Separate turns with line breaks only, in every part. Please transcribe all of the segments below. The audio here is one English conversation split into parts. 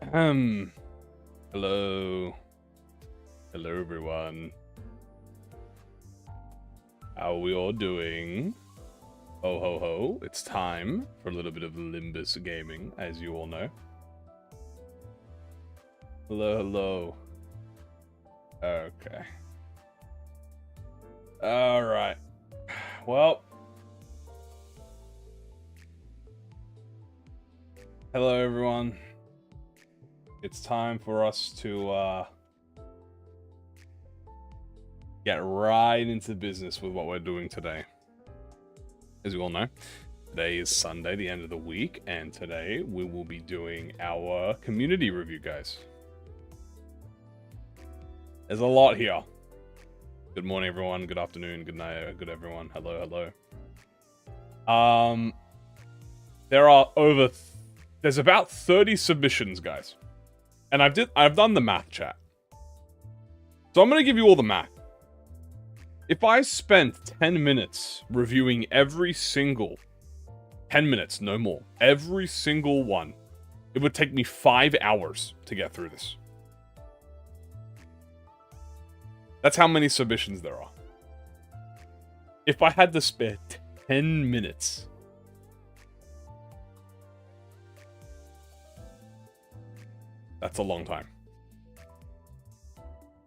Hello. Hello, everyone. How are we all doing? Ho, ho, ho. It's time for a little bit of Limbus gaming, as you all know. Hello, hello. Okay. Alright. Well. Hello, everyone. It's time for us to, get right into business with what we're doing today. As you all know, today is Sunday, the end of the week, and today we will be doing our community review, guys. There's a lot here. Good morning, everyone. Good afternoon. Good night. Good everyone. Hello, hello. There's about 30 submissions, guys. And I've done the math, chat. So I'm going to give you all the math. If I spent 10 minutes reviewing every single 10 minutes, no more, every single one, it would take me 5 hours to get through this. That's how many submissions there are. If I had to spare 10 minutes, that's a long time.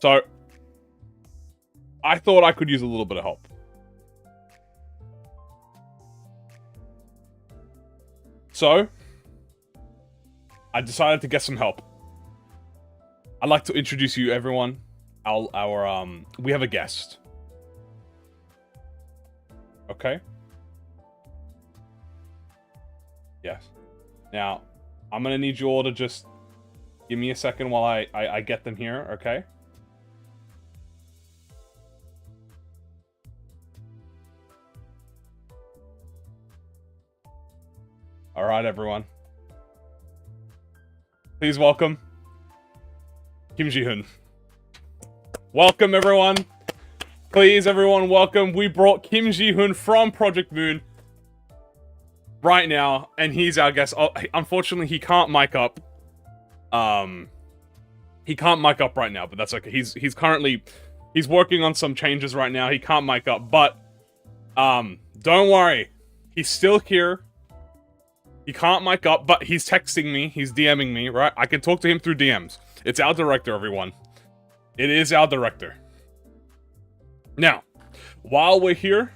So, I thought I could use a little bit of help. So, I decided to get some help. I'd like to introduce you, everyone. We have a guest. Okay? Yes. Now, I'm gonna need you all to just give me a second while I get them here, okay? Alright, everyone. Please welcome Kim Ji-hoon. Welcome, everyone. Please, everyone, welcome. We brought Kim Ji-hoon from ProjectMoon right now, and he's our guest. Oh, unfortunately, he can't mic up. He can't mic up right now, but that's okay. He's working on some changes right now. He can't mic up, but don't worry. He's still here. He can't mic up, but he's texting me. He's DMing me, right? I can talk to him through DMs. It's our director, everyone. It is our director. Now, while we're here,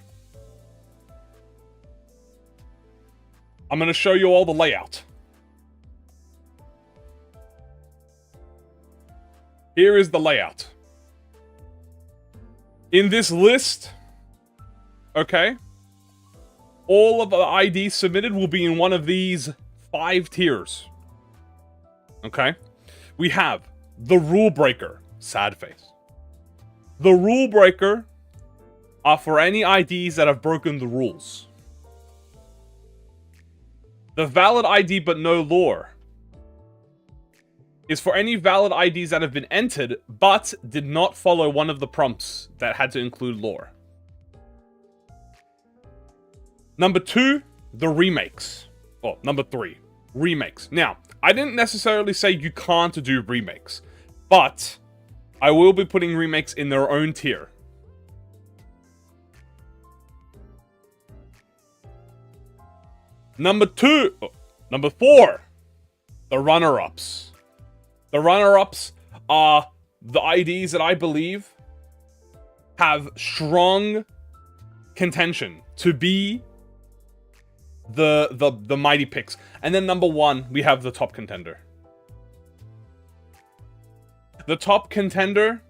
I'm going to show you all the layout. Here is the layout. In this list, okay, all of the IDs submitted will be in one of these 5 tiers. Okay? We have the rule breaker, sad face. The rule breaker are for any IDs that have broken the rules. The valid ID but no lore is for any valid IDs that have been entered but did not follow one of the prompts that had to include lore. Number 2, the remakes. Oh, number 3, remakes. Now, I didn't necessarily say you can't do remakes, but I will be putting remakes in their own tier. Number 4, the runner-ups. The runner-ups are the IDs that I believe have strong contention to be the mighty picks. And then number 1, we have the top contender. The top contender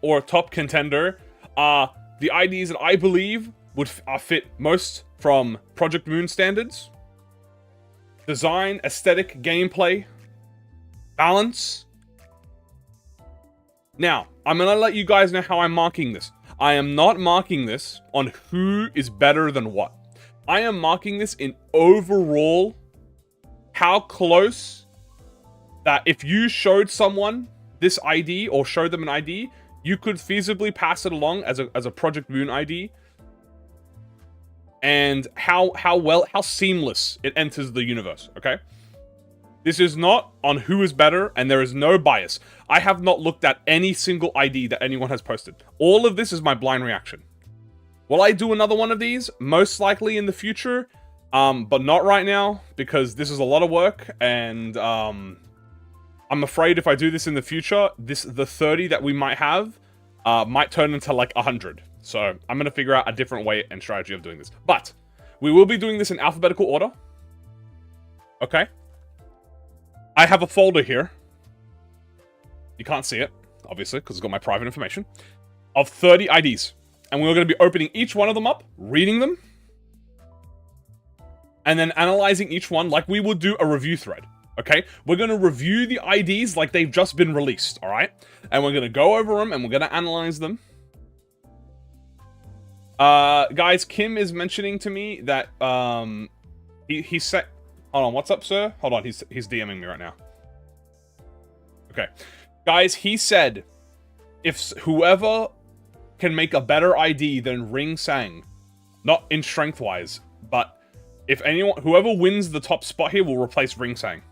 or top contender are the IDs that I believe would fit most from ProjectMoon standards. Design, aesthetic, gameplay, balance. Now, I'm gonna let you guys know how I'm marking this. I am not marking this on who is better than what. I am marking this in overall how close that if you showed someone this ID or showed them an ID, you could feasibly pass it along as a ProjectMoon ID, and how seamless it enters the universe, okay? This is not on who is better, and there is no bias. I have not looked at any single ID that anyone has posted. All of this is my blind reaction. Will I do another one of these? Most likely in the future, but not right now, because this is a lot of work, and I'm afraid if I do this in the future, the 30 that we might have might turn into like 100. So I'm going to figure out a different way and strategy of doing this. But we will be doing this in alphabetical order. Okay? I have a folder here. You can't see it, obviously, because it's got my private information. Of 30 IDs. And we're going to be opening each one of them up, reading them, and then analyzing each one like we would do a review thread. Okay? We're going to review the IDs like they've just been released, alright? And we're going to go over them, and we're going to analyze them. Guys, Kim is mentioning to me that, he said... Hold on, what's up, sir? Hold on, he's DMing me right now. Okay. Guys, he said, if whoever can make a better ID than Ring Sang, not in strength-wise, but if anyone, whoever wins the top spot here will replace Ring Sang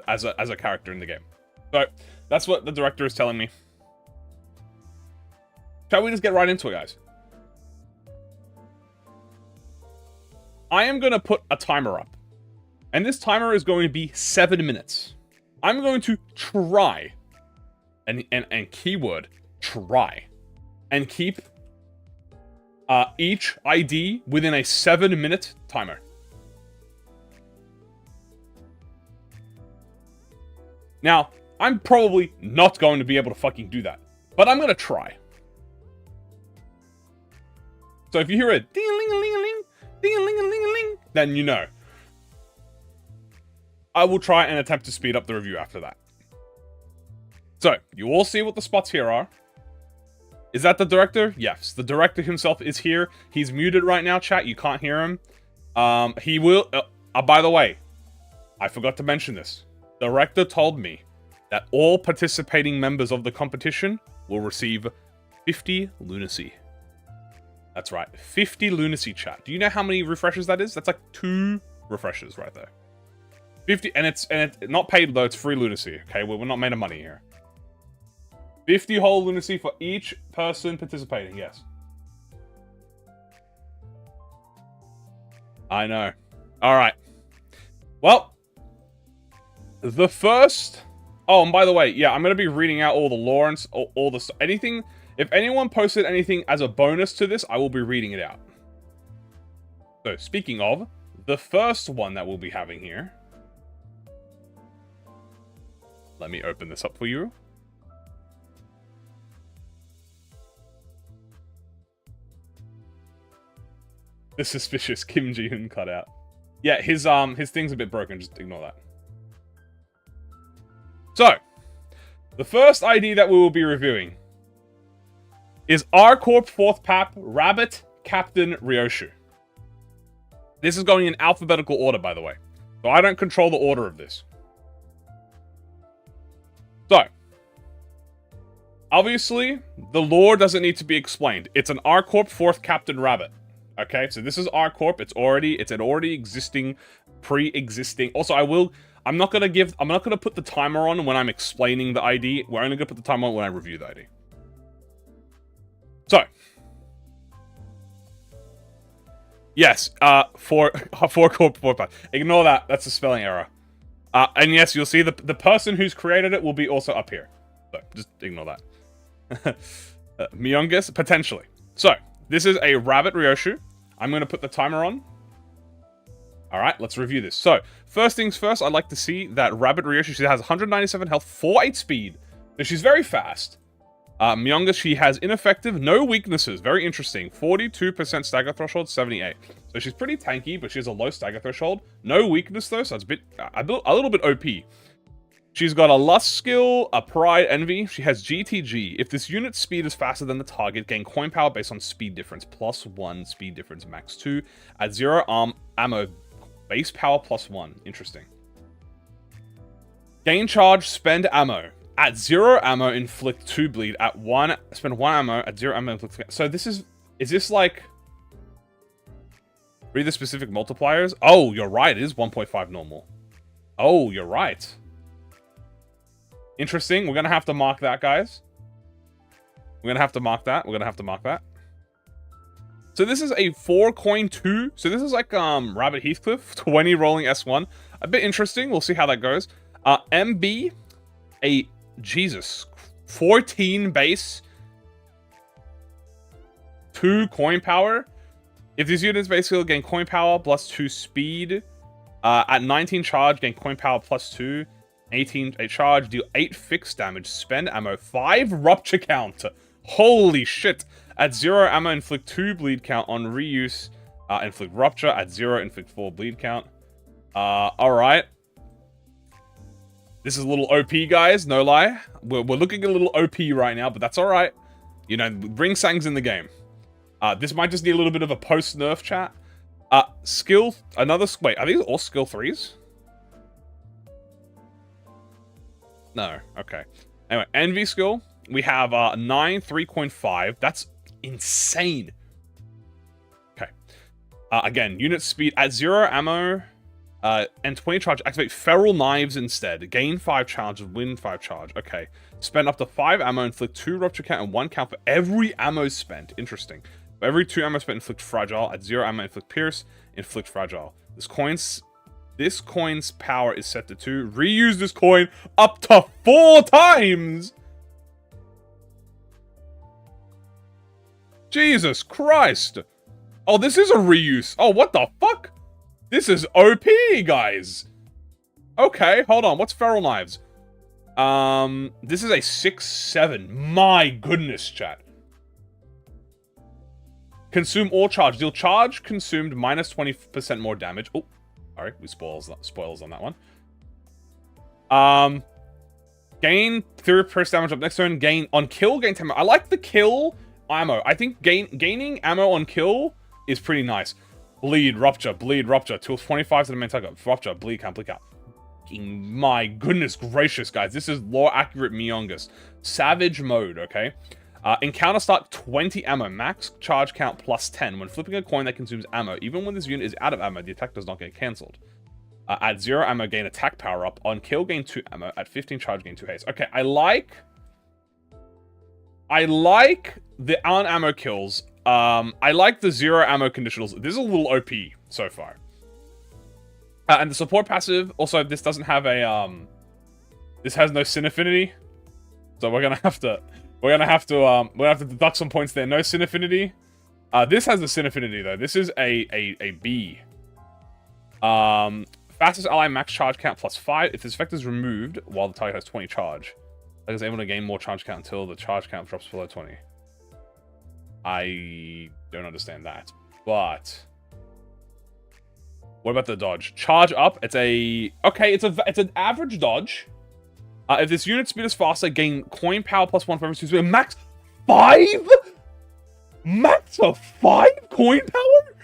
as a character in the game. So, that's what the director is telling me. Shall we just get right into it, guys? I am going to put a timer up. And this timer is going to be 7 minutes. I'm going to try, and keyword, try, and keep each ID within a 7-minute timer. Now, I'm probably not going to be able to fucking do that, but I'm going to try. So if you hear a ding-a-ling-a-ling-a-ling, ding-a-ling-a-ling-a-ling, then you know. I will try and attempt to speed up the review after that. So, you all see what the spots here are. Is that the director? Yes, the director himself is here. He's muted right now, chat. You can't hear him. He will... by the way, I forgot to mention this. The director told me that all participating members of the competition will receive 50 lunacy. That's right, 50 lunacy, chat. Do you know how many refreshes that is? That's like 2 refreshes right there. 50, and it's not paid though, it's free lunacy, okay? We're not made of money here. 50 whole lunacy for each person participating, yes. I know. Alright. Well, the first... Oh, and by the way, yeah, I'm going to be reading out all the lore and all the... Anything... If anyone posted anything as a bonus to this, I will be reading it out. So, speaking of, the first one that we'll be having here... Let me open this up for you. The suspicious Kim Ji-hoon cutout. Yeah, his thing's a bit broken, just ignore that. So, the first ID that we will be reviewing is Encorp 4th Pap Rabbit Captain Ryoshu. This is going in alphabetical order, by the way. So I don't control the order of this. So, obviously, the lore doesn't need to be explained. It's an Encorp 4th Captain Rabbit. Okay, so this is Encorp. It's an already existing, pre-existing. Also, I'm not gonna put the timer on when I'm explaining the ID. We're only gonna put the timer on when I review the ID. So, yes, for Corp 4 Pap. Ignore that. That's a spelling error. And yes, you'll see the person who's created it will be also up here. So, just ignore that. Myungus, potentially. So, this is a Rabbit Ryoshu. I'm going to put the timer on. Alright, let's review this. So, first things first, I'd like to see that Rabbit Ryoshu, she has 197 health, 48 speed. So, she's very fast. Myungus, she has ineffective, no weaknesses. Very interesting. 42% stagger threshold, 78. So she's pretty tanky, but she has a low stagger threshold. No weakness though, so it's a little bit OP. She's got a Lust skill, a Pride Envy. She has GTG. If this unit's speed is faster than the target, gain coin power based on speed difference. +1 speed difference, max 2. At 0 ammo, base power +1. Interesting. Gain charge, spend ammo. At 0 ammo, inflict 2 bleed. At 1, spend 1 ammo. At 0 ammo, inflict... So this is this like... Read the specific multipliers? Oh, you're right. It is 1.5 normal. Oh, you're right. Interesting. We're going to have to mark that, guys. We're going to have to mark that. We're going to have to mark that. So this is a 4-coin 2. So this is like Rabbit Heathcliff, 20 rolling S1. A bit interesting. We'll see how that goes. MB, a, Jesus, 14 base, 2 coin power. If these units basically gain coin power plus 2 speed, at 19 charge, gain coin power plus 2, 18 charge, deal 8 fixed damage, spend ammo, 5 rupture count. Holy shit. At 0 ammo, inflict 2 bleed count on reuse, inflict rupture. At 0, inflict 4 bleed count. Alright. This is a little OP, guys, no lie. We're looking a little OP right now, but that's alright. You know, Ring Sang's in the game. This might just need a little bit of a post-nerf chat. Skill, wait, are these all skill 3s? No, okay. Anyway, Envy skill. We have 9, 3.5. That's insane. Okay. Again, unit speed at 0 ammo and 20 charge. Activate Feral Knives instead. Gain 5 charge, win 5 charge. Okay. Spend up to 5 ammo, inflict 2 rupture count and 1 count for every ammo spent. Interesting. For every 2 ammo spent, inflict fragile. At 0 ammo, inflict pierce, inflict fragile. This coin's power is set to 2. Reuse this coin up to 4 times. Jesus Christ. Oh, this is a reuse. Oh, what the fuck? This is OP, guys. Okay, hold on. What's Feral Knives? This is a 6-7. My goodness, chat. Consume all charge. Deal charge consumed minus 20% more damage. Oh, sorry. We spoilers on that one. Gain 3% damage up next turn. Gain on kill. Gain 10 ammo. I like the kill ammo. I think gaining ammo on kill is pretty nice. Bleed, rupture, bleed, rupture. Till 25 to the main target. Rupture, bleed count, bleed count. My goodness gracious, guys. This is lore accurate Miongus. Savage mode, okay? Encounter start 20 ammo. Max charge count plus 10. When flipping a coin that consumes ammo, even when this unit is out of ammo, the attack does not get cancelled. At 0 ammo, gain attack power up. On kill, gain 2 ammo. At 15 charge, gain 2 haste. Okay, I like the on ammo kills. I like the 0 ammo conditionals. This is a little OP so far. And the support passive, also, this doesn't have a, this has no sin affinity. So we're gonna have to deduct some points there. No sin affinity. This has a sin affinity, though. This is a B. Fastest ally max charge count plus 5. If this effect is removed while the target has 20 charge, target is able to gain more charge count until the charge count drops below 20. I don't understand that. But what about the dodge? Charge up. It's an average dodge. If this unit speed is faster, gain coin power plus 1 for every speed. Max 5? Max of 5 coin power?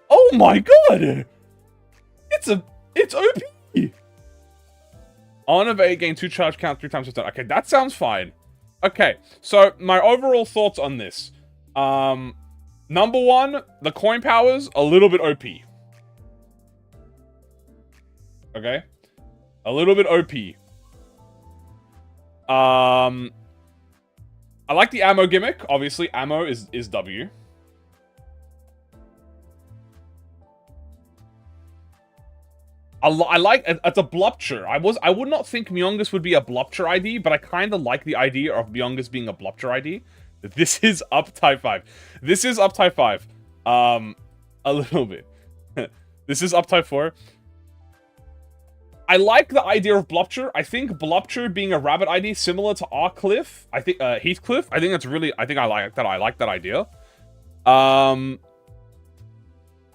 Oh my god! It's OP! On evade, gain 2 charge count 3 times per turn. Okay, that sounds fine. Okay, so my overall thoughts on this. Number 1, the coin power's a little bit OP. Okay? A little bit OP. I like the ammo gimmick. Obviously, ammo is W. I like it's a blupture. I would not think Miongus would be a blupture ID, but I kind of like the idea of Miongus being a blupture ID. This is up type 5. This is up type 5. A little bit. This is up type 4. I like the idea of Blupture. I think Blupture being a rabbit ID similar to Heathcliff. I think that's really. I like that. I like that idea.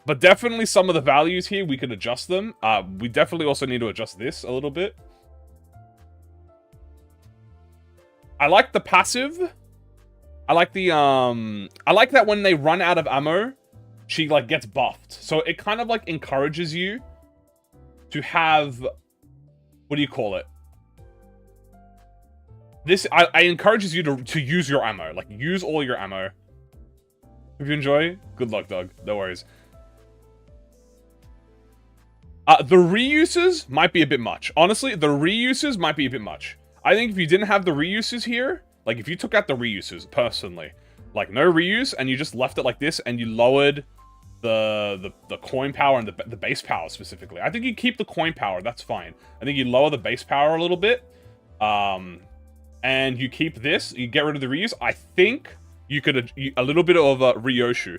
But definitely some of the values here we can adjust them. We definitely also need to adjust this a little bit. I like the passive. I like the I like that when they run out of ammo, she like gets buffed. So it kind of like encourages you to have, what do you call it? This, I encourages you to use your ammo. Like, use all your ammo. If you enjoy, good luck, Doug. No worries. The reuses might be a bit much. Honestly, the reuses might be a bit much. I think if you didn't have the reuses here, like if you took out the reuses, personally, like no reuse, and you just left it like this, and you lowered the coin power and the base power specifically. I think you keep the coin power, that's fine. I think you lower the base power a little bit, and you keep this, you get rid of the reuse. I think you could, a little bit of a ryoshu.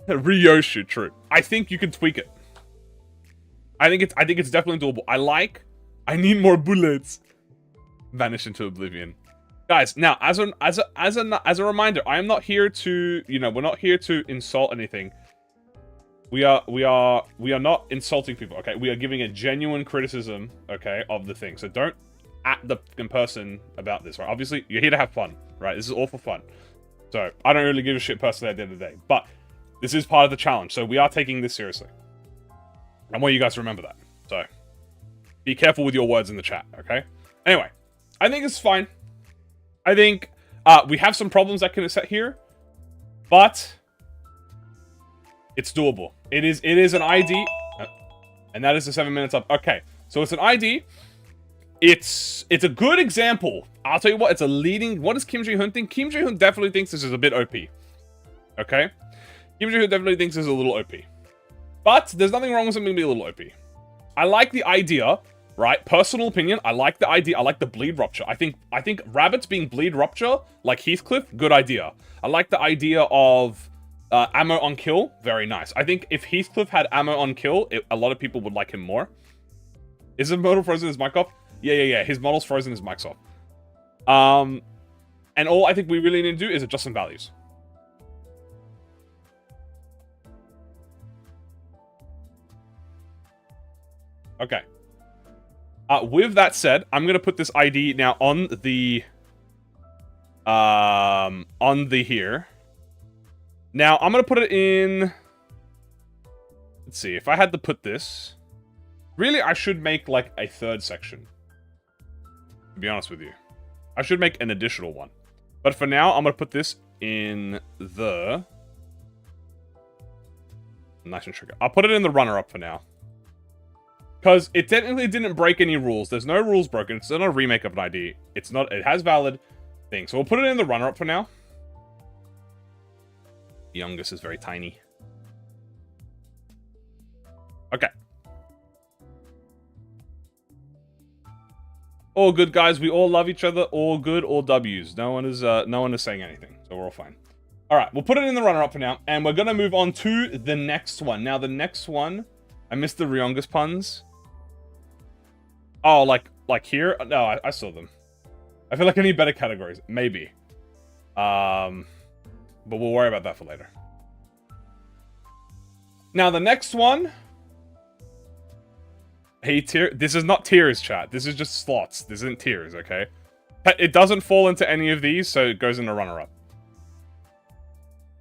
Ryoshu, true. I think you can tweak it. I think it's definitely doable. I need more bullets. Vanish into oblivion. Guys, now as a reminder, I am not here to, we're not here to insult anything. We are not insulting people, okay? We are giving a genuine criticism, okay, of the thing. So don't at the person about this, right? Obviously, you're here to have fun, right? This is all for fun. So I don't really give a shit personally at the end of the day, but this is part of the challenge. So we are taking this seriously. I want you guys to remember that. So be careful with your words in the chat, okay? Anyway, I think it's fine. I think we have some problems that can set here, but it's doable. It is an ID, and that is the 7 minutes up. Okay, so it's an ID. It's a good example. I'll tell you what, it's a leading. What does Kim Jae-hoon think? Kim Jae-hoon definitely thinks this is a bit OP. Okay, Kim Jae-hoon definitely thinks this is a little OP, but there's nothing wrong with something being a little OP. I like the idea. Right, personal opinion, I like the idea, I like the bleed rupture. I think rabbits being bleed rupture, like Heathcliff, good idea. I like the idea of ammo on kill, very nice. I think if Heathcliff had ammo on kill, a lot of people would like him more. Is his model frozen, his mic off? Yeah, his model's frozen, his mic's off. And all I think we really need to do is adjust some values. Okay. With that said, I'm going to put this ID now on the here. Now, I'm going to put it in... Let's see, if I had to put this... Really, I should make, like, a third section. To be honest with you. I should make an additional one. But for now, I'm going to put this in the... Nice and trigger. I'll put it in the runner-up for now. Because it technically didn't break any rules. There's no rules broken. It's not a remake of an ID. It's not. It has valid things. So we'll put it in the runner-up for now. The youngest is very tiny. Okay. All good, guys. We all love each other. All good. All W's. No one is saying anything. So we're all fine. All right. We'll put it in the runner-up for now, and we're gonna move on to the next one. Now, the next one. I missed the Ryongus puns. Oh, like here? No, I saw them. I feel like I need better categories. Maybe. But we'll worry about that for later. Now, the next one... Hey, tier... This is not tiers, chat. This is just slots. This isn't tiers, okay? It doesn't fall into any of these, so it goes in the runner-up.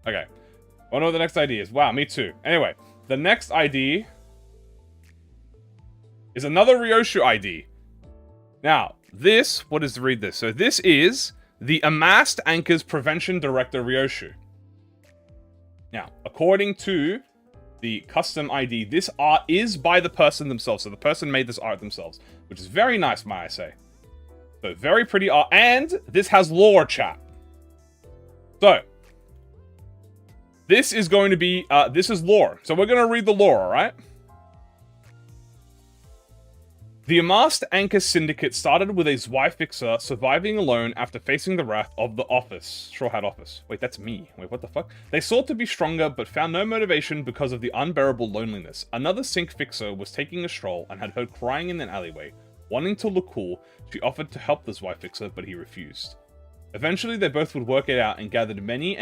Okay. I wonder what the next ID is. Wow, me too. Anyway, the next ID... is another Ryoshu ID. Now, this, what is to read this? So this is the Amassed Anchors Prevention Director Ryoshu. Now, according to the custom ID, this art is by the person themselves. So the person made this art themselves, which is very nice, might I say. So very pretty art. And this has lore, chat. So, this is going to be, this is lore. So we're going to read the lore, all right? The Amassed Anchor Syndicate started with a Zweifixer surviving alone after facing the wrath of the Office. Straw Hat Office. Wait, that's me. Wait, what the fuck? They sought to be stronger, but found no motivation because of the unbearable loneliness. Another Cinq fixer was taking a stroll and had heard crying in an alleyway. Wanting to look cool, she offered to help the Zweifixer, but he refused. Eventually, they both would work it out and gathered many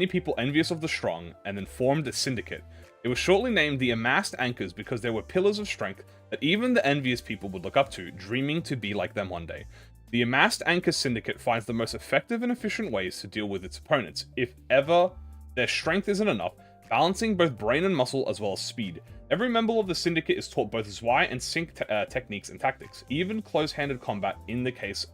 people envious of the strong, and then formed a syndicate. It was shortly named the Amassed Anchors because they were pillars of strength that even the envious people would look up to, dreaming to be like them one day. The Amassed Anchors Syndicate finds the most effective and efficient ways to deal with its opponents, if ever their strength isn't enough, balancing both brain and muscle as well as speed. Every member of the Syndicate is taught both Zwei and Cinq techniques and tactics, even close-handed combat in the case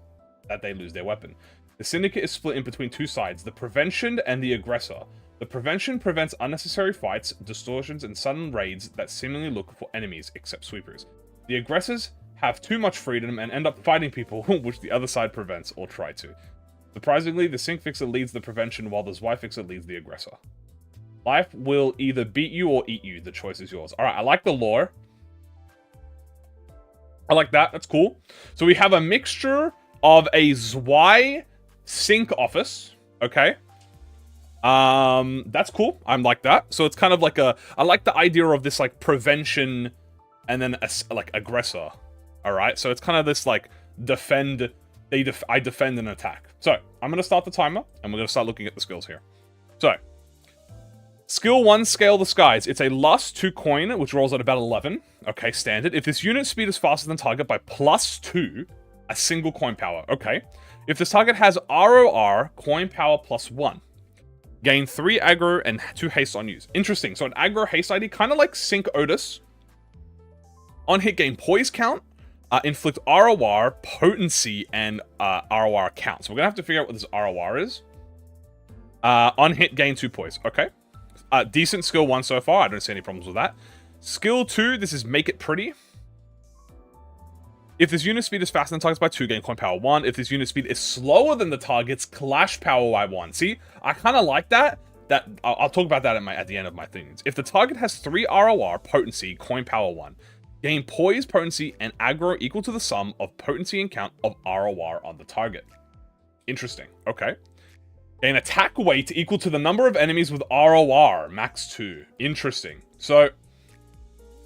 that they lose their weapon. The Syndicate is split in between two sides, the Prevention and the Aggressor. The prevention prevents unnecessary fights, distortions, and sudden raids that seemingly look for enemies, except sweepers. The aggressors have too much freedom and end up fighting people, which the other side prevents, or try to. Surprisingly, the Cinq fixer leads the prevention, while the Zwei fixer leads the aggressor. Life will either beat you or eat you. The choice is yours. Alright, I like the lore. I like that. That's cool. So we have a mixture of a Zwei Cinq office. Okay. That's cool. I'm like that. So it's kind of like a... I like the idea of this, like, prevention and then, like, aggressor. Alright? So it's kind of this, like, defend... I defend and attack. So, I'm going to start the timer, and we're going to start looking at the skills here. So, Skill 1, Scale the Skies. It's a Lust 2 coin, which rolls at about 11. Okay, standard. If this unit's speed is faster than target by +2, a single coin power. Okay. If this target has ROR, coin power +1. Gain 3 aggro and 2 haste on use. Interesting. So an aggro haste ID, kind of like Cinq Otus. On hit, gain poise count. Inflict ROR, potency, and ROR count. So we're going to have to figure out what this ROR is. On hit, gain 2 poise. Okay. Decent skill 1 so far. I don't see any problems with that. Skill 2, this is Make It Pretty. If this unit speed is faster than targets by 2, gain coin power 1. If this unit speed is slower than the target's, clash power by 1. See, I kind of like that. I'll talk about that at the end of my things. If the target has 3 ROR, potency, coin power 1. Gain poise, potency, and aggro equal to the sum of potency and count of ROR on the target. Interesting. Okay. Gain attack weight equal to the number of enemies with ROR, max 2. Interesting. So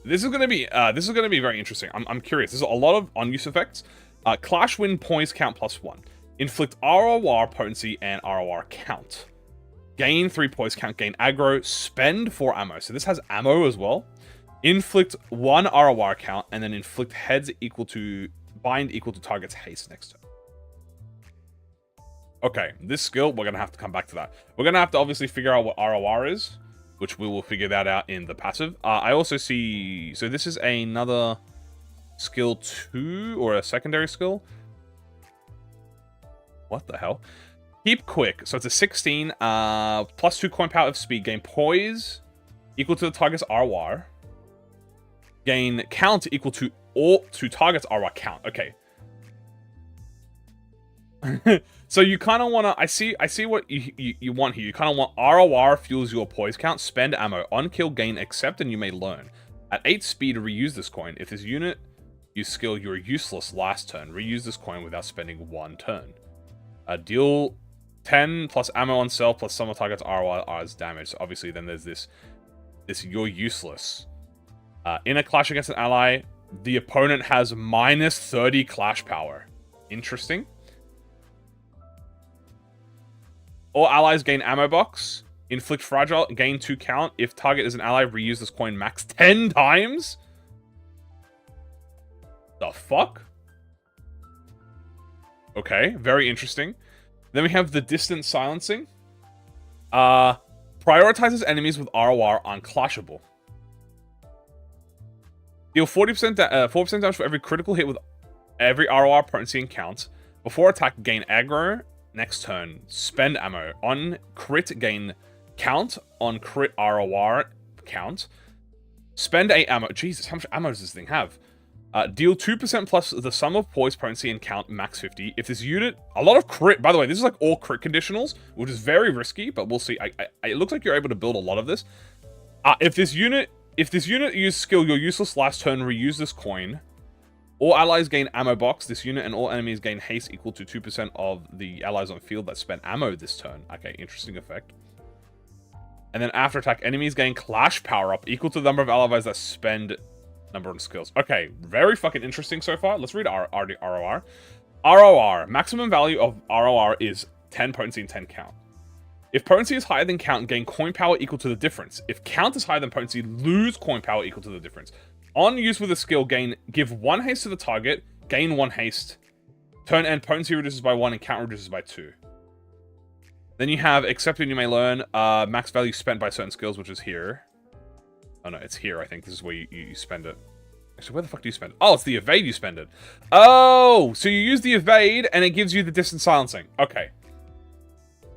this is going to be very interesting. I'm curious. There's a lot of on-use effects. Clash win poise count +1. Inflict ROR potency and ROR count. Gain 3 poise count. Gain aggro. Spend 4 ammo. So this has ammo as well. Inflict 1 ROR count, and then inflict heads equal to bind equal to target's haste next turn. Okay, this skill, we're going to have to come back to that. We're going to have to obviously figure out what ROR is, which we will figure that out in the passive. I also see... So this is another skill 2, or a secondary skill. What the hell? Keep quick. So it's a 16, +2 coin power of speed. Gain poise equal to the target's ROR. Gain count equal to target's ROR count. Okay. So you kind of want to... I see what you want here. You kind of want ROR fuels your poise count. Spend ammo. On kill, gain accept, and you may learn. At 8 speed, reuse this coin. If this unit you skill, you're useless last turn. Reuse this coin without spending 1 turn. Deal 10 plus ammo on cell plus sum of target's ROR as damage. So obviously then there's this you're useless. In a clash against an ally, the opponent has -30 clash power. Interesting. All allies gain ammo box. Inflict fragile, gain 2 count. If target is an ally, reuse this coin max 10 times. The fuck? Okay, very interesting. Then we have the distant silencing. Prioritizes enemies with ROR unclashable. Deal 4% damage for every critical hit with every ROR, potency, and count. Before attack, gain aggro. Next turn, spend ammo. On crit, gain count. On crit, ROR count. Spend 8 ammo. Jesus, how much ammo does this thing have? Deal 2% plus the sum of poise, potency, and count, max 50. If this unit... A lot of crit. By the way, this is like all crit conditionals, which is very risky, but we'll see. It looks like you're able to build a lot of this. If this unit used skill, you're useless last turn, reuse this coin. All allies gain ammo box. This unit and all enemies gain haste equal to 2% of the allies on field that spent ammo this turn. Okay, interesting effect. And then after attack, enemies gain clash power up equal to the number of allies that spend number on skills. Okay, very fucking interesting so far. Let's read ROR. ROR. Maximum value of ROR is 10 potency and 10 count. If potency is higher than count, gain coin power equal to the difference. If count is higher than potency, lose coin power equal to the difference. On use with a skill, give 1 haste to the target, gain 1 haste. Turn end, potency reduces by 1 and count reduces by 2. Then you have accepted, you may learn, max value spent by certain skills, which is here. Oh no, it's here, I think. This is where you spend it. Actually, where the fuck do you spend it? Oh, it's the evade you spend it. Oh, so you use the evade and it gives you the distant silencing. Okay.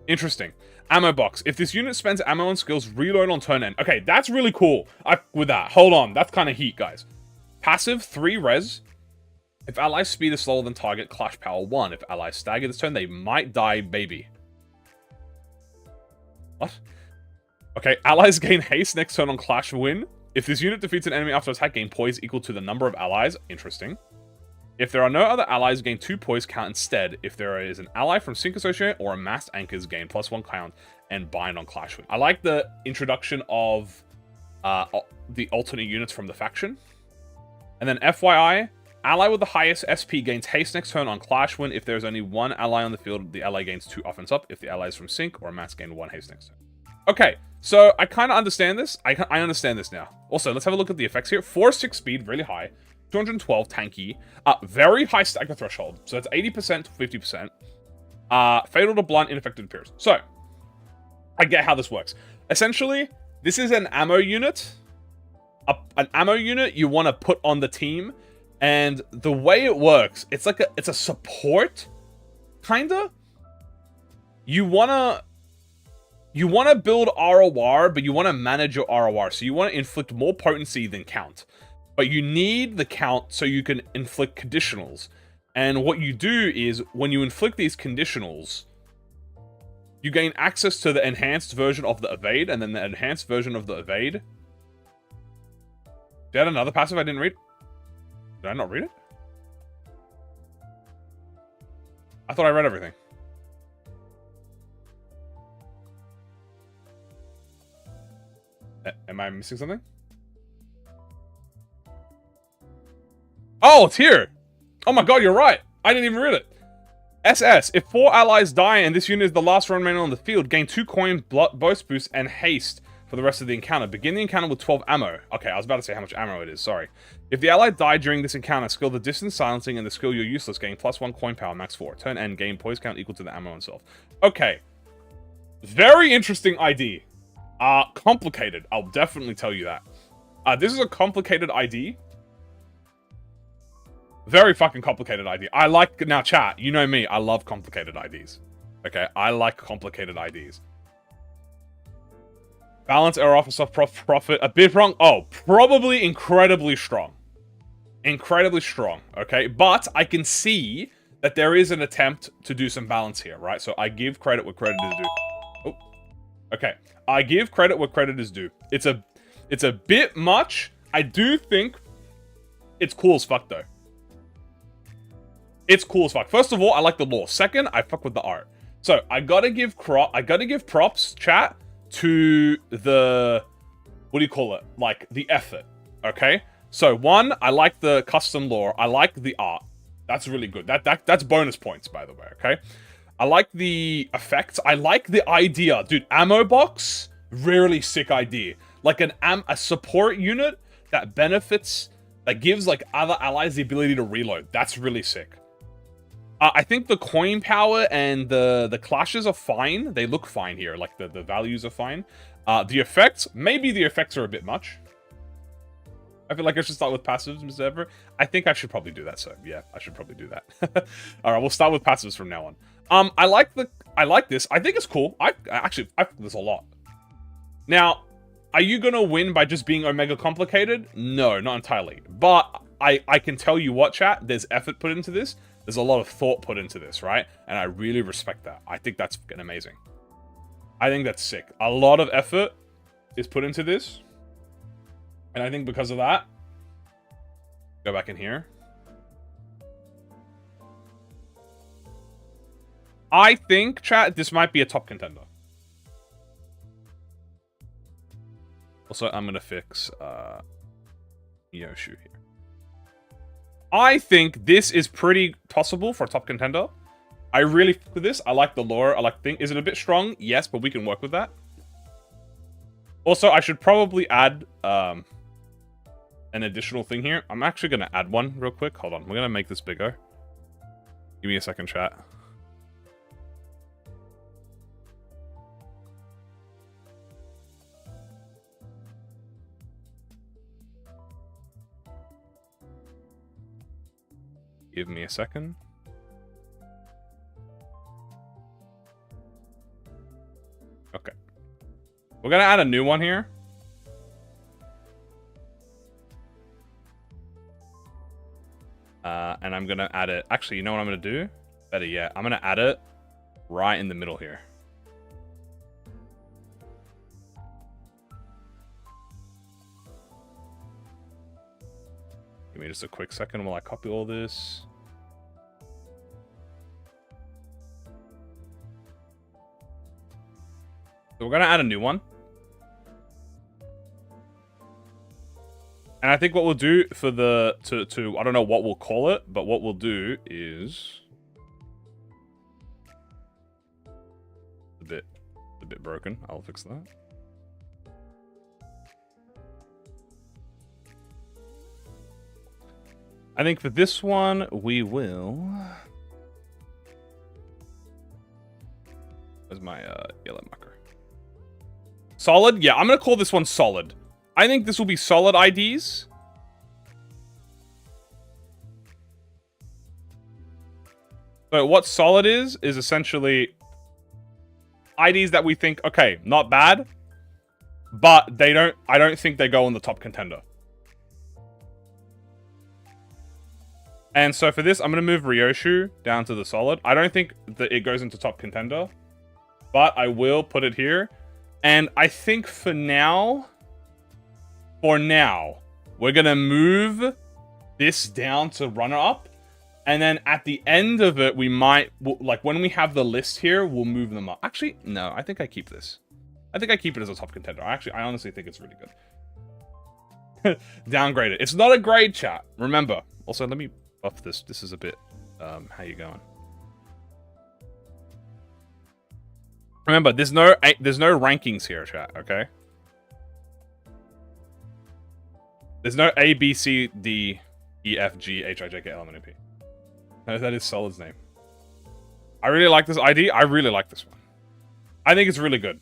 Interesting. Ammo box. If this unit spends ammo and skills, reload on turn end. Okay, that's really cool. With that, hold on. That's kind of heat, guys. Passive, 3 res. If allies' speed is slower than target, clash power 1. If allies stagger this turn, they might die, baby. What? Okay, allies gain haste next turn on clash win. If this unit defeats an enemy after attack, gain poise equal to the number of allies. Interesting. If there are no other allies, gain 2 poise count instead. If there is an ally from Cinq associated or amassed anchors, gain +1 count and bind on clash win. I like the introduction of the alternate units from the faction. And then FYI, ally with the highest SP gains haste next turn on clash win. If there's only 1 ally on the field, the ally gains 2 offense up. If the ally is from Cinq or amassed, gain 1 haste next turn. Okay, so I kind of understand this. I understand this now. Also, let's have a look at the effects here. 4-6 speed, really high. 212 tanky. Very high stagger threshold. So that's 80% to 50%. Fatal to blunt, ineffective to pierce. So, I get how this works. Essentially, this is an ammo unit. An ammo unit you want to put on the team. And the way it works, it's a support, kinda. You wanna build ROR, but you want to manage your ROR. So you want to inflict more potency than count. But you need the count so you can inflict conditionals. And what you do is, when you inflict these conditionals, you gain access to the enhanced version of the evade, and then the enhanced version of the evade. Did I add another passive I didn't read? Did I not read it? I thought I read everything. Am I missing something? Oh, it's here! Oh my god, you're right! I didn't even read it! SS. If 4 allies die and this unit is the last one remaining on the field, gain 2 coin, boast boost, and haste for the rest of the encounter. Begin the encounter with 12 ammo. Okay, I was about to say how much ammo it is, sorry. If the ally died during this encounter, skill the distance silencing and the skill you're useless, gain +1 coin power, max 4. Turn end, gain poise count equal to the ammo itself. Okay. Very interesting ID. Complicated. I'll definitely tell you that. This is a complicated ID. Very fucking complicated ID. I like... Now, chat, you know me. I love complicated IDs. Okay? I like complicated IDs. Balance, error, offer, soft profit. A bit wrong. Oh, probably incredibly strong. Incredibly strong. Okay? But I can see that there is an attempt to do some balance here, right? So I give credit where credit is due. Oh. Okay. I give credit where credit is due. It's a bit much. I do think it's cool as fuck, though. It's cool as fuck. First of all, I like the lore. Second, I fuck with the art. So, I gotta give props, chat, to the... What do you call it? Like, the effort. Okay? So, 1, I like the custom lore. I like the art. That's really good. That's bonus points, by the way, okay? I like the effects. I like the idea. Dude, ammo box, really sick idea. Like a support unit that benefits, that gives like other allies the ability to reload. That's really sick. I think the coin power and the clashes are fine. They look fine here. Like the values are fine. The effects, maybe the effects are a bit much. I feel like I should start with passives, Mr. Ever. I think I should probably do that, so yeah, I should probably do that. Alright, we'll start with passives from now on. I like this. I think it's cool. I like this a lot. Now, are you gonna win by just being Omega complicated? No, not entirely. But I can tell you what, chat, there's effort put into this. There's a lot of thought put into this, right? And I really respect that. I think that's fucking amazing. I think that's sick. A lot of effort is put into this. And I think because of that, go back in here. I think, chat, this might be a top contender. Also, I'm going to fix ryoshu here. I think this is pretty possible for a top contender. I really fuck with this. I like the lore. I like the thing. Is it a bit strong? Yes, but we can work with that. Also, I should probably add an additional thing here. I'm actually going to add one real quick. Hold on. We're going to make this bigger. Give me a second, chat. Give me a second. We're gonna add a new one here. And I'm gonna add it. Actually, you know what I'm gonna do? Better yet, I'm gonna add it right in the middle here. Give me just a quick second while I copy all this. So we're gonna add a new one. And I think what we'll do for the I don't know what we'll call it, but what we'll do is a bit broken. I'll fix that. I think for this one we will. Where's my yellow marker? Solid? Yeah, I'm gonna call this one solid. I think this will be solid IDs. So what solid is essentially IDs that we think, okay, not bad, but I don't think they go on the top contender. And so for this, I'm going to move ryoshu down to the solid. I don't think that it goes into top contender, but I will put it here. And I think for now, we're going to move this down to runner-up. And then at the end of it, we might, like when we have the list here, we'll move them up. Actually, no, I think I keep this. I think I keep it as a top contender. I honestly think it's really good. Downgrade it. It's not a grade, chat. Remember. Also, let me buff this. This is a bit, how you going? Remember, there's no rankings here, chat, okay? There's no A, B, C, D, E, F, G, H, I, J, K, L, M, N, O, P. No, that is Solid's name. I really like this ID. I really like this one. I think it's really good.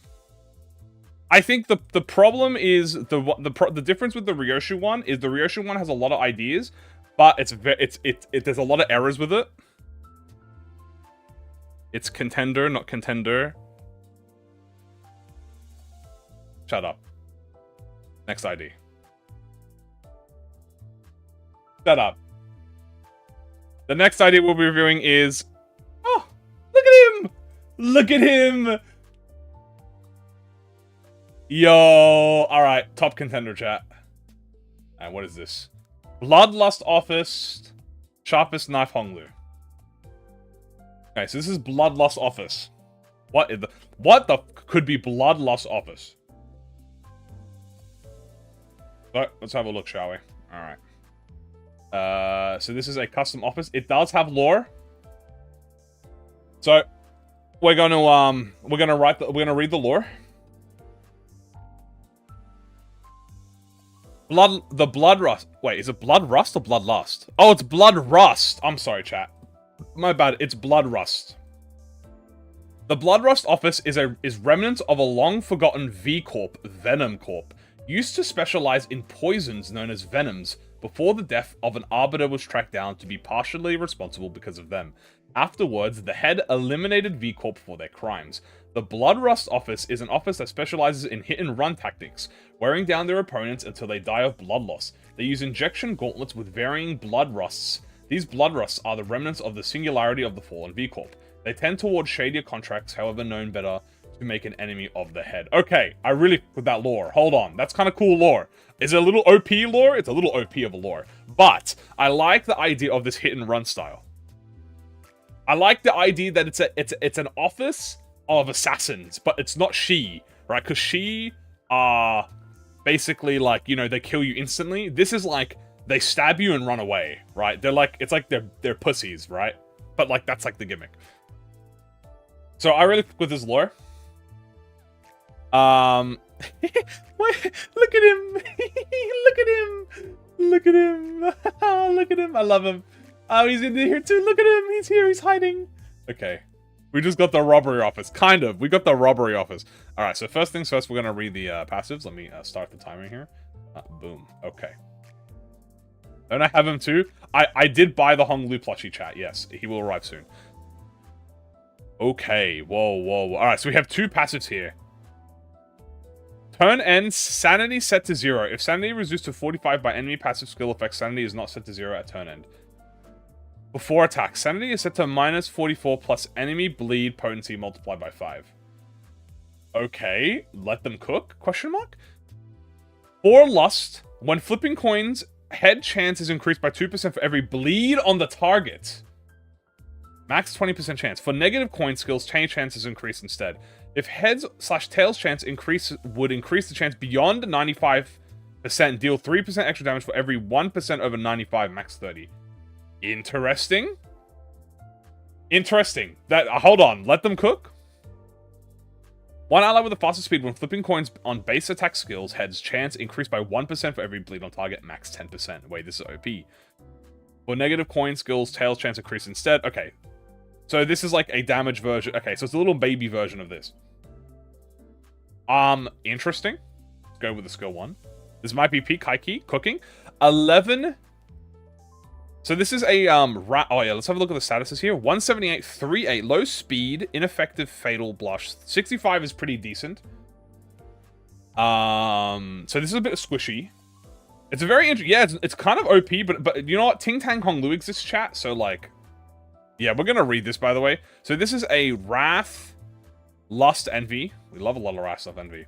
I think the problem is the difference with the ryoshu one is the ryoshu one has a lot of ideas, but there's a lot of errors with it. It's contender, not contender. Shut up. Next ID. Shut up. The next ID we'll be reviewing is... Oh! Look at him! Look at him! Yo! Alright, top contender chat. And what is this? Bloodrust Office. Sharpest Knife Honglu. Okay, so this is Bloodrust Office. What the could be Bloodrust Office? So, let's have a look, shall we? Alright. So this is a custom office. It does have lore. So we're gonna read the lore. The Bloodrust. Wait, is it Bloodrust or Bloodlust? Oh, it's Bloodrust. I'm sorry, chat. My bad. It's Bloodrust. The Bloodrust office is remnants of a long-forgotten V-Corp, Venom Corp, used to specialize in poisons known as venoms before the death of an arbiter was tracked down to be partially responsible because of them. Afterwards, the head eliminated V-Corp for their crimes. The Bloodrust office is an office that specializes in hit-and-run tactics, wearing down their opponents until they die of blood loss. They use injection gauntlets with varying blood rusts. These blood rusts are the remnants of the singularity of the fallen V-Corp. They tend towards shadier contracts, however known better to make an enemy of the head. Okay, I really with that lore. Hold on, that's kind of cool lore. Is it a little OP lore? It's a little OP of a lore. But I like the idea of this hit-and-run style. I like the idea that it's an office of assassins, but it's not she, right? Because she are basically like, you know, they kill you instantly. This is like they stab you and run away, right? They're like, it's like they're pussies, right? But like that's like the gimmick. So I really like with this lore. Wait, look at him! Look at him! Look at him! Look at him! I love him. Oh, he's in here too. Look at him. He's here. He's hiding. Okay. We just got the robbery office. Kind of. We got the robbery office. All right. So first things first, we're going to read the passives. Let me start the timer here. Boom. Okay. Don't I have him too? I did buy the Honglu plushie, chat. Yes. He will arrive soon. Okay. Whoa, whoa, whoa. All right. So we have two passives here. Turn end, sanity set to 0. If sanity is reduced to 45 by enemy passive skill effects, sanity is not set to 0 at turn end. Before attack, sanity is set to minus 44 plus enemy bleed potency multiplied by 5. Okay, let them cook? Question mark? For lust, when flipping coins, head chance is increased by 2% for every bleed on the target. Max 20% chance. For negative coin skills, change chance is increased instead. If heads/tails chance would increase the chance beyond 95%, deal 3% extra damage for every 1% over 95, max 30. Interesting. Interesting. Hold on, let them cook. One ally with a faster speed when flipping coins on base attack skills, heads chance increased by 1% for every bleed on target, max 10%. Wait, this is OP. For negative coin skills, tails chance increase instead. Okay. So this is like a damage version. Okay, so it's a little baby version of this. Interesting. Let's go with the skill 1. This might be peak high key. Cooking. 11. So this is a, oh yeah, let's have a look at the statuses here. 178, 38, low speed, ineffective, fatal, blush. 65 is pretty decent. So this is a bit squishy. It's a very interesting, yeah, it's kind of OP, but you know what? Ting Tang Honglu exists, chat, so like, yeah, we're gonna read this, by the way. So this is a Wrath, Lust, Envy. We love a lot of Wrath, stuff, Envy.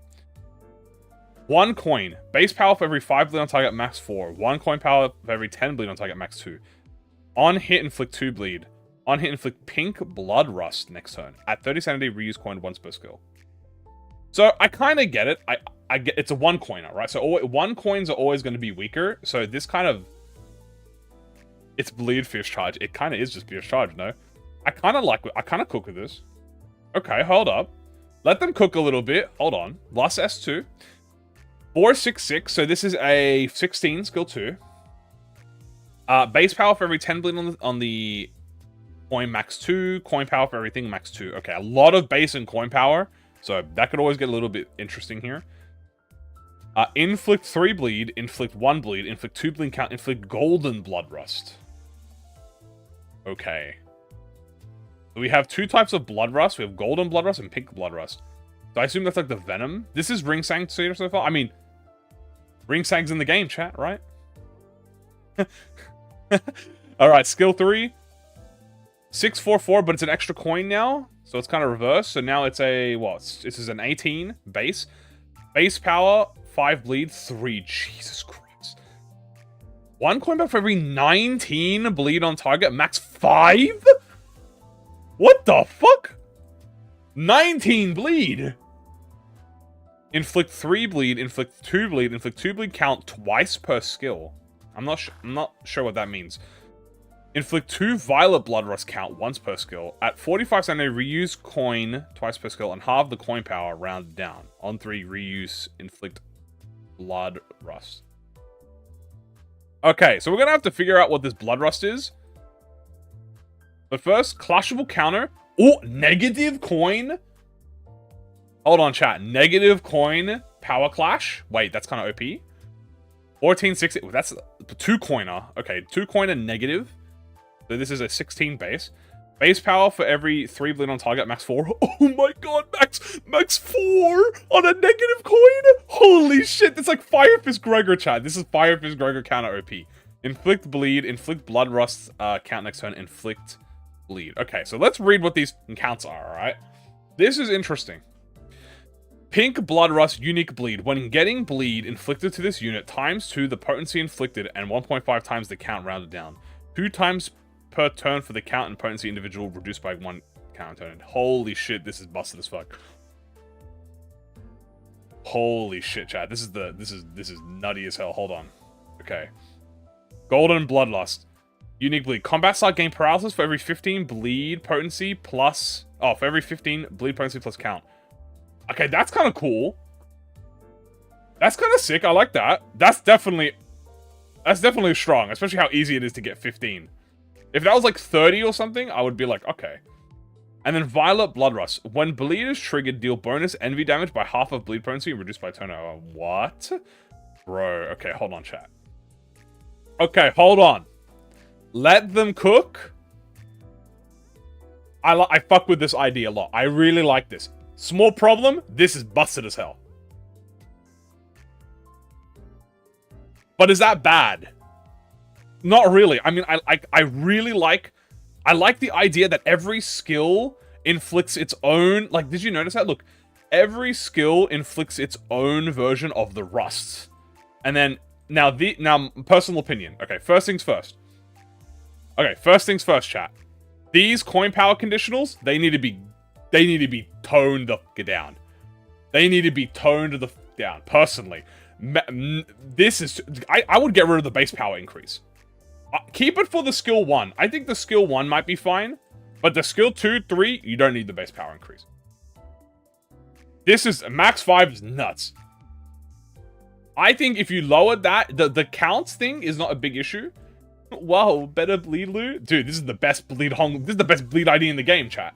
1 coin. Base power for every 5 bleed on target, max 4. 1 coin power for every 10 bleed on target, max 2. On hit, inflict 2 bleed. On hit, inflict pink Bloodrust next turn. At 30 sanity, reuse coin once per skill. So I kind of get it. I get it's a 1 coiner, right? So 1 coins are always going to be weaker. So this kind of, it's bleed fierce charge. It kind of is just fierce charge, no? I kind of cook with this. Okay, hold up. Let them cook a little bit. Hold on. Lust S2. 466. So this is a 16 skill 2. Base power for every 10 bleed on the coin, max 2. Coin power for everything, max 2. Okay, a lot of base and coin power. So that could always get a little bit interesting here. Inflict 3 bleed, inflict 1 bleed, inflict 2 bleed count, inflict golden Bloodrust. Okay. So we have 2 types of Bloodrust. We have golden Bloodrust and pink Bloodrust. So I assume that's like the venom. This is Ring Sang so far. I mean, Ring Sang's in the game, chat, right? Alright, skill 3. 644, but it's an extra coin now. So it's kind of reversed. So now it's a, what? This is an 18 base. Base power, 5 bleed, 3. Jesus Christ. 1 coin back for every 19 bleed on target, max 5? What the fuck? 19 bleed. Inflict 3 bleed, inflict 2 bleed, inflict 2 bleed count twice per skill. I'm not sure what that means. Inflict 2 violet Bloodrust count once per skill. At 45 sanity, reuse coin twice per skill and halve the coin power rounded down. On 3, reuse inflict Bloodrust. Okay, so we're gonna have to figure out what this Bloodrust is. But first, clashable counter. Oh, negative coin. Hold on, chat. Negative coin power clash. Wait, that's kind of OP. 1460. That's 2 coiner. Okay, 2 coiner negative. So this is a 16 base. Base power for every 3 bleed on target, max 4. Oh my god, max 4 on a negative coin? Holy shit, that's like Fire Fist Gregor, chat. This is Fire Fist Gregor counter OP. Inflict bleed, inflict Bloodrust count next turn, inflict bleed. Okay, so let's read what these counts are, alright? This is interesting. Pink Bloodrust unique bleed. When getting bleed inflicted to this unit, times 2 the potency inflicted and 1.5 times the count rounded down. 2 times per turn for the count and potency individual reduced by 1 count turn. Holy shit, this is busted as fuck. Holy shit, chat. This is nutty as hell. Hold on. Okay. Golden Bloodlust. Unique bleed. Combat start gain paralysis for every 15 bleed potency plus... Oh, for every 15 bleed potency plus count. Okay, that's kind of cool. That's kind of sick. I like that. That's definitely strong, especially how easy it is to get 15. If that was like 30 or something, I would be like, okay. And then Violet Bloodrust. When bleed is triggered, deal bonus envy damage by half of bleed potency reduced by turnover. What? Bro, okay, hold on, chat. Okay, hold on. Let them cook. I fuck with this idea a lot. I really like this. Small problem, this is busted as hell. But is that bad? Not really. I mean, I really like... I like the idea that every skill inflicts its own... Like, did you notice that? Look, every skill inflicts its own version of the rusts. And then, now, personal opinion. Okay, first things first. Okay, first things first, chat. These coin power conditionals, they need to be toned the f*** down. They need to be toned the f*** down, personally. This is... I would get rid of the base power increase. Keep it for the skill 1. I think the skill 1 might be fine. But the skill 2, 3, you don't need the base power increase. This is... Max 5 is nuts. I think if you lowered that... The counts thing is not a big issue. Wow, better bleed loot? Dude, this is the best bleed hong... This is the best bleed ID in the game, chat.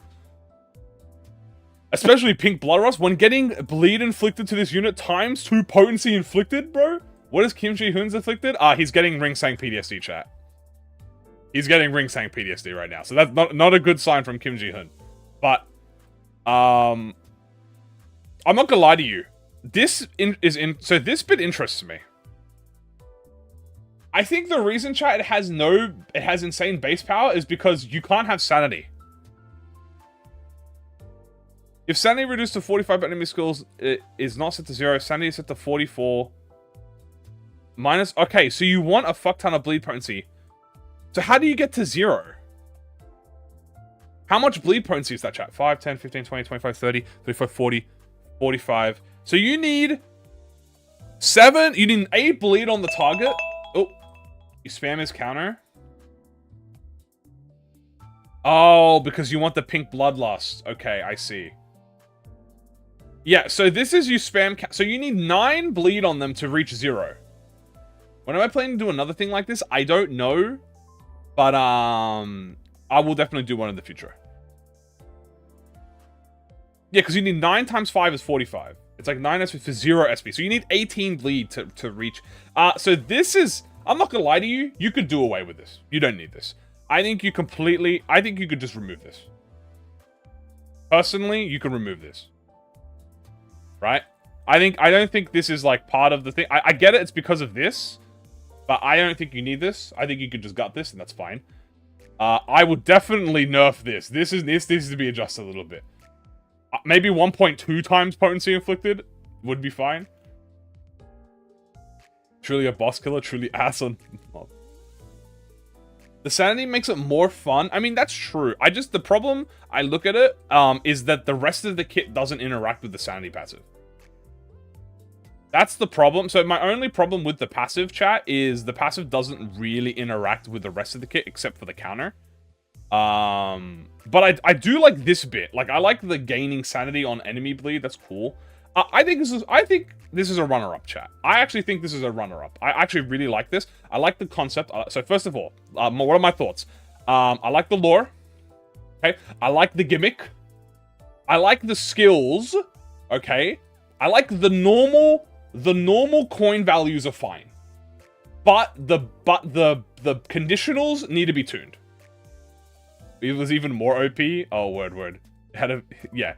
Especially pink Bloodrust. When getting bleed inflicted to this unit times 2 potency inflicted, bro? What is Kim Ji-hoon's inflicted? He's getting Ring Sang PTSD, chat. He's getting Ring Sang PTSD right now. So that's not a good sign from Kim Ji-hoon. But, I'm not gonna lie to you. So this bit interests me. I think the reason, chat, it has insane base power is because you can't have sanity. If sanity reduced to 45 by enemy skills, it is not set to 0. Sanity is set to 44. Minus... Okay, so you want a fuck ton of bleed potency. So how do you get to 0? How much bleed potency is that, chat? 5, 10, 15, 20, 25, 30, 35, 40, 45. So you need 7... You need 8 bleed on the target. Oh. You spam his counter. Oh, because you want the pink bloodlust. Okay, I see. Yeah, so this is you spam... So you need 9 bleed on them to reach 0. When am I planning to do another thing like this? I don't know. But, I will definitely do one in the future. Yeah, because you need 9 times 5 is 45. It's like 9 SP for 0 SP. So you need 18 bleed to reach... So this is... I'm not gonna lie to you. You could do away with this. You don't need this. I think you completely... I think you could just remove this. Personally, you can remove this. Right? I don't think this is like part of the thing. I get it, it's because of this. But I don't think you need this. I think you could just gut this and that's fine. I would definitely nerf this. This needs to be adjusted a little bit. Maybe 1.2 times potency inflicted would be fine. Truly a boss killer, truly ass on... The sanity makes it more fun. I mean, that's true. The problem I look at it, is that the rest of the kit doesn't interact with the sanity passive. That's the problem. So my only problem with the passive, chat, is the passive doesn't really interact with the rest of the kit except for the counter. But I do like this bit. Like, I like the gaining sanity on enemy bleed. That's cool. I think this is a runner-up, chat. I actually think this is a runner-up. I actually really like this. I like the concept. So first of all, what are my thoughts? I like the lore. Okay. I like the gimmick. I like the skills. Okay. I like the normal coin values are fine. But the conditionals need to be tuned. It was even more OP. Oh, word. Yeah.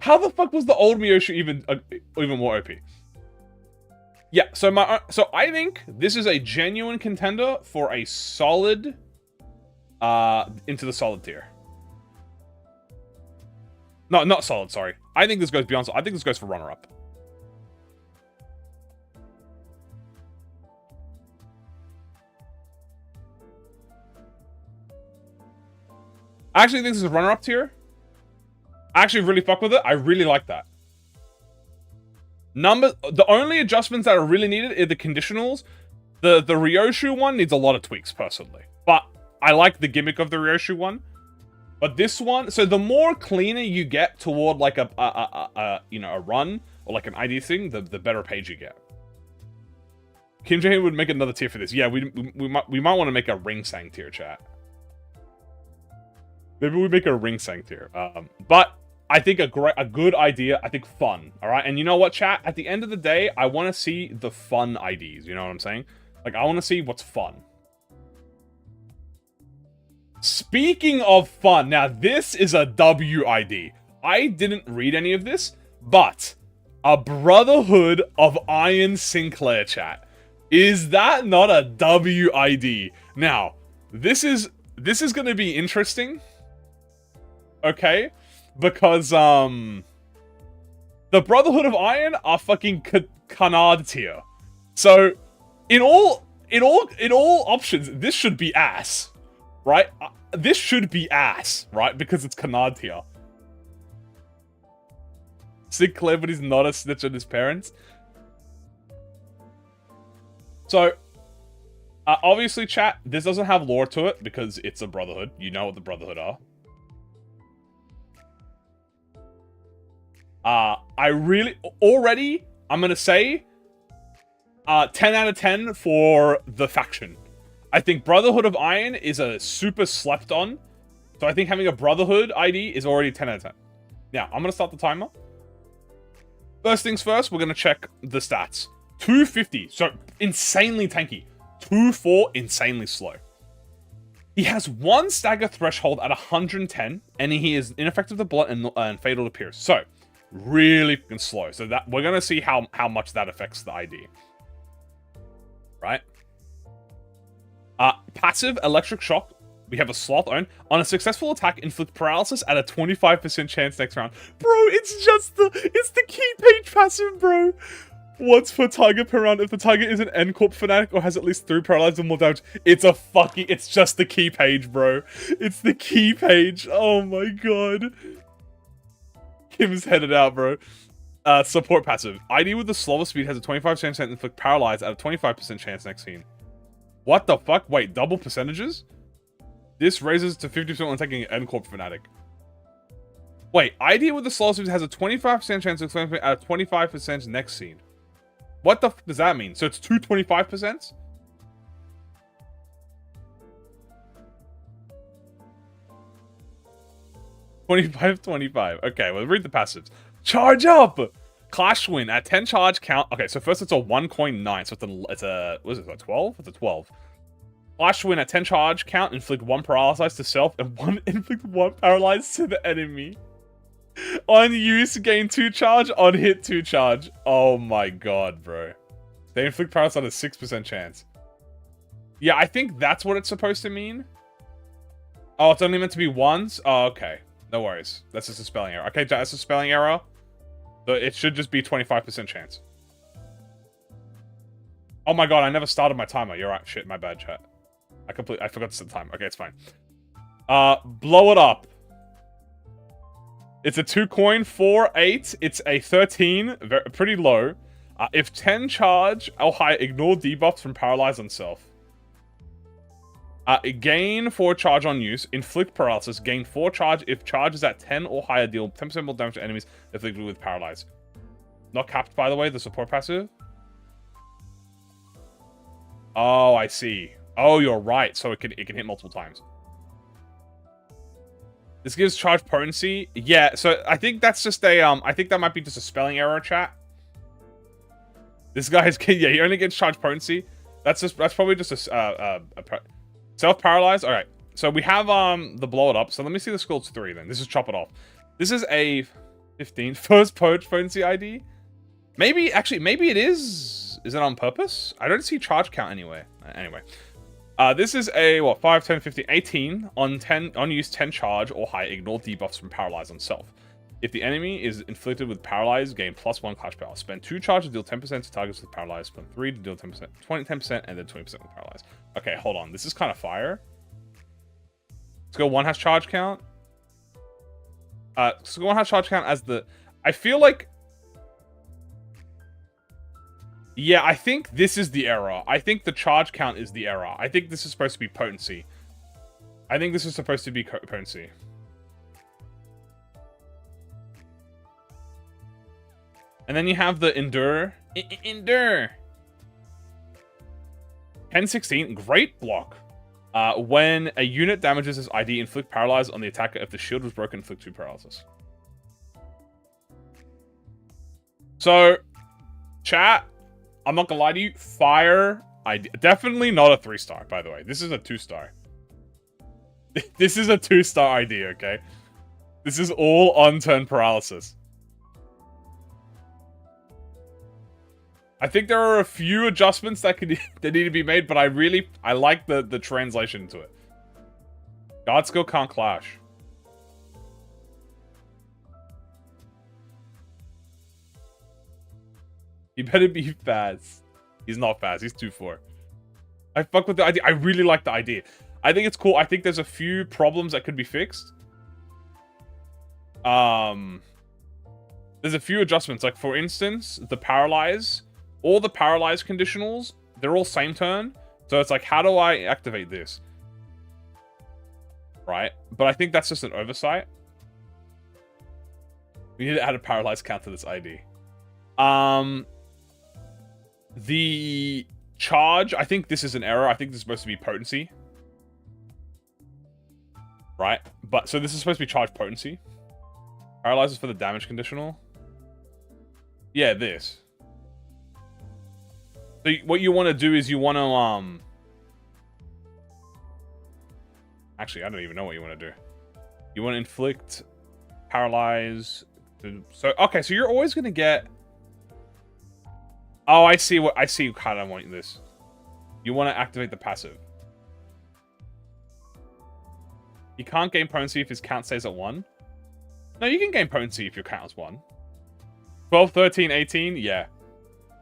How the fuck was the old Ryushu even more OP? Yeah, so I think this is a genuine contender for a solid into the solid tier. No, not solid, sorry. I think this goes beyond solid. I think this goes for runner-up. I actually think this is a runner-up tier. I actually really fuck with it. I really like that. The only adjustments that are really needed are the conditionals. The ryoshu one needs a lot of tweaks, personally. But I like the gimmick of the ryoshu one. But this one, so the more cleaner you get toward like a run or like an ID thing, the better page you get. Kim Jae would make another tier for this. Yeah, we might want to make a Ring Sang tier, chat. Maybe we make a Ring Sang tier. But I think a good idea. I think fun. All right, and you know what, chat? At the end of the day, I want to see the fun IDs. You know what I'm saying? Like, I want to see what's fun. Speaking of fun, now this is a WID. I didn't read any of this, but a Brotherhood of Iron Sinclair, chat. Is that not a WID? Now, this is gonna be interesting. Okay? Because, the Brotherhood of Iron are fucking canard tier. So, in all options, this should be ass. Right? This should be ass, right? Because it's canard tier. Sinclair, but he's not a snitch on his parents. So, obviously, chat, this doesn't have lore to it because it's a Brotherhood. You know what the Brotherhood are. I'm gonna say, 10 out of 10 for the faction. I think Brotherhood of Iron is a super slept on. So I think having a Brotherhood ID is already 10 out of 10. Now, I'm gonna start the timer. First things first, we're gonna check the stats. 250, so insanely tanky. 2-4, insanely slow. He has 1 stagger threshold at 110, and he is ineffective to blunt and fatal to pierce. So, really fucking slow. So that we're gonna see how much that affects the ID. Right? Passive electric shock. We have a sloth own. On a successful attack, inflict paralysis at a 25% chance next round. Bro, it's the key page passive, bro. Once per target per round. If the target is an Encorp fanatic or has at least 3 paralyzed or more damage, it's just the key page, bro. It's the key page. Oh my god. Kim's headed out, bro. Support passive. ID with the slowest speed has a 25% chance to inflict paralyze at a 25% chance next scene. What the fuck? Wait, double percentages? This raises to 50% when attacking an Encorp fanatic. Wait, ID with the slowest speed has a 25% chance to inflict at a 25% next scene. What the fuck does that mean? So it's 225%? $25. Okay, well, read the passives. Charge up! Clash win at 10 charge count. Okay, so first it's a 1 coin 9. So it's a what is it, a 12? It's a 12. Clash win at 10 charge count. Inflict 1 paralyze to self and inflict 1 paralyze to the enemy. On use, gain 2 charge. On hit, 2 charge. Oh my god, bro. They inflict paralyze on a 6% chance. Yeah, I think that's what it's supposed to mean. Oh, it's only meant to be once? Oh, okay. No worries. That's just a spelling error. Okay, that's a spelling error. So it should just be 25% chance. Oh my god, I never started my timer. You're right. Shit, my bad, chat. I forgot to set the time. Okay, it's fine. Blow it up. It's a 2 coin, 4, 8. It's a 13, pretty low. If 10 charge or higher, ignore debuffs from paralyze on self. Gain 4 charge on use. Inflict paralysis. Gain 4 charge. If charge is at 10 or higher, deal 10% more damage to enemies afflicted with paralyze. Not capped, by the way, the support passive. Oh, I see. Oh, you're right. So it can hit multiple times. This gives charge potency. Yeah, so I think that's just a I think that might be just a spelling error, chat. This guy's yeah, he only gets charge potency. That's probably just a self-paralyzed? Alright. So we have the blow it up. So let me see the skulls 3 then. This is chop it off. This is a 15. First potency ID. Maybe it is. Is it on purpose? I don't see charge count anywhere. Anyway. This is a 5, 10, 15, 18 on use 10 charge or higher, ignore debuffs from paralyze on self. If the enemy is inflicted with paralyze, gain +1 clash power. Spend 2 charge to deal 10% to targets with paralyze. Spend 3 to deal 10%, 10%, and then 20% with paralyze. Okay, hold on. This is kind of fire. Skill 1 has charge count. Skill 1 has charge count as the... I feel like... Yeah, I think this is the error. I think the charge count is the error. I think this is supposed to be potency. I think this is supposed to be potency. And then you have the endure. Endure. 10-16, great block. When a unit damages his ID, inflict paralyze on the attacker. If the shield was broken, inflict 2 paralysis. So, chat, I'm not gonna lie to you, fire ID. Definitely not a 3-star, by the way. This is a 2-star. This is a 2-star ID, okay? This is all on-turn paralysis. I think there are a few adjustments that need to be made, but I like the translation into it. God skill can't clash. He better be fast. He's not fast. He's 2-4. I fuck with the idea. I really like the idea. I think it's cool. I think there's a few problems that could be fixed. There's a few adjustments. Like, for instance, the paralyze. All the paralyze conditionals, they're all same turn. So it's like, how do I activate this? Right? But I think that's just an oversight. We need to add a paralyze count to this ID. The charge, I think this is an error. I think this is supposed to be potency. Right? But, so this is supposed to be charge potency. Paralyzes for the damage conditional. Yeah, this. So what you want to do is you want to, actually, I don't even know what you want to do. You want to inflict, paralyze. So, okay, so you're always going to get... Oh, I see how I want this. You want to activate the passive. You can't gain potency if his count stays at 1. No, you can gain potency if your count is 1. 12, 13, 18, yeah.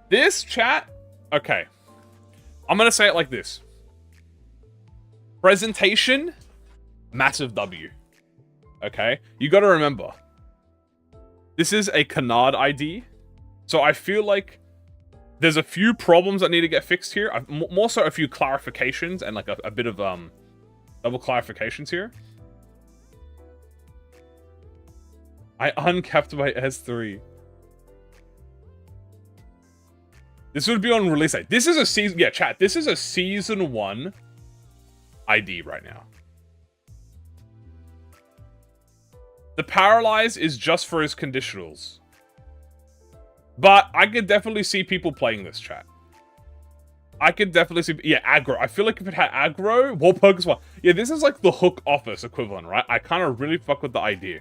This, chat... Okay. I'm going to say it like this. Presentation, massive W. Okay? You got to remember. This is a canard ID. So I feel like there's a few problems that need to get fixed here. More so a few clarifications and like a bit of double clarifications here. I uncapped my S3. This would be on release date. This is a season... Yeah, chat. This is a season 1 ID right now. The paralyze is just for his conditionals. But I could definitely see people playing this, chat. I could definitely see... Yeah, aggro. I feel like if it had aggro, Warpoke as well. Yeah, this is like the Hook Office equivalent, right? I kind of really fuck with the idea.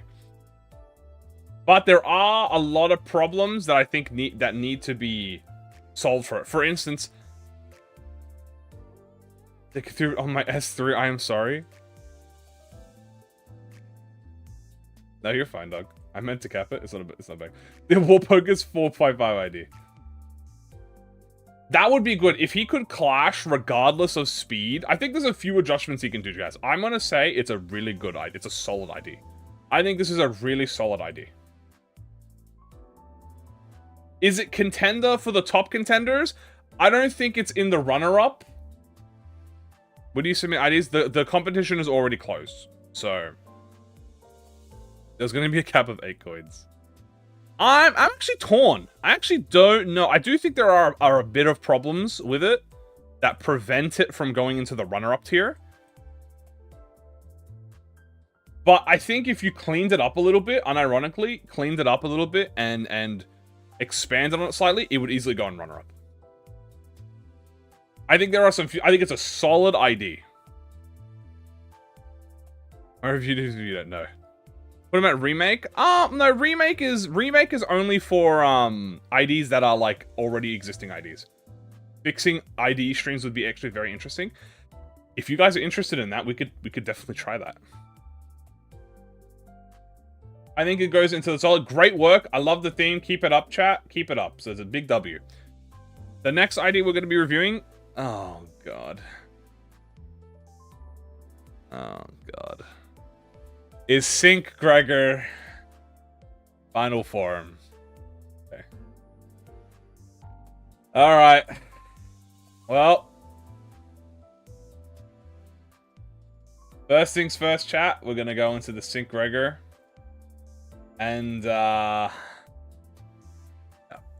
But there are a lot of problems that I think need to be solved for it. For instance... They threw it on my S3, I am sorry. No, you're fine, dog. I meant to cap it. It's not bad. The Warpoke is 455 ID. That would be good. If he could clash regardless of speed, I think there's a few adjustments he can do, guys. I'm going to say it's a really good ID. It's a solid ID. I think this is a really solid ID. Is it contender for the top contenders? I don't think it's in the runner-up. Would you submit IDs? The competition is already closed. So... There's going to be a cap of 8 coins. I'm actually torn. I actually don't know. I do think there are a bit of problems with it that prevent it from going into the runner-up tier. But I think if you cleaned it up a little bit, unironically, cleaned it up a little bit and expanded on it slightly, it would easily go in runner-up. I think there are some... I think it's a solid ID. Or if you don't know. What about remake? No, remake is only for IDs that are like already existing IDs. Fixing ID streams would be actually very interesting. If you guys are interested in that, we could definitely try that. I think it goes into the solid. Great work. I love the theme. Keep it up, chat. Keep it up. So it's a big W. The next ID we're going to be reviewing. Oh god. Oh god. Is Cinq, Gregor. Final form. Okay. Alright. Well. First things first, chat. We're gonna go into the Cinq Gregor. And,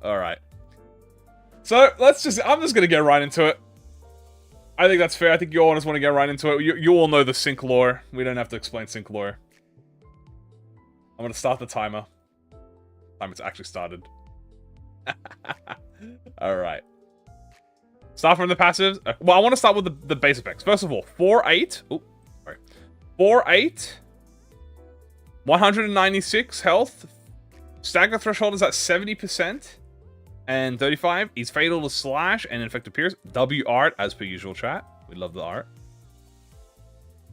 alright. So, I'm just gonna get right into it. I think that's fair. I think you all just want to get right into it. You all know the Cinq lore. We don't have to explain Cinq lore. I'm gonna start the timer. Timer's actually started. Alright. Start from the passives. Well, I want to start with the base effects. First of all, 4-8. Oh, sorry. 4-8. 196 health. Stagger threshold is at 70%. And 35, he's fatal to slash and infected pierce. W art, as per usual, chat. We love the art.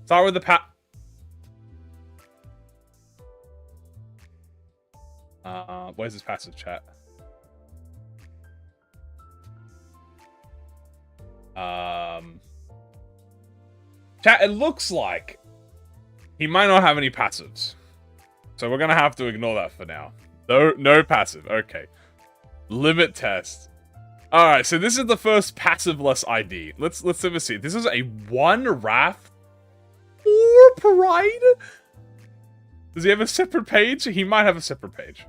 Start with the where's his passive, chat? Chat, it looks like he might not have any passives. So we're gonna have to ignore that for now. No passive. Okay. Limit test. Alright, so this is the first passive-less ID. Let's ever see. This is a 1 Wrath 4 Pride? Does he have a separate page? He might have a separate page.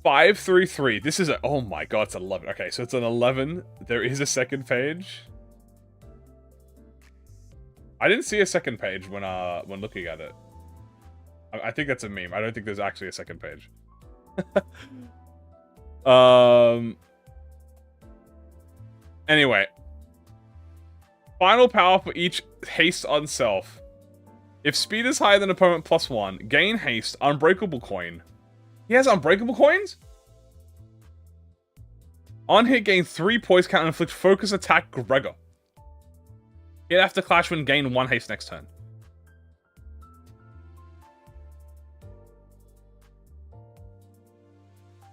533. This is a... Oh my god, it's 11. Okay, so it's an 11. There is a second page. I didn't see a second page when looking at it. I think that's a meme. I don't think there's actually a second page. Anyway. Final power for each haste on self. If speed is higher than opponent +1, gain haste, unbreakable coin. He has unbreakable coins? On hit, gain 3 poise count and inflict focus attack Gregor. Hit after clash when gain 1 haste next turn.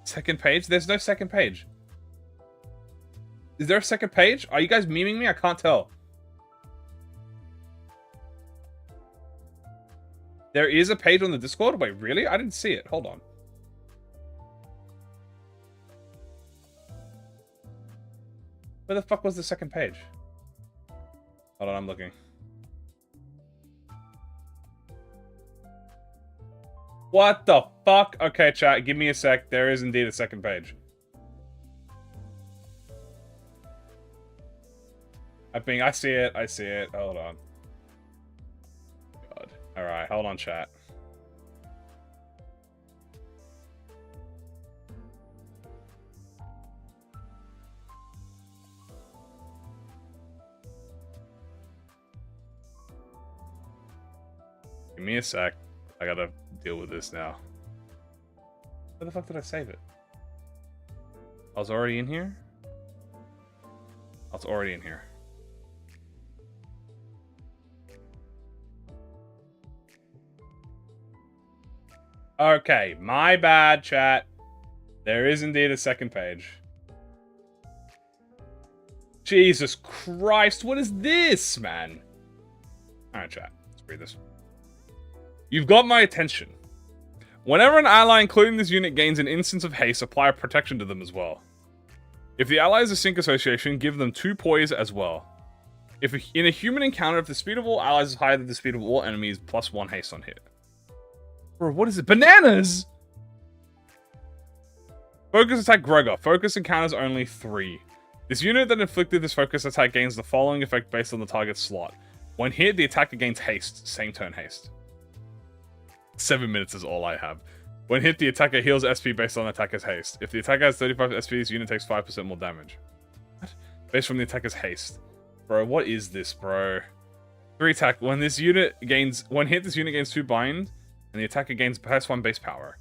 Second page? There's no second page. Is there a second page? Are you guys memeing me? I can't tell. There is a page on the Discord? Wait, really? I didn't see it. Hold on. Where the fuck was the second page? Hold on, I'm looking. What the fuck? Okay, chat, give me a sec. There is indeed a second page. I see it. I see it. Hold on. God. Alright, hold on, chat. Give me a sec. I gotta deal with this now. Where the fuck did I save it? I was already in here? I was already in here. Okay, my bad, chat. There is indeed a second page. Jesus Christ, what is this, man? Alright, chat. Let's read this. You've got my attention. Whenever an ally, including this unit, gains an instance of haste, apply a protection to them as well. If the ally is a Cinq association, give them 2 poise as well. In a human encounter, if the speed of all allies is higher than the speed of all enemies, +1 haste on hit. Bro, what is it? Bananas! Focus attack Gregor. Focus encounters only 3. This unit that inflicted this focus attack gains the following effect based on the target's slot. When hit, the attacker gains haste. Same turn haste. 7 minutes is all I have. When hit, the attacker heals SP based on the attacker's haste. If the attacker has 35 SP, this unit takes 5% more damage. What? Based from the attacker's haste. Bro, what is this, bro? 3 attack. When hit, this unit gains 2 bind, and the attacker gains +1 base power.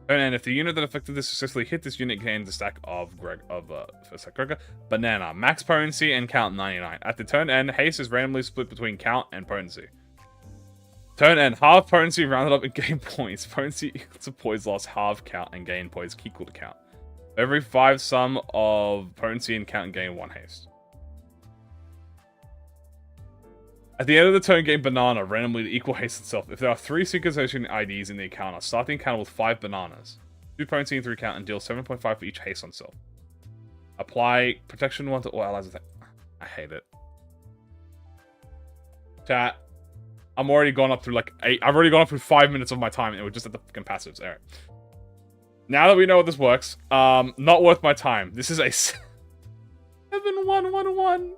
And if the unit that affected this successfully hit this unit, gains a stack of Gregor. Banana. Max potency and count 99. At the turn end, haste is randomly split between count and potency. Turn end, half potency rounded up and gain points. Potency equal to poise loss, half count, and gain poise equal to count. Every 5 sum of potency and count and gain 1 haste. At the end of the turn, gain banana, randomly to equal haste itself. If there are 3 Cinq association IDs in the encounter, start the encounter with 5 bananas. 2 potency and 3 count, and deal 7.5 for each haste on self. Apply protection 1 to all allies. I hate it. Chat. I'm already gone up through like 8. I've already gone up through 5 minutes of my time, and it was just at the fucking passives. Alright. Now that we know what this works, not worth my time. This is a 7-1-1-1.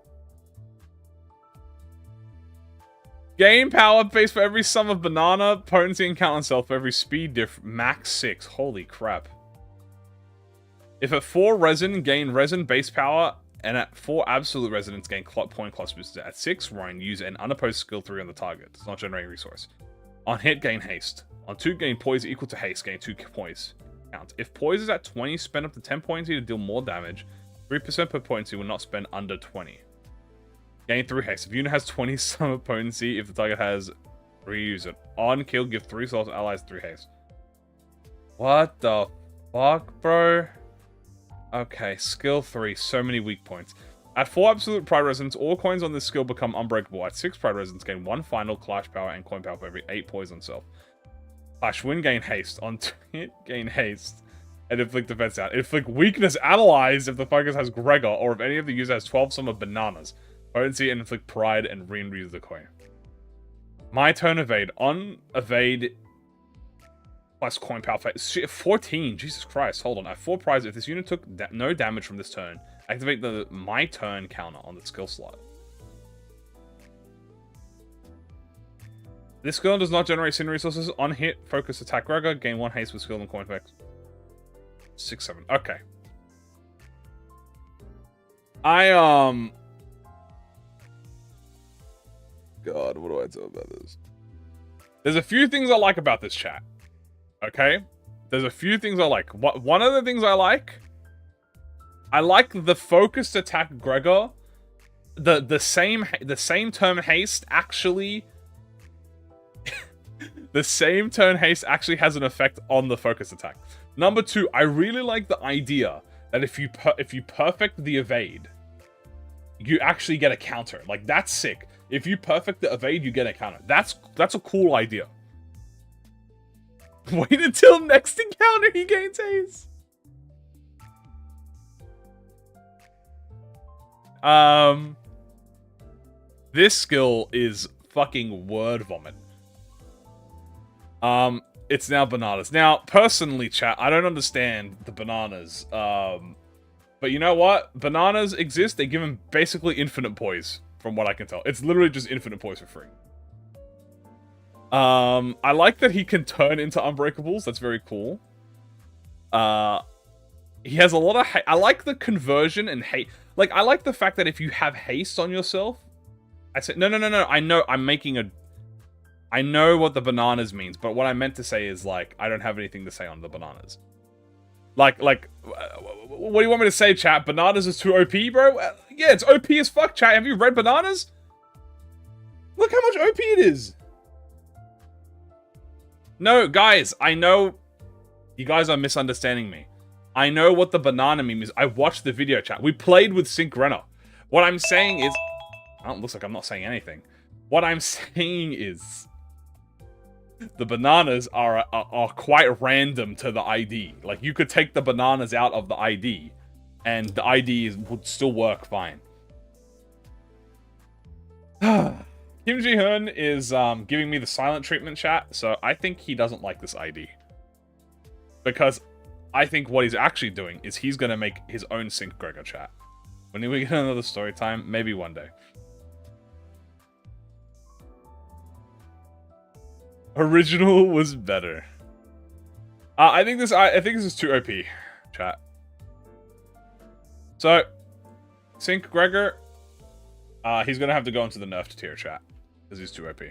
Gain power base for every sum of banana, potency, and count on self for every speed diff. Max 6. Holy crap. If at 4 resin, gain resin base power, and at 4 absolute resonance, gain point class boosters. At 6 Rhine, use an unopposed skill 3 on the target. Does not generate resource. On hit, gain haste. On 2, gain poise equal to haste. Gain 2 poise. count. If poise is at 20, spend up to 10 potency to deal more damage. 3% per potency will not spend under 20. Gain 3 haste. If unit has 20 summer potency, if the target has, reuse it. On kill, give 3 souls to allies 3 haste. What the fuck, bro? Okay, skill 3. So many weak points. At 4 absolute pride resonance, all coins on this skill become unbreakable. At 6 pride resonance, gain 1 final clash power and coin power for every 8 poison self. Clash win, gain haste. On hit, gain haste. And inflict defense out. Inflict weakness allies if the focus has Gregor, or if any of the user has 12 summer bananas. Potency and inflict pride and reuse the coin. My turn evade. On evade plus coin power. 14. Jesus Christ. Hold on. At 4 prize, if this unit took no damage from this turn, activate the my turn counter on the skill slot. This skill does not generate sin resources. On hit, focus attack Gregor. Gain 1 haste with skill and coin effects. 6, 7. Okay. God, what do I tell about this? There's a few things I like about this chat. Okay? There's a few things I like. One of the things I like the focused attack Gregor. The same turn haste actually the same turn haste actually has an effect on the focus attack. Number 2, I really like the idea that if you perfect the evade, you actually get a counter. Like, that's sick. If you perfect the evade, you get a counter. That's a cool idea. Wait until next encounter he gains haste. This skill is fucking word vomit. It's now bananas. Now, personally, chat, I don't understand the bananas. But you know what? Bananas exist. They give him basically infinite poise, from what I can tell. It's literally just infinite poise for free. I like that he can turn into unbreakables. That's very cool. He has a lot of I like the conversion and hate. Like, I like the fact that if you have haste on yourself, I said, no. I know I'm making a... I know what the bananas means, but what I meant to say is, like, I don't have anything to say on the bananas. Like, what do you want me to say, chat? Bananas is too OP, bro? Yeah, it's OP as fuck, chat. Have you read bananas? Look how much OP it is. No, guys, I know... You guys are misunderstanding me. I know what the banana meme is. I watched the video, chat. We played with Cinq. What I'm saying is... Oh, it looks like I'm not saying anything. What I'm saying is... The bananas are quite random to the ID. Like, you could take the bananas out of the ID, and the ID would still work fine. Kim Ji-hoon is giving me the silent treatment, chat, so I think he doesn't like this ID. Because I think what he's actually doing is he's going to make his own Cinq Gregor, chat. When we get another story time, maybe one day. Original was better. I think this is too OP, chat. So, Cinq Gregor, he's gonna have to go into the nerfed tier, chat, because he's too OP.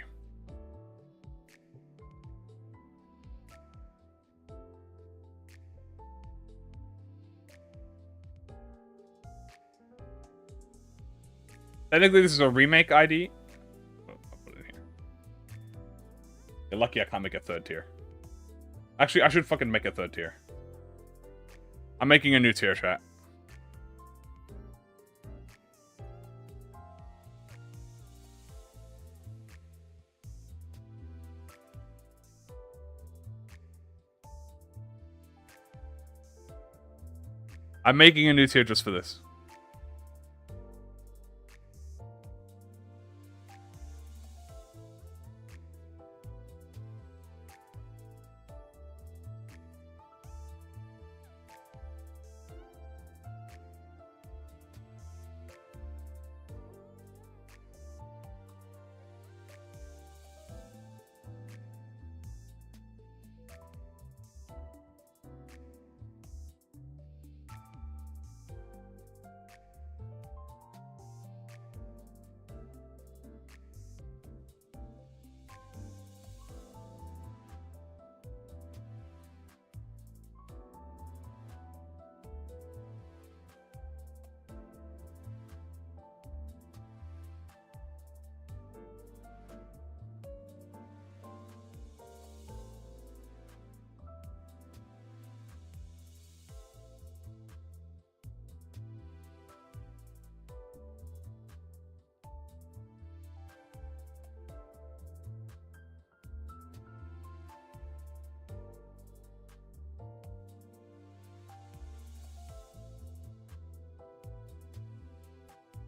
Technically, this is a remake ID. You're lucky I can't make a 3rd tier. Actually, I should fucking make a 3rd tier. I'm making a new tier, chat. I'm making a new tier just for this.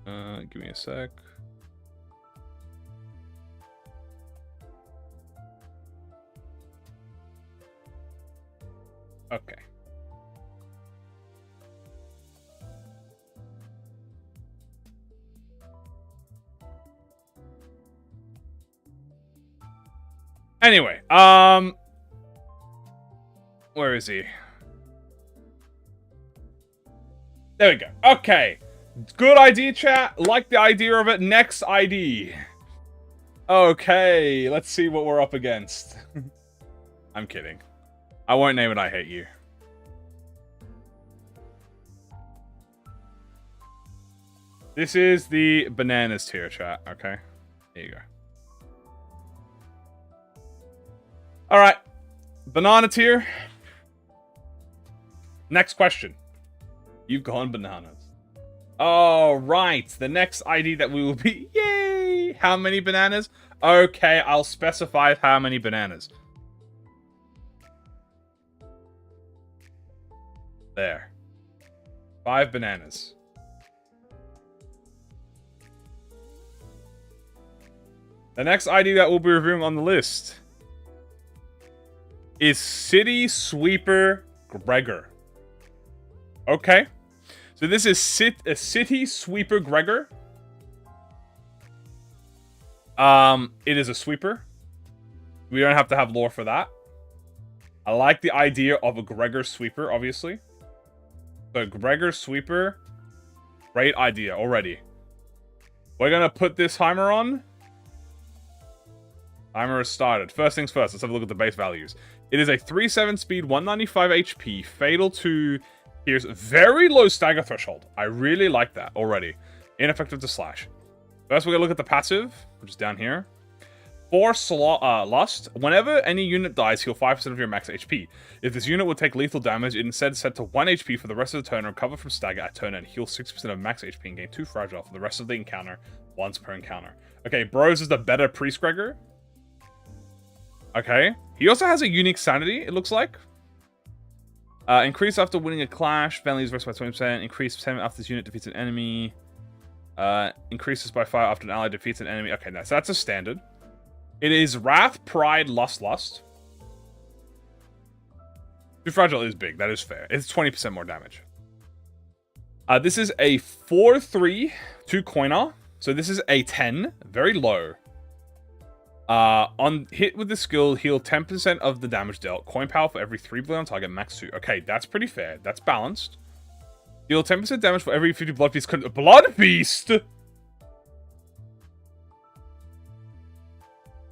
Give me a sec. Okay. Anyway, where is he? There we go. Okay. Good idea, chat. Like the idea of it. Next ID. Okay, let's see what we're up against. I'm kidding. I won't name it I Hate You. This is the bananas tier, chat. Okay. There you go. Alright. Banana tier. Next question. You've gone bananas. Alright. The next ID that we will be... Yay! How many bananas? Okay, I'll specify how many bananas. There. 5 bananas. The next ID that we'll be reviewing on the list is City Sweeper Gregor. Okay. So this is a City Sweeper Gregor. It is a sweeper. We don't have to have lore for that. I like the idea of a Gregor sweeper, obviously. So Gregor sweeper, great idea already. We're gonna put this timer on. Timer has started. First things first, let's have a look at the base values. It is a 3-7 speed, 195 HP, fatal to... Here's very low stagger threshold. I really like that already. Ineffective to slash. First, we're gonna look at the passive, which is down here. For Lust, whenever any unit dies, heal 5% of your max HP. If this unit would take lethal damage, it instead set to 1 HP for the rest of the turn, recover from stagger at turn, and heal 6% of max HP and gain 2 fragile for the rest of the encounter, once per encounter. Okay, Bros is the better Priest Gregor. Okay. He also has a unique sanity, it looks like. Increase after winning a clash. Values versus by 20%. Increase 10 after this unit defeats an enemy. Increases by 5 after an ally defeats an enemy. Okay, nice. That's a standard. It is Wrath, Pride, Lust. Too Fragile is big. That is fair. It's 20% more damage. This is a 4-3, 2 coiner. So this is a 10. Very low. On hit with the skill, heal 10% of the damage dealt. Coin power for every 3 bleed on target, max 2. Okay, that's pretty fair. That's balanced. Deal 10% damage for every 50 blood feast. Blood feast!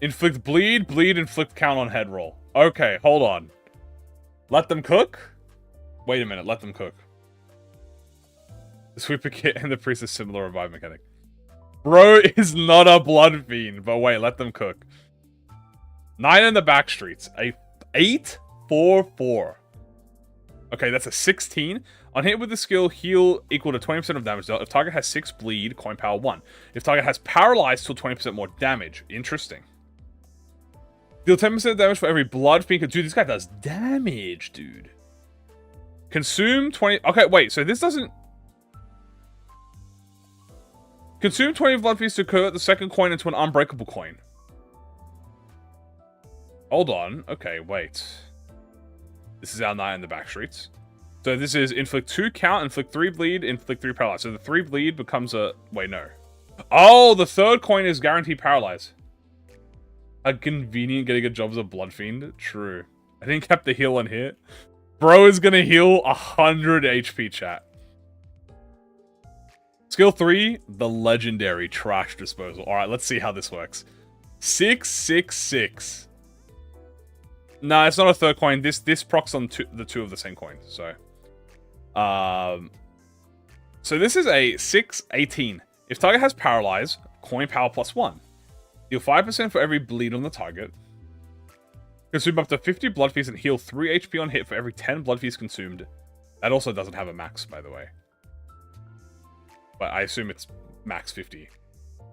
Inflict bleed, inflict count on head roll. Okay, hold on. Let them cook? Wait a minute, let them cook. The sweeper kit and the priest is similar revive mechanic. Bro is not a blood fiend, but wait, let them cook. 9 in the back streets. A 8-4-4. Okay, that's a 16. On hit with the skill, heal equal to 20% of damage dealt. If target has 6 bleed, coin power 1. If target has paralyzed, till 20% more damage. Interesting. Deal 10% damage for every blood fiend. Dude, this guy does damage, dude. Consume 20... Okay, wait, so this doesn't... Consume 20 blood feasts to convert the second coin into an unbreakable coin. Hold on. Okay, wait. This is our 9 in the back streets. So this is inflict 2 count, inflict 3 bleed, inflict 3 paralyze. So the 3 bleed becomes a... Wait, no. Oh, the third coin is guaranteed paralyze. A convenient getting a job as a blood fiend. True. I think kept the heal on hit. Bro is gonna heal 100 HP, chat. Skill 3, the legendary trash disposal. Alright, let's see how this works. 666. No, it's not a third coin. This procs on the 2 of the same coin. So this is a 618. If target has paralyze, coin power plus 1. Deal 5% for every bleed on the target. Consume up to 50 blood feasts and heal 3 HP on hit for every 10 blood feasts consumed. That also doesn't have a max, by the way. But I assume it's max 50.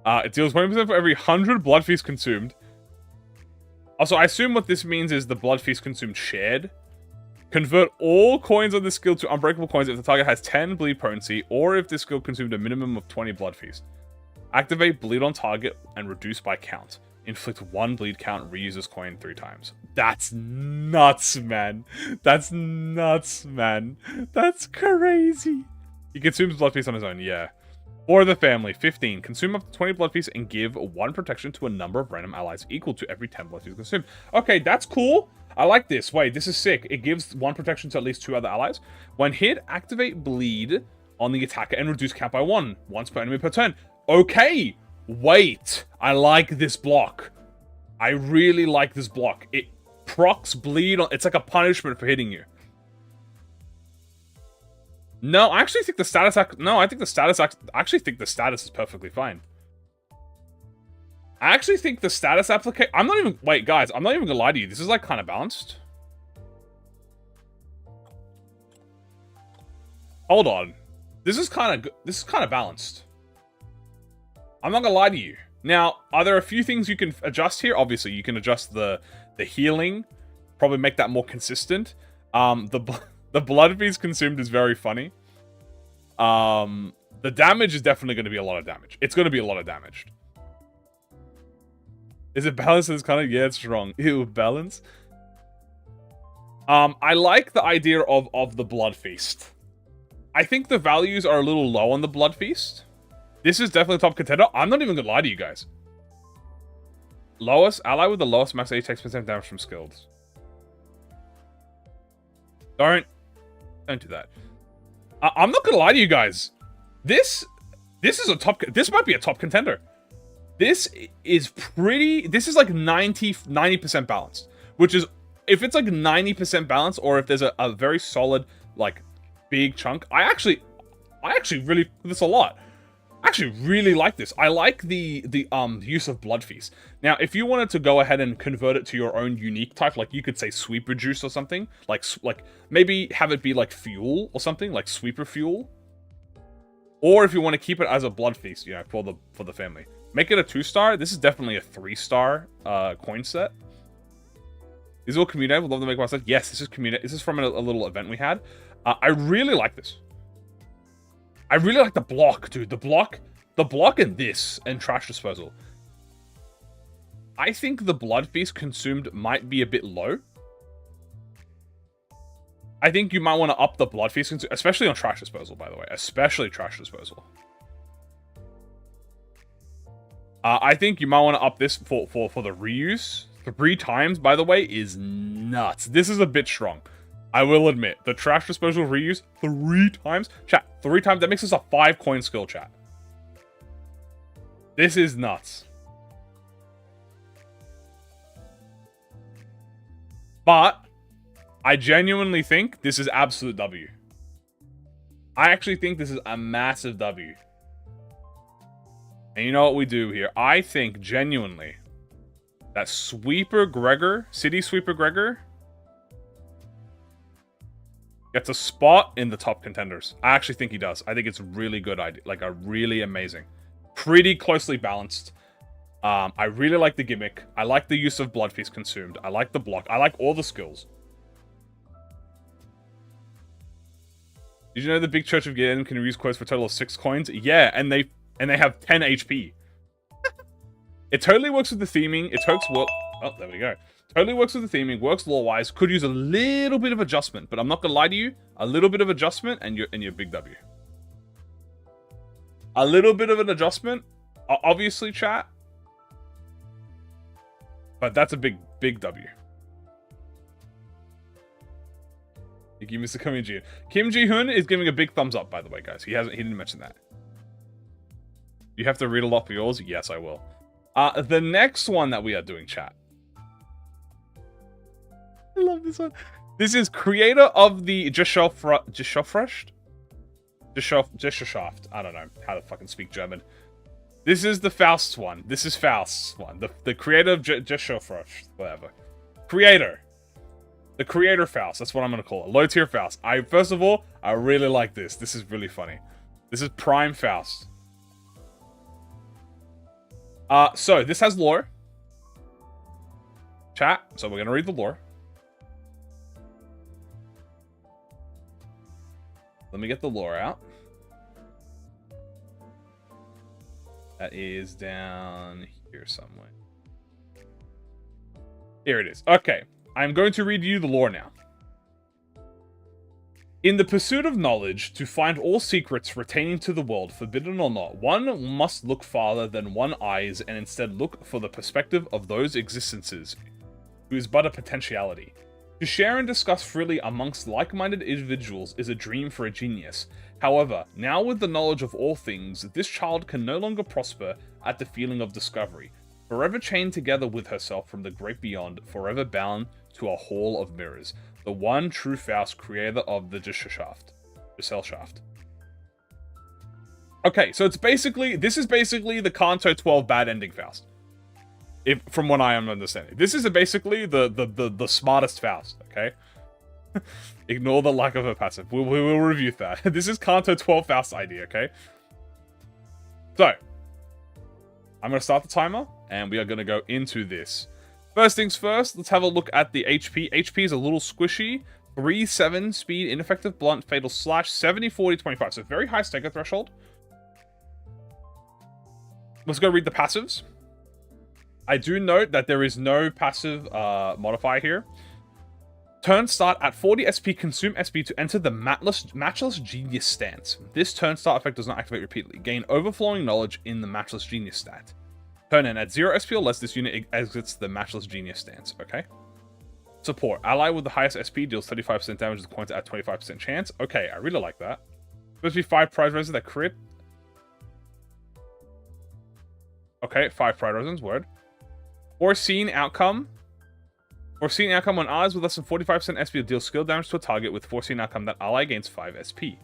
It deals 20% for every 100 blood feasts consumed. Also, I assume what this means is the blood feast consumed shared. Convert all coins on this skill to unbreakable coins if the target has 10 bleed potency, or if this skill consumed a minimum of 20 blood feast. Activate bleed on target and reduce by count. Inflict 1 bleed count, reuse this coin 3 times. That's nuts, man. That's nuts, man. That's crazy. He consumes blood feast on his own, yeah. For the family, 15. Consume up to 20 blood feast and give 1 protection to a number of random allies equal to every 10 blood feast consumed. Okay, that's cool. I like this. Wait, this is sick. It gives 1 protection to at least 2 other allies. When hit, activate bleed on the attacker and reduce count by 1. Once per enemy per turn. Okay. Wait. I like this block. I really like this block. It procs bleed on... It's like a punishment for hitting you. No, I actually think the status... No, I think the status... I actually think the status is perfectly fine. I actually think the status application... I'm not even... Wait, guys. I'm not even gonna lie to you. This is, like, kind of balanced. Hold on. This is kind of... This is kind of balanced. I'm not gonna lie to you. Now, are there a few things you can adjust here? Obviously, you can adjust the healing. Probably make that more consistent. The blood feast consumed is very funny. The damage is definitely going to be a lot of damage. It's going to be a lot of damage. Is it balanced? It's kind of... Yeah, it's strong. Ew, balance. I like the idea of the blood feast. I think the values are a little low on the blood feast. This is definitely a top contender. I'm not even going to lie to you guys. Lowest. Ally with the lowest max AE takes % damage from skills. Don't do that. I'm not gonna lie to you guys. This is a top... This might be a top contender. This is pretty... This is like 90% balanced. Which is... If it's like 90% balanced, or if there's a very solid, like, big chunk... I actually really... This a lot. I actually really like this. I like the use of Blood Feast. Now, if you wanted to go ahead and convert it to your own unique type, like you could say Sweeper Juice or something, like maybe have it be like Fuel or something, like Sweeper Fuel. Or if you want to keep it as a Blood Feast, you know, for the family. Make it a 2-star. This is definitely a 3-star coin set. These are all community. I would love to make myself. Yes, this is community. This is from a little event we had. I really like this. I really like the block, dude. The block in this and trash disposal. I think the blood feast consumed might be a bit low. I think you might want to up the blood feast, especially on trash disposal, by the way. Especially trash disposal. I think you might want to up this for the reuse. 3 times, by the way, is nuts. This is a bit strong. I will admit, the trash disposal reuse 3 times. Chat, 3 times. That makes us a 5 coin skill, chat. This is nuts. But I genuinely think this is absolute W. I actually think this is a massive W. And you know what we do here? I think genuinely that Sweeper Gregor, City Sweeper Gregor, gets a spot in the top contenders. I actually think he does. I think it's a really good idea. Like, a really amazing. Pretty closely balanced. I really like the gimmick. I like the use of Blood Feast consumed. I like the block. I like all the skills. Did you know the Big Church of Gideon can reuse coins for a total of 6 coins? Yeah, and they have 10 HP. It totally works with the theming. It works well. Oh, there we go. Totally works with the theming, works lore-wise, could use a little bit of adjustment, but I'm not gonna lie to you, a little bit of adjustment and you're big W. A little bit of an adjustment, obviously, chat, but that's a big W. Thank you, Mr. Kim Ji. Kim Ji-hoon is giving a big thumbs up, by the way, guys. He didn't mention that. You have to read a lot for yours? Yes, I will. The next one that we are doing, chat. I love this one. This is creator of the Geschaft. I don't know how to fucking speak German. This is the Faust one. This is Faust's one. The creator of Geschaft. Whatever. Creator. The creator Faust. That's what I'm going to call it. Low tier Faust. First of all, I really like this. This is really funny. This is Prime Faust. So this has lore. Chat. So we're going to read the lore. Let me get the lore out. That is down here somewhere. Here it is. Okay, I'm going to read you the lore now. In the pursuit of knowledge, to find all secrets retaining to the world, forbidden or not, one must look farther than one eyes and instead look for the perspective of those existences, who is but a potentiality. To share and discuss freely amongst like-minded individuals is a dream for a genius. However, now with the knowledge of all things, this child can no longer prosper at the feeling of discovery, forever chained together with herself from the great beyond, forever bound to a hall of mirrors. The one true Faust, creator of the Gesellschaft. Okay, so this is basically the Canto 12 bad ending Faust. From what I am understanding. This is basically the smartest Faust, okay? Ignore the lack of a passive. We will review that. This is Canto 12 Faust ID, okay? So, I'm going to start the timer, and we are going to go into this. First things first, let's have a look at the HP. HP is a little squishy. 3-7 speed, ineffective blunt, fatal slash, 70, 40, 25. So very high stagger threshold. Let's go read the passives. I do note that there is no passive modifier here. Turn start at 40 SP, consume SP to enter the Matchless Genius stance. This turn start effect does not activate repeatedly. Gain overflowing knowledge in the Matchless Genius stat. Turn in at 0 SP or less, this unit exits the Matchless Genius stance, okay? Support. Ally with the highest SP deals 35% damage to the counter at 25% chance. Okay, I really like that. Supposed to be 5 prize resins that crit. Okay, 5 prize resins, word. Foreseen outcome. Foreseen outcome when allies with less than 45% SP deal skill damage to a target with foreseen outcome that ally gains 5 SP.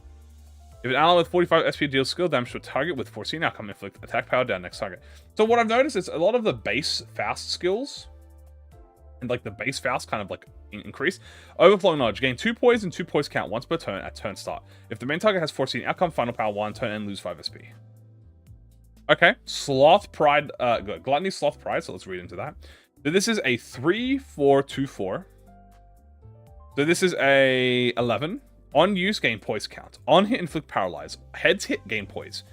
If an ally with 45 SP deals skill damage to a target with foreseen outcome, inflict attack power down next target. So what I've noticed is a lot of the base Faust skills, and like the base Faust kind of like increase. Overflowing knowledge. Gain 2 poise and 2 poise count once per turn at turn start. If the main target has foreseen outcome, final power 1, turn and lose 5 SP. Okay. Sloth Pride, Gluttony, Sloth Pride, so let's read into that. So this is a 3-4-2-4. So this is a 11. On use, gain poise count. On hit, inflict paralyze. Heads hit, gain poise.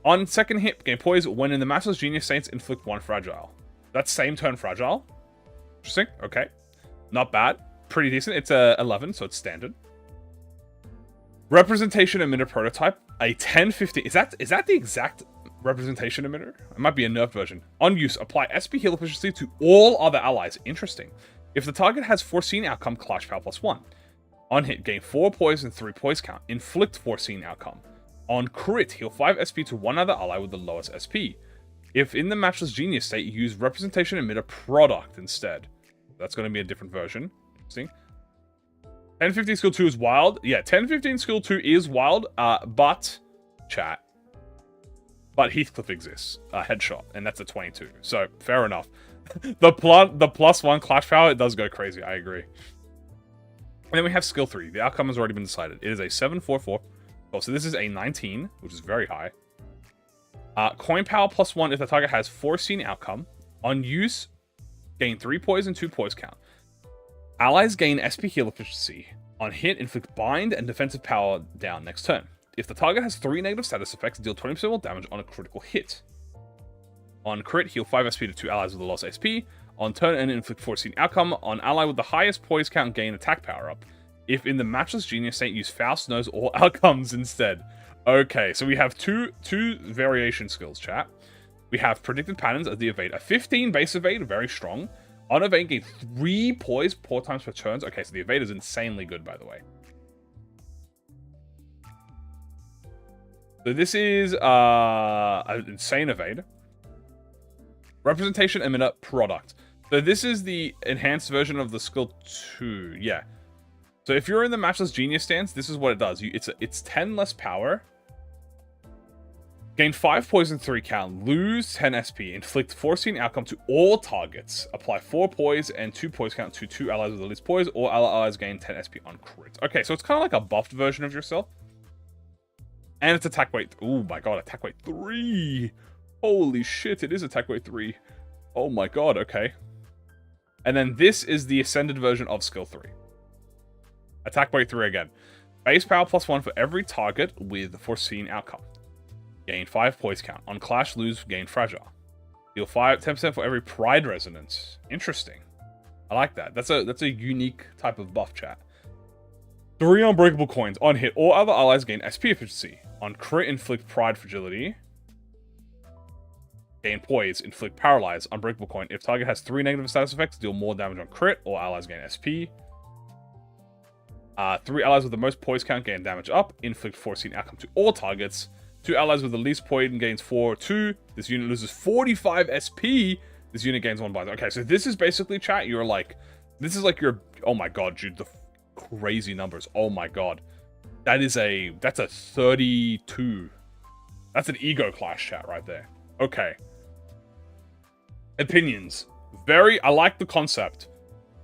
On second hit, gain poise. When in the Matchless Genius Saints, inflict 1 fragile. That's same turn fragile. Interesting. Okay. Not bad. Pretty decent. It's a 11, so it's standard. Representation emitter prototype. A 10-15. Is that the exact representation emitter? It might be a nerfed version. On use, apply SP heal efficiency to all other allies. Interesting. If the target has foreseen outcome, clash power +1. On hit, gain 4 poise and 3 poise count. Inflict foreseen outcome. On crit, heal 5 SP to one other ally with the lowest SP. If in the Matchless Genius state, use representation emitter product instead. That's going to be a different version. Interesting. 10-15 skill 2 is wild. Yeah, 10-15 skill 2 is wild, but Heathcliff exists. Headshot, and that's a 22. So, fair enough. the +1 clash power, it does go crazy. I agree. And then we have skill 3. The outcome has already been decided. It is a 7-4-4. Oh, so this is a 19, which is very high. Coin power +1 if the target has foreseen outcome. On use, gain 3 poise and 2 poise count. Allies gain SP heal efficiency. On hit, inflict bind and defensive power down next turn. If the target has 3 negative status effects, deal 20% more damage on a critical hit. On crit, heal 5 SP to 2 allies with the lost SP. On turn and inflict foreseen outcome. On ally with the highest poise count, gain attack power up. If in the Matchless Genius state, use Faust knows all outcomes instead. Okay, so we have two variation skills, chat. We have predicted patterns of the evade. A 15 base evade, very strong. On evade, gain 3 poise 4 times per turns. Okay, so the evade is insanely good, by the way. So this is an insane evade. Representation emitter product. So this is the enhanced version of the skill 2. Yeah. So if you're in the Matchless Genius stance, this is what it does. It's 10 less power. Gain 5 poison 3 count. Lose 10 SP. Inflict foreseen outcome to all targets. Apply 4 poise and 2 poise count to 2 allies with the least poise. All allies gain 10 SP on crit. Okay, so it's kind of like a buffed version of yourself. And it's attack weight. Oh my god, attack weight 3. Holy shit, it is attack weight 3. Oh my god, okay. And then this is the ascended version of skill 3. Attack weight 3 again. Base power +1 for every target with foreseen outcome. Gain 5 poise count. On clash, lose, gain fragile. Deal 10% for every pride resonance. Interesting. I like that. That's a unique type of buff, chat. 3 unbreakable coins. On hit, all other allies gain SP efficiency. On crit, inflict pride fragility. Gain poise, inflict paralyze, unbreakable coin. If target has 3 negative status effects, deal more damage on crit. All allies gain SP. 3 allies with the most poise count gain damage up. Inflict foreseen outcome to all targets. 2 allies with the least poise gains 4/2. This unit loses 45 SP. This unit gains 1 by. Okay, so this is basically, chat. You're like, this is like your. Oh my god, dude, the crazy numbers. Oh my god, that's a 32. That's an ego clash, chat, right there. Okay. Opinions. I like the concept.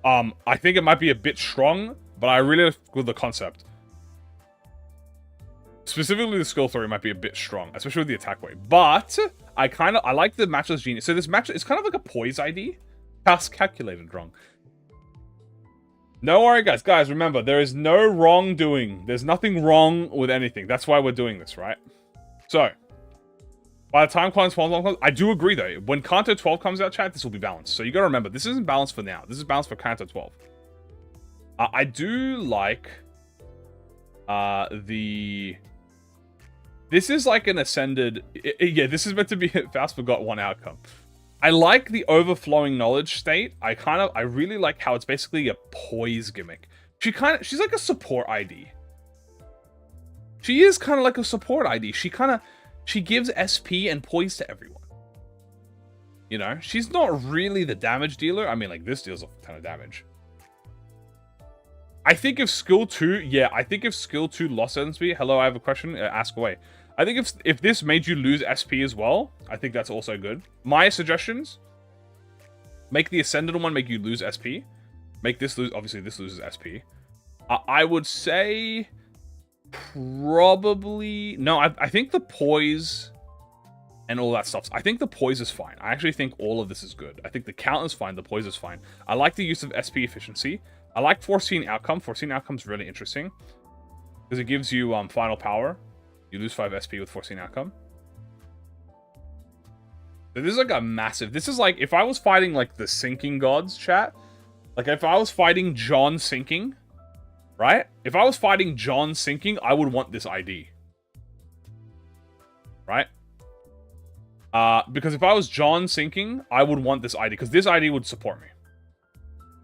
I think it might be a bit strong, but I really like with the concept. Specifically, the skill 3 might be a bit strong, especially with the attack weight. But I like the matchless genius. So this match is kind of like a poise ID. Task calculated wrong. No worry, guys. Guys, remember, there is no wrongdoing. There's nothing wrong with anything. That's why we're doing this, right? So, by the time Canto 12 comes, I do agree, though. When Canto 12 comes out, chat, this will be balanced. So you gotta remember, this isn't balanced for now. This is balanced for Canto 12. I do like This is like an ascended. Yeah, this is meant to be. Faust forgot one outcome. I like the overflowing knowledge state. I really like how it's basically a poise gimmick. She's like a support ID. She is kind of like a support ID. She gives SP and poise to everyone. You know, she's not really the damage dealer. I mean, like, this deals a ton of damage. I think if skill 2, lost SP. Hello, I have a question. Ask away. I think if this made you lose SP as well, I think that's also good. My suggestions: make the ascended one make you lose SP. Make this lose. Obviously, this loses SP. I would say probably no. I think the poise and all that stuff. I think the poise is fine. I actually think all of this is good. I think the count is fine. The poise is fine. I like the use of SP efficiency. I like foreseen outcome. Foreseen outcome is really interesting because it gives you final power. You lose 5 SP with foreseen outcome. So this is like a massive. This is like if I was fighting like the sinking gods, chat. Like if I was fighting John sinking, right? If I was fighting John sinking, I would want this ID, right? Because if I was John sinking, I would want this ID because this ID would support me.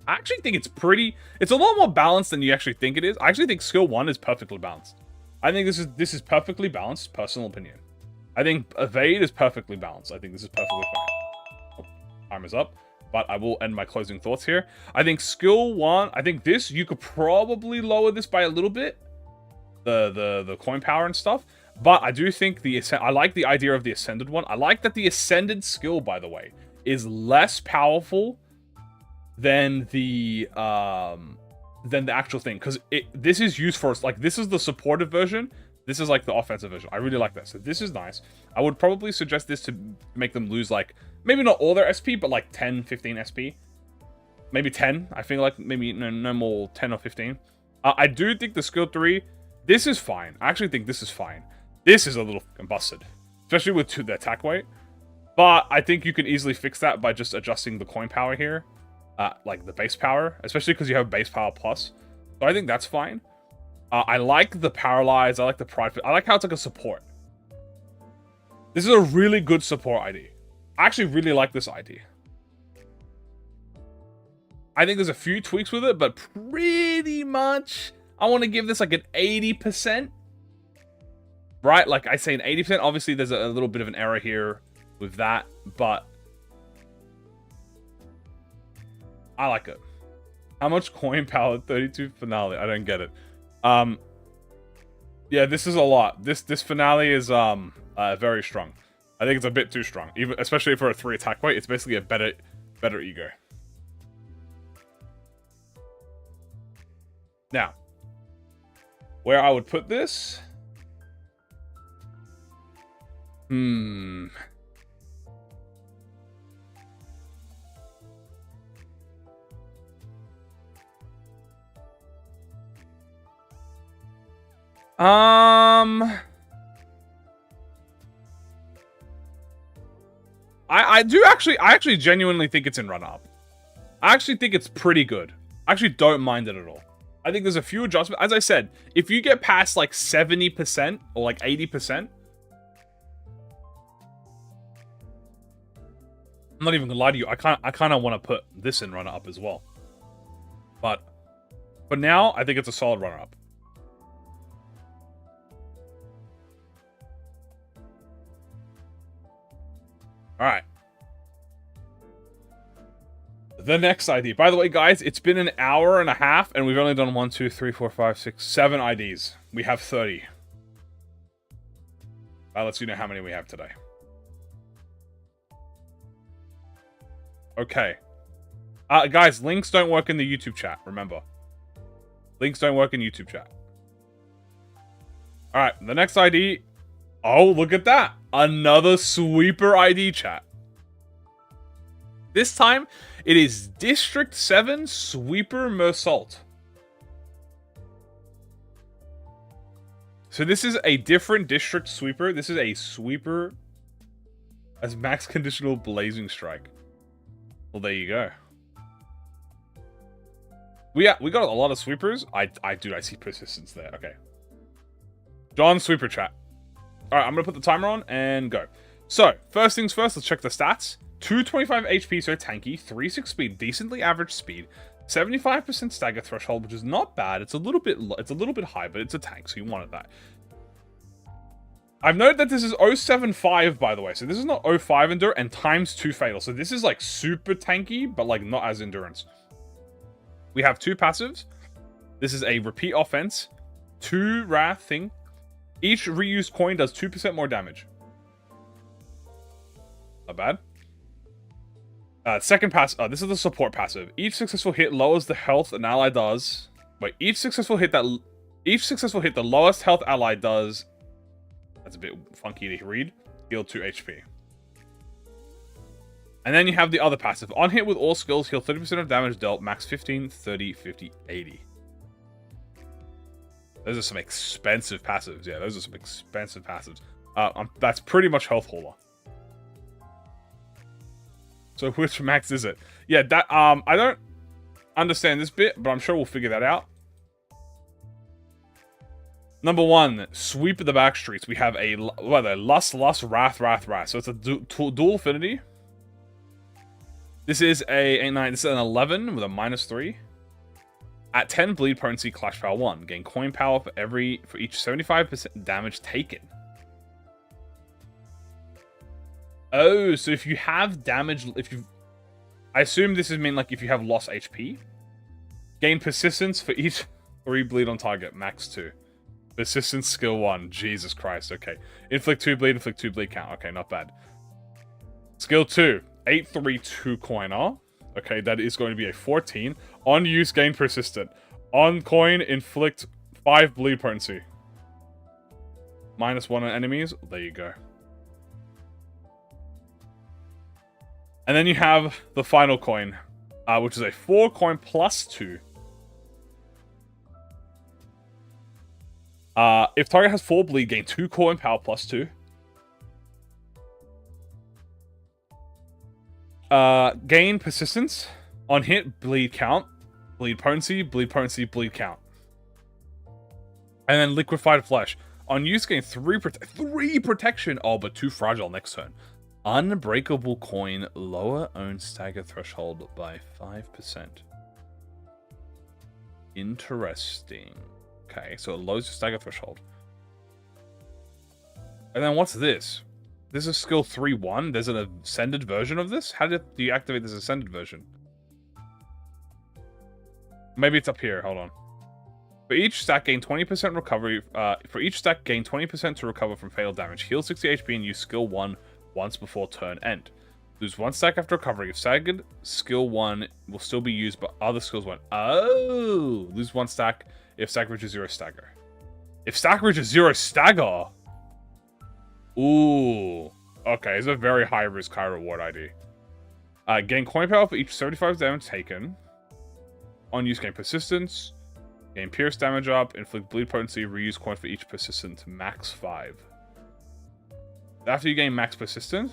I actually think it's a lot more balanced than you actually think it is. I actually think skill 1 is perfectly balanced. I think this is perfectly balanced, personal opinion. I think evade is perfectly balanced. I think this is perfectly fine. Oh, time is up, but I will end my closing thoughts here. I think skill 1, I think this, you could probably lower this by a little bit. The coin power and stuff. But I do think I like the idea of the ascended one. I like that the ascended skill, by the way, is less powerful than the actual thing, because this is used for, like, this is the supportive version, this is like the offensive version. I really like that, so this is nice. I would probably suggest this to make them lose, like, maybe not all their SP, but like 10, 15 SP. Maybe 10, I feel like, maybe no more 10 or 15. I do think the skill 3, this is fine. I actually think this is fine. This is a little busted, especially with the attack weight. But I think you can easily fix that by just adjusting the coin power here. Like the base power, especially because you have base power plus. So I think that's fine. I like the paralyze. I like the pride. I like how it's like a support. This is a really good support ID. I actually really like this ID. I think there's a few tweaks with it, but pretty much I want to give this like an 80%. Right? Like I say an 80%. Obviously, there's a little bit of an error here with that, but I like it. How much coin power? 32 finale. I don't get it. Yeah, this is a lot. This finale is very strong. I think it's a bit too strong, even especially for a 3 attack weight. It's basically a better ego. Now, where I would put this? I actually genuinely think it's in run-up. I actually think it's pretty good. I actually don't mind it at all. I think there's a few adjustments. As I said, if you get past like 70% or like 80%, I'm not even gonna lie to you. I kind of want to put this in runner-up as well. But for now, I think it's a solid runner-up. All right. The next ID. By the way, guys, it's been an hour and a half, and we've only done 1, 2, 3, 4, 5, 6, 7 IDs. We have 30. That lets you know how many we have today. Okay. Guys, links don't work in the YouTube chat, remember. Links don't work in YouTube chat. Alright, the next ID... Oh, look at that! Another sweeper ID, chat. This time, it is District 7 Sweeper Mersault. So this is a different district sweeper. This is a sweeper as max conditional blazing strike. Well, there you go. We got a lot of sweepers. I see persistence there. Okay. John Sweeper chat. All right, I'm gonna put the timer on and go. So first things first, let's check the stats. 225 HP, so tanky. 3-6 speed, decently average speed. 75% stagger threshold, which is not bad. It's a little bit high, but it's a tank, so you wanted that. I've noted that this is 075, by the way. So this is not 05 endure and ×2 fatal. So this is like super tanky, but like not as endurance. We have 2 passives. This is a repeat offense. 2 wrath thing. Each reused coin does 2% more damage. Not bad. Second pass. This is the support passive. Each successful hit lowers the health an ally does. Wait, each successful hit the lowest health ally does. That's a bit funky to read. Heal 2 HP. And then you have the other passive. On hit with all skills, heal 30% of damage dealt. Max 15, 30, 50, 80. Those are some expensive passives. Yeah, those are some expensive passives. That's pretty much health hauler. So which max is it? Yeah, that I don't understand this bit, but I'm sure we'll figure that out. Number 1, sweep of the back streets. We have a lust, wrath, wrath. So it's a dual affinity. This is this is an 11 with a -3. At 10 bleed potency, clash power 1. Gain coin power for each 75% damage taken. Oh, so if you have damage, I assume this is mean like if you have lost HP. Gain persistence for each 3 bleed on target, max 2. Persistence skill 1, Jesus Christ, okay. Inflict 2 bleed count, okay, not bad. Skill 2, 832 coiner. Okay, that is going to be a 14. On use, gain persistent. On coin, inflict 5 bleed potency. -1 on enemies, there you go. And then you have the final coin, which is a 4 coin +2. If target has 4 bleed, gain 2 coin power +2. Gain persistence. On hit, bleed count. Bleed potency, bleed count. And then liquefied flesh. On use, gain 3 protection. Oh, but 2 fragile next turn. Unbreakable coin, lower own stagger threshold by 5%. Interesting. Okay, so it lowers your stagger threshold. And then what's this? This is skill 3-1. There's an ascended version of this? How do you activate this ascended version? Maybe it's up here. Hold on. For each stack, gain 20% recovery. For each stack, gain 20% to recover from fatal damage. Heal 60 HP and use skill 1 once before turn end. Lose 1 stack after recovery. If staggered, skill 1 will still be used, but other skills won't. Oh! Lose 1 stack if stack reaches 0 stagger. If stack reaches 0 stagger... Ooh. Okay, it's a very high risk, high reward ID. Gain coin power for each 75 damage taken. On use, gain persistence. Gain pierce damage up, inflict bleed potency, reuse coin for each persistent, max 5. After you gain max persistent?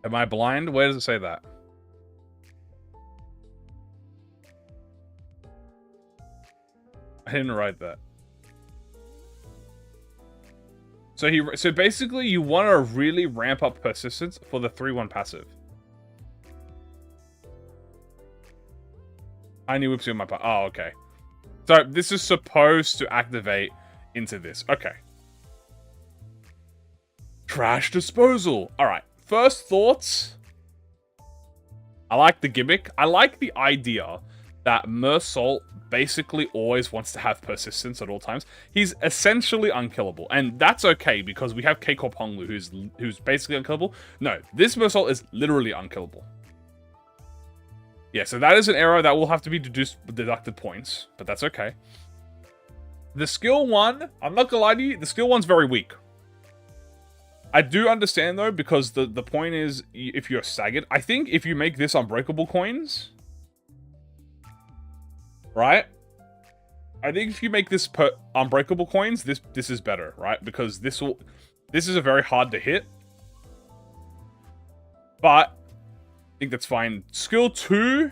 Am I blind? Where does it say that? I didn't write that. So basically you want to really ramp up persistence for the 3-1 passive. Tiny whips you on my part. Oh, okay. So this is supposed to activate into this. Okay. Trash disposal. All right. First thoughts. I like the gimmick. I like the idea that Mircuro basically always wants to have persistence at all times. He's essentially unkillable, and that's okay because we have Corp honglu who's basically unkillable. No, this Mircuro is literally unkillable. Yeah, so that is an error that will have to be deducted points, but that's okay. The skill 1, I'm not gonna lie to you, the skill 1's very weak. I do understand though, because the point is, if you're staggered, I think if you make this unbreakable coins, right? I think if you make this unbreakable coins, this is better, right? Because this is a very hard to hit. But I think that's fine. Skill 2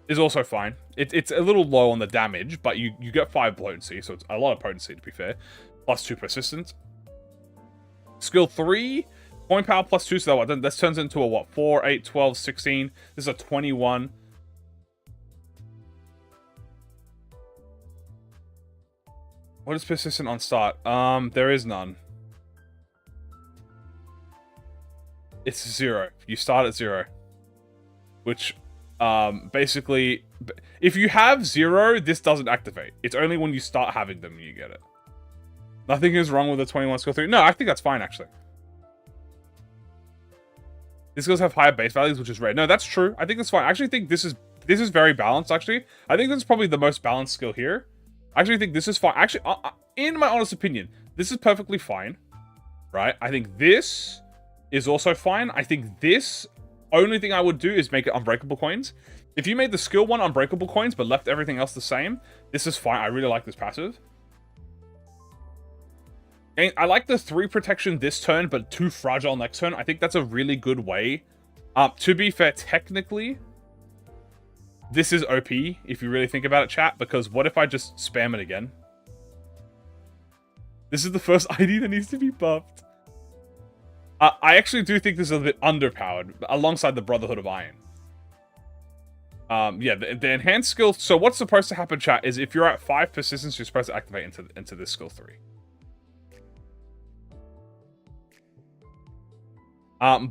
is also fine. It's a little low on the damage, but you get 5 potency, so it's a lot of potency to be fair. Plus 2 persistence. Skill 3, coin power plus 2, so that turns into a what? 4, 8, 12, 16. This is a 21. What is persistent on start? There is none. It's 0. You start at 0. Which, basically, if you have 0, this doesn't activate. It's only when you start having them you get it. Nothing is wrong with the 21 skill 3. No, I think that's fine, actually. These skills have higher base values, which is rare. No, that's true. I think that's fine. I actually think this is very balanced, actually. I think this is probably the most balanced skill here. I actually think this is fine. Actually, in my honest opinion, this is perfectly fine. Right? I think this is also fine. I think this, only thing I would do is make it unbreakable coins. If you made the skill 1 unbreakable coins, but left everything else the same, this is fine. I really like this passive. And I like the 3 protection this turn, but 2 fragile next turn. I think that's a really good way. To be fair, technically, this is OP, if you really think about it, chat, because what if I just spam it again? This is the first ID that needs to be buffed. I actually do think this is a bit underpowered, alongside the Brotherhood of Iron. Yeah, the enhanced skill... So what's supposed to happen, chat, is if you're at 5 persistence, you're supposed to activate into this skill 3.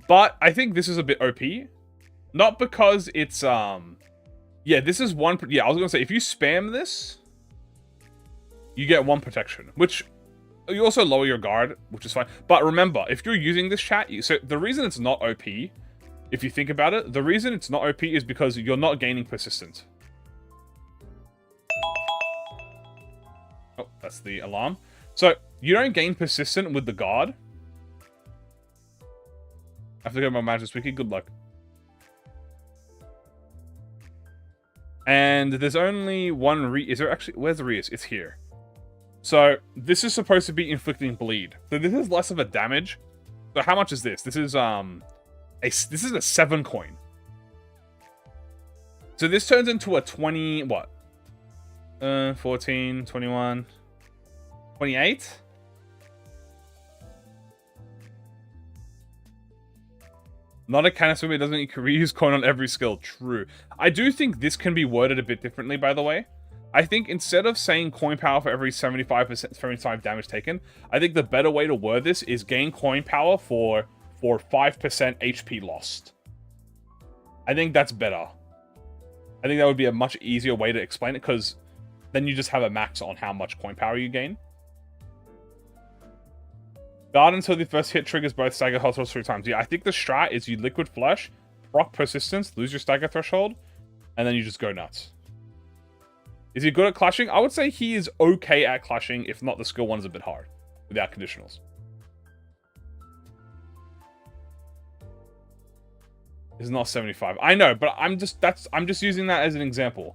But I think this is a bit OP. Not because it's, yeah, this is one... Yeah, I was going to say, if you spam this, you get 1 protection, which... You also lower your guard, which is fine. But remember, if you're using this chat... So the reason it's not OP, if you think about it, the reason it's not OP is because you're not gaining persistence. Oh, that's the alarm. So, you don't gain persistent with the guard. I have to go to my Magic's Wiki. Good luck. And there's only one Is there actually... Where's the Reus? It's here. So, this is supposed to be inflicting bleed. So this is less of a damage. So how much is this? This is this is a 7 coin. So this turns into a 20... What? 14, 21... 28? Not a canister, it doesn't reuse coin on every skill. True. I do think this can be worded a bit differently, by the way. I think instead of saying coin power for every 75% damage taken, I think the better way to word this is gain coin power for 5% HP lost. I think that's better. I think that would be a much easier way to explain it, because then you just have a max on how much coin power you gain. Guard until the first hit triggers both stagger thresholds 3 times. Yeah, I think the strat is you liquid flesh, proc persistence, lose your stagger threshold, and then you just go nuts. Is he good at clashing? I would say he is okay at clashing, if not the skill 1 is a bit hard, without conditionals. Is not 75. I know, but I'm just using that as an example.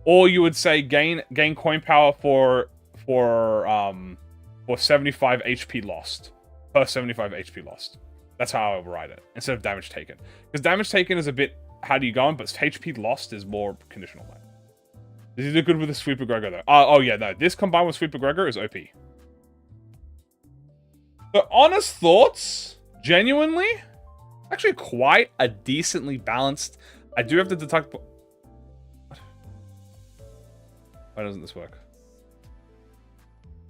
Or you would say gain coin power for 75 HP lost. Per 75 HP lost. That's how I override it. Instead of damage taken. Because damage taken is a bit how do you go on, but HP lost is more conditional. This is good with the Sweeper Gregor though. Oh yeah, no. This combined with Sweeper Gregor is OP. So honest thoughts, genuinely, actually quite a decently balanced. I do have to detect. What? Why doesn't this work?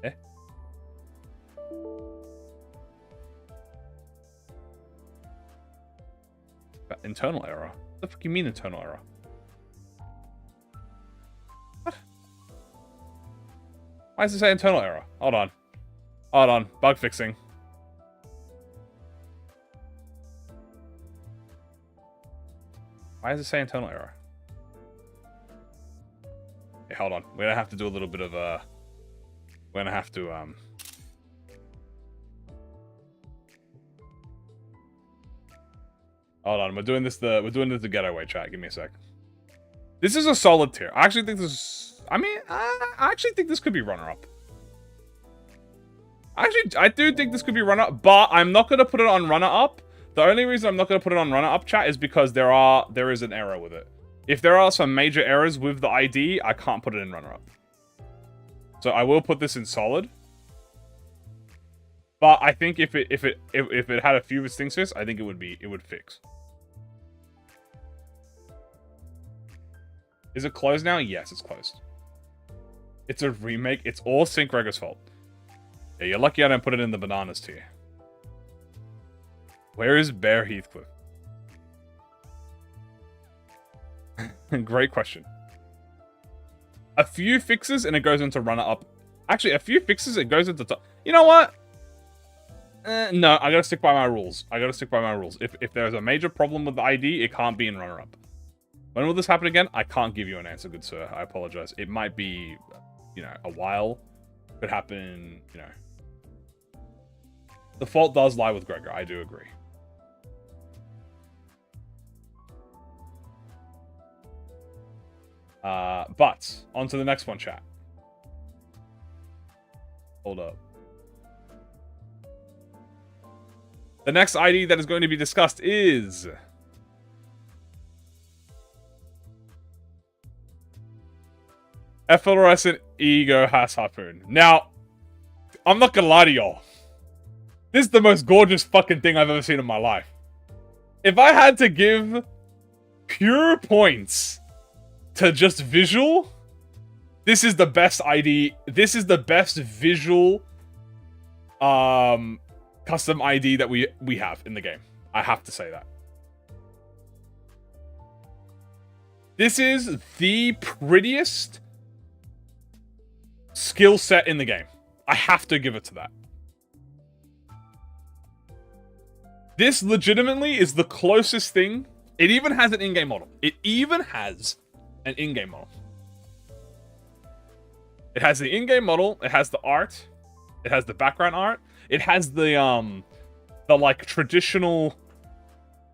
Eh? Internal error? What the fuck you mean internal error? What? Why does it say internal error? Hold on. Hold on. Bug fixing. Why does it say internal error? Okay, hold on. We're gonna have to do a little bit of a... We're gonna have to, Hold on, we're doing this the ghetto way, chat. Give me a sec. This is a solid tier. I actually think this is... I mean, I actually think this could be runner-up. Actually, I do think this could be runner-up, but I'm not gonna put it on runner-up. The only reason I'm not going to put it on runner-up, chat, is because there is an error with it. If there are some major errors with the ID, I can't put it in runner-up. So I will put this in solid. But I think if it had a few of its things fixed, I think it would fix. Is it closed now? Yes, it's closed. It's a remake. It's all Cinq Gregor's fault. Yeah, you're lucky I don't put it in the bananas tier. Where is Bear Heathcliff? Great question. A few fixes and it goes into runner-up. Actually, a few fixes, it goes into top. You know what? No, I gotta stick by my rules. If there's a major problem with the ID, it can't be in runner-up. When will this happen again? I can't give you an answer, good sir. I apologize. It might be, you know, a while. Could happen, you know. The fault does lie with Gregor. I do agree. But on to the next one, chat. Hold up. The next ID that is going to be discussed is Efflorescent Ego Has Harpoon. Now, I'm not gonna lie to y'all. This is the most gorgeous fucking thing I've ever seen in my life. If I had to give pure points to just visual, this is the best ID. This is the best visual custom ID that we have in the game. I have to say that. This is the prettiest skill set in the game. I have to give it to that. This legitimately is the closest thing. It even has an in-game model. It even has an in-game model. It has the in-game model. It has the art. It has the background art. It has the like traditional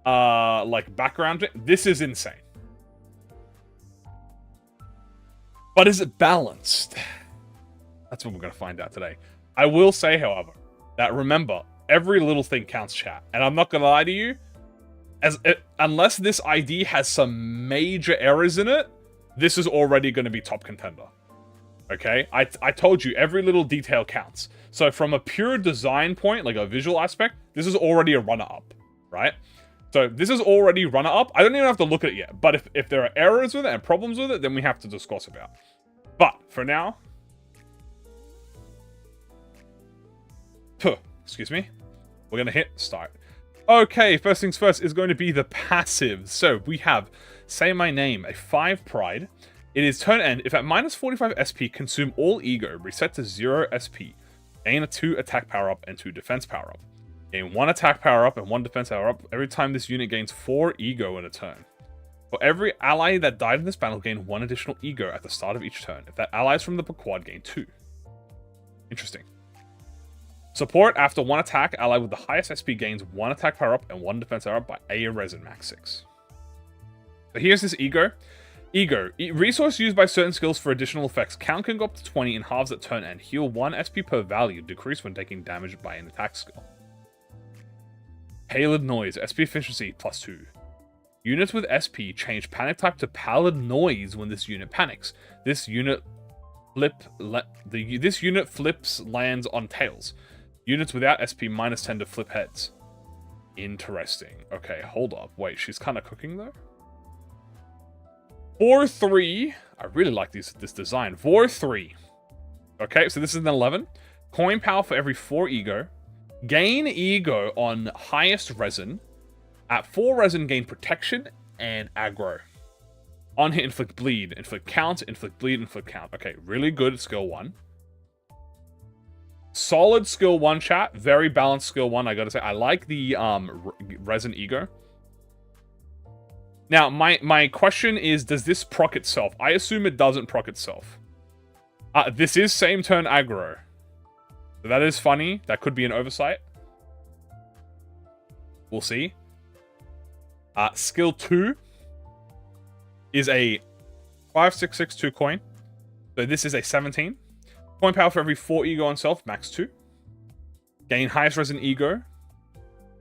like background. This is insane. But is it balanced? That's what we're gonna find out today. I will say, however, that remember, every little thing counts, chat. And I'm not gonna lie to you, unless this ID has some major errors in it, this is already gonna be top contender. Okay? I told you, every little detail counts. So from a pure design point, like a visual aspect, this is already a runner-up, right? So this is already runner-up. I don't even have to look at it yet. But if there are errors with it and problems with it, then we have to discuss about. But for now, excuse me, we're going to hit start. Okay, first things first is going to be the passive. So we have Say My Name, a 5 pride. It is turn end. If at minus 45 SP, consume all ego, reset to 0 SP. Gain a 2 attack power up and 2 defense power up. Gain 1 attack power up and 1 defense power up every time this unit gains 4 ego in a turn. For every ally that died in this battle, gain 1 additional ego at the start of each turn. If that ally is from the quad, gain 2. Interesting. Support after one attack, allied with the highest SP gains 1 attack power up and 1 defense power up by a resin max 6. So here's this ego. Ego. Resource used by certain skills for additional effects. Count can go up to 20 in halves at turn end. Heal 1 SP per value. Decrease when taking damage by an attack skill. Pallid Noise. SP efficiency +2. Units with SP change panic type to Pallid Noise when this unit panics. This unit flips lands on tails. Units without SP -10 to flip heads. Interesting. Okay, hold up. Wait, she's kind of cooking though? 4-3. I really like this design. 4-3. Okay, so this is an 11. Coin power for every 4 ego. Gain ego on highest resin. At 4 resin, gain protection and aggro. On hit, inflict bleed. Inflict count, inflict bleed, inflict count. Okay, really good at skill 1. Solid skill 1, chat. Very balanced skill 1, I gotta say. I like the resin ego. Now, my question is, does this proc itself? I assume it doesn't proc itself. This is same turn aggro. So that is funny. That could be an oversight. We'll see. Skill 2 is a 5-6-6-2 coin. So this is a 17. Coin power for every 4 ego on self, max 2. Gain highest resin ego.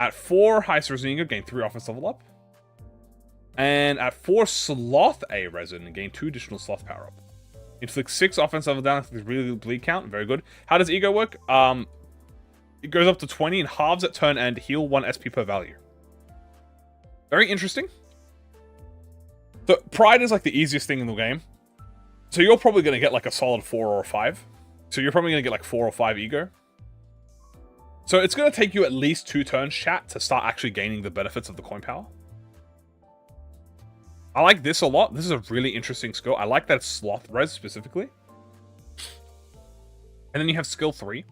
At 4 highest resin ego, gain 3 offense level up. And at 4 sloth A resin, gain 2 additional sloth power up. Inflict 6 offense level down with really good bleed count. Very good. How does ego work? It goes up to 20 and halves at turn end. Heal 1 SP per value. Very interesting. So pride is like the easiest thing in the game. So you're probably going to get like a solid 4 or a 5. So you're probably going to get like 4 or 5 ego. So it's going to take you at least 2 turns, chat, to start actually gaining the benefits of the coin power. I like this a lot. This is a really interesting skill. I like that sloth res specifically. And then you have skill 3,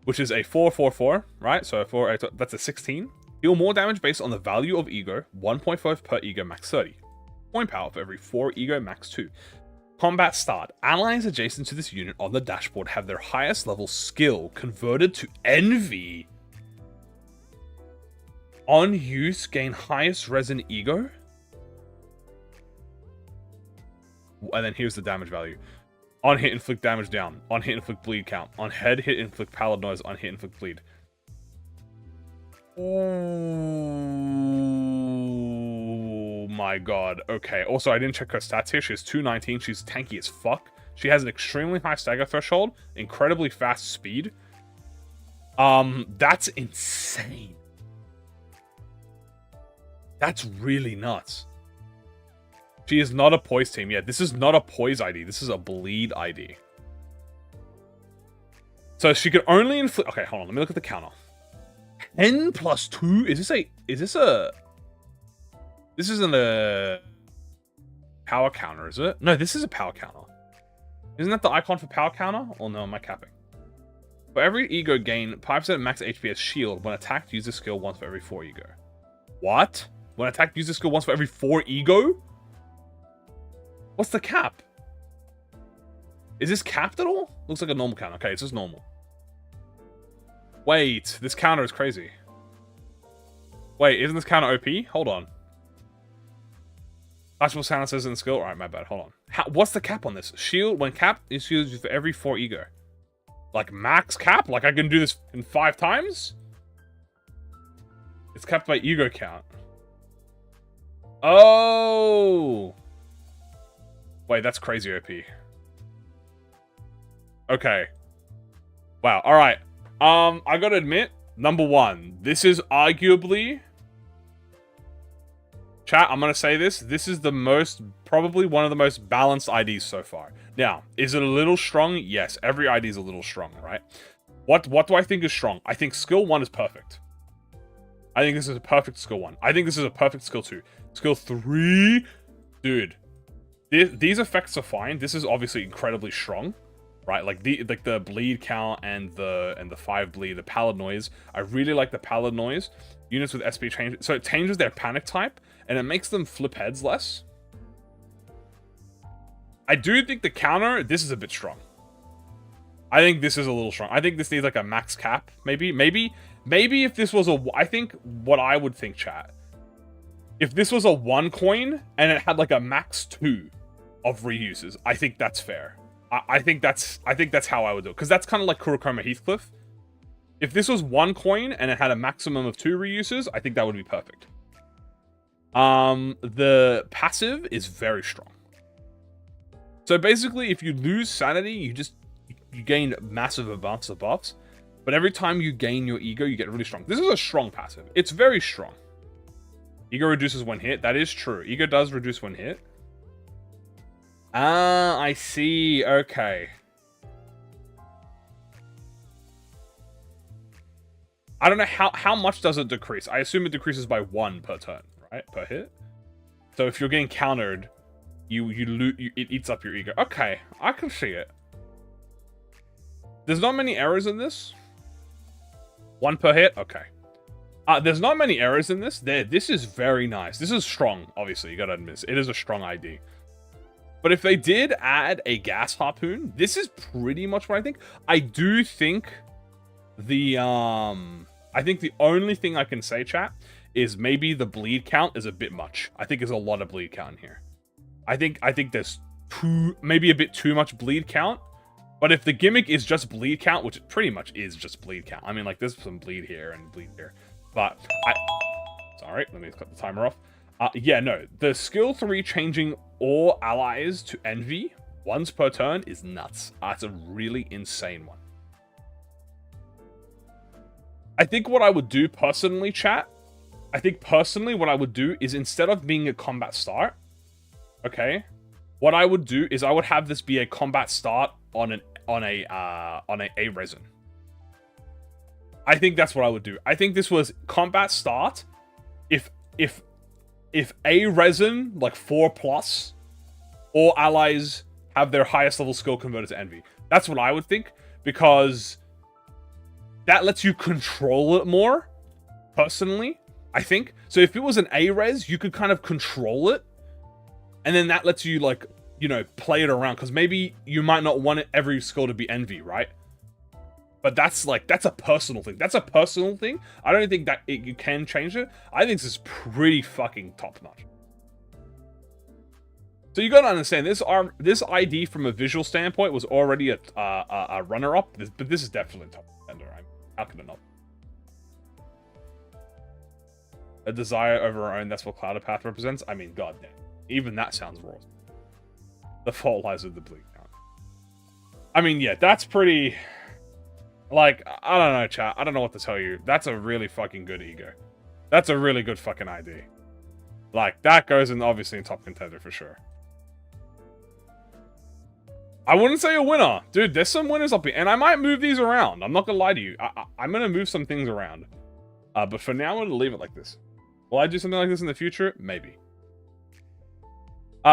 which is a 4-4-4, right? So that's a 16. Deal more damage based on the value of ego. 1.5 per ego, max 30. Coin power for every 4 ego, max 2. Combat start. Allies adjacent to this unit on the dashboard have their highest level skill converted to envy. On use, gain highest resin ego. And then here's the damage value. On hit, inflict damage down. On hit, inflict bleed count. On head, hit, inflict pallid noise. On hit, inflict bleed. Oh my god. Okay. Also, I didn't check her stats here. She has 219. She's tanky as fuck. She has an extremely high stagger threshold. Incredibly fast speed. That's insane. That's really nuts. She is not a poise team. Yeah, this is not a poise ID. This is a bleed ID. So she can only inflict... Okay, hold on. Let me look at the counter. 10 plus 2? This isn't a power counter, is it? No, this is a power counter. Isn't that the icon for power counter? Or no, am I capping? For every ego, gain 5% max HP as shield. When attacked, use this skill once for every 4 ego. What? When attacked, use this skill once for every 4 ego? What's the cap? Is this capped at all? Looks like a normal counter. Okay, it's just normal. Wait, this counter is crazy. Wait, isn't this counter OP? Hold on. Actual silencers in the skill. Alright, my bad. Hold on. What's the cap on this? Shield, when capped, is used for every 4 ego. Like max cap? Like I can do this in 5 times? It's capped by ego count. Oh! Wait, that's crazy OP. Okay. Wow, alright. I gotta admit, number 1, this is arguably... Chat, I'm gonna say this. This is the most, probably one of the most balanced IDs so far. Now, is it a little strong? Yes, every ID is a little strong, right? What do I think is strong? I think skill 1 is perfect. I think this is a perfect skill 1. I think this is a perfect skill 2. Skill 3... Dude. These effects are fine. This is obviously incredibly strong, right? Like the bleed count and the 5 bleed, the pallid noise. I really like the pallid noise. Units with SP change, so it changes their panic type and it makes them flip heads less. I do think the counter, this is a bit strong. I think this is a little strong. I think this needs like a max cap, maybe if this was a, I think what I would think, chat, if this was a 1 coin and it had like a max 2 of reuses, I think that's fair. I think that's how I would do it, because that's kind of like Kurokoma Heathcliff. If this was 1 coin and it had a maximum of 2 reuses, I think that would be perfect. The passive is very strong. So basically, if you lose sanity, you gain massive amounts of buffs. But every time you gain your ego, you get really strong. This is a strong passive. It's very strong. Ego reduces when hit. That is true. Ego does reduce when hit. Ah, I see. Okay. I don't know how much does it decrease. I assume it decreases by 1 per turn, right? Per hit. So if you're getting countered, it eats up your ego. Okay, I can see it. There's not many errors in this. 1 per hit. Okay. There's not many errors in this. This is very nice. This is strong. Obviously, you gotta admit it is a strong ID. But if they did add a gas harpoon, this is pretty much what I think. I do think the only thing I can say, chat, is maybe the bleed count is a bit much. I think there's a lot of bleed count in here. I think there's maybe a bit too much bleed count. But if the gimmick is just bleed count, which it pretty much is just bleed count. I mean, like, there's some bleed here and bleed here. But sorry, let me cut the timer off. Yeah, no, the skill 3 changing all allies to envy once per turn is nuts. It's a really insane one. I think what I would do personally, chat, what I would do is, instead of being a combat start, okay, what I would do is I would have this be a combat start on a resin. I think that's what I would do. I think this was combat start. If a resin, like 4+, all allies have their highest level skill converted to envy. That's what I would think, because that lets you control it more, personally, I think. So if it was an A-res, you could kind of control it, and then that lets you, like, you know, play it around, because maybe you might not want every skill to be envy, right? But that's a personal thing. That's a personal thing. I don't think that you can change it. I think this is pretty fucking top-notch. So you gotta understand, this ID from a visual standpoint was already a runner-up, but this is definitely top contender. How can it not? A desire over our own, that's what Clouded Path represents? I mean, goddamn. Even that sounds raw. The fault lies with the bleed count. I mean, yeah, that's pretty... Like, I don't know, chat. I don't know what to tell you. That's a really fucking good ego. That's a really good fucking ID. Like, that goes in, obviously, in top contender for sure. I wouldn't say a winner. Dude, there's some winners up here. And I might move these around. I'm not gonna lie to you. I'm gonna move some things around. But for now, I'm gonna leave it like this. Will I do something like this in the future? Maybe.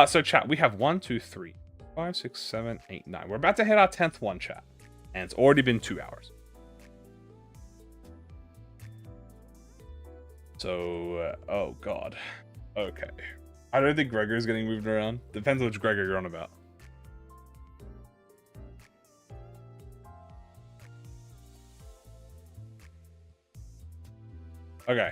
So chat, we have 1, 2, 3, 5, 6, 7, 8, 9. We're about to hit our 10th one, chat. And it's already been 2 hours. So, oh god. Okay. I don't think Gregor's getting moved around. Depends on which Gregor you're on about. Okay.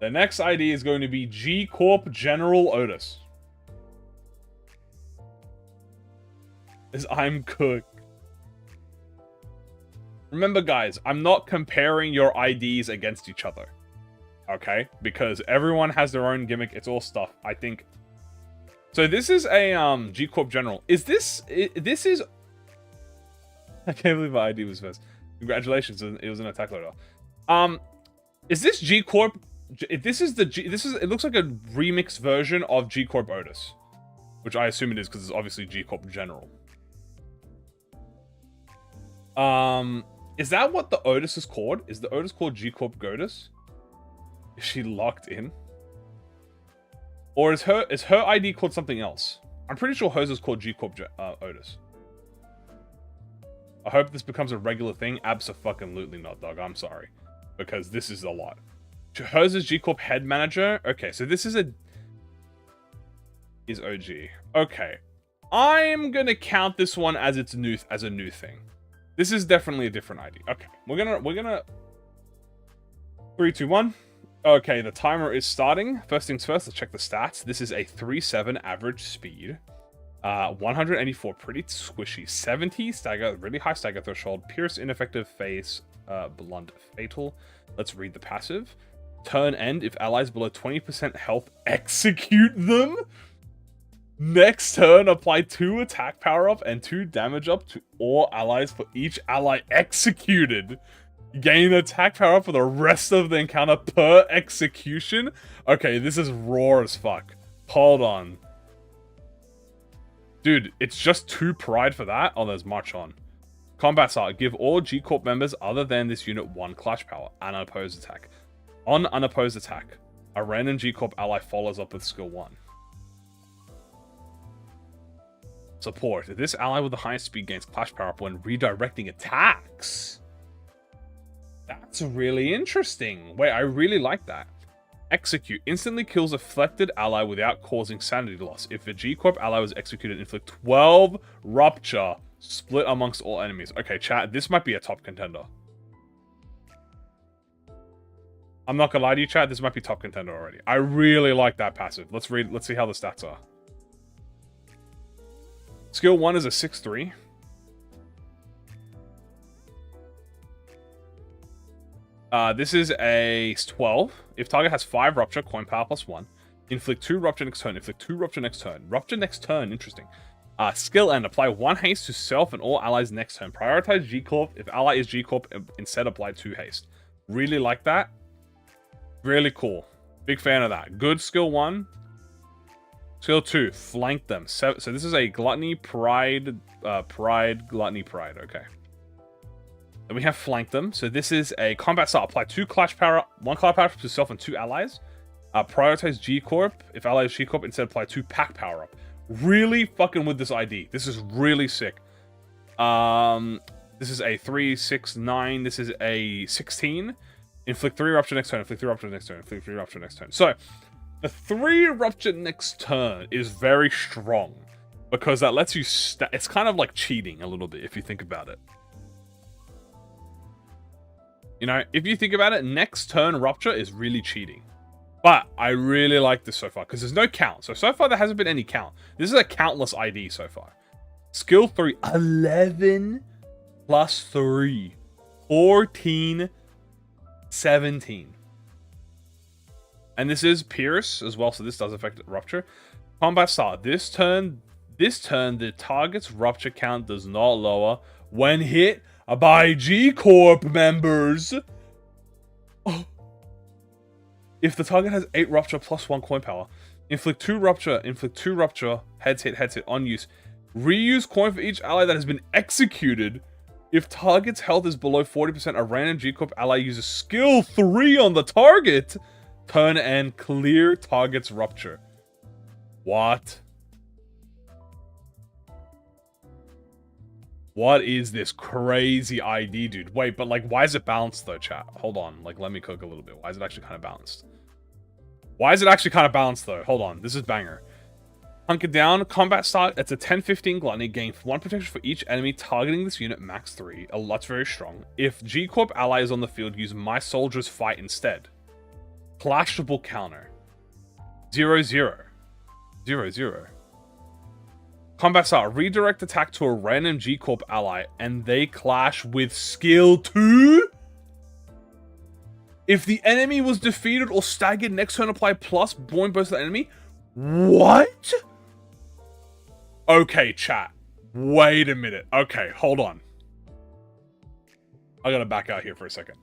The next ID is going to be G-Corp General Otus. I'm cooked. Remember, guys, I'm not comparing your IDs against each other. Okay? Because everyone has their own gimmick. It's all stuff. I think... So this is a G-Corp General. Is this... This is... I can't believe my ID was first. Congratulations. It was an attack loader. Is this G-Corp... This is the it looks like a remixed version of G-Corp Otus. Which I assume it is, because it's obviously G-Corp General. Is that what the Otus is called? Is the Otus called G-Corp Godus? Is she locked in? Or is her ID called something else? I'm pretty sure hers is called G-Corp Otus. I hope this becomes a regular thing. Abso-fucking-lutely not, dog. I'm sorry. Because this is a lot. Hers is G-Corp Head Manager. Okay, so this is a... is OG. Okay. I'm gonna count this one as a new thing. This is definitely a different ID. Okay. We're gonna 3, 2, 1. Okay, the timer is starting. First things first, let's check the stats. This is a 3.7 average speed. 184, pretty squishy. 70 stagger, really high stagger threshold. Pierce, ineffective, face, blunt, fatal. Let's read the passive. Turn end, if allies below 20% health, execute them. Next turn, apply 2 attack power up and 2 damage up to all allies for each ally executed. Gain attack power up for the rest of the encounter per execution. Okay, this is raw as fuck. Hold on. Dude, it's just 2 pride for that? Oh, there's March on. Combat start. Give all G-Corp members other than this unit 1 clash power. Unopposed attack. On unopposed attack, a random G-Corp ally follows up with skill 1. Support. This ally with the highest speed gains clash power up when redirecting attacks. That's really interesting. Wait, I really like that. Execute. Instantly kills afflicted ally without causing sanity loss. If a G-Corp ally was executed, inflict 12 rupture, split amongst all enemies. Okay, chat, this might be a top contender. I'm not gonna lie to you, chat, this might be top contender already. I really like that passive. Let's see how the stats are. Skill 1 is a 6-3. This is a 12. If target has 5 rupture, coin power +1. Inflict 2 rupture next turn. Inflict 2 rupture next turn. Rupture next turn. Interesting. Skill end. Apply 1 haste to self and all allies next turn. Prioritize G-Corp. If ally is G-Corp, instead apply 2 haste. Really like that. Really cool. Big fan of that. Good skill 1. Skill 2. Flank them. So this is a gluttony, pride, gluttony, pride. Okay. Then we have flank them. So this is a combat start. Apply 2 clash power, 1 clash power up to self and 2 allies. Prioritize G-Corp. If ally is G-Corp, instead apply 2 pack power up. Really fucking with this ID. This is really sick. This is a 3, 6, 9. This is a 16. Inflict 3 rupture next turn. Inflict 3 rupture next turn. Inflict 3 rupture next turn. So the 3 rupture next turn is very strong because that lets you. It's kind of like cheating a little bit if you think about it. You know, if you think about it, next turn rupture is really cheating. But I really like this so far because there's no count. So far there hasn't been any count. This is a countless ID so far. Skill 3, 11 plus 3, 14, 17. And this is Pierce as well, so this does affect rupture. Combat start. This turn, the target's rupture count does not lower when hit by G-Corp members. Oh. If the target has 8 rupture plus 1 coin power, inflict 2 rupture, heads hit, on use. Reuse coin for each ally that has been executed. If target's health is below 40%, a random G-Corp ally uses skill 3 on the target. Turn and clear target's rupture. What? What is this crazy ID, dude? Wait, but like, why is it balanced though, chat? Hold on, like, let me cook a little bit. Why is it actually kind of balanced? Why is it actually kind of balanced though? Hold on, this is banger. Hunker down, combat start. It's a 10-15 gluttony. Gain 1 protection for each enemy targeting this unit, max 3. A lot's very strong. If G-Corp ally is on the field, use my soldiers fight instead. Clashable counter. 0-0. 0-0. Combat start. Redirect attack to a random G-Corp ally, and they clash with skill 2? If the enemy was defeated or staggered, next turn apply plus point burst to the enemy. What? Okay, chat. Wait a minute. Okay, hold on. I gotta back out here for a second.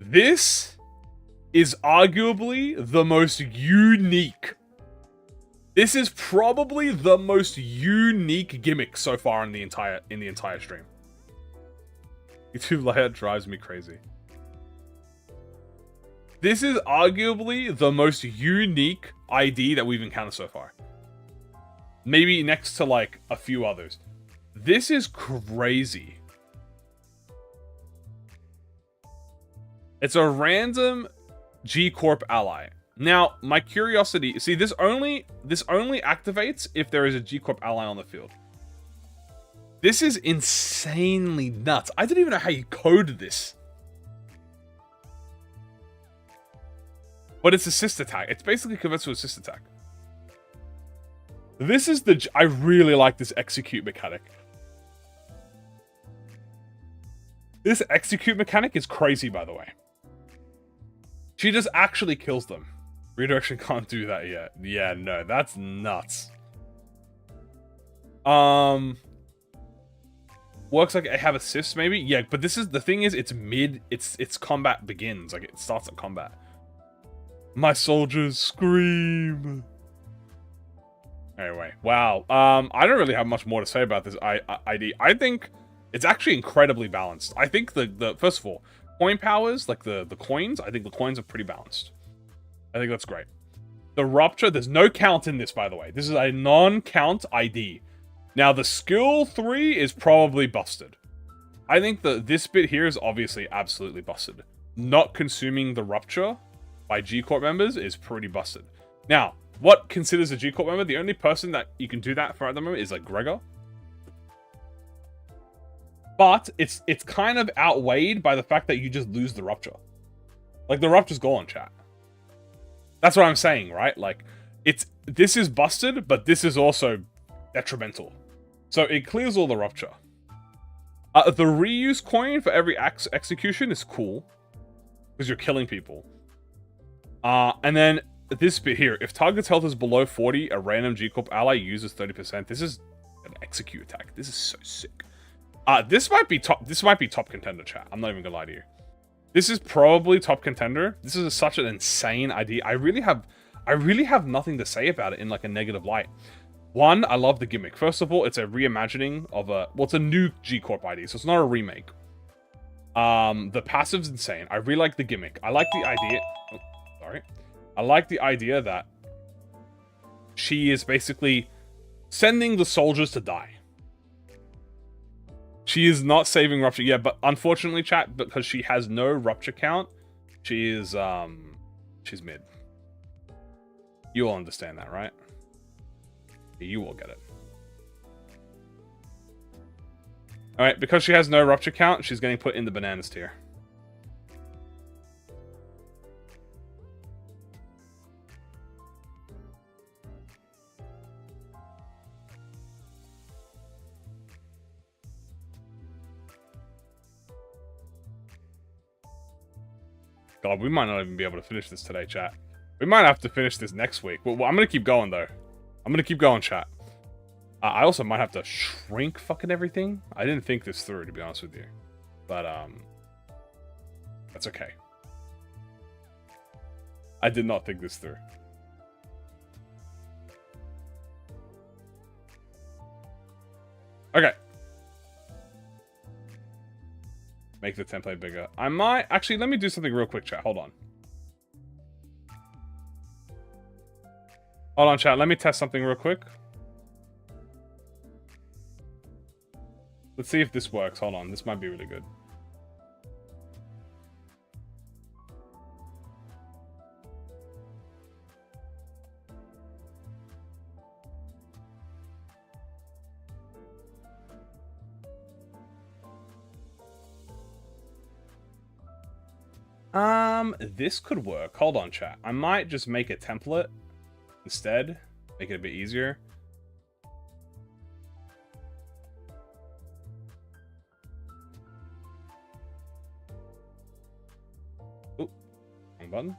This is arguably the most unique. This is probably the most unique gimmick so far in the entire stream. YouTube layout drives me crazy. This is arguably the most unique ID that we've encountered so far. Maybe next to like a few others. This is crazy. It's a random G-Corp ally. Now, my curiosity... See, this only activates if there is a G-Corp ally on the field. This is insanely nuts. I don't even know how you coded this. But it's assist attack. It's basically converts to assist attack. This is the... I really like this execute mechanic. This execute mechanic is crazy, by the way. She just actually kills them. Redirection can't do that yet. Yeah, no, that's nuts. Works like I have assists, maybe? Yeah, but this is... The thing is, it's mid... It's combat begins. Like, it starts at combat. My soldiers scream. Anyway, wow. I don't really have much more to say about this ID. I think it's actually incredibly balanced. I think the first of all, coin powers, like the coins, I think the coins are pretty balanced. I think that's great. The rupture, there's no count in this, by the way. This is a non-count ID. Now, the skill 3 is probably busted. I think this bit here is obviously absolutely busted. Not consuming the rupture by G-Corp members is pretty busted. Now, what considers a G-Corp member? The only person that you can do that for at the moment is like Gregor. But it's kind of outweighed by the fact that you just lose the rupture. Like, the rupture's gone, chat. That's what I'm saying, right? Like, this is busted, but this is also detrimental. So it clears all the rupture. The reuse coin for every execution is cool, because you're killing people. And then this bit here, if target's health is below 40, a random G-Corp ally uses 30%. This is an execute attack. This is so sick. This might be top contender, chat. I'm not even gonna lie to you. This is probably top contender. This is such an insane idea. I really have nothing to say about it in like a negative light. One, I love the gimmick. First of all, it's a reimagining of it's a new G-Corp ID, so it's not a remake. The passive's insane. I really like the gimmick. I like the idea... Oh, sorry. I like the idea that she is basically sending the soldiers to die. She is not saving rupture. Yeah, but unfortunately, chat, because she has no rupture count, she is, she's mid. You all understand that, right? You will get it. Alright, because she has no rupture count, she's getting put in the bananas tier. God, we might not even be able to finish this today, chat. We might have to finish this next week. Well, I'm going to keep going, though. I'm going to keep going, chat. I also might have to shrink fucking everything. I didn't think this through, to be honest with you. But, that's okay. I did not think this through. Okay. Make the template bigger. I might... Actually, let me do something real quick, chat. Hold on. Hold on, chat. Let me test something real quick. Let's see if this works. Hold on. This might be really good. This could work. Hold on, chat. I might just make a template instead. Make it a bit easier. Oh, wrong button.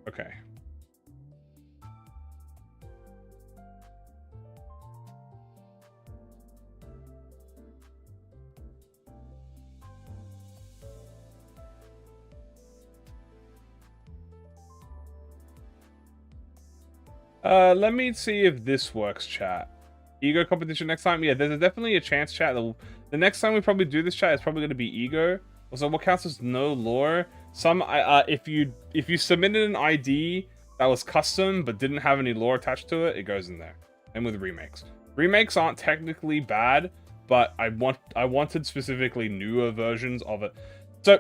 Okay. Let me see if this works, chat. Ego competition next time? Yeah, there's definitely a chance, chat. The next time we probably do this, chat, is probably going to be ego. Also, what counts as no lore? If you submitted an ID that was custom but didn't have any lore attached to it, it goes in there. And with remakes. Remakes aren't technically bad, but I wanted specifically newer versions of it. So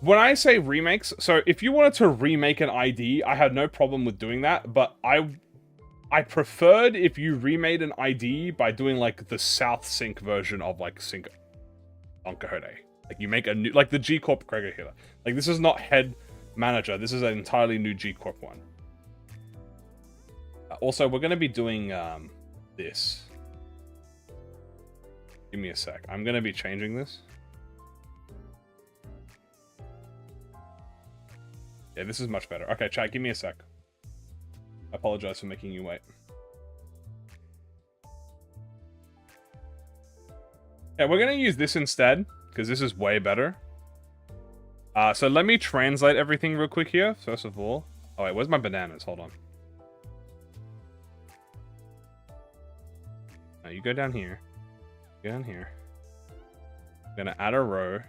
when I say remakes, so if you wanted to remake an ID, I had no problem with doing that, but I preferred if you remade an ID by doing like the South Cinq version of like Cinq on Cahote. Like you make a new, like the G Corp Gregor healer. Like this is not head manager. This is an entirely new G Corp one. Also, we're going to be doing this. Give me a sec. I'm going to be changing this. Yeah, this is much better. Okay, chat, give me a sec. I apologize for making you wait. Yeah, we're going to use this instead, because this is way better. So let me translate everything real quick here, first of all. Oh, wait, where's my bananas? Hold on. Now, you go down here. Go down here. I'm going to add a row.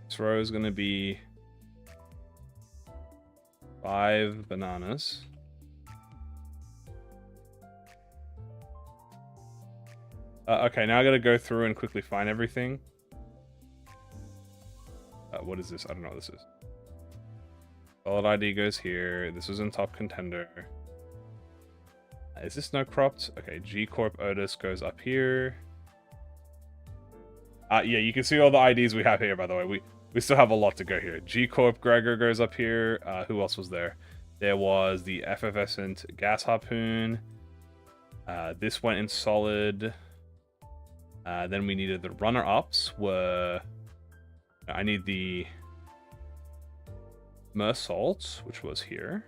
This row is going to be 5 bananas. Okay, now I gotta go through and quickly find everything. What is this? I don't know what this is. Solid ID goes here. This was in top contender. Is this no cropped? Okay, G Corp Otus goes up here. Yeah, you can see all the IDs we have here, by the way. We still have a lot to go here. G Corp Gregor goes up here. Who else was there? There was the effervescent gas harpoon. This went in solid. Then we needed the runner-ups were... I need the Mersault, which was here.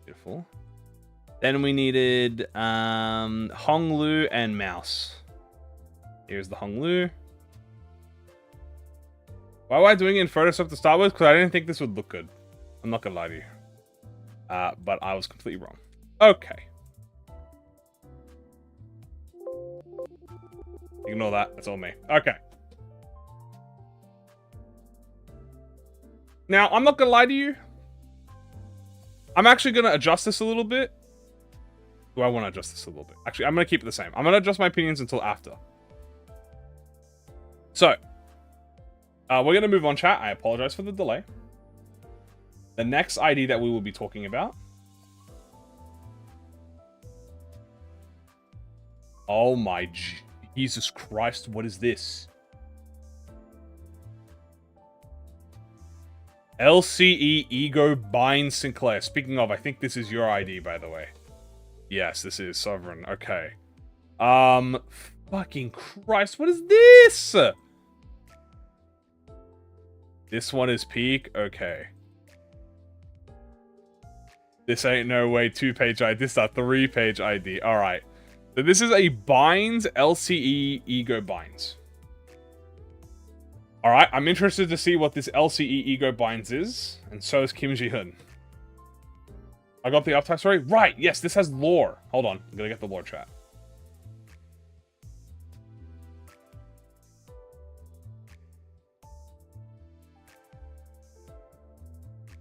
Beautiful. Then we needed honglu and mouse. Here's the honglu. Why am I doing it in Photoshop to start with? Because I didn't think this would look good. I'm not gonna lie to you. But I was completely wrong. Okay. Ignore that. That's all me. Okay. Now, I'm not gonna lie to you. I'm actually gonna adjust this a little bit. Do I want to adjust this a little bit? Actually, I'm gonna keep it the same. I'm gonna adjust my opinions until after. So, we're gonna move on, chat. I apologize for the delay. The next ID that we will be talking about. Oh my Jesus Christ, what is this? LCE Ego Bind Sinclair. Speaking of, I think this is your ID, by the way. Yes, this is Sovereign. Okay. Fucking Christ, what is this? This one is peak? Okay. This ain't no way 2-page ID. This is a 3-page ID. Alright. So this is a binds LCE Ego binds. Alright, I'm interested to see what this LCE Ego binds is. And so is Kim Ji-hun. I got the uptime story? Right, yes, this has lore. Hold on, I'm gonna get the lore chat.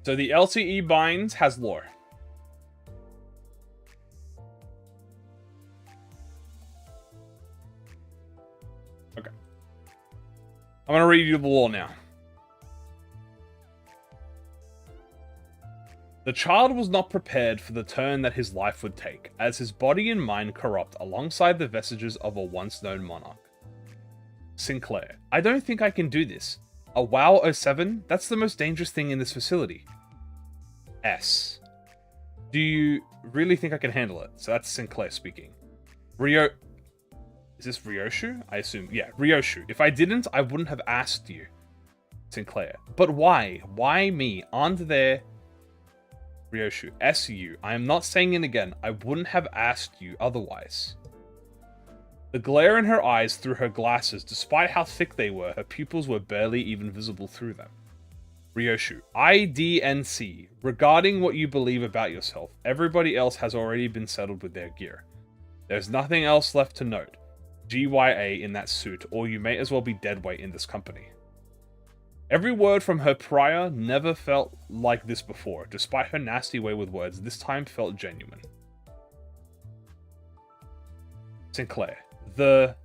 So the LCE binds has lore. Okay. I'm going to read you the lore now. The child was not prepared for the turn that his life would take, as his body and mind corrupt alongside the vestiges of a once-known monarch. Sinclair, I don't think I can do this. A WoW 07? That's the most dangerous thing in this facility. S. Do you really think I can handle it? So that's Sinclair speaking. Is this ryoshu? I assume. Yeah, ryoshu. If I didn't, I wouldn't have asked you. Sinclair. But why? Why me? Aren't there... ryoshu. SU. I am not saying it again. I wouldn't have asked you otherwise. The glare in her eyes through her glasses, despite how thick they were, her pupils were barely even visible through them. Ryoshu, IDNC. Regarding what you believe about yourself, everybody else has already been settled with their gear. There's nothing else left to note. GYA in that suit, or you may as well be dead weight in this company. Every word from her prior never felt like this before. Despite her nasty way with words, this time felt genuine. Sinclair. Isn't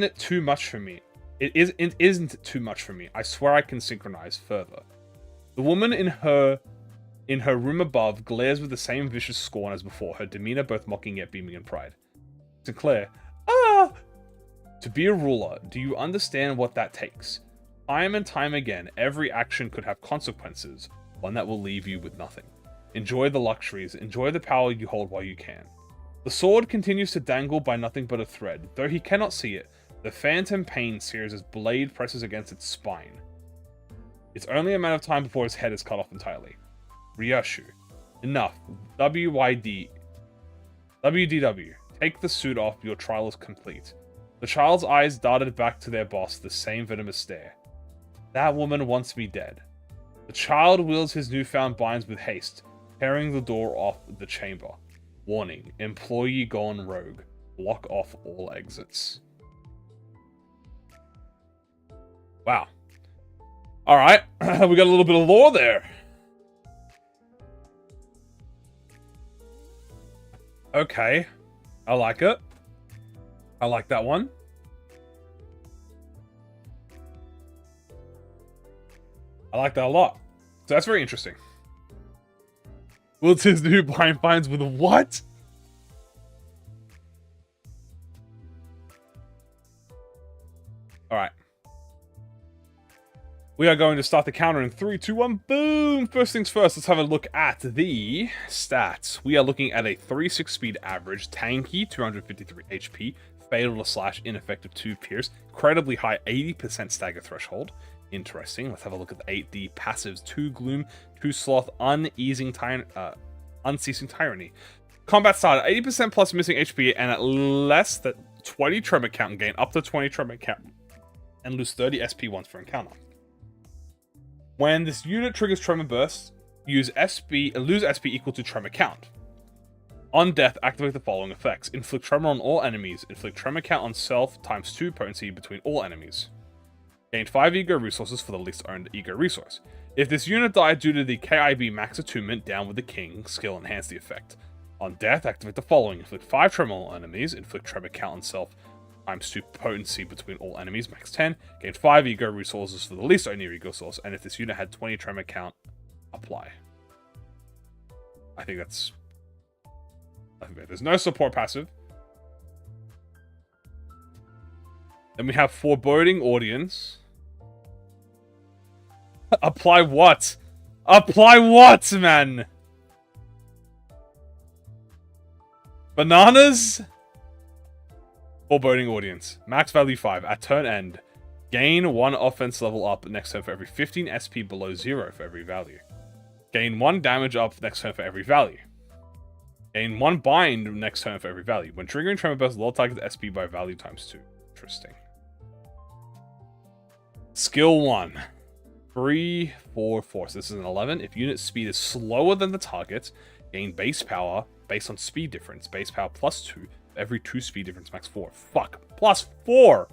it too much for me? It isn't too much for me. I swear I can synchronize further. The woman in her room above glares with the same vicious scorn as before, her demeanor both mocking yet beaming in pride. Sinclair. Ah! To be a ruler, do you understand what that takes? Time and time again, every action could have consequences, one that will leave you with nothing. Enjoy the luxuries, enjoy the power you hold while you can. The sword continues to dangle by nothing but a thread. Though he cannot see it, the phantom pain sears as blade presses against its spine. It's only a matter of time before his head is cut off entirely. Ryushu. Enough. WYD. WDW. Take the suit off, your trial is complete. The child's eyes darted back to their boss, the same venomous stare. That woman wants me dead. The child wields his newfound binds with haste, tearing the door off the chamber. Warning, employee gone rogue. Block off all exits. Wow. Alright, we got a little bit of lore there. Okay. I like it. I like that one. I like that a lot. So that's very interesting. Wields his new blind finds with what? Alright. We are going to start the counter in 3, 2, 1, boom! First things first, let's have a look at the stats. We are looking at a 3-6 speed average, tanky, 253 HP, fatal to slash, ineffective 2 pierce, incredibly high 80% stagger threshold. Interesting. Let's have a look at the 8D passives. 2 gloom, 2 sloth, unceasing tyranny. Combat started 80% plus missing HP and at less than 20 tremor count and gain up to 20 tremor count and lose 30 SP once per encounter. When this unit triggers tremor burst, lose SP equal to tremor count. On death, activate the following effects. Inflict tremor on all enemies. Inflict tremor count on self times 2 potency between all enemies. Gain 5 ego resources for the least earned ego resource. If this unit died due to the KIB max attunement, down with the king, skill enhance the effect. On death, activate the following. Inflict 5 tremor on all enemies. Inflict tremor count on self times 2 potency between all enemies, max 10. Gain 5 ego resources for the least earned ego source. And if this unit had 20 tremor count, apply. I think that's... There's no support passive. Then we have Foreboding Audience. Apply what? Apply what, man? Bananas? Foreboding Audience. Max value 5. At turn end, gain 1 offense level up next turn for every 15 SP below 0 for every value. Gain 1 damage up next turn for every value. Gain 1 bind next turn for every value. When triggering Tremor Burst, lower target's SP by value times 2. Interesting. Skill 1. 3, 4, 4. So this is an 11. If unit speed is slower than the target, gain base power based on speed difference. Base power plus 2. Every 2 speed difference, max 4. Fuck. Plus 4!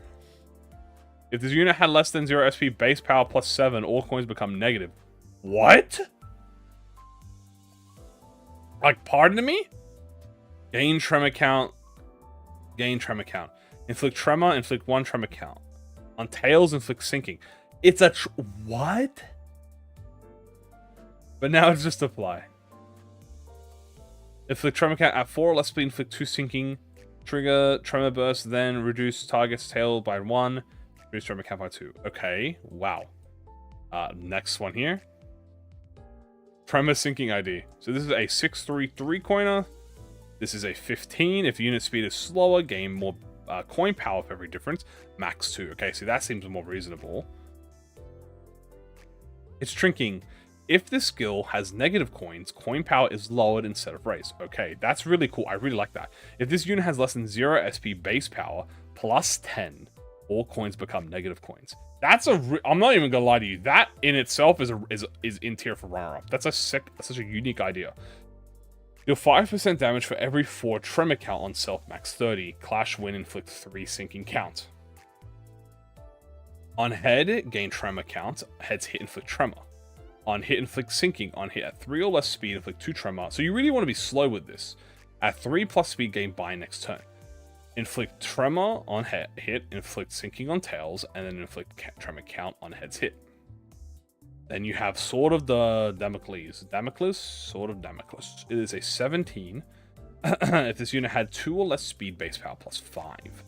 If this unit had less than 0 SP, base power plus 7, all coins become negative. What? Like, pardon me? Gain tremor count. Gain tremor count. Inflict tremor, inflict 1 tremor count. On tails, inflict sinking. It's a what? But now it's just apply. Inflict tremor count at 4, let's speed, inflict 2 sinking. Trigger tremor burst, then reduce target's tail by 1. Reduce tremor count by 2. Okay, wow. Next one here. Tremor sinking ID. So this is a 633 coiner. This is a 15. If unit speed is slower, gain more coin power for every difference. Max 2. Okay, so that seems more reasonable. It's shrinking. If this skill has negative coins, coin power is lowered instead of raised. Okay, that's really cool. I really like that. If this unit has less than 0 SP base power, plus 10, all coins become negative coins. That's I'm not even gonna lie to you. That in itself is in tier for runner-up. That's such a unique idea. Deal 5% damage for every 4 tremor count on self, max 30. Clash win, inflict 3 sinking count. On head, gain tremor count. Heads hit, inflict tremor. On hit, inflict sinking. On hit at 3 or less speed, inflict 2 tremor. So you really want to be slow with this. At 3 plus speed, gain bind next turn. Inflict tremor on hit, inflict sinking on tails, and then inflict tremor count on head's hit. Then you have Sword of the Damocles. Sword of Damocles. It is a 17. If this unit had 2 or less speed, base power plus 5.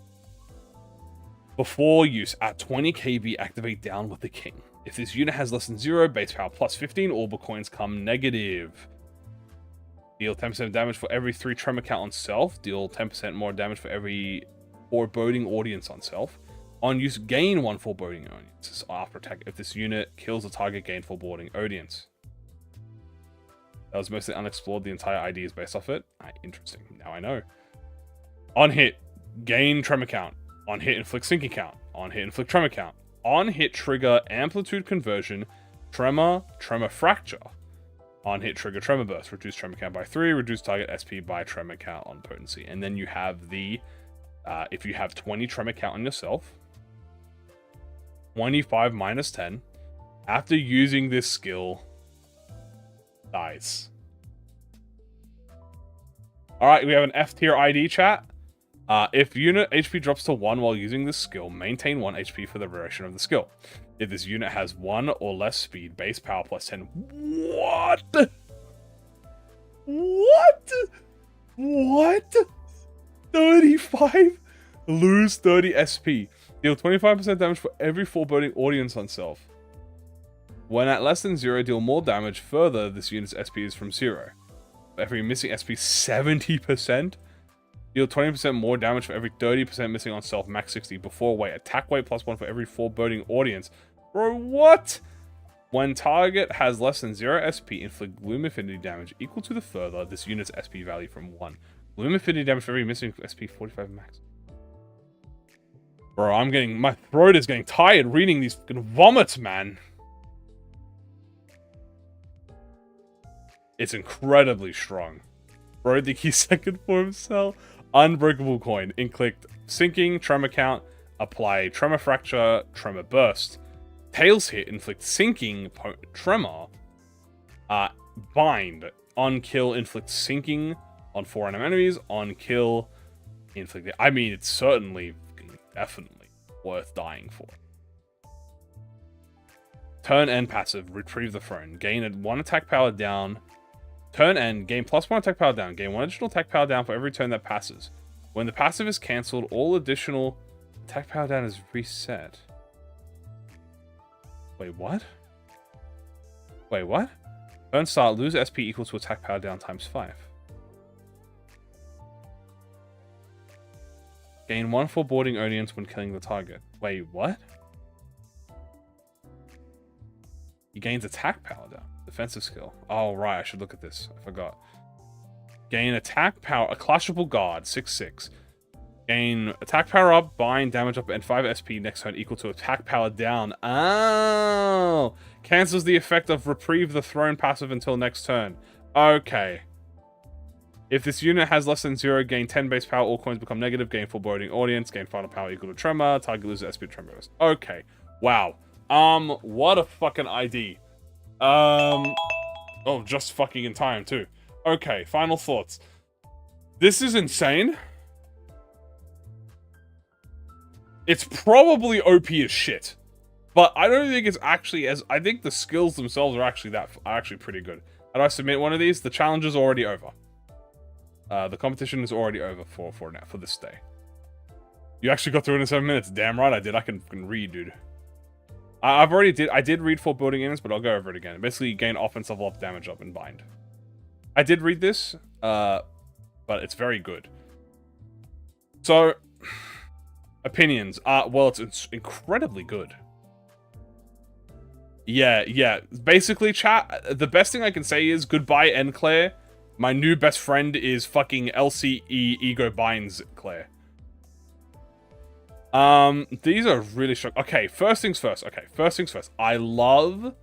Before use, at 20 KB, activate Down with the King. If this unit has less than 0, base power plus 15, all coins come negative. Deal 10% damage for every 3 tremor count on self. Deal 10% more damage for every foreboding audience on self. On use, gain 1 foreboding audience after attack. If this unit kills a target, gain foreboding audience. That was mostly unexplored. The entire ID is based off it. Interesting. Now I know. On hit, gain tremor count. On hit, inflict sinking count. On hit, inflict tremor count. On hit, trigger amplitude conversion, tremor fracture. On hit, trigger tremor burst. Reduce tremor count by 3. Reduce target SP by tremor count on potency. And then you have the, if you have 20 tremor count on yourself, 25 minus 10. After using this skill, dies. Alright, we have an F tier ID chat. If unit HP drops to 1 while using this skill, maintain 1 HP for the duration of the skill. If this unit has 1 or less speed, base power plus 10. What? What? What? 35? Lose 30 SP. Deal 25% damage for every foreboding audience on self. When at less than 0, deal more damage. Further, this unit's SP is from 0. For every missing SP, 70%. Deal 20% more damage for every 30% missing on self, max 60. Before weight, attack weight plus 1 for every foreboding audience. Bro, what? When target has less than 0 SP, inflict gloom affinity damage equal to the further this unit's SP value from 1. Gloom affinity damage for every missing SP 45 max. Bro, my throat is getting tired reading these fucking vomits, man. It's incredibly strong. Bro, the key second form cell. Unbreakable coin. Inflict sinking, tremor count, apply tremor fracture, tremor burst. Tails hit, inflict sinking, tremor. Bind. On kill, inflict sinking on 4 random enemies. On kill, inflict. I mean, it's certainly, definitely worth dying for. Turn end passive, retrieve the throne. Gain 1 attack power down. Turn end, gain +1 attack power down. Gain 1 additional attack power down for every turn that passes. When the passive is cancelled, all additional attack power down is reset. Wait, what? Wait, what? Turn start, lose SP equal to attack power down times 5. Gain 1 foreboding audience when killing the target. Wait, what? He gains attack power down. Defensive skill. Oh, right. I should look at this. I forgot. Gain attack power. A clashable guard. 6/6. Gain attack power up, bind, damage up, and 5 SP next turn equal to attack power down. Oh! Cancels the effect of reprieve the throne passive until next turn. Okay. If this unit has less than 0, gain 10 base power, all coins become negative, gain foreboding audience, gain final power equal to tremor, target loses SP to tremor burst. Okay. Wow. What a fucking ID. Oh, just fucking in time, too. Okay, final thoughts. This is insane. It's probably OP as shit. But I don't think it's actually as... I think the skills themselves are actually pretty good. How do I submit one of these? The challenge is already over. The competition is already over for this day. You actually got through it in 7 minutes. Damn right I did. I can read, dude. I did read foreboding units, but I'll go over it again. Basically, you gain offensive level up, damage up, and bind. I did read this, but it's very good. So, opinions. Well, it's incredibly good. Yeah. Basically, chat, the best thing I can say is goodbye, Enclair. My new best friend is fucking LCE Ego Binds Claire. These are really strong. Okay, first things first. I love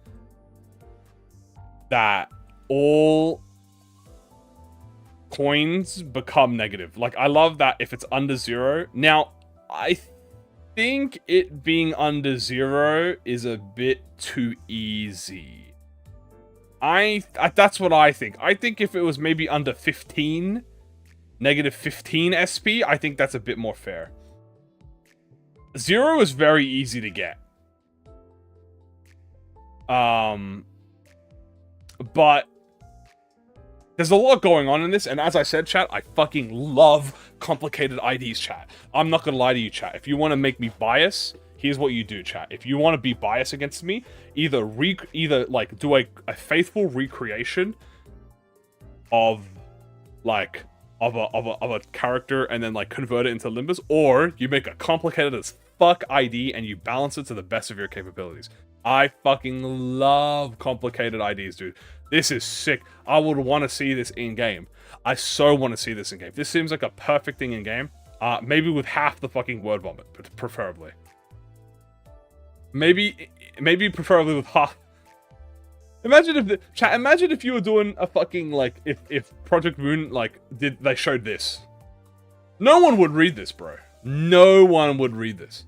that all coins become negative. Like, I love that if it's under 0. Now, I think it being under 0 is a bit too easy. That's what I think. I think if it was maybe under 15, negative 15 SP, I think that's a bit more fair. 0 is very easy to get. But there's a lot going on in this, and as I said, chat, I fucking love complicated IDs, chat. I'm not gonna lie to you, chat. If you want to make me bias, here's what you do, chat. If you want to be biased against me, either like do a faithful recreation of like of a character and then like convert it into Limbus, or you make a complicated as fuck ID and you balance it to the best of your capabilities. I fucking love complicated IDs, dude. This is sick. I would want to see this in game. I so want to see this in game. This seems like a perfect thing in game. Maybe with half the fucking word vomit, but preferably. Maybe preferably with half. Imagine if you were doing a fucking like if ProjectMoon like they showed this. No one would read this, bro. No one would read this.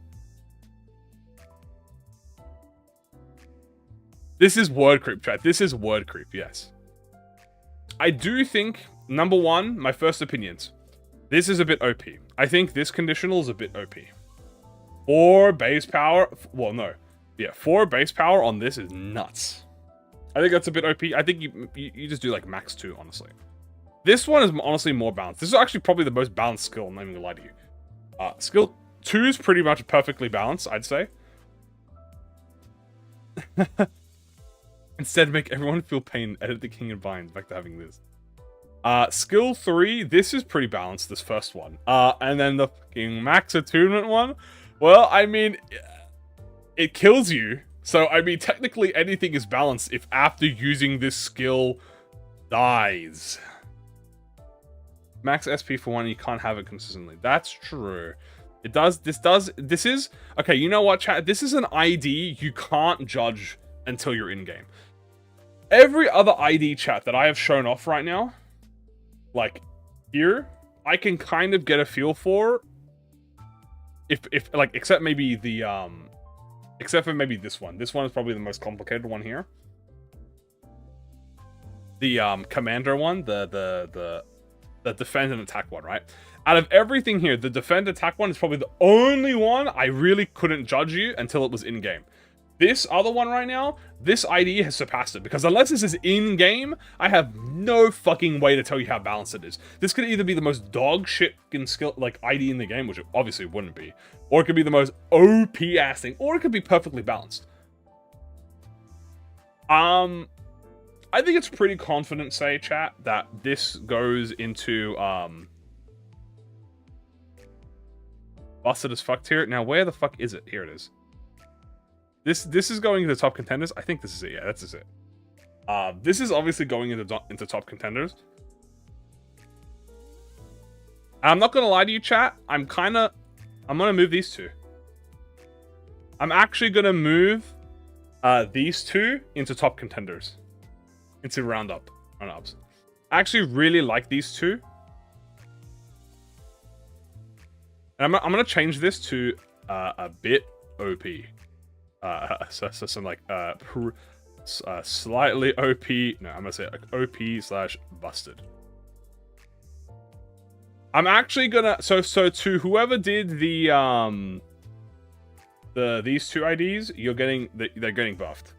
This is word creep, chat. This is word creep, yes. I do think, number one, my first opinions. This is a bit OP. I think this conditional is a bit OP. 4 base power. Well, no. Yeah, 4 base power on this is nuts. I think that's a bit OP. I think you just do like max 2, honestly. This one is honestly more balanced. This is actually probably the most balanced skill, I'm not even gonna lie to you. Skill 2 is pretty much perfectly balanced, I'd say. Instead, make everyone feel pain. Edit the king and bind. Back to having this. Skill 3. This is pretty balanced, this first one. And then the fucking max attunement one. Well, I mean, it kills you. So, I mean, technically anything is balanced if after using this skill dies. Max SP for one, you can't have it consistently. That's true. It does. This is... Okay, you know what, chat? This is an ID you can't judge until you're in-game. Every other ID, chat, that I have shown off right now, like here, I can kind of get a feel for if like, except maybe the except for maybe this one. This one is probably the most complicated one here. The commander one, the defend and attack one, right? Out of everything here, the defend attack one is probably the only one I really couldn't judge you until it was in game. This other one right now, this ID has surpassed it. Because unless this is in-game, I have no fucking way to tell you how balanced it is. This could either be the most dog shit skill, like, ID in the game, which it obviously wouldn't be. Or it could be the most OP-ass thing. Or it could be perfectly balanced. I think it's pretty confident, say, chat, that this goes into, busted as fuck tier. Now, where the fuck is it? Here it is. This is going into top contenders. I think this is it. Yeah, that's it. This is obviously going into top contenders. And I'm not gonna lie to you, chat. I'm gonna move these two. I'm actually gonna move these two into top contenders, into roundups. I actually really like these two, and I'm gonna change this to a bit OP. So some like slightly OP. No, I'm gonna say like OP / busted. I'm actually gonna so to whoever did the these two IDs, they're getting buffed.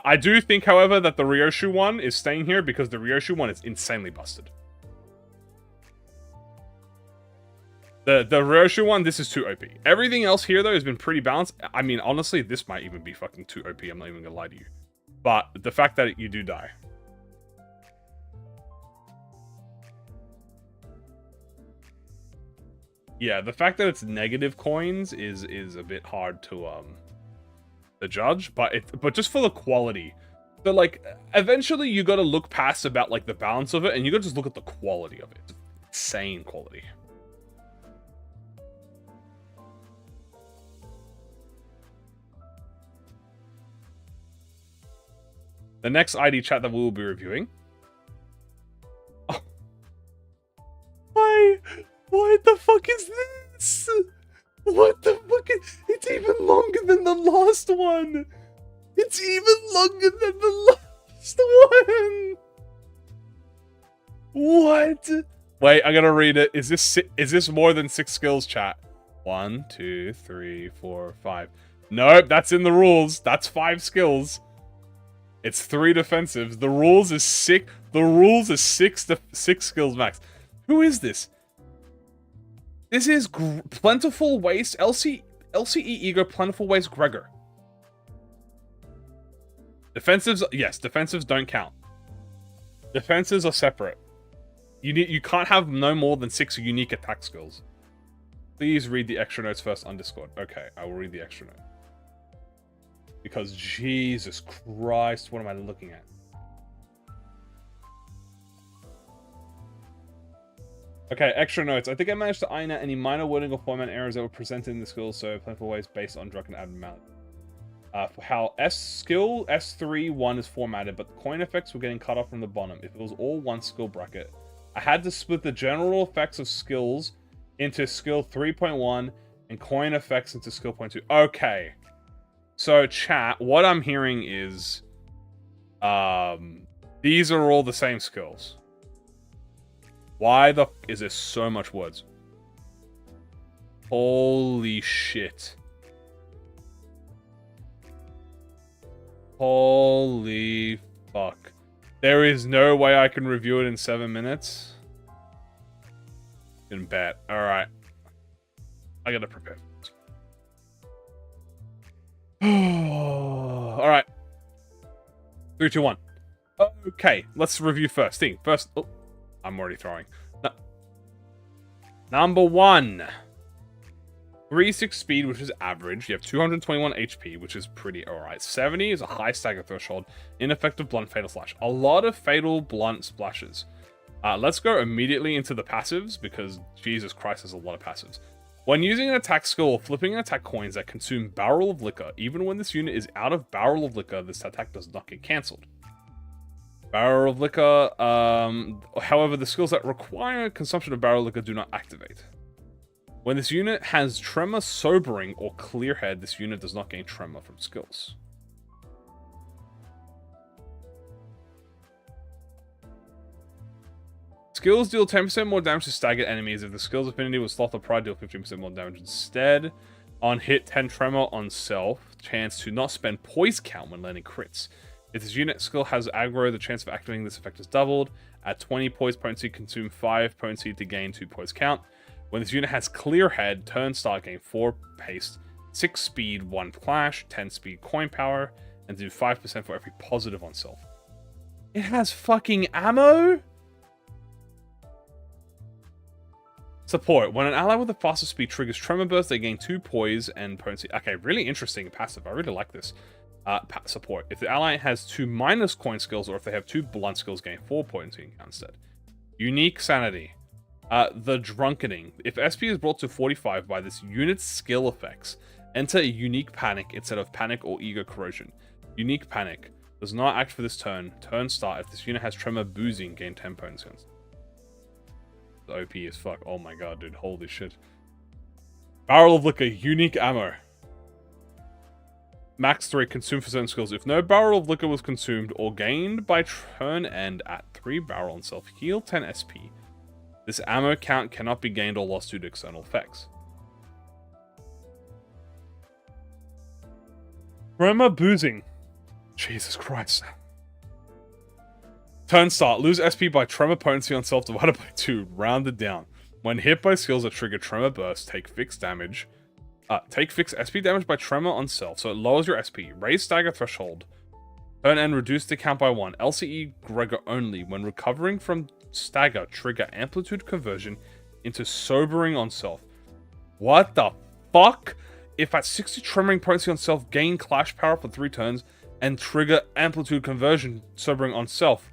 I do think, however, that the ryoshu one is staying here because the ryoshu one is insanely busted. The ryoshu one, this is too OP. Everything else here, though, has been pretty balanced. I mean, honestly, this might even be fucking too OP. I'm not even gonna lie to you. But the fact that you do die. Yeah, the fact that it's negative coins is a bit hard to the judge, but just for the quality. So like, eventually you got to look past about like the balance of it, and you got to just look at the quality of it. It's insane quality. The next ID chat that we will be reviewing. Oh. Why? What the fuck is this? What the fuck is... It's even longer than the last one. It's even longer than the last one. What? Wait, I gotta read it. Is this more than 6 skills, chat? 1, 2, 3, 4, 5. Nope, that's in the rules. That's 5 skills. It's 3 defensives. The rules is 6. The rules is 6 skills max. Who is this? This is Plentiful Waste LCE Ego Plentiful Waste Gregor. Defensives, yes, defensives don't count. Defenses are separate. You can't have no more than 6 unique attack skills. Please read the extra notes first on Discord. Okay, I will read the extra note. Because Jesus Christ, what am I looking at? Okay, extra notes. I think I managed to iron out any minor wording or format errors that were presented in the skills, so Plentiful Ways based on drunken abnormality. For how skill S3-1 is formatted, but the coin effects were getting cut off from the bottom. If it was all one skill bracket, I had to split the general effects of skills into skill 3.1 and coin effects into skill 0.2. Okay. So, chat, what I'm hearing is, these are all the same skills. Why the f is there so much words? Holy shit. Holy fuck. There is no way I can review it in 7 minutes. Can bet. Alright. I gotta prepare. Alright. 3, 2, 1. Okay, let's review first. First. Oh, I'm already throwing. No. Number 1. 3-6 speed, which is average. You have 221 HP, which is pretty alright. 70 is a high stagger threshold. Ineffective blunt fatal slash. A lot of fatal blunt splashes. Let's go immediately into the passives, because Jesus Christ, there's a lot of passives. When using an attack skill or flipping an attack coins that consume Barrel of Liquor, even when this unit is out of Barrel of Liquor, this attack does not get cancelled. Barrel of Liquor, however, the skills that require consumption of Barrel of Liquor do not activate. When this unit has Tremor, Sobering, or Clear Head, this unit does not gain Tremor from skills. Skills deal 10% more damage to staggered enemies. If the skill's affinity was Sloth or Pride, deal 15% more damage instead. On hit, 10 Tremor on self. Chance to not spend Poise Count when landing crits. If this unit skill has aggro, the chance of activating this effect is doubled. At 20 Poise Potency, consume 5 Potency to gain 2 Poise Count. When this unit has Clear Head, turn start, gain 4 Haste, 6 Speed, 1 Clash, 10 Speed Coin Power, and do 5% for every positive on self. It has fucking ammo? Support. When an ally with a faster speed triggers Tremor Burst, they gain 2 Poise and Potency. Okay, really interesting passive. I really like this. Support. If the ally has 2 minus coin skills, or if they have 2 blunt skills, gain 4 Potency instead. Unique Sanity. The Drunkening. If SP is brought to 45 by this unit's skill effects, enter a Unique Panic instead of Panic or Ego Corrosion. Unique Panic. Does not act for this turn. Turn start. If this unit has Tremor Boozing, gain 10 Potency. OP as fuck. Oh my god, dude. Holy shit. Barrel of Liquor. Unique Ammo. Max 3. Consume for certain skills. If no Barrel of Liquor was consumed or gained by turn end at 3 barrel on self, heal 10 SP. This ammo count cannot be gained or lost due to external effects. Tremor Boozing. Jesus Christ. Turn start. Lose SP by Tremor Potency on self divided by 2. Rounded down. When hit by skills that trigger Tremor Burst, take fixed damage. Take fixed SP damage by Tremor on self, so it lowers your SP. Raise stagger threshold. Turn and reduce the count by 1. LCE Gregor only. When recovering from stagger, trigger amplitude conversion into sobering on self. What the fuck If at 60 tremoring potency on self, gain clash power for 3 turns, and trigger amplitude conversion sobering on self.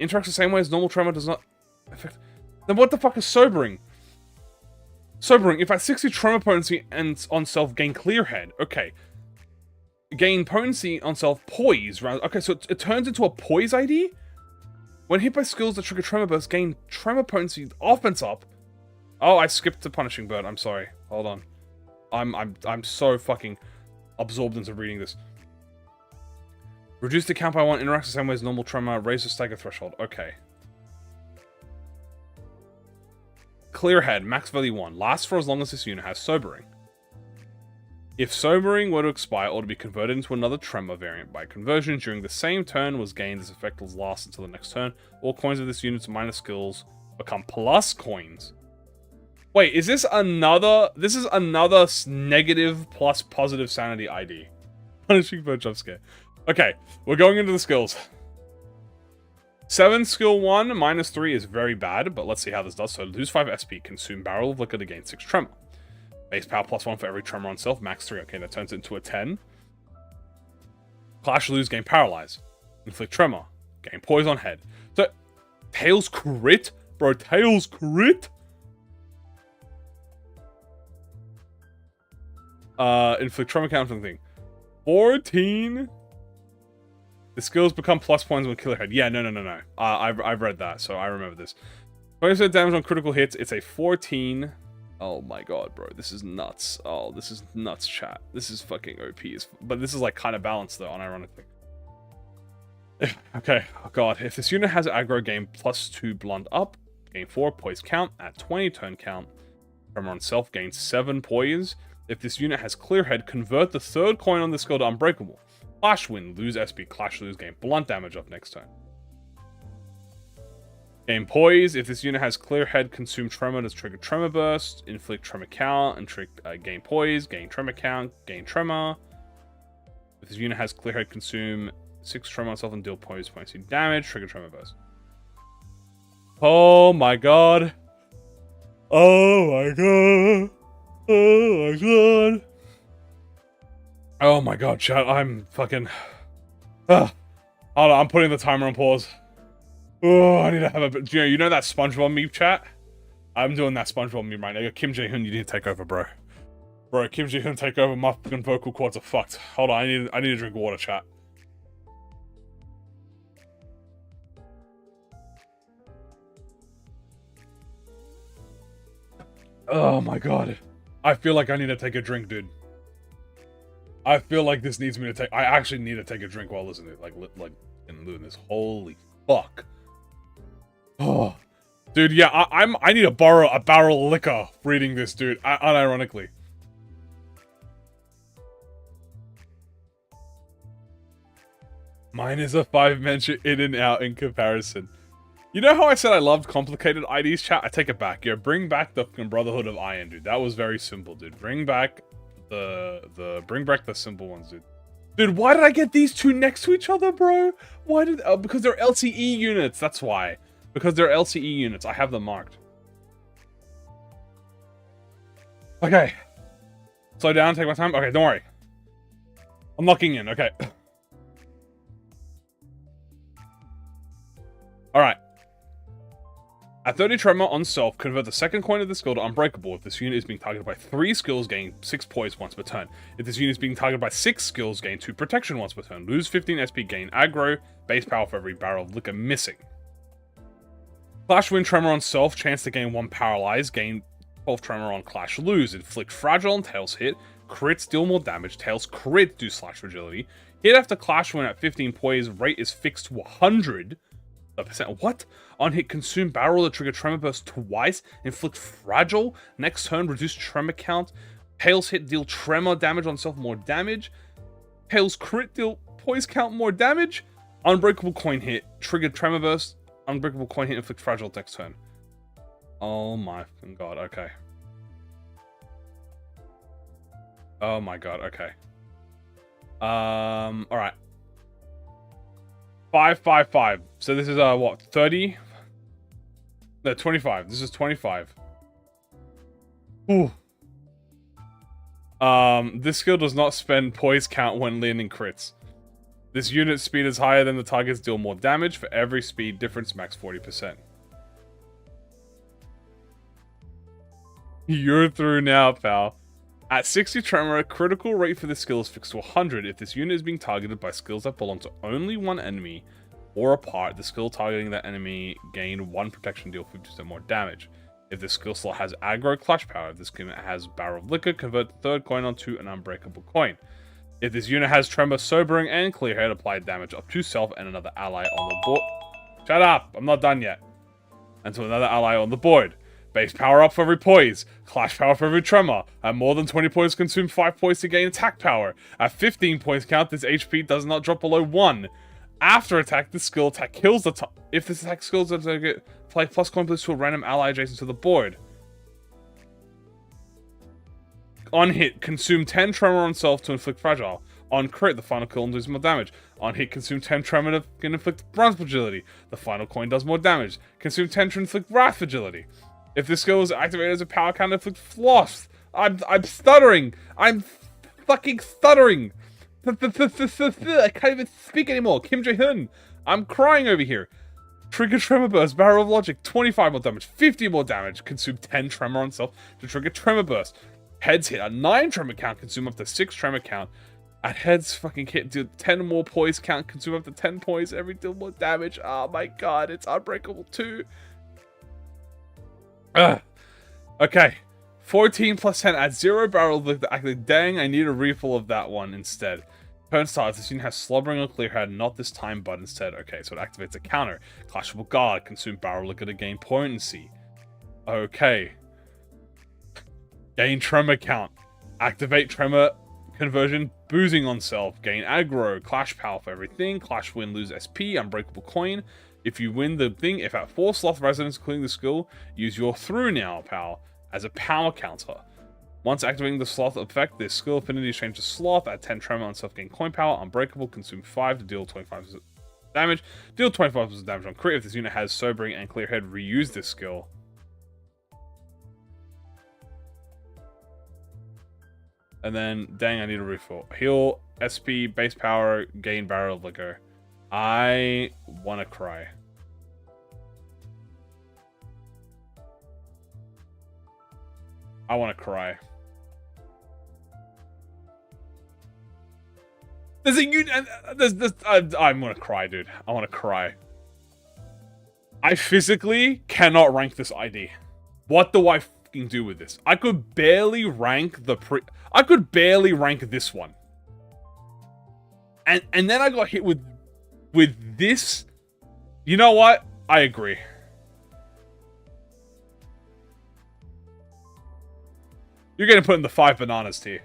Interacts the same way as normal tremor does not affect... Then what the fuck is sobering? Sobering, if at 60 tremor potency and on self, gain clear head. Okay. Gain potency on self, poise. Okay, so it turns into a poise ID? When hit by skills that trigger tremor burst, gain tremor potency offense up. Oh, I skipped the punishing bird. I'm sorry. Hold on. I'm so fucking absorbed into reading this. Reduce the count by 1, interacts the same way as normal tremor, raise the stagger threshold. Okay. Clear head, max value 1. Lasts for as long as this unit has sobering. If sobering were to expire or to be converted into another tremor variant by conversion during the same turn was gained, this effect will last until the next turn. All coins of this unit's minus skills become plus coins. Wait, is this another... This is another negative plus positive sanity ID. Punishing for a jump scare. Okay, we're going into the skills. 7 skill 1, minus 3 is very bad, but let's see how this does. So lose 5 SP, consume barrel of liquor to gain 6 tremor. Base power plus 1 for every tremor on self, max 3. Okay, that turns it into a 10. Clash lose, gain paralyze. Inflict tremor, gain poise on head. So, Tails crit? Bro, Tails crit? Inflict tremor count for the thing. 14... The skills become plus points when killer head. Yeah, no. I've read that, so I remember this. 20% damage on critical hits. It's a 14. Oh my god, bro. This is nuts. Oh, this is nuts, chat. This is fucking OP. But this is like kind of balanced, though, unironically. Okay. Oh god. If this unit has aggro, gain plus 2 blunt up. Gain 4 poise count. At 20 turn count. Tremor on self. Gain 7 poise. If this unit has clear head, convert the 3rd coin on the skill to unbreakable. Clash win, lose SP, clash lose, gain blunt damage up next turn. Gain poise, if this unit has clear head, consume tremor, does trigger tremor burst, inflict tremor count, and gain poise, gain tremor count, gain tremor. If this unit has clear head, consume 6 tremor on self and deal poise, points damage, trigger tremor burst. Oh my god. Oh my god. Oh my god. Oh my god, chat, I'm fucking... Hold on, I'm putting the timer on pause. Oh, I need to have a bit... You know that SpongeBob meme, chat? I'm doing that SpongeBob meme right now. Kim Jae-hoon, you need to take over, bro. Bro, Kim Jae-hoon, take over. My fucking vocal cords are fucked. Hold on, I need to drink water, chat. Oh my god. I feel like I need to take a drink, dude. I feel like this needs me to take... I actually need to take a drink while listening to it. Like, and doing this. Holy fuck. Oh. Dude, yeah, I need to borrow a barrel of liquor reading this, dude. Unironically. Mine is a 5-mention in and out in comparison. You know how I said I loved complicated IDs, chat? I take it back. Yeah, bring back the Brotherhood of Iron, dude. That was very simple, dude. Bring back the simple ones, dude. Dude, why did I get these two next to each other, bro? Why did... Oh, because they're LCE units, that's why. Because they're LCE units. I have them marked. Okay. Slow down, take my time. Okay, don't worry. I'm locking in, okay. Alright. At 30 tremor on self, convert the 2nd coin of the skill to unbreakable. If this unit is being targeted by 3 skills, gain 6 poise once per turn. If this unit is being targeted by 6 skills, gain 2 protection once per turn. Lose 15 SP, gain aggro, base power for every barrel of liquor missing. Clash win tremor on self, chance to gain 1 paralyze, gain 12 tremor on clash lose. Inflict fragile on tails hit, crits deal more damage, tails crit do slash fragility. Hit after clash win at 15 poise, rate is fixed to 100%. What? On hit, consume barrel to trigger tremor burst twice. Inflict fragile. Next turn, reduce tremor count. Tails hit, deal tremor damage on self, more damage. Tails crit, deal poise count, more damage. Unbreakable coin hit, trigger tremor burst. Unbreakable coin hit, inflict fragile next turn. Oh my god, okay. Oh my god, okay. Alright. 5, 5, 5. So this is, what, 30? No, 25. This is 25. Ooh. This skill does not spend poise count when landing crits. This unit's speed is higher than the target's, deal more damage. For every speed difference, max 40%. You're through now, pal. At 60 tremor, critical rate for this skill is fixed to 100. If this unit is being targeted by skills that belong to only one enemy or a part, the skill targeting that enemy gain 1 protection, deal 50% more damage. If this skill slot has aggro clash power, if this unit has barrel of liquor, convert the third coin onto an unbreakable coin. If this unit has tremor, sobering, and clear head, apply damage up to self and another ally on the board. Shut up! I'm not done yet. And to another ally on the board. Base power up for every poise. Clash power for every tremor. At more than 20 points, consume 5 points to gain attack power. At 15 points count, this HP does not drop below 1. After attack, this skill attack kills the top. If this attack skills target, apply plus coin plus to a random ally adjacent to the board. On hit, consume 10 tremor on self to inflict fragile. On crit, the final kill does more damage. On hit, consume 10 tremor to inflict bronze fragility. The final coin does more damage. Consume 10 to inflict wrath fragility. If this skill is activated as a power count, inflict floss. I'm stuttering. I'm fucking stuttering. I can't even speak anymore. Kim Jae-hyun. I'm crying over here. Trigger Tremor Burst, Barrel of Logic, 25 more damage, 50 more damage. Consume 10 tremor on self to trigger Tremor Burst. Heads hit a 9 tremor count, consume up to 6 tremor count. At heads fucking hit, do 10 more poise count, consume up to 10 poise, every deal more damage. Oh my god, it's unbreakable too. Okay. 14 plus 10 at 0 barrel of the dang, I need a refill of that one instead. Turn starts, this unit has slobbering or clear head, not this time, but instead. Okay, so it activates a counter. Clashable guard, consume barrel liquor to gain potency. Okay. Gain tremor count. Activate tremor conversion, boozing on self. Gain aggro, clash power for everything. Clash win, lose SP, unbreakable coin. If you win the thing, if at 4 sloth residents including the skill, use your through now power as a power counter. Once activating the sloth effect, this skill affinity is changed to sloth. At 10 tremor on self, gain coin power. Unbreakable, consume 5 to deal 25% damage. Deal 25% damage on crit. If this unit has sobering and clear head, reuse this skill. And then, dang, I need a refill. Heal, SP, base power, gain barrel of liquor. I wanna cry. I wanna cry. There's a unit. I'm gonna cry, dude. I wanna cry. I physically cannot rank this ID. What do I fucking do with this? I could barely rank the I could barely rank this one. And then I got hit with this. You know what? I agree. You're getting put in the 5 bananas tier.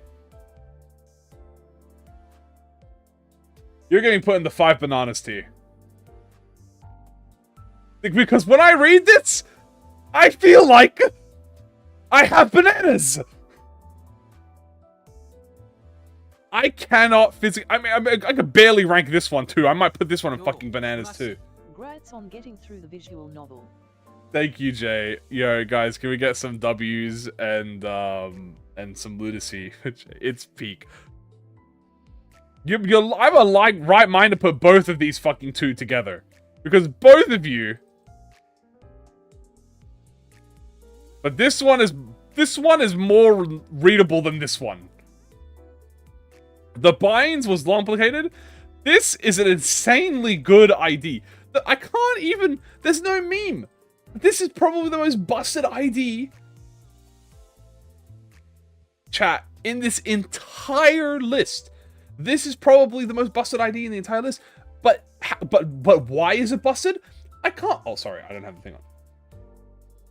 You're getting put in the 5 bananas tier. Because when I read this, I feel like I have bananas. I cannot physically. I mean, I could barely rank this one too. I might put this one in fucking bananas too.
Congrats on getting through the visual novel.
Thank you, Jay. Yo, guys, can we get some W's and some lunacy? It's peak. I'm a right mind to put both of these fucking two together, because both of you. But this one is more readable than this one. The binds was complicated. This is an insanely good ID. I can't even. There's no meme. This is probably the most busted ID. Chat, in this entire list. This is probably the most busted ID in the entire list. But why is it busted? I can't. Oh, sorry, I don't have the thing on.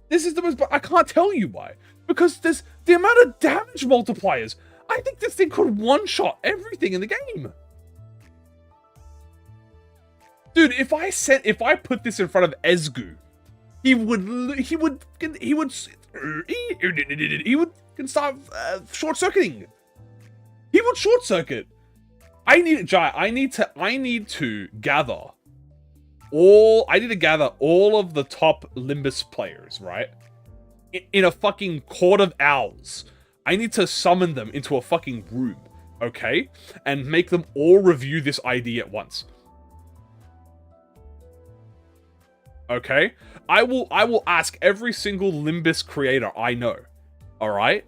This is the most. I can't tell you why. Because there's the amount of damage multipliers. I think this thing could one-shot everything in the game. Dude, if I put this in front of Ezgu, he would start short-circuiting. He would short-circuit. I need to gather all of the top Limbus players, right? In a fucking court of owls. I need to summon them into a fucking room, okay? And make them all review this ID at once. Okay? I will ask every single Limbus creator I know, alright?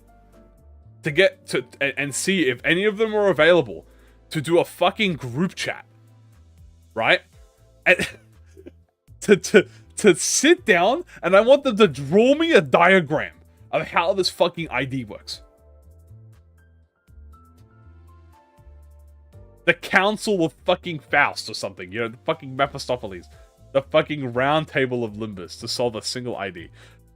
To get to, and see if any of them are available to do a fucking group chat. Right? And to sit down, and I want them to draw me a diagram of how this fucking ID works. The Council of fucking Faust or something, you know, the fucking Mephistopheles. The fucking round table of Limbus to solve a single ID.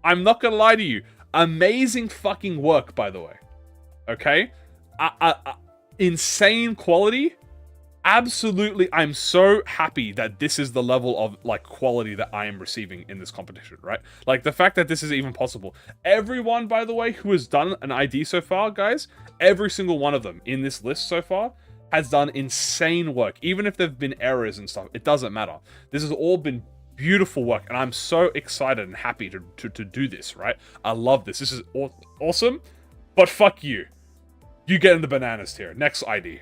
I'm not gonna lie to you. Amazing fucking work, by the way. Okay? Insane quality. Absolutely, I'm so happy that this is the level of, like, quality that I am receiving in this competition, right? Like, the fact that this is even possible. Everyone, by the way, who has done an ID so far, guys, every single one of them in this list so far has done insane work. Even if there have been errors and stuff, it doesn't matter. This has all been beautiful work, and I'm so excited and happy to do this, right? I love this. This is awesome, but fuck you. You get in the bananas here. Next ID.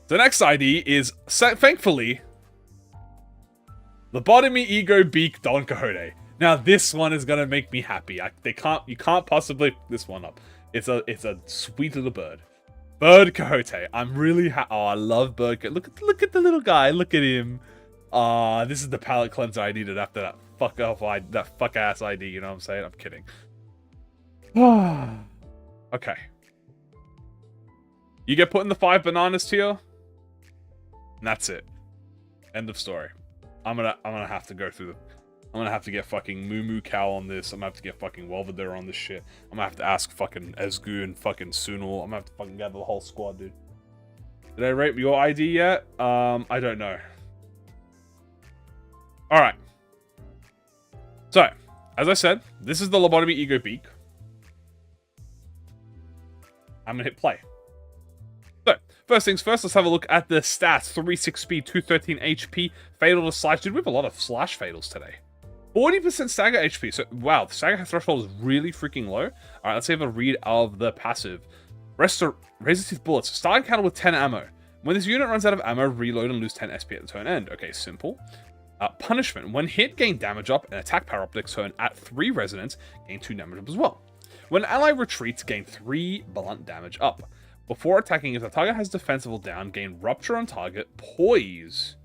The next ID is, thankfully, Lobotomy Ego Beak Don Cahote. Now, this one is gonna make me happy. You can't possibly pick this one up. It's a sweet little bird. Bird Cahote. I'm really oh, I love Bird Cahote. Look at the little guy. Look at him. This is the palette cleanser I needed after that fuck ass ID. You know what I'm saying? I'm kidding. Okay. You get put in the 5 bananas tier, and that's it. End of story. I'm gonna have to go through the. I'm gonna have to get fucking Moo Cow on this. I'm gonna have to get fucking Welvedere on this shit. I'm gonna have to ask fucking Ezgu and fucking Sunul. I'm gonna have to fucking gather the whole squad, dude. Did I rate your ID yet? I don't know. Alright. So, as I said, this is the Lobotomy Ego Beak. I'm gonna hit play. So, first things first, let's have a look at the stats. 3-6 speed, 213 HP, fatal to slash. Dude, we have a lot of slash fatals today. 40% stagger HP. So, wow, the stagger threshold is really freaking low. Alright, let's have a read of the passive. Razor Teeth Bullets. Start counter with 10 ammo. When this unit runs out of ammo, reload and lose 10 SP at the turn end. Okay, simple. Punishment. When hit, gain damage up, and attack power up next turn at 3 resonance, gain 2 damage up as well. When ally retreats, gain 3 blunt damage up. Before attacking, if the target has defensible down, gain rupture on target, poise.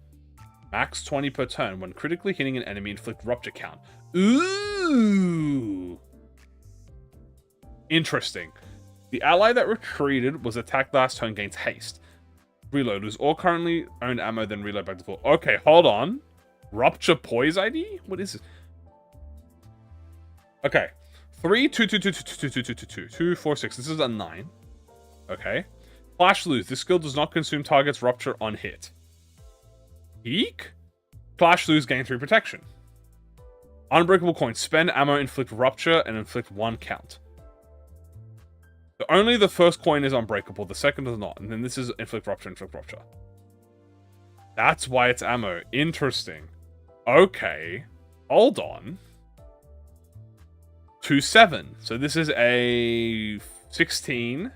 Max 20 per turn. When critically hitting an enemy, inflict rupture count. Ooh. Interesting. The ally that retreated was attacked last turn, gains haste. Reload. Lose all currently owned ammo, then reload back to full. Okay, hold on. Rupture poise ID? What is it? Okay. 3, 2, 2, 2, 2, 2, 2, 2, 2, 2, 2, 4, 6. This is a 9. Okay. Flash lose. This skill does not consume target's rupture on hit. Eek? Flash lose, gain 3 protection. Unbreakable coin. Spend ammo, inflict rupture, and inflict 1 count. So only the first coin is unbreakable, the second is not. And then this is inflict rupture, inflict rupture. That's why it's ammo. Interesting. Okay. Hold on. 2-7. So this is a 16.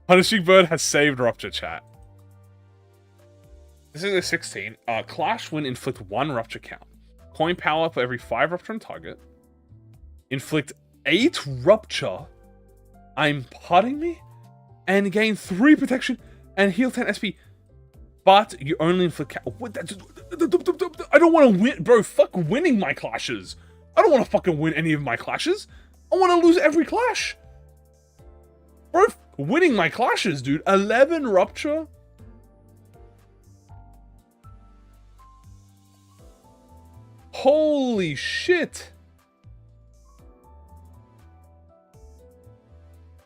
Punishing Bird has saved rupture, chat. This is a 16. Clash when inflict 1 rupture count. Coin power for every 5 rupture on target. Inflict 8 rupture. I'm pardon me? And gain 3 protection and heal 10 SP. But you only inflict... What? I don't want to win... Bro, fuck winning my clashes. I don't want to fucking win any of my clashes. I want to lose every clash. Bro, winning my clashes, dude. 11 rupture. Holy shit.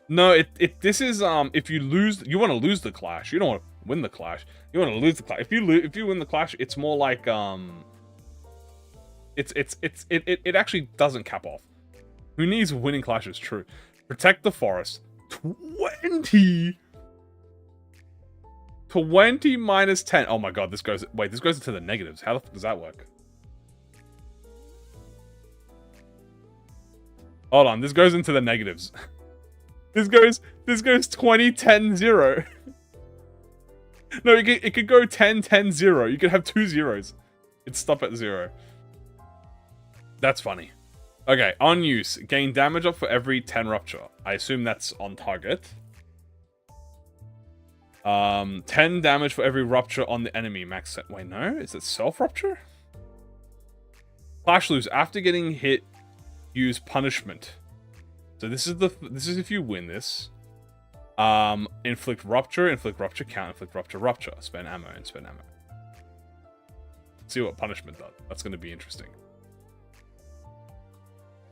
No, this is if you lose, you want to lose the clash. You don't want to win the clash. You want to lose the clash. If you win the clash, it's more like it actually doesn't cap off. Who needs winning clashes? True. Protect the forest. 20 minus 10. Oh my god, this goes into the negatives. How the fuck does that work? Hold on, this goes into the negatives. This goes 20, 10, 0. No, it could go 10, 10, 0. You could have 2 zeros. It'd stop at 0. That's funny. Okay, on use. Gain damage up for every 10 rupture. I assume that's on target. 10 damage for every rupture on the enemy. Max. Wait, no? Is it self-rupture? Clash lose. After getting hit, use punishment. So this is if you win this. Inflict rupture count, inflict rupture. Spend ammo and spend ammo. See what punishment does. That's going to be interesting.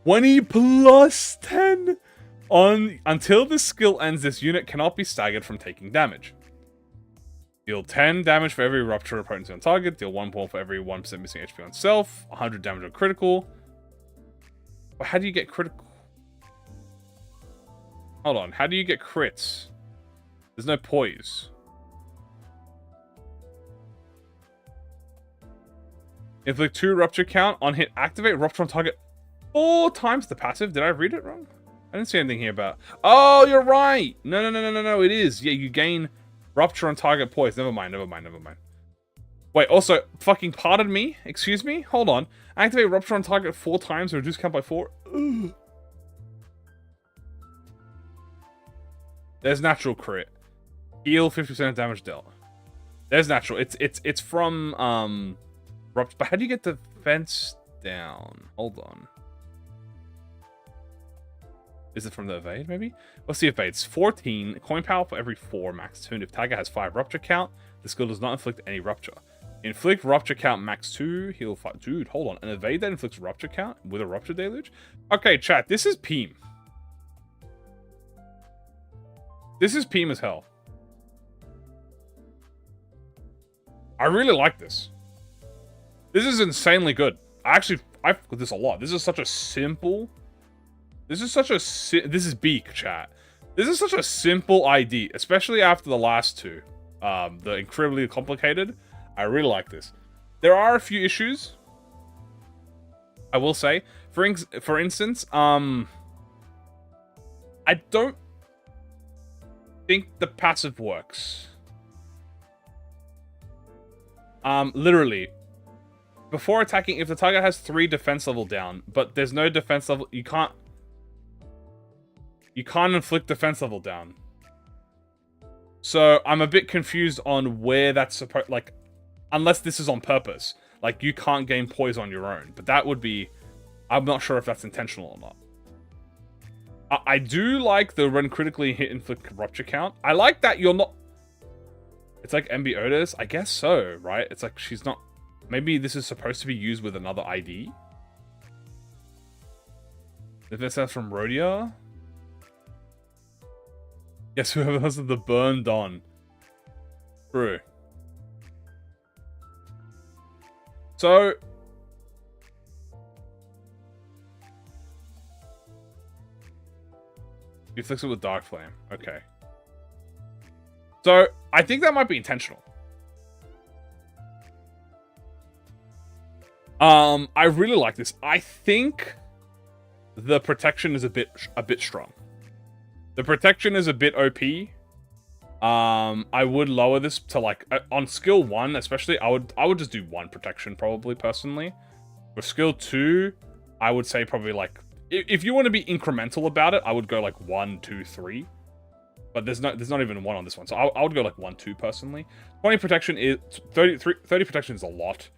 20 plus 10 on until this skill ends. This unit cannot be staggered from taking damage. Deal 10 damage for every rupture opponent on target. Deal 1 point for every 1% missing HP on self. 100 damage on critical. But how do you get critical? Hold on. How do you get crits? There's no poise. Inflict 2 rupture count on hit. Activate rupture on target 4 times the passive. Did I read it wrong? I didn't see anything here about... Oh, you're right! No, it is. Yeah, you gain rupture on target poise. Never mind. Wait, also, fucking pardon me? Excuse me? Hold on. Activate rupture on target 4 times. Reduce count by 4. Ugh. There's natural crit. Heal 50% of damage dealt. There's natural. It's from rupture. But how do you get defense down? Hold on. Is it from the evade, maybe? Let's see evades. 14. Coin power for every 4 max 2. And if target has 5 rupture count, the skill does not inflict any rupture. Inflict rupture count max 2. Heal 5. Dude, hold on. An evade that inflicts rupture count with a rupture deluge? Okay, chat. This is Peem. This is Peem as hell. I really like this. This is insanely good. I've put this a lot. This is such a simple... This is Beak, chat. This is such a simple ID, especially after the last two. The incredibly complicated. I really like this. There are a few issues, I will say. For instance, I don't think the passive works. Literally, before attacking, if the target has 3 defense level down, but there's no defense level, you can't inflict defense level down. So I'm a bit confused on where that's supposed, like, unless this is on purpose. Like, you can't gain poise on your own. But that would be, I'm not sure if that's intentional or not. I do like the when critically hit inflict rupture count. I like that you're not, it's like MB Otus. I guess so, right? It's like she's not, maybe this is supposed to be used with another ID. If this is from Rodion. Yes, whoever has the burned on. True. So... you fix it with Dark Flame. Okay. So, I think that might be intentional. I really like this. I think the protection is a bit strong. The protection is a bit OP. I would lower this to like on skill 1, especially. I would just do 1 protection probably personally. For skill 2, I would say probably like if you want to be incremental about it, I would go like 1, 2, 3. But there's not even 1 on this one, so I would go like 1, 2 personally. 20 protection is 30 protection is a lot,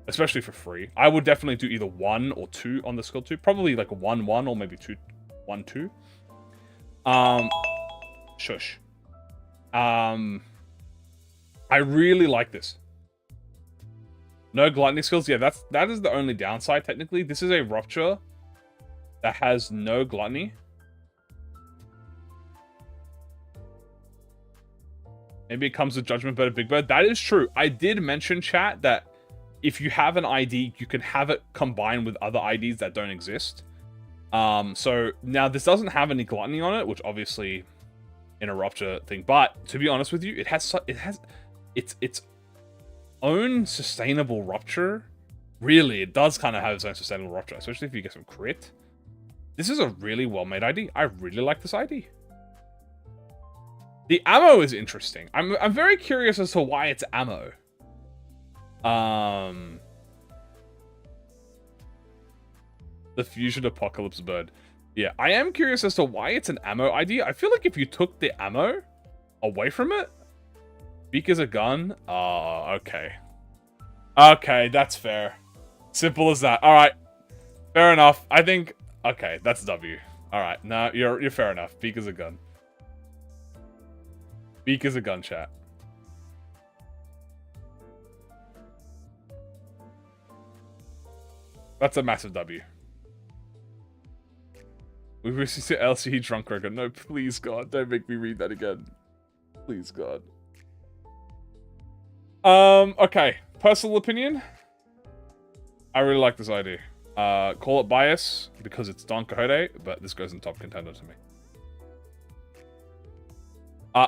especially for free. I would definitely do either 1 or 2 on the skill 2, probably like 1, 1 or maybe 2, 1, 2. Shush. I really like this. No gluttony skills. Yeah, that is the only downside, technically. This is a rupture that has no gluttony. Maybe it comes with Judgment Bird, Big Bird. That is true. I did mention, chat, that if you have an ID, you can have it combined with other IDs that don't exist. So now this doesn't have any gluttony on it, which obviously in a rupture thing, but to be honest with you, it has its own sustainable rupture. Really, it does kind of have its own sustainable rupture, especially if you get some crit. This is a really well-made ID. I really like this ID. The ammo is interesting. I'm very curious as to why it's ammo. The Fusion Apocalypse Bird. Yeah, I am curious as to why it's an ammo ID. I feel like if you took the ammo away from it, beak is a gun. Oh, okay. Okay, that's fair. Simple as that. All right, fair enough. I think. Okay, that's W. All right, no, you're fair enough. Beak is a gun. Beak is a gun, chat. That's a massive W. We recently to LCE drunk record. No, please, God, don't make me read that again. Please, God. Okay. Personal opinion. I really like this idea. Call it bias because it's Don Quixote, but this goes in top contender to me.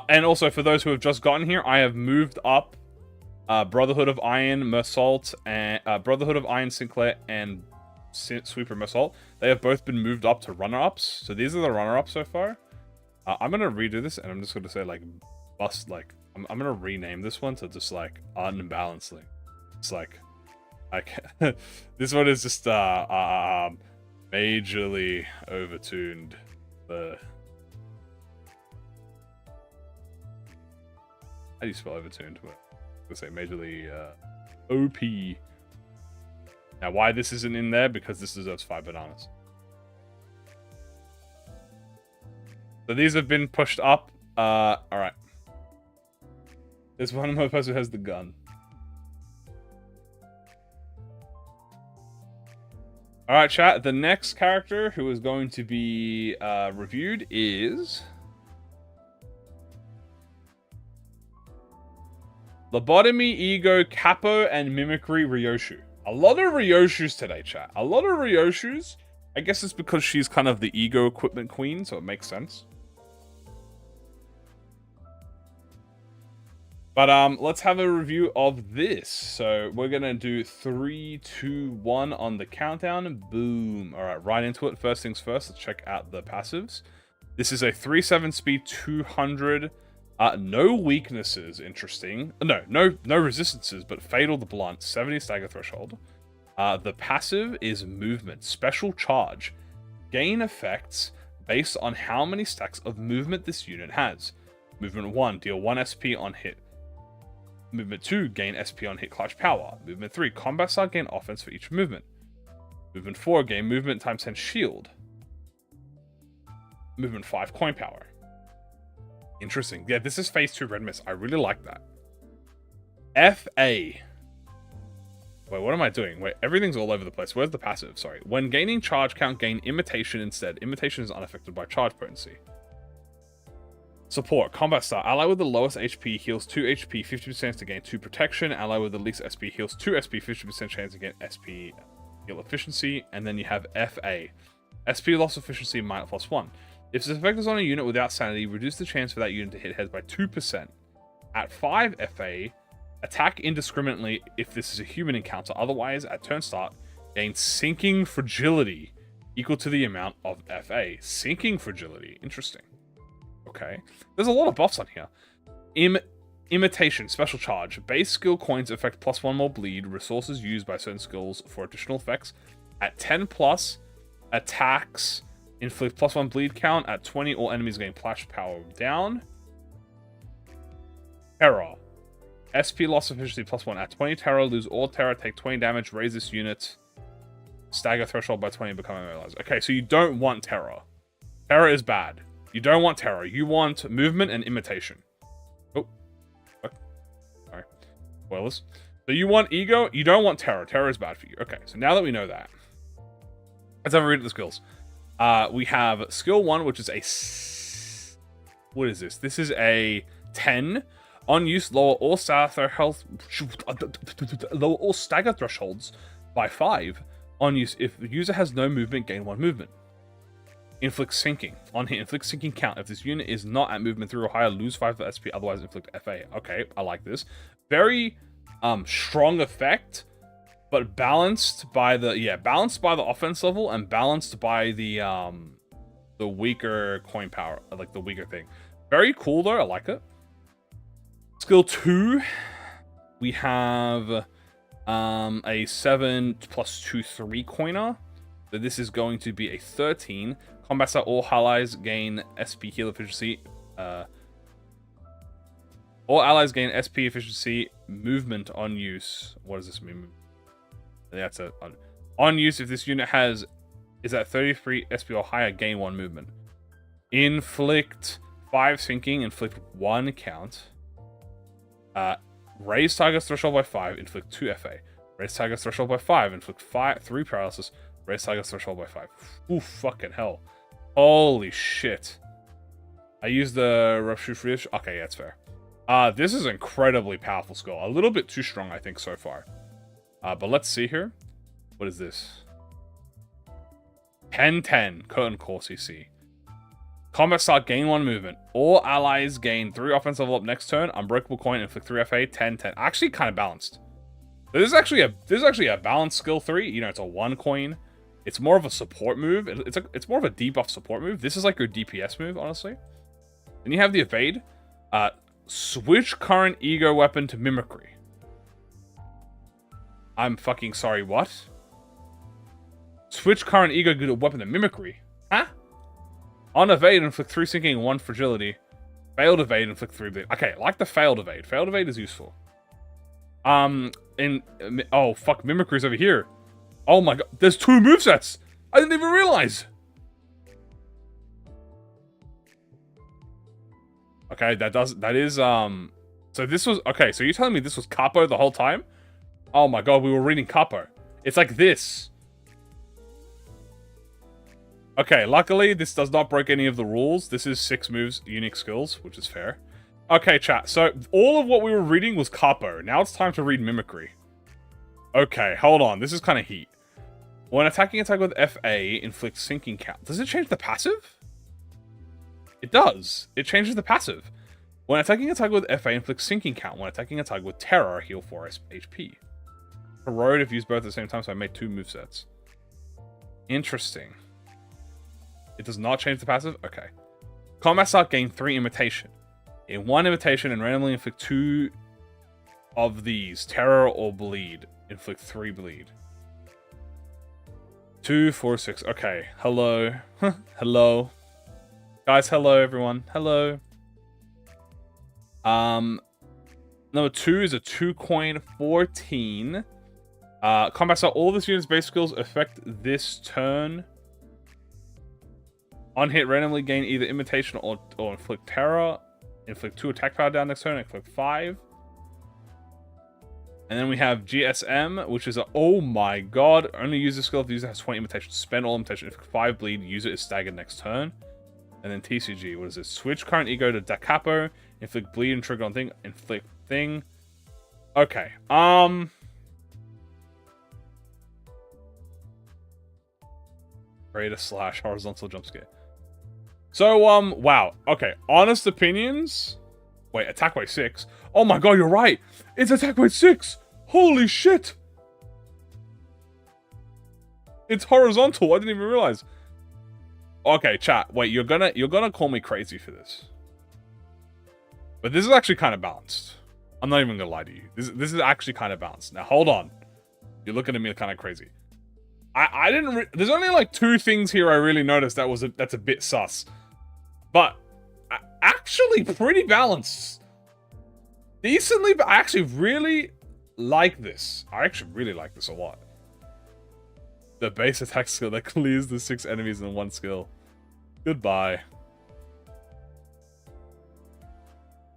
And also for those who have just gotten here, I have moved up Brotherhood of Iron, Mersault, and Brotherhood of Iron, Sinclair, and Sweeper Mersault. They have both been moved up to runner-ups. So these are the runner-ups so far. I'm gonna redo this, and I'm just gonna say like bust. Like I'm gonna rename this one to just like unbalancedly. It's like this one is just majorly overtuned. How do you spell overtuned? I'm gonna say majorly OP. Now, why this isn't in there? Because this deserves 5 bananas. So these have been pushed up. Alright. There's one more person who has the gun. Alright, chat. The next character who is going to be reviewed is... Lobotomy, Ego, Capo, and Mimicry Ryoshu. A lot of ryoshus today, chat. A lot of ryoshus. I guess it's because she's kind of the ego equipment queen, so it makes sense. But let's have a review of this. So we're gonna do 3, 2, 1 on the countdown. Boom. All right, right into it. First things first. Let's check out the passives. This is a 3/7 speed, 200. No weaknesses, interesting. No resistances, but fatal the blunt, 70 stagger threshold. The passive is movement, special charge. Gain effects based on how many stacks of movement this unit has. Movement 1, deal 1 SP on hit. Movement 2, gain SP on hit clutch power. Movement 3, combat style, gain offense for each movement. Movement 4, gain movement times 10 shield. Movement 5, coin power. Interesting. Yeah, this is phase 2 red mist. I really like that. FA. Wait, what am I doing? Wait, everything's all over the place. Where's the passive? Sorry. When gaining charge count, gain imitation instead. Imitation is unaffected by charge potency. Support. Combat style. Ally with the lowest HP heals 2 HP, 50% to gain 2 protection. Ally with the least SP heals 2 SP, 50% chance to get SP heal efficiency. And then you have FA. SP loss efficiency -+1. If this effect is on a unit without sanity, reduce the chance for that unit to hit heads by 2%. At 5 FA, attack indiscriminately if this is a human encounter. Otherwise, at turn start, gain sinking fragility equal to the amount of FA. Sinking fragility. Interesting. Okay. There's a lot of buffs on here. Imitation. Special charge. Base skill coins affect +1 more bleed. Resources used by certain skills for additional effects. At 10+, attacks... inflict +1 bleed count. At 20, all enemies gain flash power down. Terror. SP loss efficiency +1. At 20 terror, lose all terror, take 20 damage, raise this unit. Stagger threshold by 20, become immobilized. Okay, so you don't want terror. Terror is bad. You don't want terror. You want movement and imitation. Oh. Sorry. Spoilers. So you want ego, you don't want terror. Terror is bad for you. Okay, so now that we know that, let's have a read at the skills. We have skill 1, which is a... What is this? This is a 10. On use, lower all stagger thresholds by 5. On use, if the user has no movement, gain 1 movement. Inflict sinking. On hit, inflict sinking count. If this unit is not at movement 3 or higher, lose 5 SP, otherwise inflict FA. Okay, I like this. Very strong effect. but balanced by the offense level and balanced by the weaker coin power, like the weaker thing. Very cool though, I like it. Skill 2, we have a 7 plus 2, 3 coiner. So this is going to be a 13. Combat style, all allies gain SP heal efficiency. All allies gain SP efficiency movement on use. What does this mean? That's a on use if this unit is at 33 SP or higher, gain 1 movement. Inflict 5 sinking, inflict 1 count. Raise target's threshold by 5, inflict 2 FA. Raise target's threshold by 5, inflict 3 paralysis. Raise target's threshold by 5. Ooh, fucking hell. Holy shit. I used the ryushu for this. Okay, yeah, that's fair. This is incredibly powerful skill. A little bit too strong, I think, so far. But let's see here. What is this? 10-10, curtain core CC. Combat start, gain 1 movement. All allies gain 3 offense level up next turn. Unbreakable coin, inflict 3 FA, 10-10. Actually, kind of balanced. This is actually a balanced skill 3. You know, it's a 1 coin. It's more of a support move. It's more of a debuff support move. This is like your DPS move, honestly. Then you have the evade. Switch current ego weapon to mimicry. I'm fucking sorry, what? Switch current ego weapon to mimicry. Huh? On evade, inflict 3 sinking and 1 fragility. Failed evade, inflict 3 bleed. Okay, like the failed evade. Failed evade is useful. Oh, fuck, mimicry's over here. Oh my god, there's 2 movesets! I didn't even realize! Okay, so this was, okay, so you're telling me this was capo the whole time? Oh my god, we were reading capo. It's like this. Okay, luckily, this does not break any of the rules. This is 6 moves, unique skills, which is fair. Okay, chat, so all of what we were reading was capo. Now it's time to read mimicry. Okay, hold on, this is kind of heat. When attacking attack with FA, inflict sinking count. Does it change the passive? It does. It changes the passive. When attacking attack with FA, inflict sinking count. When attacking attack with terror, heal 4 HP. Corrode if used both at the same time, so I made 2 movesets. Interesting. It does not change the passive? Okay. Combat start, gain 3 imitation. In 1 imitation and randomly inflict 2 of these. Terror or bleed. Inflict 3 bleed. 2, 4, 6. Okay. Hello. Hello. Guys, hello everyone. Hello. Number 2 is a 2 coin 14. Combat style, all this unit's base skills affect this turn. On hit, randomly gain either imitation or inflict terror. Inflict 2 attack power down next turn, inflict 5. And then we have GSM, which is a, oh my god, only use this skill if the user has 20 imitation. Spend all imitation, inflict 5 bleed, user is staggered next turn. And then TCG, what is this? Switch current ego to Da Capo, inflict bleed and trigger on thing, inflict thing. Okay, Greater slash horizontal jump scare. So, wow. Okay, honest opinions. Wait, attack weight 6. Oh my god, you're right. It's attack weight 6. Holy shit. It's horizontal. I didn't even realize. Okay, chat. Wait, you're gonna call me crazy for this. But this is actually kind of balanced. I'm not even gonna lie to you. This is actually kind of balanced. Now, hold on. You're looking at me kind of crazy. I didn't. There's only like 2 things here I really noticed that's a bit sus. But actually pretty balanced. Decently, but I actually really like this. I actually really like this a lot. The base attack skill that clears the 6 enemies in 1 skill. Goodbye.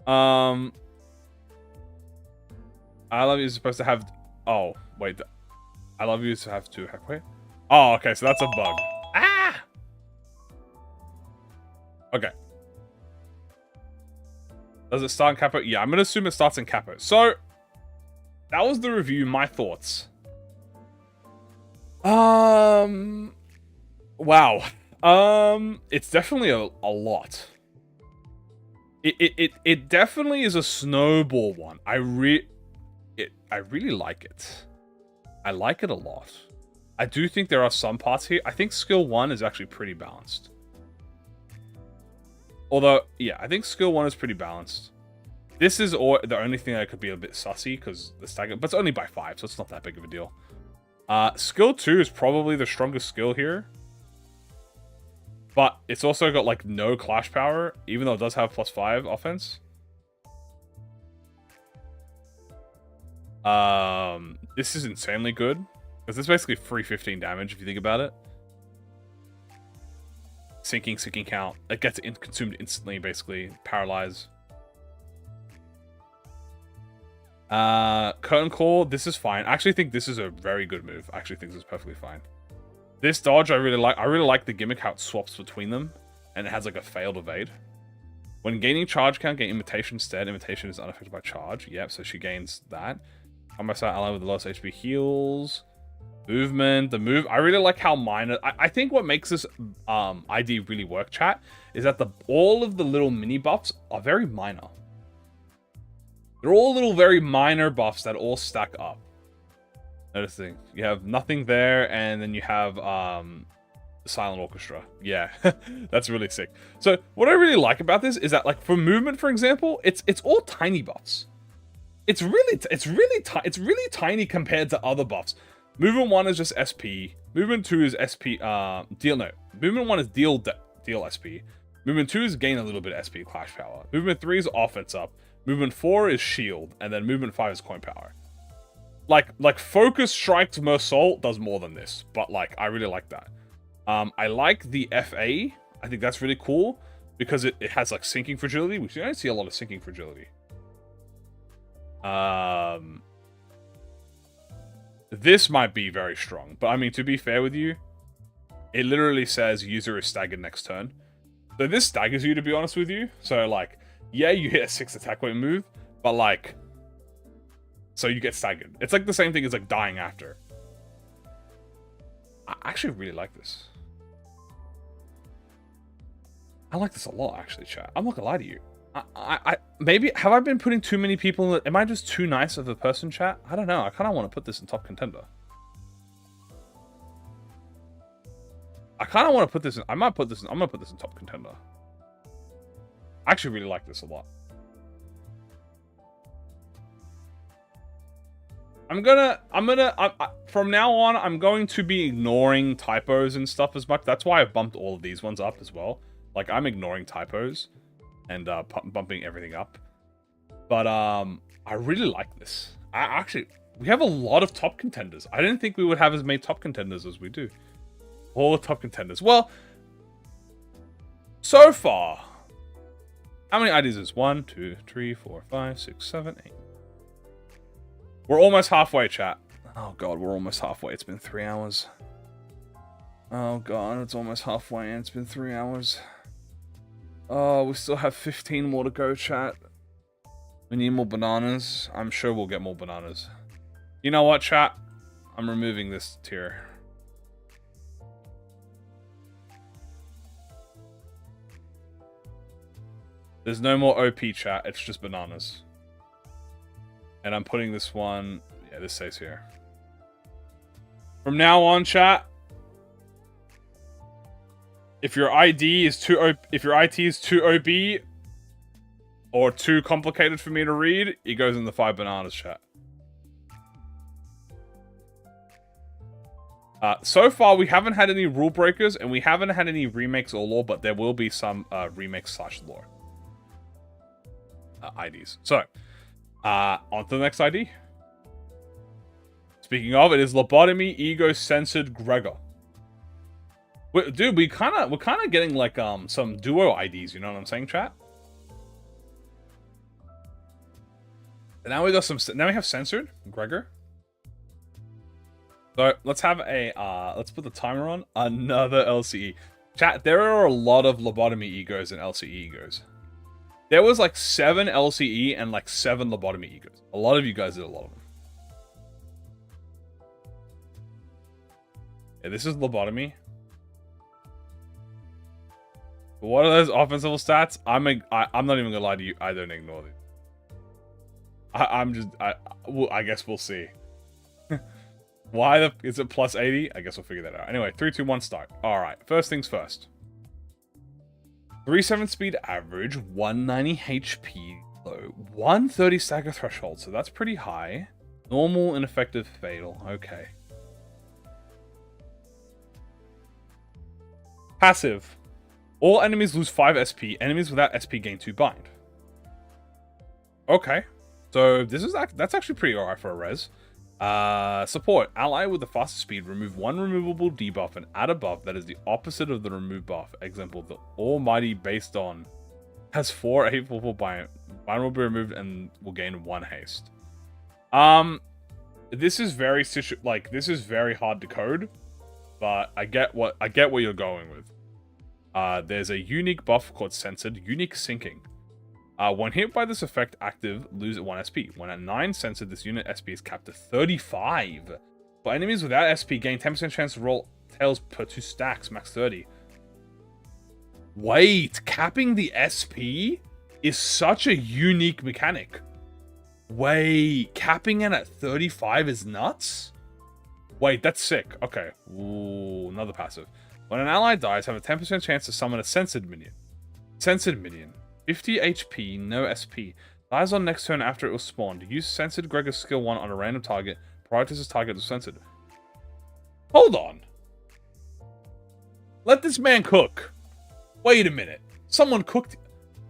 I love you is supposed to have. Oh wait, I love you to have 2 wait. Oh, okay, so that's a bug. Ah. Okay. Does it start in capo? Yeah, I'm gonna assume it starts in capo. So that was the review. My thoughts. Wow. It's definitely a lot. It definitely is a snowball one. I really like it. I like it a lot. I do think there are some parts here. I think skill 1 is actually pretty balanced. Although, yeah, I think skill 1 is pretty balanced. This is the only thing that could be a bit sussy because the stagger, but it's only by 5, so it's not that big of a deal. Skill 2 is probably the strongest skill here. But it's also got, like, no clash power, even though it does have +5 offense. This is insanely good. Because it's basically free 15 damage, if you think about it. Sinking count. It gets consumed instantly, basically. Paralyze. Curtain Call, this is fine. I actually think this is a very good move. I actually think this is perfectly fine. This dodge I really like. I really like the gimmick how it swaps between them. And it has like a failed evade. When gaining charge count, gain Imitation instead. Imitation is unaffected by charge. Yep, so she gains that. Combat style ally with the lowest HP heals. Movement. The move. I really like how minor. I think what makes this ID really work, chat, is that all of the little mini buffs are very minor. They're all little very minor buffs that all stack up. Noticing. You have nothing there, and then you have the Silent Orchestra. Yeah, that's really sick. So what I really like about this is that, like, for movement, for example, it's all tiny buffs. It's really tiny compared to other buffs. Movement 1 is just SP. Movement 2 is SP. Movement 1 is deal SP. Movement 2 is gain a little bit of SP clash power. Movement 3 is offense up. Movement 4 is shield, and then movement 5 is coin power. Like Focus Strikes Mersault does more than this, but like I really like that. I like the FA. I think that's really cool because it has like sinking fragility, which you don't see a lot of sinking fragility. This might be very strong, but I mean, to be fair with you, it literally says user is staggered next turn. So this staggers you, to be honest with you. So like, yeah, you hit a 6 attack weight move, but like, so you get staggered. It's like the same thing as like dying after. I actually really like this. I like this a lot, actually, chat. I'm not gonna lie to you. Maybe, have I been putting too many people in the, am I just too nice of a person, chat? I don't know. I kind of want to put this in top contender. I kind of want to put this in, I'm gonna put this in top contender. I actually really like this a lot. From now on, I'm going to be ignoring typos and stuff as much. That's why I've bumped all of these ones up as well. Like, I'm ignoring typos and bumping everything up. But I really like this. We have a lot of top contenders. I didn't think we would have as many top contenders as we do. All the top contenders. Well, so far, how many IDs is 1, 2, 3, 4, 5, 6, 7, 8. We're almost halfway, chat. Oh god, we're almost halfway. It's been 3 hours. Oh god, it's almost halfway and it's been 3 hours. Oh, we still have 15 more to go, chat. We need more bananas. I'm sure we'll get more bananas. You know what, chat? I'm removing this tier. There's no more OP, chat. It's just bananas. And I'm putting this one... Yeah, this stays here. From now on, chat, if your ID is too if your IT is too OB or too complicated for me to read, it goes in the 5 bananas, chat. So far, we haven't had any rule breakers, and we haven't had any remakes or lore, but there will be some remakes / lore IDs. So, on to the next ID. Speaking of, it is Lobotomy, Ego, Censored, Gregor. Dude, we're kind of getting like some duo IDs. You know what I'm saying, chat? And now we got some. Now we have Censored, Gregor. So let's have a let's put the timer on. Another LCE. Chat, there are a lot of Lobotomy egos and LCE egos. There was like 7 LCE and like 7 Lobotomy egos. A lot of you guys did a lot of them. Yeah, this is Lobotomy. What are those offensive stats? I'm not even gonna lie to you. I don't ignore them. I guess we'll see. Why the... Is it plus 80? I guess we'll figure that out. Anyway, 3, 2, 1, start. Alright, first things first. 3-7 speed average, 190 HP low, 130 stagger threshold, so that's pretty high. Normal, ineffective, fatal. Okay. Passive. All enemies lose 5 SP. Enemies without SP gain 2 bind. Okay. So this is that's actually pretty alright for a res. Support. Ally with the fastest speed. Remove 1 removable debuff and add a buff that is the opposite of the remove buff. Example, the Almighty based on has 4 844 bind. Bind will be removed and will gain 1 haste. This is very this is very hard to code, but I get what you're going with. There's a unique buff called censored, unique syncing. When hit by this effect, active, lose 1 SP. When at 9 censored, this unit SP is capped to 35. For enemies without SP, gain 10% chance to roll tails per 2 stacks, max 30. Wait, capping the SP is such a unique mechanic. Wait, capping it at 35 is nuts? Wait, that's sick. Okay. Ooh, another passive. When an ally dies, have a 10% chance to summon a censored minion. Censored minion. 50 HP, no SP. Dies on next turn after it was spawned. Use censored Gregor skill 1 on a random target. Prior to this target was censored. Hold on. Let this man cook. Wait a minute. Someone cooked.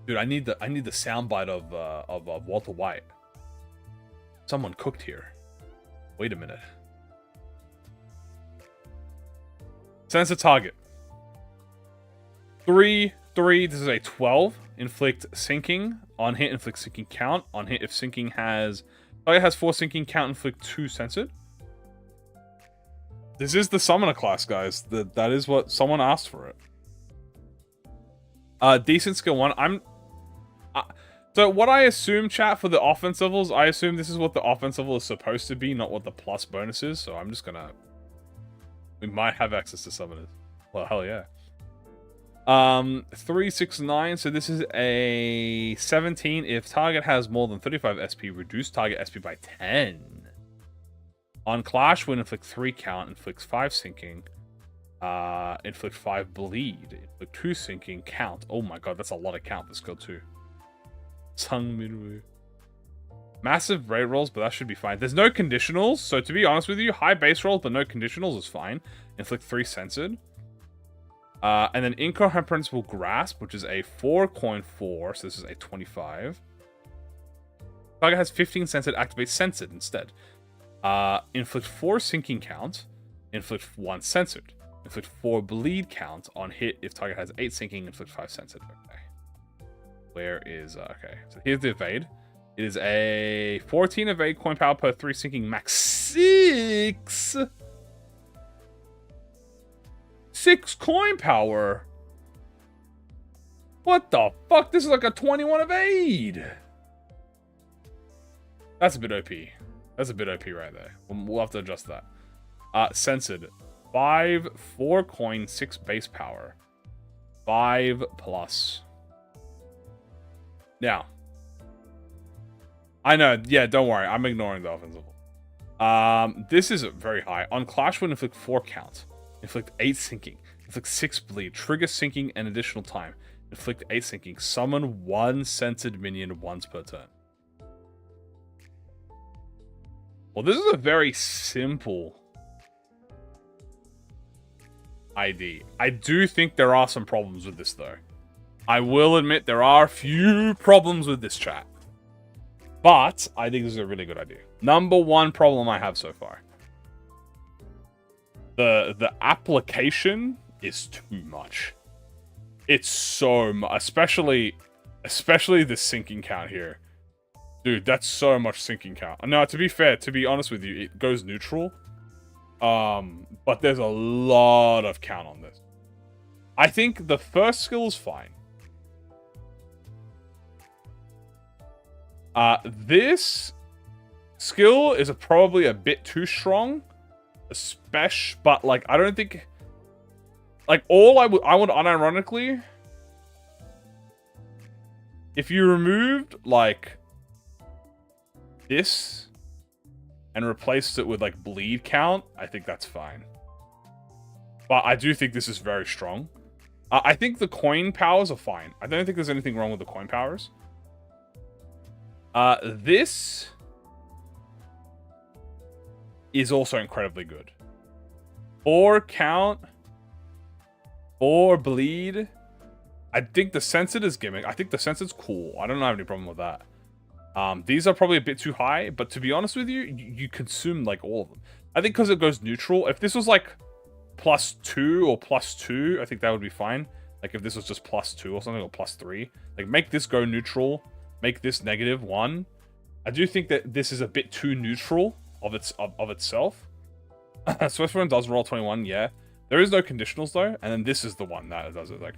Dude, I need the soundbite of Walter White. Someone cooked here. Wait a minute. Censor target. 3, 3. This is a 12. Inflict sinking. On hit, inflict sinking count. On hit, if sinking has... Target has 4 sinking count, inflict 2 censored. This is the summoner class, guys. That is what someone asked for it. Decent skill 1. So what I assume, chat, for the offense levels, I assume this is what the offense level is supposed to be, not what the plus bonus is. So I'm just gonna... We might have access to summoners. Well, hell yeah. 3, 6, 9. So this is a 17. If target has more than 35 SP, reduce target SP by 10. On clash, when inflict 3 count, inflicts 5 sinking. Inflict 5 bleed. Inflict 2 sinking, count. Oh my god, that's a lot of count for skill 2. Massive rate rolls, but that should be fine. There's no conditionals, so to be honest with you, high base rolls, but no conditionals is fine. Inflict 3 censored. And then incomprehensible grasp, which is a 4 coin 4, so this is a 25. Target has 15 censored, activate censored instead. Inflict 4 sinking count, inflict 1 censored. Inflict 4 bleed count on hit if target has 8 sinking, inflict 5 censored. Okay. Where is... okay, so here's the evade. It is a 14 evade coin power per 3 sinking, max 6. 6 coin power? What the fuck? This is like a 21 evade. That's a bit OP. That's a bit OP right there. We'll have to adjust that. Censored. 5, 4 coin, 6 base power. 5 plus. Now. I know, yeah, don't worry. I'm ignoring the offensive. This is very high. On Clash, when inflict 4 count. Inflict 8 sinking. Inflict 6 bleed. Trigger sinking an additional time. Inflict 8 sinking. Summon 1 censored minion once per turn. Well, this is a very simple ID. I do think there are some problems with this, though. I will admit there are a few problems with this chat. But I think this is a really good idea. Number one problem I have so far. The application is too much. It's so much. Especially the sinking count here. Dude, that's so much sinking count. Now, to be fair, to be honest with you, it goes neutral. But there's a lot of count on this. I think the first skill is fine. This skill is probably a bit too strong. But, like, I don't think... Like, I would unironically... If you removed, like... This... and replaced it with like bleed count, I think that's fine. But I do think this is very strong. I think the coin powers are fine. I don't think there's anything wrong with the coin powers. This is also incredibly good. 4 count, 4 bleed. I think the censored is gimmick. I think the censored's cool. I don't have any problem with that. These are probably a bit too high, but to be honest with you, you consume like all of them. I think because it goes neutral. If this was like +2 or +2, I think that would be fine. Like if this was just +2 or something, or +3. Like make this go neutral, make this -1. I do think that this is a bit too neutral of itself. Swiftburn does roll 21, yeah. There is no conditionals though, and then this is the one that does it. Like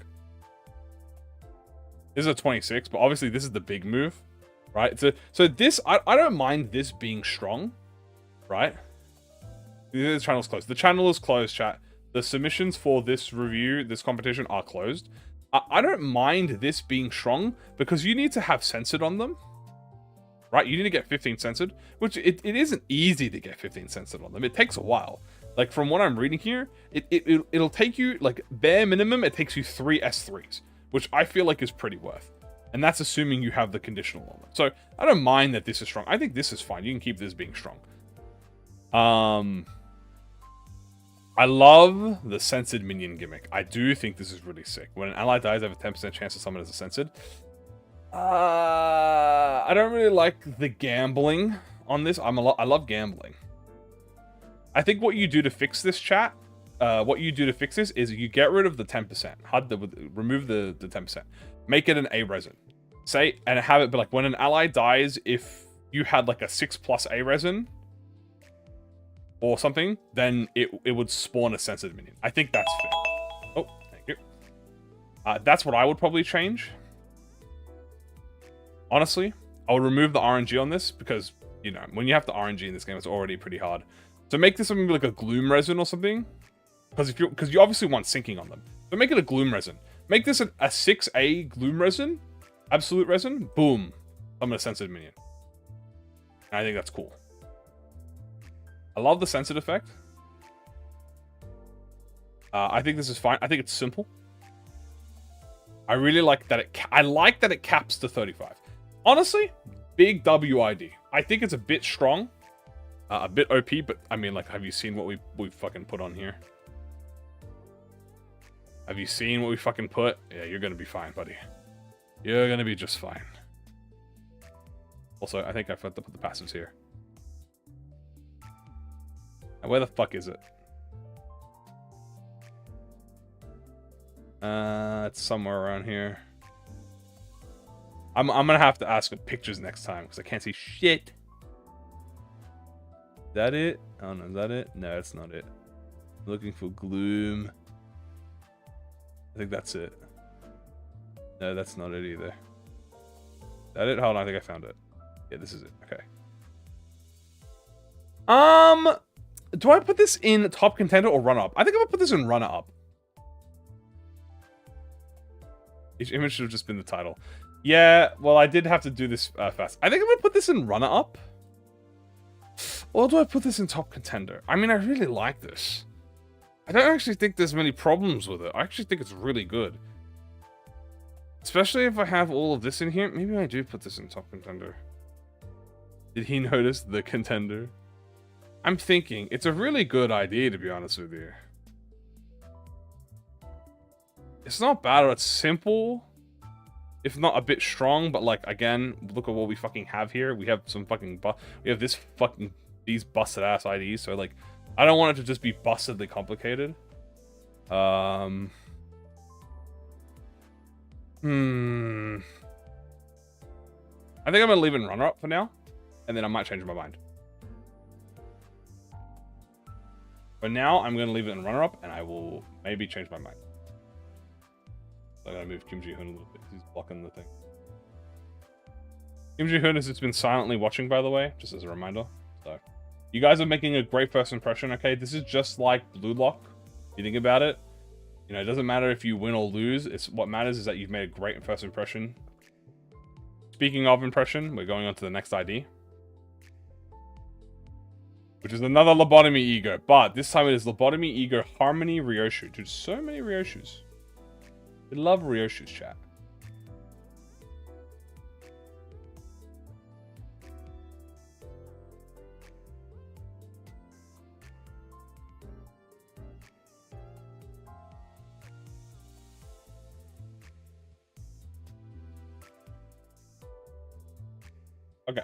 this is a 26, but obviously this is the big move, right? So this I don't mind this being strong, right? The channel's closed. The channel is closed, chat. The submissions for this review, this competition, are closed. I don't mind this being strong because you need to have censored on them, right? You need to get 15 censored, which it isn't easy to get 15 censored on them. It takes a while. Like from what I'm reading here, it'll take you, like bare minimum, it takes you 3 S3s, which I feel like is pretty worth. And that's assuming you have the conditional on it. So I don't mind that this is strong. I think this is fine. You can keep this being strong. I love the censored minion gimmick. I do think this is really sick. When an ally dies, I have a 10% chance to summon as a censored. I don't really like the gambling on this. I love gambling. I think what you do to fix this, chat, what you do to fix this is you get rid of the 10%. Remove the 10%. Make it an A resin. Say, and have it be like when an ally dies, if you had like a 6+ A resin or something, then it would spawn a censored minion. I think that's fair. Oh, thank you. That's what I would probably change. Honestly, I would remove the RNG on this because, you know, when you have the RNG in this game, it's already pretty hard. So make this something like a gloom resin or something, because you obviously want syncing on them. So make it a gloom resin. Make this a 6A gloom resin, absolute resin. Boom, I'm a censored minion. And I think that's cool. I love the censored effect. I think this is fine. I think it's simple. I really like that it caps to 35. Honestly, big WID. I think it's a bit strong, a bit OP, but I mean, like, have you seen what we fucking put on here? Have you seen what we fucking put? Yeah, you're gonna be fine, buddy. You're gonna be just fine. Also, I think I forgot to put the passives here. And where the fuck is it? It's somewhere around here. I'm gonna have to ask for pictures next time because I can't see shit. Is that it? Oh no, is that it? No, that's not it. I'm looking for gloom. I think that's it. No, that's not it either. Is that it? Hold on, I think I found it. Yeah, this is it. Okay. Do I put this in top contender or runner-up? I think I'm gonna put this in runner-up. Each image should have just been the title. Yeah, well, I did have to do this fast. I think I'm gonna put this in runner-up. Or do I put this in top contender? I mean, I really like this. I don't actually think there's many problems with it. I actually think it's really good. Especially if I have all of this in here. Maybe I do put this in top contender. Did he notice the contender? I'm thinking it's a really good idea, to be honest with you. It's not bad, or it's simple. If not a bit strong, but like, again, look at what we fucking have here. We have some fucking we have these busted ass IDs, so like, I don't want it to just be bustedly complicated. I think I'm gonna leave it in runner-up for now, and then I might change my mind. But now I'm gonna leave it in runner-up, and I will maybe change my mind. So I'm gonna move Kim Ji-hoon a little bit. He's blocking the thing. Kim Ji-hoon has been silently watching, by the way, just as a reminder. So, you guys are making a great first impression. Okay, this is just like Blue Lock. If you think about it, you know, it doesn't matter if you win or lose. It's what matters is that you've made a great first impression. Speaking of impression, we're going on to the next ID. which is another Lobotomy ego, but this time it is Lobotomy ego harmony ryoshu. Dude, so many ryoshus. We love ryoshus, chat. Okay.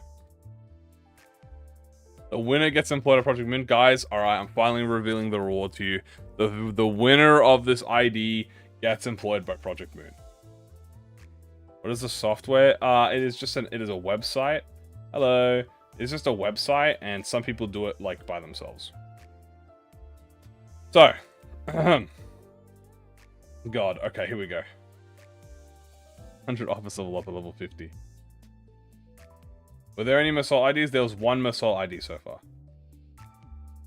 The winner gets employed at ProjectMoon. Guys, alright, I'm finally revealing the reward to you. The winner of this ID gets employed by ProjectMoon. What is the software? It is just a website. Hello. It's just a website, and some people do it like by themselves. So, God, okay, here we go. 100 office level up at level 50. Were there any Massol IDs? There was one Massol ID so far.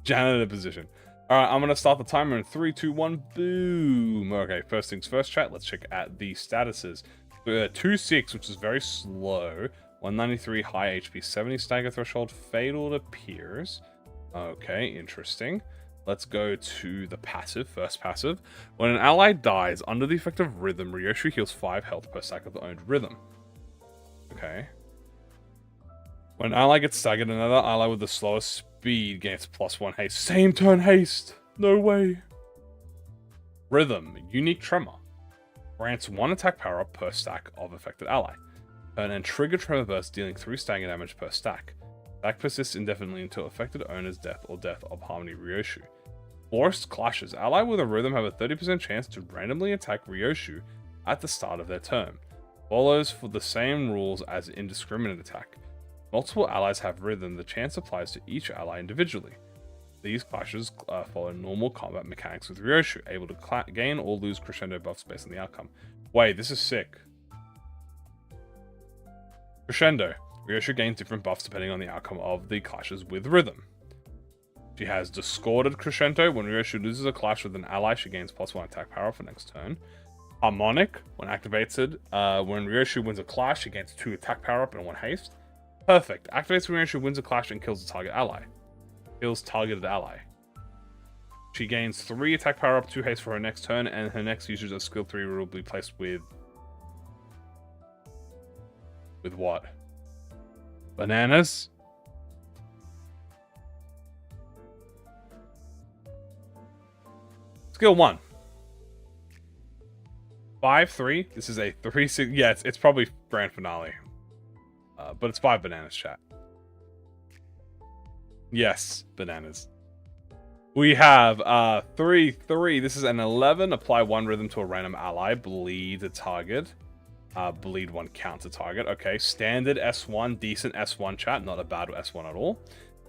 Janitor position. Alright, I'm gonna start the timer in 3, 2, 1, boom! Okay, first things first, chat. Let's check at the statuses. 2-6, which is very slow. 193 high HP, 70 stagger threshold, fatal appears. Okay, interesting. Let's go to the passive, first passive. When an ally dies under the effect of rhythm, Ryushu heals 5 health per stack of the owned rhythm. Okay. When an ally gets staggered, another ally with the slowest speed gains +1 haste. Same turn haste! No way! Rhythm, unique tremor. Grants 1 attack power up per stack of affected ally. Turn and trigger tremor burst, dealing 3 stagger damage per stack. Stack persists indefinitely until affected owner's death or death of Harmony Ryushu. Forced clashes. Ally with a rhythm have a 30% chance to randomly attack Ryushu at the start of their turn. Follows for the same rules as indiscriminate attack. Multiple allies have rhythm, the chance applies to each ally individually. These clashes follow normal combat mechanics with Ryushu, able to gain or lose crescendo buffs based on the outcome. Wait, this is sick. Crescendo. Ryushu gains different buffs depending on the outcome of the clashes with rhythm. She has Discorded Crescendo. When Ryushu loses a clash with an ally, she gains +1 attack power for next turn. Harmonic. When activated, when Ryushu wins a clash, she gains 2 attack power up and 1 haste. Perfect. Activates when Ryushu wins a clash and kills the target ally. Kills targeted ally. She gains 3 attack power up, 2 haste for her next turn, and her next usage of skill 3 will be placed with... With what? Bananas? Skill 1. 5-3. This is a 3-6. Yeah, it's probably grand finale. But it's 5 bananas, chat. Yes, bananas. We have 3-3. This is an 11. Apply 1 rhythm to a random ally. Bleed a target. Bleed 1 counter target. Okay, standard S1. Decent S1, chat. Not a bad S1 at all.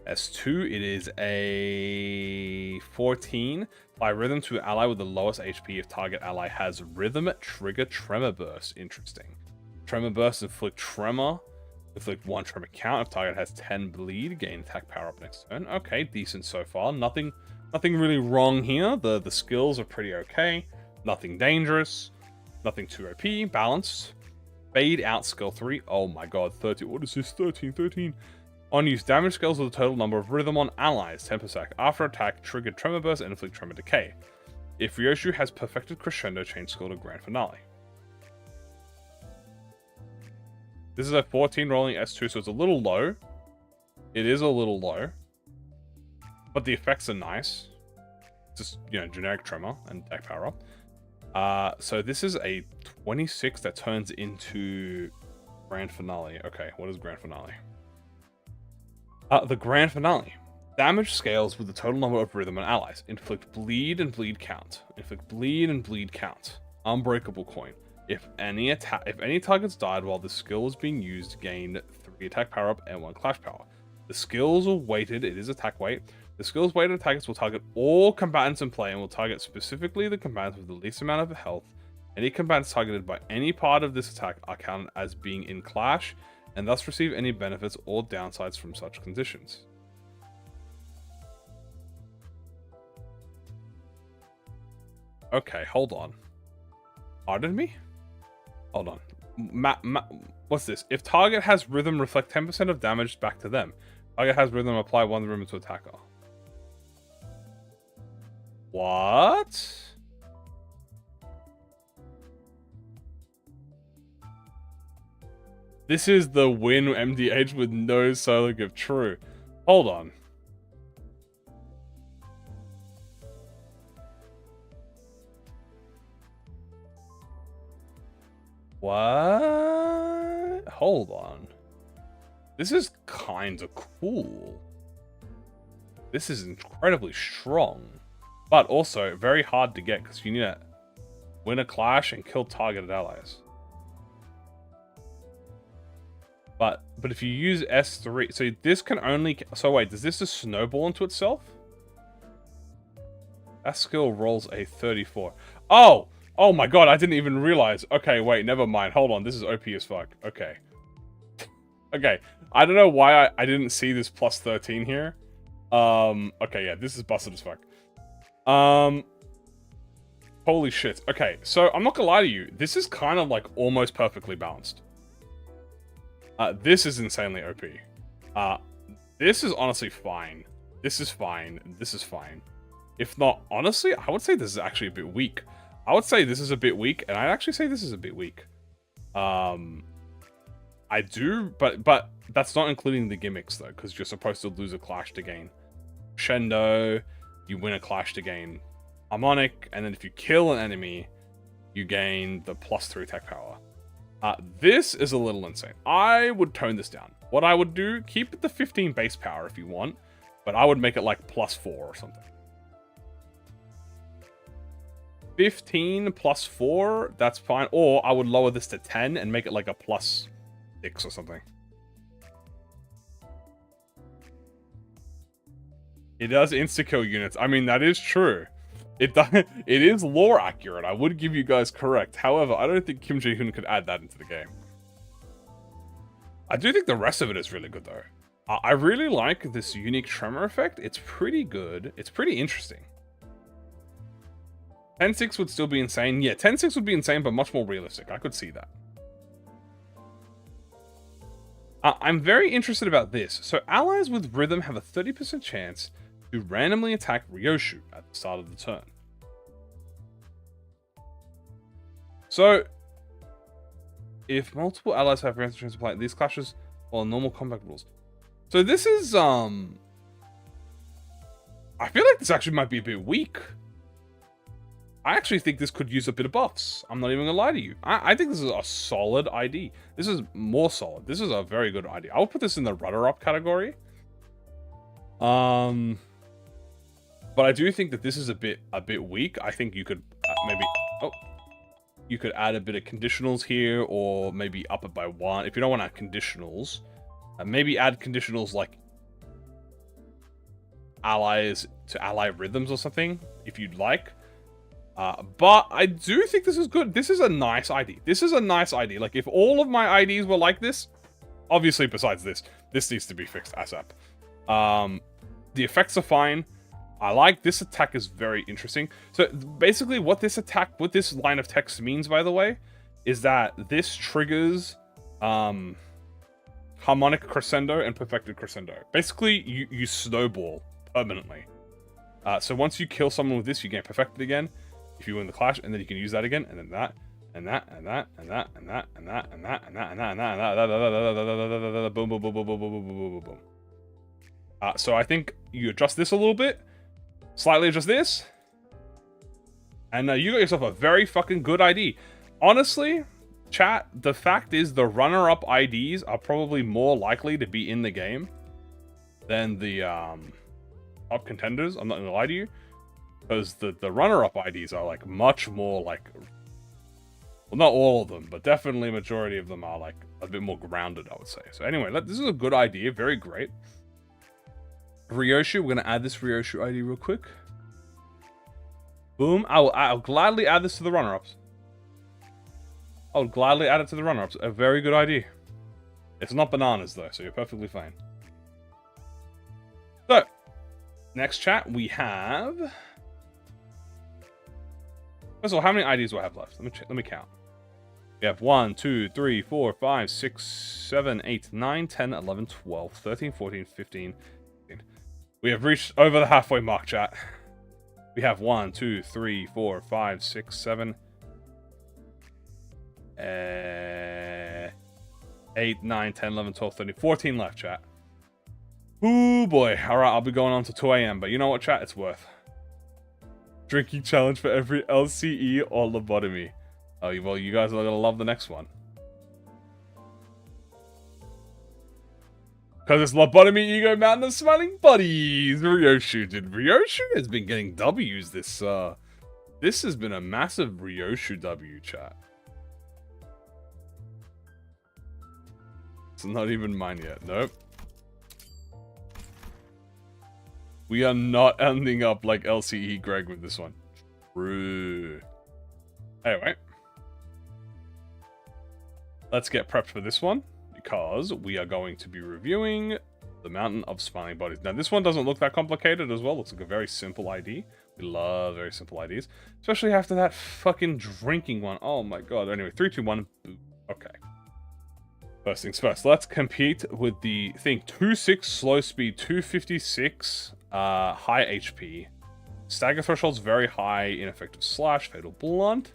S2, it is a 14. Apply rhythm to an ally with the lowest HP if target ally has rhythm. Trigger tremor burst. Interesting. Tremor burst, inflict tremor. Inflict 1 tremor count. If target has 10 bleed, gain attack power up next turn. Okay, decent so far. Nothing really wrong here. The skills are pretty okay. Nothing dangerous. Nothing too OP. Balanced. Fade out skill 3. Oh my god, 30. What is this? 13. On use, damage scales with the total number of rhythm on allies. 10 per sec. After attack, triggered tremor burst and inflict tremor decay. If Ryushu has perfected crescendo, change skill to grand finale. This is a 14 rolling S2, so it's a little low. It is a little low. But the effects are nice. Just, you know, generic tremor and attack power up. So this is a 26 that turns into grand finale. Okay, what is grand finale? The grand finale. Damage scales with the total number of rhythm and allies. Inflict bleed and bleed count. Inflict bleed and bleed count. Unbreakable coin. If any targets died while the skill was being used, gain 3 attack power up and 1 clash power. The skills are weighted, it is attack weight. The skills weighted attackers will target all combatants in play and will target specifically the combatants with the least amount of health. Any combatants targeted by any part of this attack are counted as being in clash and thus receive any benefits or downsides from such conditions. Okay, hold on. Pardon me? Hold on. What's this? If target has rhythm, reflect 10% of damage back to them. Target has rhythm, apply 1 rhythm to attacker. What? This is the win MDH with no solo give. True. Hold on. What? Hold on. This is kind of cool. This is incredibly strong. But also very hard to get because you need to win a clash and kill targeted allies. But if you use S3, so this can only, so wait, does this just snowball into itself? That skill rolls a 34. Oh! Oh my god, I didn't even realize. Okay, wait, never mind. Hold on, this is OP as fuck. Okay. Okay, I don't know why I didn't see this plus 13 here. Okay, yeah, this is busted as fuck. Holy shit. Okay, so I'm not gonna lie to you. This is kind of like almost perfectly balanced. This is insanely OP. This is honestly fine. This is fine. This is fine. If not, honestly, I would say this is actually a bit weak. I would say this is a bit weak, and I'd actually say this is a bit weak. I do, but that's not including the gimmicks, though, because you're supposed to lose a clash to gain Shendo, you win a clash to gain Harmonic, and then if you kill an enemy, you gain the +3 attack power. This is a little insane. I would tone this down. What I would do, keep the 15 base power if you want, but I would make it like +4 or something. 15 +4, that's fine. Or I would lower this to 10 and make it like a +6 or something. It does insta-kill units. I mean, that is true. It is lore accurate. I would give you guys correct. However, I don't think Kim Ji-hoon could add that into the game. I do think the rest of it is really good, though. I really like this unique tremor effect. It's pretty good. It's pretty interesting. 10-6 would still be insane. Yeah, 10-6 would be insane, but much more realistic. I could see that. I'm very interested about this. So, allies with rhythm have a 30% chance to randomly attack ryoshu at the start of the turn. So, if multiple allies have random chance to play these clashes while normal combat rules. So this is, I feel like this actually might be a bit weak. I actually think this could use a bit of buffs. I'm not even gonna lie to you. I think this is a solid ID. This is more solid. This is a very good ID. I would put this in the runner-up category. But I do think that this is a bit weak. I think you could maybe, you could add a bit of conditionals here, or maybe up it by 1. If you don't want to add conditionals, maybe add conditionals like allies to ally rhythms or something, if you'd like. But I do think this is good. This is a nice ID. This is a nice ID. Like, if all of my IDs were like this, obviously besides this needs to be fixed ASAP. The effects are fine. I like this attack is very interesting. So basically what this line of text means, by the way, is that this triggers harmonic crescendo and perfected crescendo. Basically, you snowball permanently. So once you kill someone with this, you get perfected again. If you win the clash, and then you can use that again, and then that, and that, and that, and that, and that, and that, and that, and that, and that, and that, boom, boom, boom, boom, boom, boom, boom, boom, boom, boom. So I think you adjust this a little bit, slightly adjust this, and you got yourself a very fucking good ID. Honestly, chat, the fact is the runner-up IDs are probably more likely to be in the game than the top contenders. I'm not gonna lie to you, because the runner-up IDs are like much more like, well, not all of them, but definitely a majority of them are like a bit more grounded, I would say. So anyway, this is a good idea, very great. Ryoshu, we're gonna add this Ryoshu ID real quick. Boom. I'll gladly add this to the runner-ups. I'll gladly add it to the runner-ups. A very good idea. It's not bananas though, so you're perfectly fine. So, next chat we have. First of all, how many IDs do I have left? Let me count. We have 1, 2, 3, 4, 5, 6, 7, 8, 9, 10, 11, 12, 13, 14, 15. We have reached over the halfway mark, chat. We have 1, 2, 3, 4, 5, 6, 7, 8, 9, 10, 11, 12, 13, 14 left, chat. Ooh, boy. All right, I'll be going on to 2 a.m., but you know what, chat? It's worth. Drinking challenge for every LCE or lobotomy. Oh, well, you guys are going to love the next one. Because it's Lobotomy Ego Mountain of Smiling Buddies. Ryoshu. Dude, Ryoshu has been getting W's this, this has been a massive Ryoshu W, chat. It's not even mine yet. Nope. We are not ending up like LCE Greg with this one. True. Anyway. Let's get prepped for this one, because we are going to be reviewing the Mountain of Smiling Bodies. Now, this one doesn't look that complicated as well. Looks like a very simple ID. We love very simple IDs. Especially after that fucking drinking one. Oh my god. Anyway, 3, 2, 1. Boop. Okay. First things first. Let's compete with the thing. 2-6 slow speed, 256 high HP. Stagger threshold's very high. Ineffective slash, fatal blunt.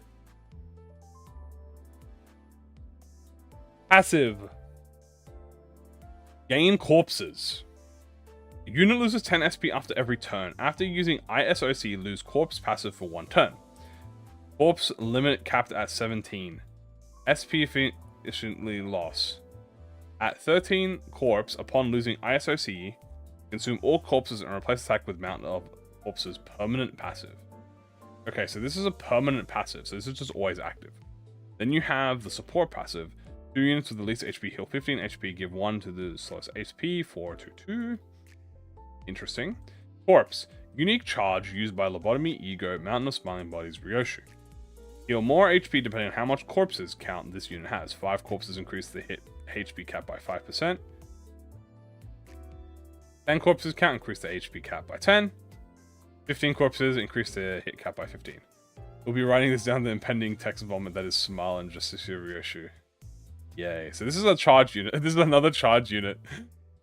Passive. Gain corpses. The unit loses 10 SP after every turn. After using ISOC, lose corpse passive for 1 turn. Corpse limit capped at 17. SP efficiently loss. At 13 corpse, upon losing ISOC, consume all corpses and replace attack with Mountain of Corpses permanent passive. Okay, so this is a permanent passive, so this is just always active. Then you have the support passive. 2 units with the least HP heal 15 HP, give 1 to the slowest HP, 4 to 2. Interesting. Corpse. Unique charge used by Lobotomy, Ego, Mountain of Smiling Bodies, Ryoshu. Heal more HP depending on how much corpses count this unit has. 5 corpses increase the hit HP cap by 5%. 10 corpses count increase the HP cap by 10. 15 corpses increase the hit cap by 15. We'll be writing this down the impending text vomit that is Smile and Justice Ryoshu. Yay. So this is a charge unit. This is another charge unit.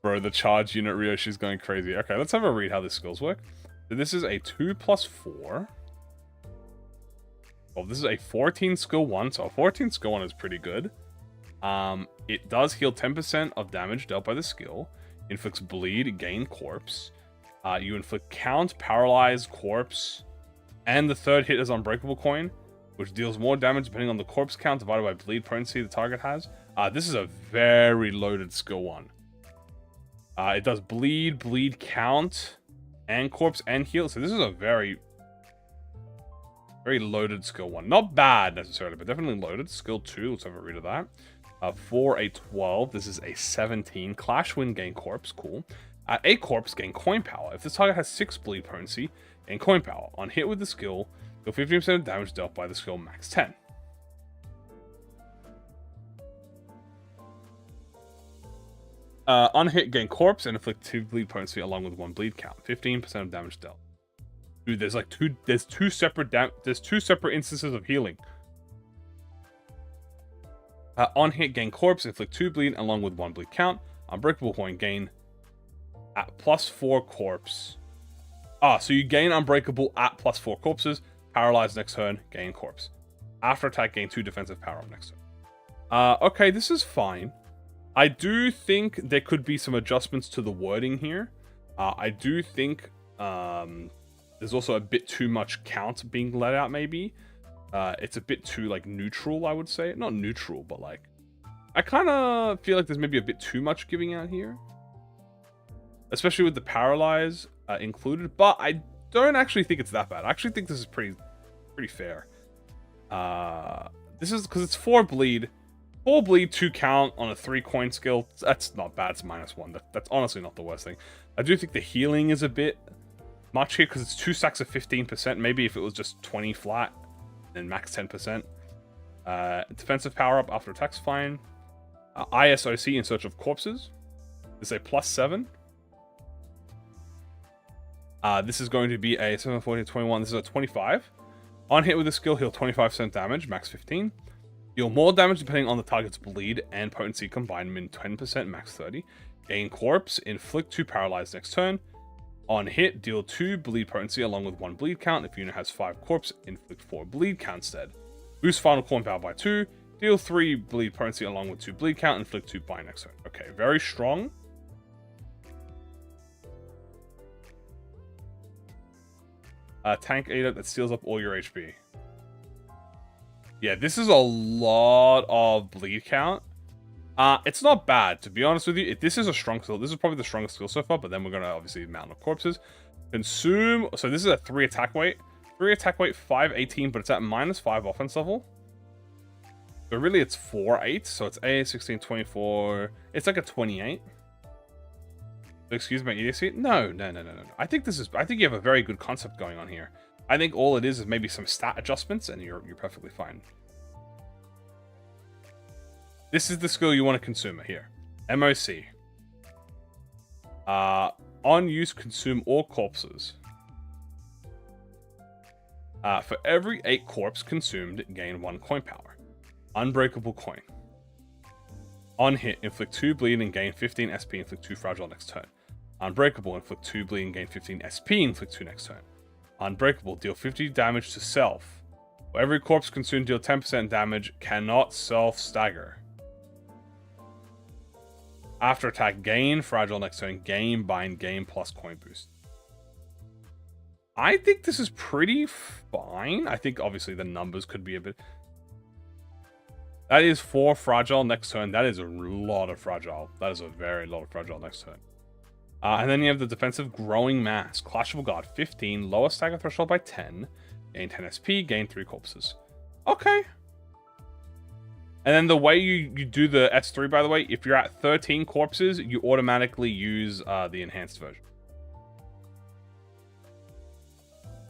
Bro, the charge unit Ryoshu is going crazy. Okay, let's have a read how the skills work. So this is a 2+4. Oh, this is a 14 skill 1. So a 14 skill 1 is pretty good. It does heal 10% of damage dealt by the skill. Inflicts bleed, gain corpse. You inflict count, paralyze, corpse. And the third hit is unbreakable coin, which deals more damage depending on the corpse count divided by bleed potency the target has. This is a very loaded skill 1. It does bleed count, and corpse and heal. So this is a very loaded skill 1. Not bad necessarily, but definitely loaded. Skill 2, let's have a read of that. For a 12, this is a 17. Clash win, gain corpse, cool. At a corpse, gain coin power. If this target has 6 bleed potency, gain coin power. On hit with the skill, deal 15% of damage dealt by the skill, max 10. On hit, gain corpse and inflict 2 bleed potency along with 1 bleed count. 15% of damage dealt. Dude, there's two separate instances of healing. On hit, gain corpse, inflict 2 bleed along with 1 bleed count. Unbreakable coin, gain at +4 corpse. So you gain unbreakable at +4 corpses. Paralyzed next turn, gain corpse. After attack, gain 2 defensive power up next turn. Okay, this is fine. I do think there could be some adjustments to the wording here. I do think there's also a bit too much count being let out, maybe. It's a bit too, like, neutral, I would say. Not neutral, but, like, I kind of feel like there's maybe a bit too much giving out here. Especially with the paralyze included. But I don't actually think it's that bad. I actually think this is pretty fair. This is because it's 4 bleed. 4 bleed, 2 count on a 3 coin skill. That's not bad. It's -1. That's honestly not the worst thing. I do think the healing is a bit much here because it's 2 stacks of 15%. Maybe if it was just 20 flat, then max 10%. Defensive power up after attack's fine. ISOC in search of corpses. This is a +7. This is going to be a 7, 14, 21. This is a 25. On hit with the skill, heal 25% damage, max 15. Deal more damage depending on the target's bleed and potency combined, min 10%, max 30. Gain corpse, inflict 2 paralyzed next turn. On hit, deal 2 bleed potency along with 1 bleed count. If unit has 5 corpse, inflict 4 bleed count instead. Boost final coin power by 2. Deal 3 bleed potency along with 2 bleed count. Inflict 2 by next turn. Okay, very strong. Tank Eater that steals up all your HP. Yeah, this is a lot of bleed count. It's not bad, to be honest with you. This is a strong skill. This is probably the strongest skill so far, but then we're going to obviously Mountain of Corpses. Consume. So this is a 3 attack weight. 3 attack weight, 5/18, but it's at -5 offense level. But really it's 4/8, so it's A, 16, 24. It's like a 28. Excuse my idiocy. No. I think you have a very good concept going on here. I think all it is maybe some stat adjustments, and you're perfectly fine. This is the skill you want to consume here. MOC. On use, consume all corpses. For every 8 corpse consumed, gain 1 coin power. Unbreakable coin. On hit, inflict 2 bleed and gain 15 SP, inflict 2 fragile next turn. Unbreakable, inflict 2 bleed and gain 15 SP, inflict 2 next turn. Unbreakable, deal 50 damage to self. For every corpse consumed, deal 10% damage, cannot self-stagger. After attack, gain fragile next turn, gain bind, gain plus coin boost. I think this is pretty fine. I think obviously the numbers could be a bit... That is 4 fragile next turn. That is a lot of fragile. That is a very lot of fragile next turn. And then you have the defensive growing mass. Clashable Guard 15, lower stagger threshold by 10, gain 10 SP, gain 3 corpses. Okay. And then the way you do the S3, by the way, if you're at 13 corpses, you automatically use the enhanced version.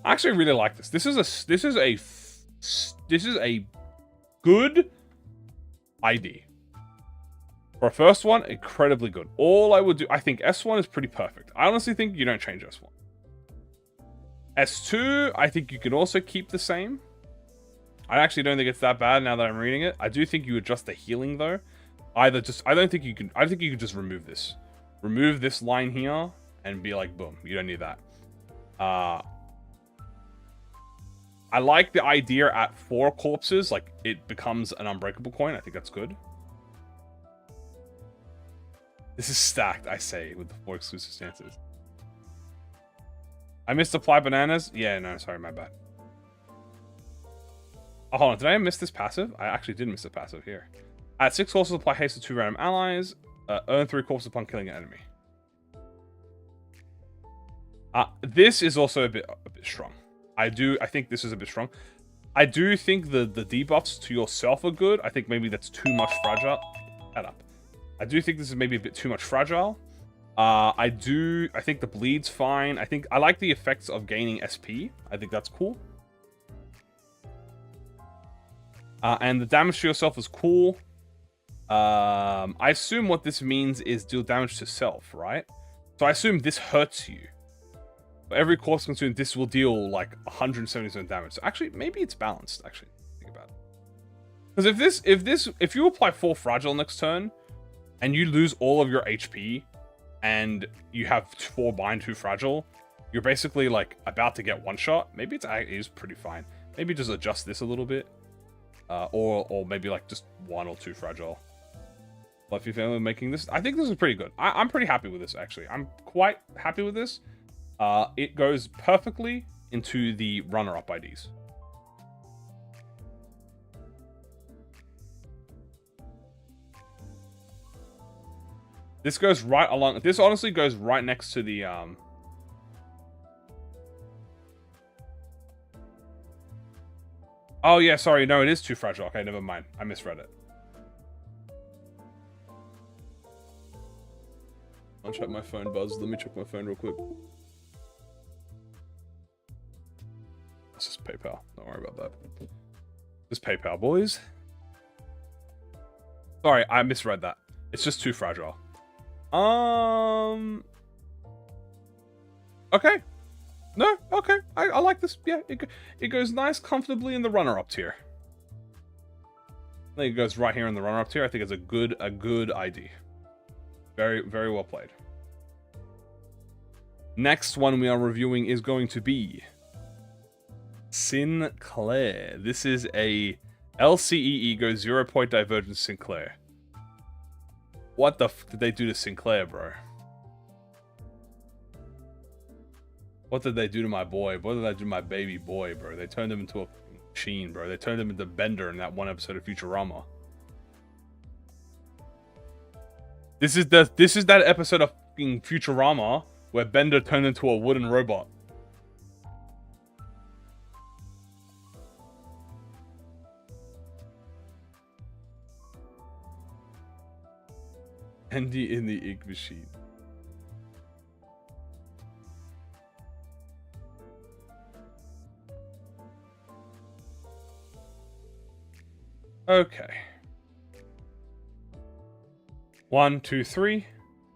I actually really like this. This is a good ID. For a first one, incredibly good. All I would do, I think S1 is pretty perfect. I honestly think you don't change S1. S2, I think you can also keep the same. I actually don't think it's that bad now that I'm reading it. I do think you adjust the healing though. I think you can just remove this. Remove this line here and be like, boom, you don't need that. I like the idea at 4 corpses, like it becomes an unbreakable coin. I think that's good. This is stacked, I say, with the 4 exclusive stances. I missed apply bananas? Yeah, no, sorry, my bad. Oh, hold on, did I miss this passive? I actually did miss the passive here. At 6 corpses, apply haste to 2 random allies. Earn 3 corpses upon killing an enemy. This is also a bit strong. I think this is a bit strong. I do think the debuffs to yourself are good. I think maybe that's too much fragile. Head up. I do think this is maybe a bit too much fragile. I think the bleed's fine. I like the effects of gaining SP. I think that's cool. And the damage to yourself is cool. I assume what this means is deal damage to self, right? So I assume this hurts you. For every corpse consumed, this will deal like 177 damage. So actually, maybe it's balanced. Actually, think about it. Because if you apply 4 fragile next turn, and you lose all of your HP, and you have 4 bind, 2 fragile, you're basically like about to get 1 shot. Maybe it is pretty fine. Maybe just adjust this a little bit, or maybe like just 1 or 2 fragile. But if you're feeling making this, I think this is pretty good. I'm pretty happy with this actually. I'm quite happy with this. It goes perfectly into the runner-up IDs. This goes right along. This honestly goes right next to the Oh yeah, sorry. No, it is too fragile. Okay, never mind. I misread it. I'll check my phone buzz. Let me check my phone real quick. This is PayPal. Don't worry about that. This is PayPal, boys. Sorry, I misread that. It's just too fragile. Okay. No, okay. I like this. Yeah, it goes nice, comfortably in the runner-up tier. I think it goes right here in the runner-up tier. I think it's a good ID. Very, very well played. Next one we are reviewing is going to be Sinclair. This is a LCE Ego 0-point divergence Sinclair. What the f did they do to Sinclair, bro? What did they do to my boy? What did they do to my baby boy, bro? They turned him into a machine, bro. They turned him into Bender in that one episode of Futurama. This is that episode of fucking Futurama where Bender turned into a wooden robot. Andy in the ink machine. Okay. 1, 2, 3.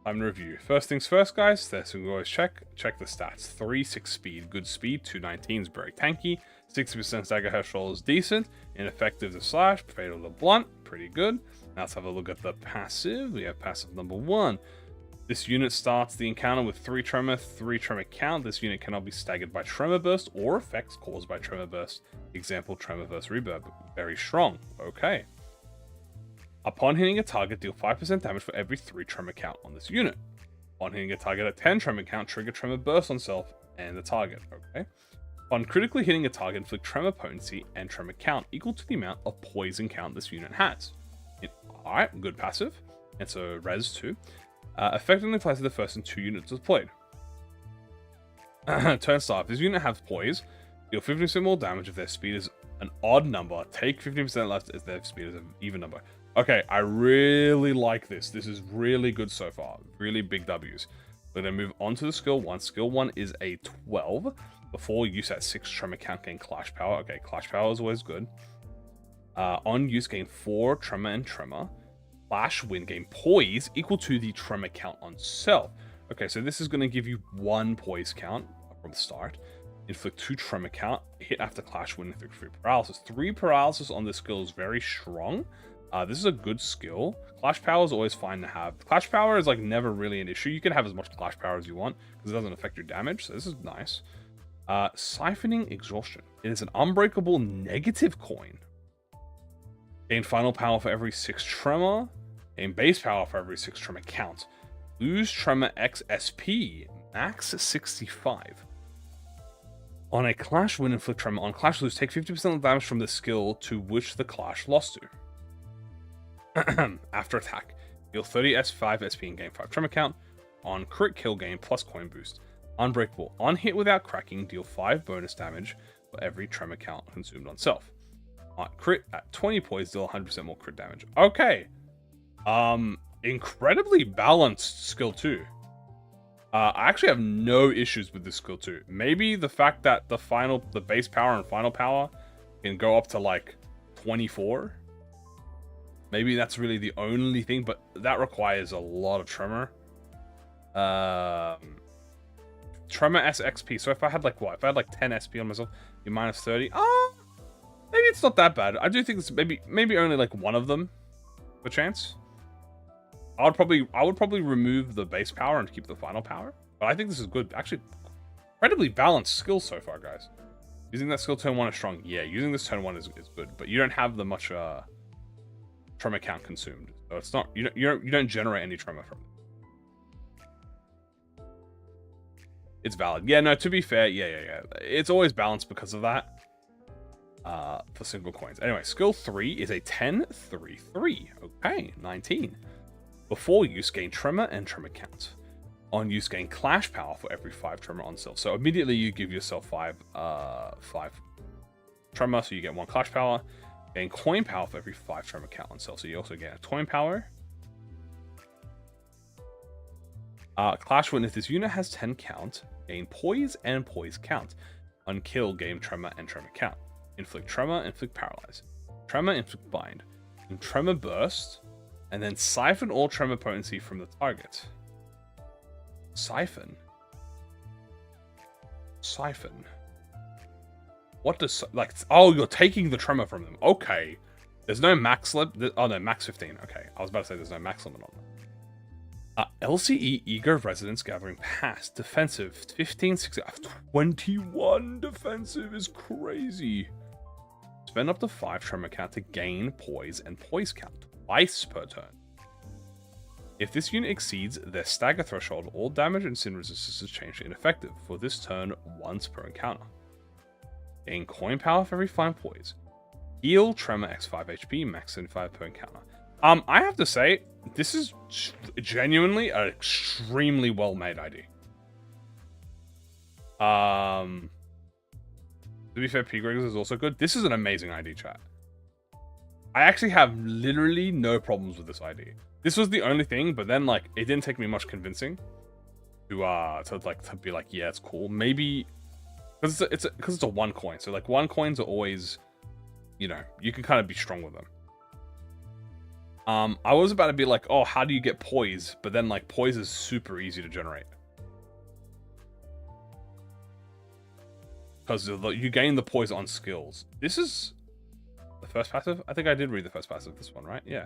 Time to review. First things first, guys. This we always check the stats. 3, 6 speed, good speed. 219 is very tanky. 60% stagger head roll is decent. Ineffective to slash, fatal to blunt, pretty good. Now let's have a look at the passive. We have passive number 1. This unit starts the encounter with 3 tremor, 3 tremor count. This unit cannot be staggered by tremor burst or effects caused by tremor burst. Example, tremor burst reverb. Very strong. Okay. Upon hitting a target, deal 5% damage for every 3 tremor count on this unit. Upon hitting a target at 10 tremor count, trigger tremor burst on self and the target. Okay. Upon critically hitting a target, inflict tremor potency and tremor count equal to the amount of poison count this unit has. Alright, good passive. And so res 2. Effectively applies to the first and 2 units deployed. Turn start. If this unit has poise, deal 50% more damage if their speed is an odd number. Take 15% less if their speed is an even number. Okay, I really like this. This is really good so far. Really big W's. We're going to move on to the skill 1. Skill 1 is a 12. Before use at 6 tremor count, gain clash power. Okay, clash power is always good. On use, gain 4 tremor and tremor. Clash win, gain poise equal to the tremor count on self. Okay, so this is going to give you 1 poise count from the start. Inflict 2 tremor count. Hit after clash win, inflict 3 paralysis. 3 paralysis on this skill is very strong. This is a good skill. Clash power is always fine to have. Clash power is like never really an issue. You can have as much clash power as you want because it doesn't affect your damage. So this is nice. Siphoning exhaustion. It is an unbreakable negative coin. Gain final power for every 6 tremor. Gain base power for every 6 tremor count. Lose tremor X SP. Max 65. On a clash win, inflict tremor. On clash lose, take 50% of damage from the skill to which the clash lost to. After attack, deal 30 S5 SP and gain 5 tremor count. On crit kill, gain plus coin boost. Unbreakable. On hit without cracking, deal 5 bonus damage for every tremor count consumed on self. On crit at 20 poise, deal 100% more crit damage. Okay. Incredibly balanced skill 2. I actually have no issues with this skill 2. Maybe the fact that the base power and final power can go up to like 24. Maybe that's really the only thing, but that requires a lot of tremor. Tremor SXP. So if I had like what? If I had like 10 SP on myself, be minus 30. Maybe it's not that bad. I do think it's maybe only like one of them, per chance. I would probably remove the base power and keep the final power. But I think this is good. Actually, incredibly balanced skills so far, guys. Using that skill turn 1 is strong. Yeah, using this turn 1 is good, but you don't have the much tremor count consumed, so it's not you don't generate any tremor from it. It's valid. Yeah, no, to be fair, yeah. It's always balanced because of that. For single coins. Anyway, skill 3 is a 10-3-3. Okay, 19. Before use, gain tremor and tremor count. On use, gain clash power for every 5 tremor on self. So immediately you give yourself 5 tremor, so you get 1 clash power. Gain coin power for every 5 tremor count on self, so you also get a coin power. Clash win, if this unit has 10 count, gain poise and poise count. On kill, gain tremor and tremor count. Inflict tremor, inflict paralyze. Tremor, inflict bind. And tremor burst, and then siphon all tremor potency from the target. Siphon. What does, like, oh, you're taking the tremor from them. Okay. There's no max limit. Oh, no, max 15. Okay. I was about to say there's no max limit on LCE Ego Residence Gathering Pass. Defensive. 15, 16. 21 defensive is crazy. Spend up to 5 tremor count to gain poise and poise count twice per turn. If this unit exceeds their stagger threshold, all damage and sin resistance is changed to ineffective for this turn once per encounter. Gain coin power for every 5 poise. Heal tremor x5 HP, max 75 per encounter. I have to say, this is genuinely an extremely well-made ID. To be fair, P-Gregors is also good. This is an amazing ID, chat. I actually have literally no problems with this ID. This was the only thing, but then like it didn't take me much convincing to be like, yeah, it's cool. Maybe because it's a 1 coin, so like 1 coins are always, you know, you can kind of be strong with them. I was about to be like, oh, how do you get poise? But then like poise is super easy to generate. Because you gain the poise on skills. This is the first passive? I think I did read the first passive, this one, right? Yeah.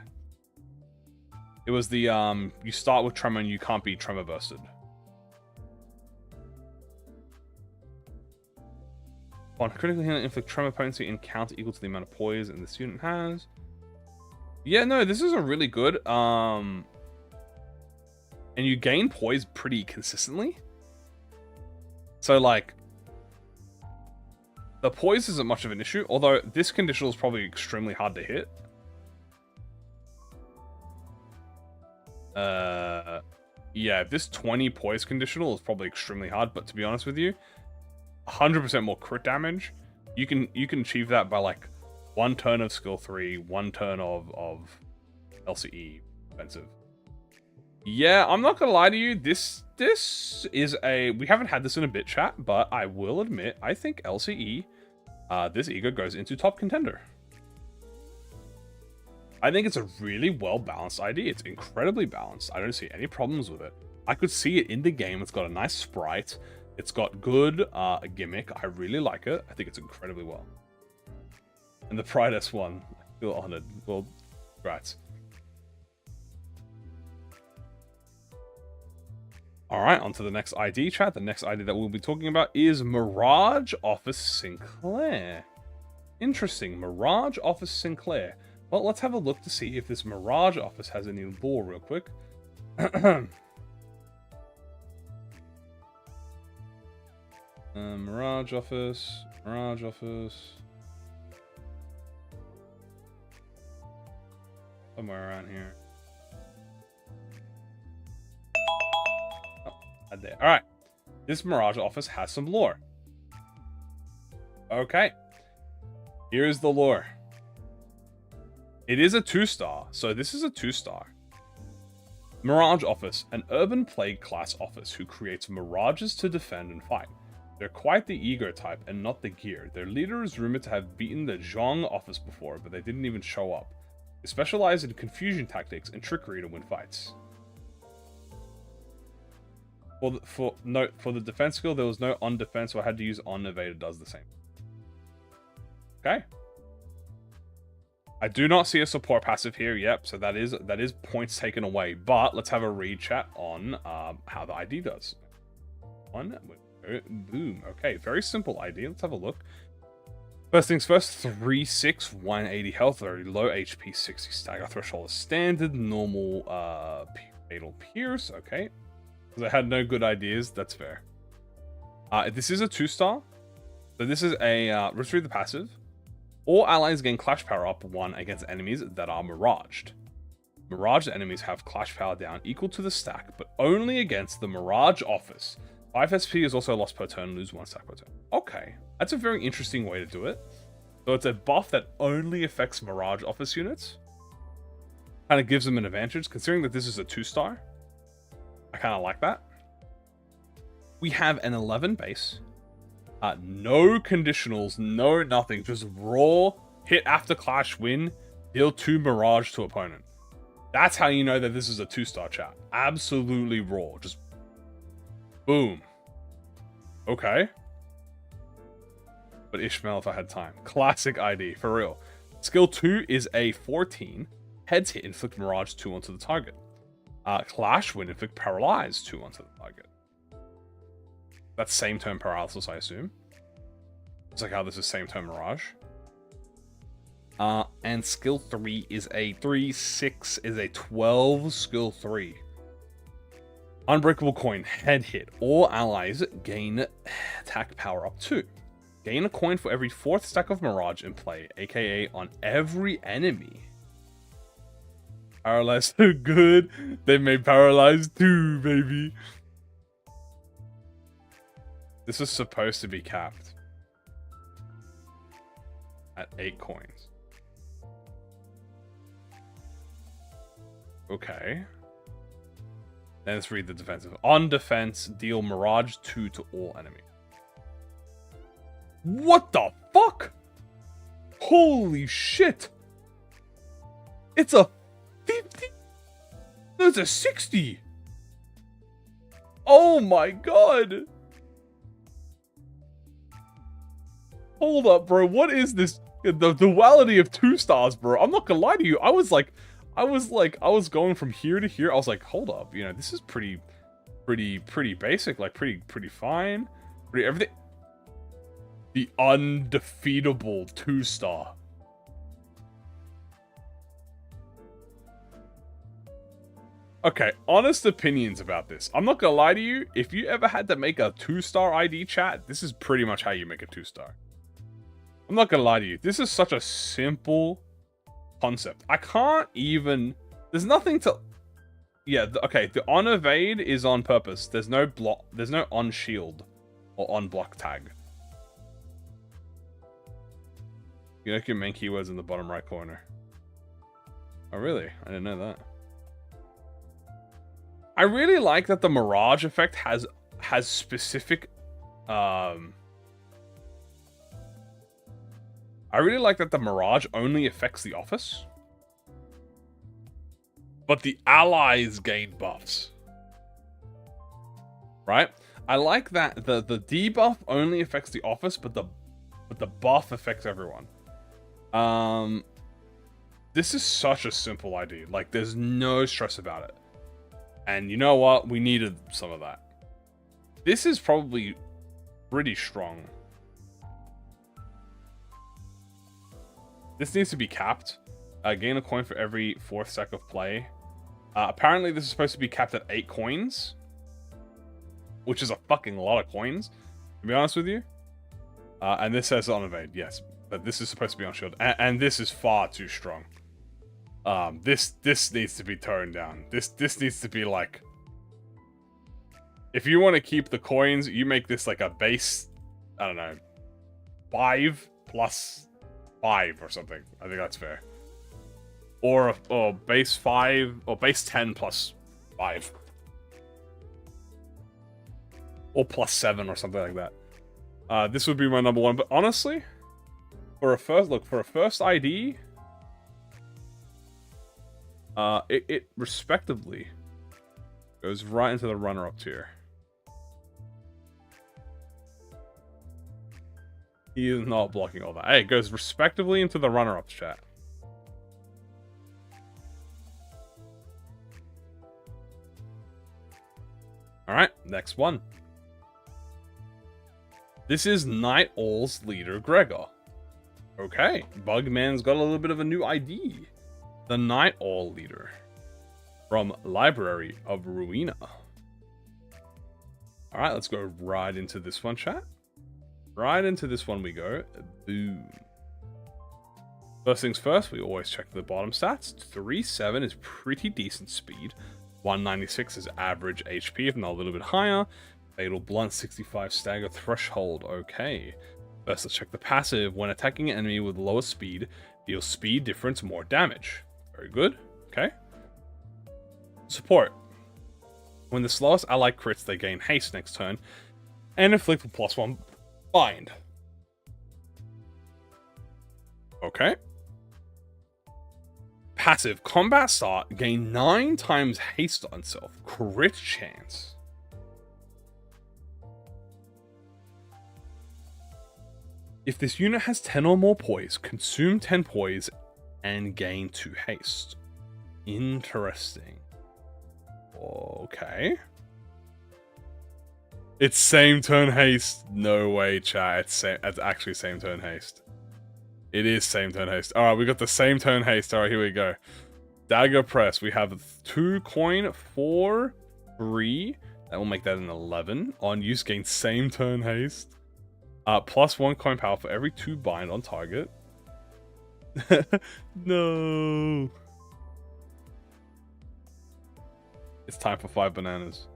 It was the, you start with tremor and you can't be tremor bursted. On critical healing, inflict tremor potency and counter equal to the amount of poise and this unit has. Yeah, no, this is a really good, and you gain poise pretty consistently. So, like, the poise isn't much of an issue, although this conditional is probably extremely hard to hit. Yeah, this 20 poise conditional is probably extremely hard, but to be honest with you, 100% more crit damage. You can achieve that by like 1 turn of skill 3, 1 turn of LCE offensive. Yeah, I'm not gonna lie to you. This is we haven't had this in a bit, chat, but I will admit I think LCE, this ego goes into top contender. I think it's a really well balanced ID. It's incredibly balanced. I don't see any problems with it. I could see it in the game. It's got a nice sprite. It's got good gimmick. I really like it. I think it's incredibly well. And the Pride S1, I feel honored. Well, congrats. Alright, on to the next ID, chat. The next ID that we'll be talking about is Mirage Office Sinclair. Interesting. Mirage Office Sinclair. Well, let's have a look to see if this Mirage Office has any lore real quick. Mirage Office. Mirage Office. Somewhere around here. Oh, there. Alright. This Mirage Office has some lore. Okay. Here's the lore. It is a 2-star, so this is a 2-star. Mirage Office, an urban plague class office who creates mirages to defend and fight. They're quite the ego type and not the gear. Their leader is rumored to have beaten the Zhong office before, but they didn't even show up. They specialize in confusion tactics and trickery to win fights. For the defense skill, there was no on defense, so I had to use on evader does the same. Okay. I do not see a support passive here. Yep, so that is points taken away. But let's have a read chat on how the ID does. Boom. Okay, very simple ID. Let's have a look. First things first, 3/6, 180 health, very low HP, 60 stagger threshold is standard, normal fatal pierce. Okay, because I had no good ideas. That's fair. This is a 2-star. So this is a let's read the passive. All allies gain clash power up 1 against enemies that are miraged. Miraged enemies have clash power down equal to the stack, but only against the Mirage Office. 5 SP is also lost per turn, lose 1 stack per turn. Okay, that's a very interesting way to do it. So it's a buff that only affects Mirage Office units. Kind of gives them an advantage, considering that this is a 2-star. I kind of like that. We have an 11 base. No conditionals, no nothing, just raw, hit after clash, win, deal 2 Mirage to opponent. That's how you know that this is a 2-star, chat. Absolutely raw, just boom. Okay. But Ishmael if I had time. Classic ID, for real. Skill 2 is a 14. Heads hit, inflict Mirage 2 onto the target. Clash when inflict paralyze 2 onto the target. That's same turn paralysis, I assume. It's like how this is same turn Mirage. And skill 3 is a 3/6 is a 12 skill 3. Unbreakable coin, head hit. All allies gain attack power up 2. Gain a coin for every 4th stack of Mirage in play, aka on every enemy. Paralyzed so good, they made paralyzed too, baby. This is supposed to be capped at 8 coins. Okay. Then let's read the defensive. On defense, deal Mirage 2 to all enemies. What the fuck? Holy shit! It's a 50? No, it's a 60! Oh my god! Hold up, bro. What is this? The duality of 2 stars, bro. I'm not gonna lie to you. I was going from here to here. I was like, hold up. You know, this is pretty basic. Like, pretty fine. Pretty everything. The undefeatable 2-star. Okay, honest opinions about this. I'm not gonna lie to you. If you ever had to make a 2-star ID chat, this is pretty much how you make a 2-star. I'm not gonna lie to you. This is such a simple concept. I can't even... There's nothing to... Yeah, okay. The on evade is on purpose. There's no block. There's no on shield or on block tag. You know your main keywords in the bottom right corner. Oh, really? I didn't know that. I really like that the Mirage effect has specific... I really like that the Mirage only affects the office. But the allies gain buffs. Right? I like that the debuff only affects the office, but the buff affects everyone. This is such a simple idea. Like, there's no stress about it. And you know what? We needed some of that. This is probably pretty strong. This needs to be capped. Gain a coin for every 4th stack of play. Apparently this is supposed to be capped at 8 coins. Which is a fucking lot of coins, to be honest with you. And this says on evade, yes. But this is supposed to be on shield. And this is far too strong. This needs to be toned down. This needs to be like... If you want to keep the coins, you make this like a base... I don't know. 5 plus 5 or something. I think that's fair. Or base 5... Or base 10 plus 5. Or plus 7 or something like that. This would be my number 1. But honestly... For a first ID... It respectively goes right into the runner-up tier. He is not blocking all that. Hey, it goes respectively into the runner-up chat. Alright, next one. This is Night Owl's leader, Gregor. Okay, Bugman's got a little bit of a new ID. The Night Owl leader from Library of Ruina. Alright, let's go right into this one, chat. Right into this one we go. Boom. First things first, we always check the bottom stats. 3-7 is pretty decent speed. 196 is average HP, if not a little bit higher. Fatal Blunt, 65 stagger threshold. Okay. First, let's check the passive. When attacking an enemy with lower speed, deal speed difference more damage. Very good. Okay. Support. When the slowest ally crits, they gain haste next turn and inflict with +1 bind. Okay. Passive. Combat start. Gain 9 times haste on self. Crit chance. If this unit has 10 or more poise, consume 10 poise and gain 2 haste. Interesting. Okay. It's same turn haste. No way, chat. It's actually same turn haste. It is same turn haste. Alright, we got the same turn haste. Alright, here we go. Dagger press. We have 2 coin, 4, 3. That will make that an 11. On use, gain same turn haste. Plus 1 coin power for every 2 bind on target. No. It's time for 5 bananas.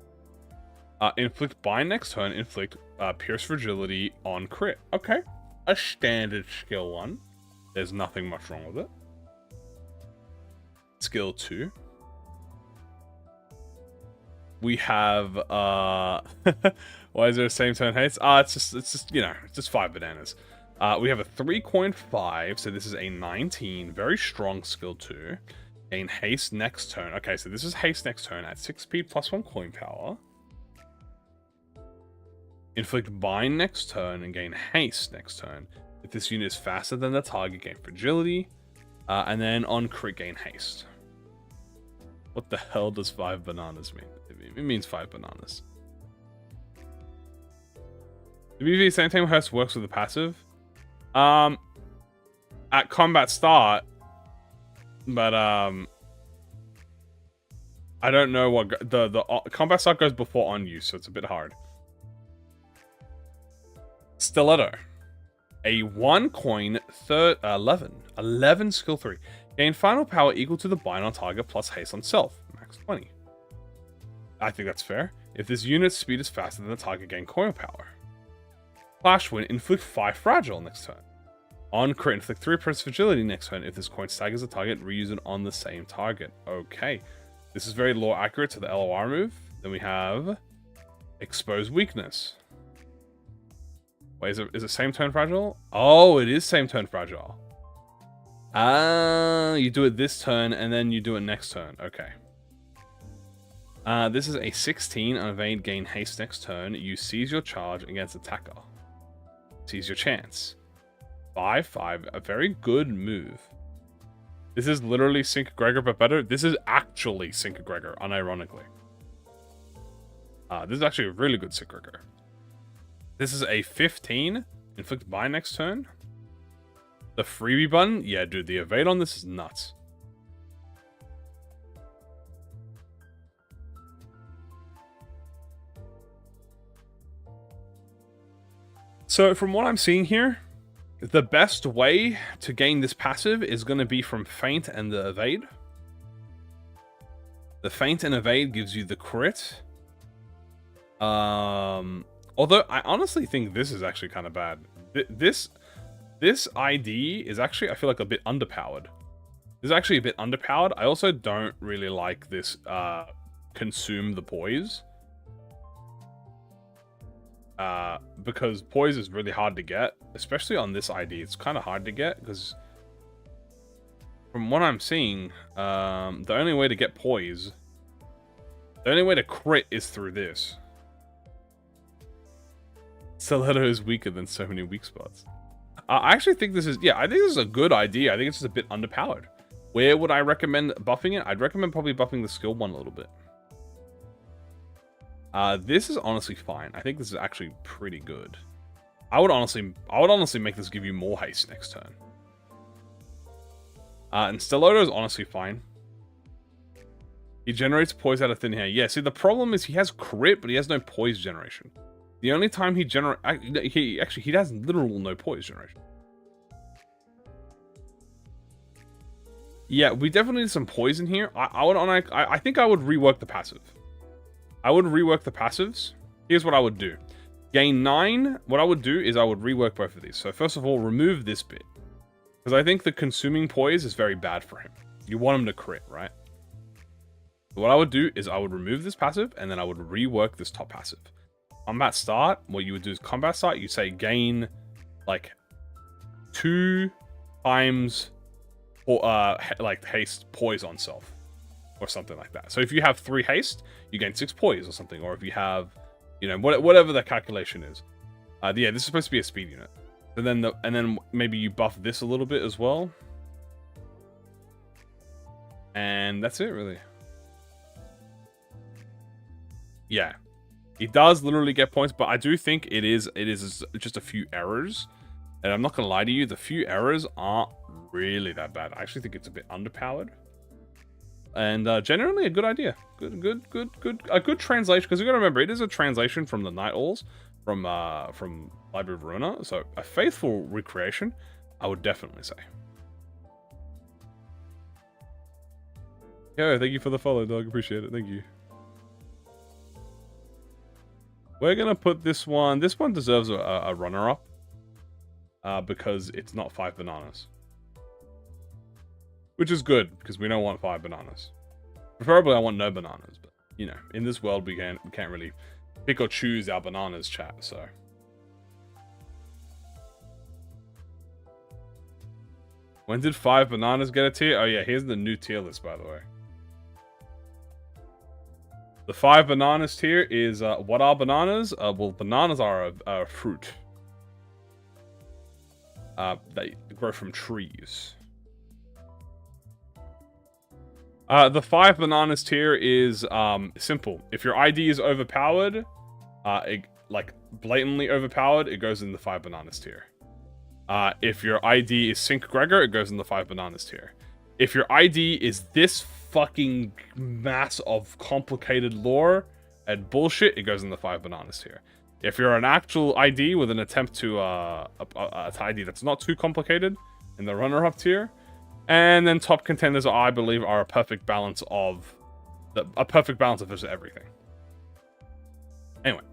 Inflict bind next turn. Inflict pierce fragility on crit. Okay. A standard skill 1. There's nothing much wrong with it. Skill 2. We have why is there a same turn haste? It's just you know, it's just 5 bananas. We have a 3 coin 5, so this is a 19. Very strong skill 2. Gain haste next turn. Okay, so this is haste next turn at 6 speed plus 1 coin power. Inflict bind next turn and gain haste next turn. If this unit is faster than the target, gain fragility. And then on crit, gain haste. What the hell does 5 bananas mean? It means 5 bananas. The BV same time hearse works with the passive. At combat start, but I don't know what the combat start goes before on use, so it's a bit hard. Stiletto. A 1 coin 11 skill 3. Gain final power equal to the bind on target plus haste on self. Max 20. I think that's fair. If this unit's speed is faster than the target, gain coin power. Flash Wind. Inflict 5 fragile next turn. On crit, inflict 3 press fragility next turn. If this coin staggers a target, reuse it on the same target. Okay. This is very lore accurate to the LOR move. Then we have Expose Weakness. Wait, is it same turn fragile? Oh, it is same turn fragile. You do it this turn and then you do it next turn. Okay. This is a 16 on evade, gain haste next turn. You seize your charge against attacker. Seize your chance. 5/5, a very good move. This is literally Cinq Gregor but better. This is actually Cinq Gregor, unironically. This is actually a really good Cinq Gregor. This is a 15. Inflict bind next turn. The freebie button? Yeah, dude, the evade on this is nuts. So, from what I'm seeing here, the best way to gain this passive is going to be from feint and the evade. The feint and evade gives you the crit. Although, I honestly think this is actually kind of bad. This ID is actually, I feel like, a bit underpowered. This is actually a bit underpowered. I also don't really like this consume the poise. Because poise is really hard to get. Especially on this ID, it's kind of hard to get. Because from what I'm seeing, the only way to get poise, the only way to crit is through this. Stiletto is weaker than so many weak spots. I actually think this is, yeah, I think this is a good idea. I think it's just a bit underpowered. Where would I recommend buffing it? I'd recommend probably buffing the skill 1 a little bit. This is honestly fine. I think this is actually pretty good. I would honestly make this give you more haste next turn. And Stiletto is honestly fine. He generates poise out of thin air. Yeah, see, the problem is he has crit, but he has no poise generation. The only time he he has literal no poise generation. Yeah, we definitely need some poise in here. I think I would rework the passive. I would rework the passives. Here's what I would do. Gain 9. What I would do is I would rework both of these. So first of all, remove this bit. Because I think the consuming poise is very bad for him. You want him to crit, right? What I would do is I would remove this passive, and then I would rework this top passive. Combat start, what you would do is combat start, you say gain, like, 2 times, like, haste poise on self. Or something like that. So if you have 3 haste, you gain 6 poise or something. Or if you have, you know, whatever the calculation is. Yeah, this is supposed to be a speed unit. And then maybe you buff this a little bit as well. And that's it, really. Yeah. He does literally get points, but I do think it is just a few errors. And I'm not going to lie to you, the few errors aren't really that bad. I actually think it's a bit underpowered. And generally a good idea. A good translation, because you got to remember, it is a translation from the Night Owls, from Library of Ruina. So a faithful recreation, I would definitely say. Yo, thank you for the follow, dog. Appreciate it. Thank you. We're going to put this one... This one deserves a runner-up. Because it's not 5 bananas. Which is good, because we don't want 5 bananas. Preferably I want no bananas, but, you know, in this world we can't really pick or choose our bananas, chat, so... When did 5 bananas get a tier? Oh yeah, here's the new tier list, by the way. The 5 bananas tier is, what are bananas? Well, bananas are a fruit. They grow from trees. The 5 bananas tier is, simple. If your ID is overpowered, like, blatantly overpowered, it goes in the 5 bananas tier. If your ID is Cinq Gregor, it goes in the 5 bananas tier. If your ID is this fucking mass of complicated lore and bullshit, it goes in the 5 bananas tier. If you're an actual ID with an attempt to ID that's not too complicated, in the runner-up tier, and then top contenders, I believe, are a perfect balance of just everything. Anyway,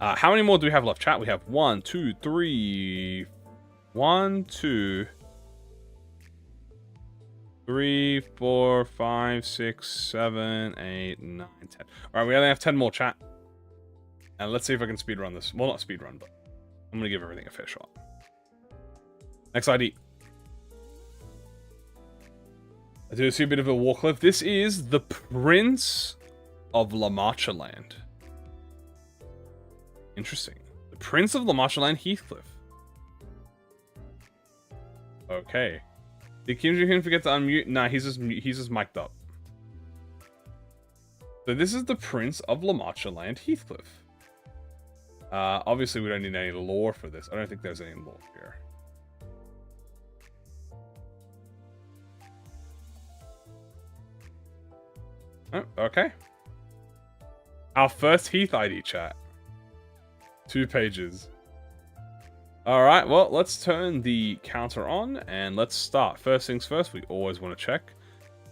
how many more do we have left, chat? We have 1, 2, 3, 1, 2, 3, 4, 5, 6, 7, 8, 9, 10. Alright, we only have 10 more, chat. And let's see if I can speedrun this. Well, not speedrun, but I'm going to give everything a fair shot. Next ID. I do see a bit of a Warcliffe. This is the Prince of La Mancha Land. Interesting. The Prince of La Mancha Land, Heathcliff. Okay. Did Kim Jong-un forget to unmute? Nah, he's just mic'd up. So this is the Prince of La Mancha Land, Heathcliff. Obviously we don't need any lore for this. I don't think there's any lore here. Oh, okay. Our first Heath ID, chat. 2 pages. Alright, well, let's turn the counter on and let's start. First things first, we always want to check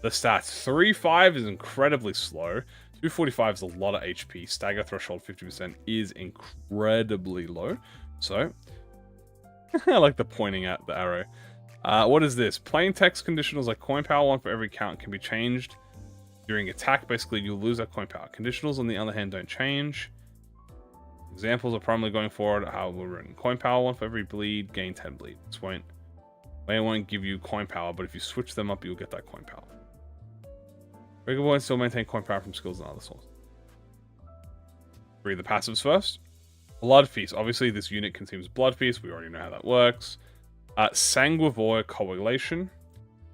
the stats. 3.5 is incredibly slow. 245 is a lot of HP. Stagger threshold 50% is incredibly low. So, I like the pointing at the arrow. What is this? Plain text conditionals like coin power 1 for every count can be changed during attack. Basically, you'll lose that coin power. Conditionals, on the other hand, don't change. Examples are primarily going forward how we're written. Coin power 1 for every bleed, gain 10 bleed. This won't give you coin power, but if you switch them up, you'll get that coin power. Regular points still maintain coin power from skills and other sources. Read the passives first. Blood Feast. Obviously, this unit consumes Blood Feast. We already know how that works. Sanguivore Coagulation.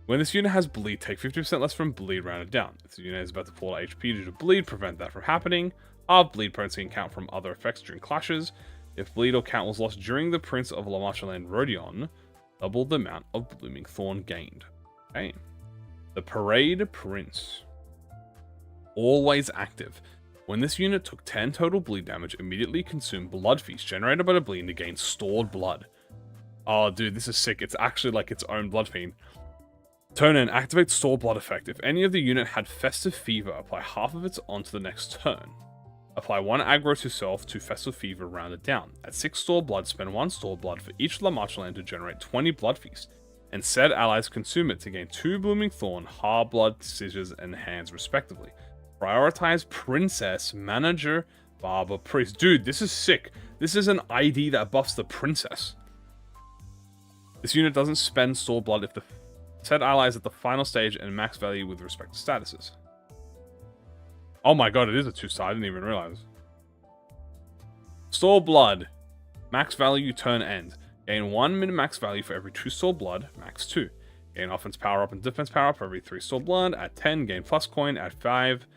When this unit has bleed, take 50% less from bleed rounded down. If the unit is about to fall HP due to bleed, prevent that from happening. Halve bleed potency and count from other effects during clashes. If bleed or count was lost during the Prince of La Mancha Land Rodion, double the amount of Blooming Thorn gained. Okay. The Parade Prince. Always active. When this unit took 10 total bleed damage, immediately consume Blood Feast generated by the bleed to gain stored blood. Oh, dude, this is sick. It's actually like its own Blood Fiend. Turn in, activate Stored Blood effect. If any of the unit had Festive Fever, apply half of it onto the next turn. Apply 1 aggro to self to Festive Fever rounded down. At 6 Stored Blood, spend 1 Stored Blood for each La Mancha Land to generate 20 Blood Feast. And said allies consume it to gain 2 Blooming Thorn, Hard Blood, Scissors, and Hands respectively. Prioritize Princess, Manager, Barber, Priest. Dude, this is sick. This is an ID that buffs the Princess. This unit doesn't spend Stored Blood if the said ally is at the final stage and max value with respect to statuses. Oh my god, it is a 2-star. I didn't even realize. Stored Blood. Max value turn end. Gain 1 min-max value for every 2 Stored Blood. Max 2. Gain offense power up and defense power up for every 3 Stored Blood. At 10, gain plus coin. At 5,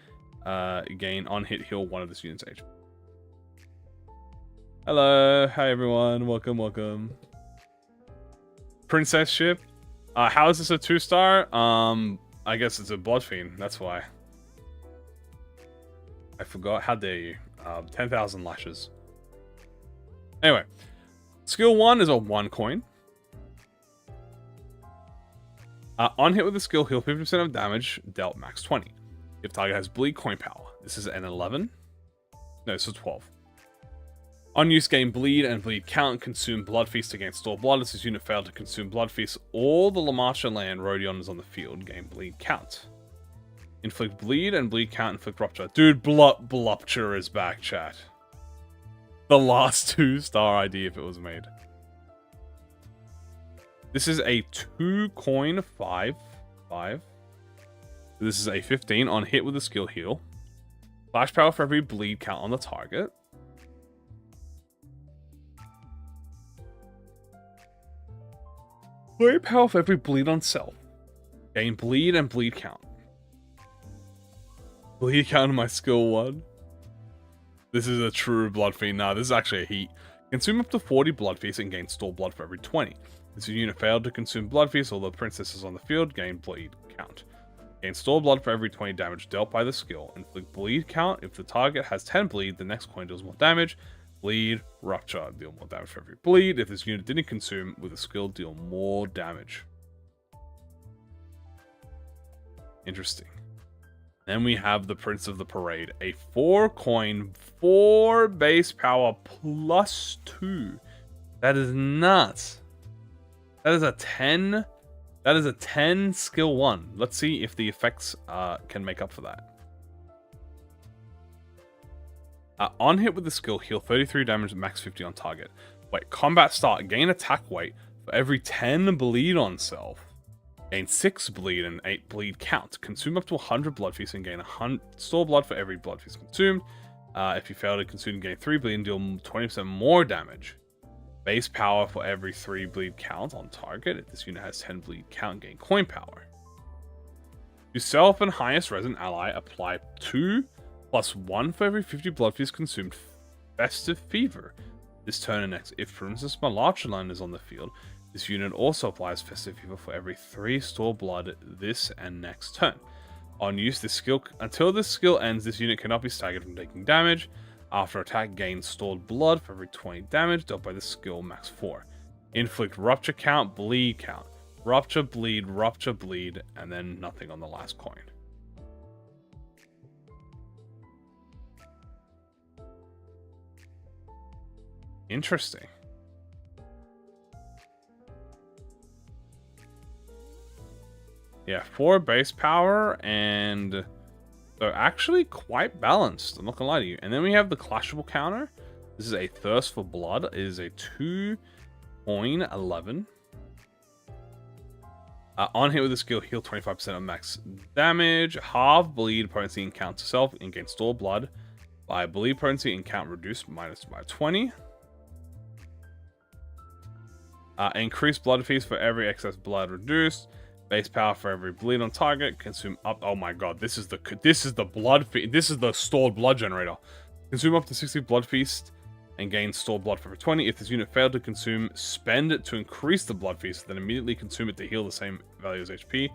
gain on hit heal 1 of this unit's HP. Hello, hi everyone, welcome. Princess ship. How is this a 2-star? I guess it's a blood fiend, that's why. I forgot, how dare you. 10,000 lashes. Anyway, skill 1 is a 1 coin. On hit with the skill, heal 50% of damage, dealt max 20. If target has bleed, coin power. This is an 11. No, this is 12. On use, gain bleed and bleed count. Consume blood feast against store blood. If this unit failed to consume blood feast, all the Lamasha land rodion is on the field. Gain bleed count. Inflict bleed and bleed count. Inflict rupture. Dude, Blupture is back, chat. The last 2-star ID if it was made. This is a 2 coin 5. This is a 15 on hit with a skill heal. Flash power for every bleed count on the target. Flurry power for every bleed on self. Gain bleed and bleed count. Bleed count on my skill 1. This is a true blood fiend. Nah, this is actually a heat. Consume up to 40 blood feast and gain store blood for every 20. This unit failed to consume blood feast, although the princess is on the field, gain bleed count. Gain store blood for every 20 damage dealt by the skill. Inflict bleed count. If the target has 10 bleed, the next coin deals more damage. Bleed, rupture, deal more damage for every bleed. If this unit didn't consume with a skill, deal more damage. Interesting. Then we have the Prince of the Parade, a 4 coin, 4 base power plus 2. That is nuts. That is a 10. That is a 10 skill 1. Let's see if the effects can make up for that. On hit with the skill, heal 33 damage, max 50 on target. Wait, combat start, gain attack weight for every 10 bleed on self. Gain 6 bleed and 8 bleed count. Consume up to 100 blood feast and gain 100 store blood for every blood feast consumed. If you fail to consume, gain 3 bleed and deal 20% more damage. Base power for every 3 bleed count on target. If this unit has 10 bleed count, gain coin power. To self and highest resident ally, apply 2 plus 1 for every 50 blood feast consumed. Festive Fever. This turn and next. If Princess Malachalan is on the field, this unit also applies Festive Fever for every 3 store blood this and next turn. On use, this skill until this skill ends, this unit cannot be staggered from taking damage. After attack, gain stored blood for every 20 damage dealt by the skill max 4. Inflict rupture count, bleed count. Rupture, bleed, and then nothing on the last coin. Interesting. Yeah, 4 base power, and they're actually quite balanced, I'm not gonna lie to you. And then we have the clashable counter. This is a Thirst for Blood. It is a 2 coin 11. On hit with the skill, heal 25% of max damage. Halve bleed potency and count to self and gain store blood. By bleed potency and count reduced minus by 20. Increase blood feast for every excess blood reduced. Base power for every bleed on target. Consume up. Oh my god, this is the blood feast. This is the stored blood generator. Consume up to 60 blood feast and gain stored blood for every 20. If this unit failed to consume, spend it to increase the blood feast, then immediately consume it to heal the same value as HP.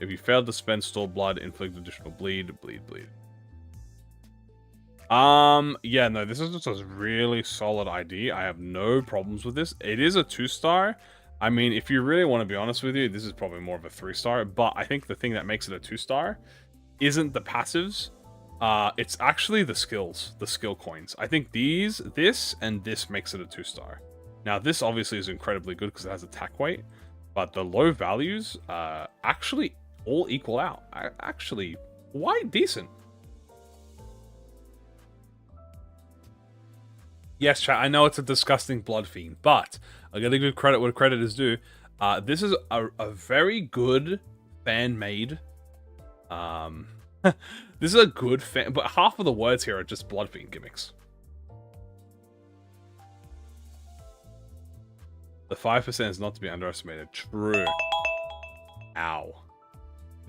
If you failed to spend stored blood, inflict additional bleed. Yeah, no, this is just a really solid ID. I have no problems with this. It is a 2-star. I mean, if you really want to be honest with you, this is probably more of a 3-star, but I think the thing that makes it a 2-star isn't the passives. It's actually the skills, the skill coins. I think this, and this makes it a 2-star. Now, this obviously is incredibly good because it has attack weight, but the low values actually all equal out. Actually, quite decent. Yes, chat, I know it's a disgusting blood fiend, but I gotta give credit where credit is due. This is a very good fan-made. This is a good fan, but half of the words here are just blood fiend gimmicks. The 5% is not to be underestimated. True. Ow.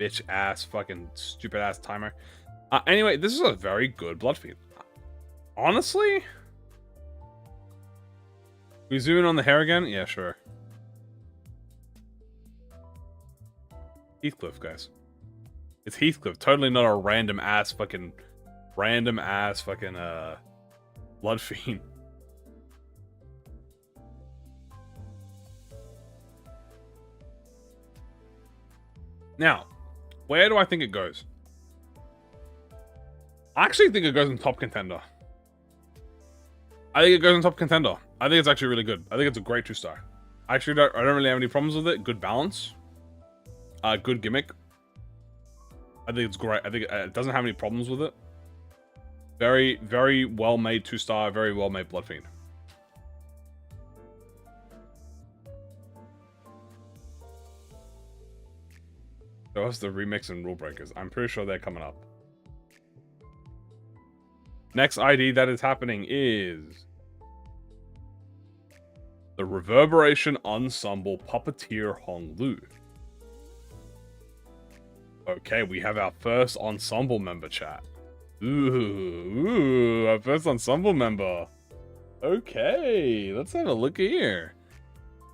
Bitch ass, fucking stupid ass timer. Anyway, this is a very good blood feed. Honestly? We zoom in on the hair again? Yeah, sure. Heathcliff, guys. It's Heathcliff. Totally not a random ass fucking blood fiend. Now, where do I think it goes? I actually think it goes in top contender. I think it goes in top contender. I think it's actually really good. I think it's a great 2-star. I don't really have any problems with it. Good balance. Good gimmick. I think it's great. I think it doesn't have any problems with it. Very, very well made 2-star. Very well made blood fiend. Show us the remix and rule breakers. I'm pretty sure they're coming up. Next ID that is happening is the Reverberation Ensemble Puppeteer Honglu. Okay, we have our first ensemble member, chat. Ooh, our first ensemble member. Okay, let's have a look here.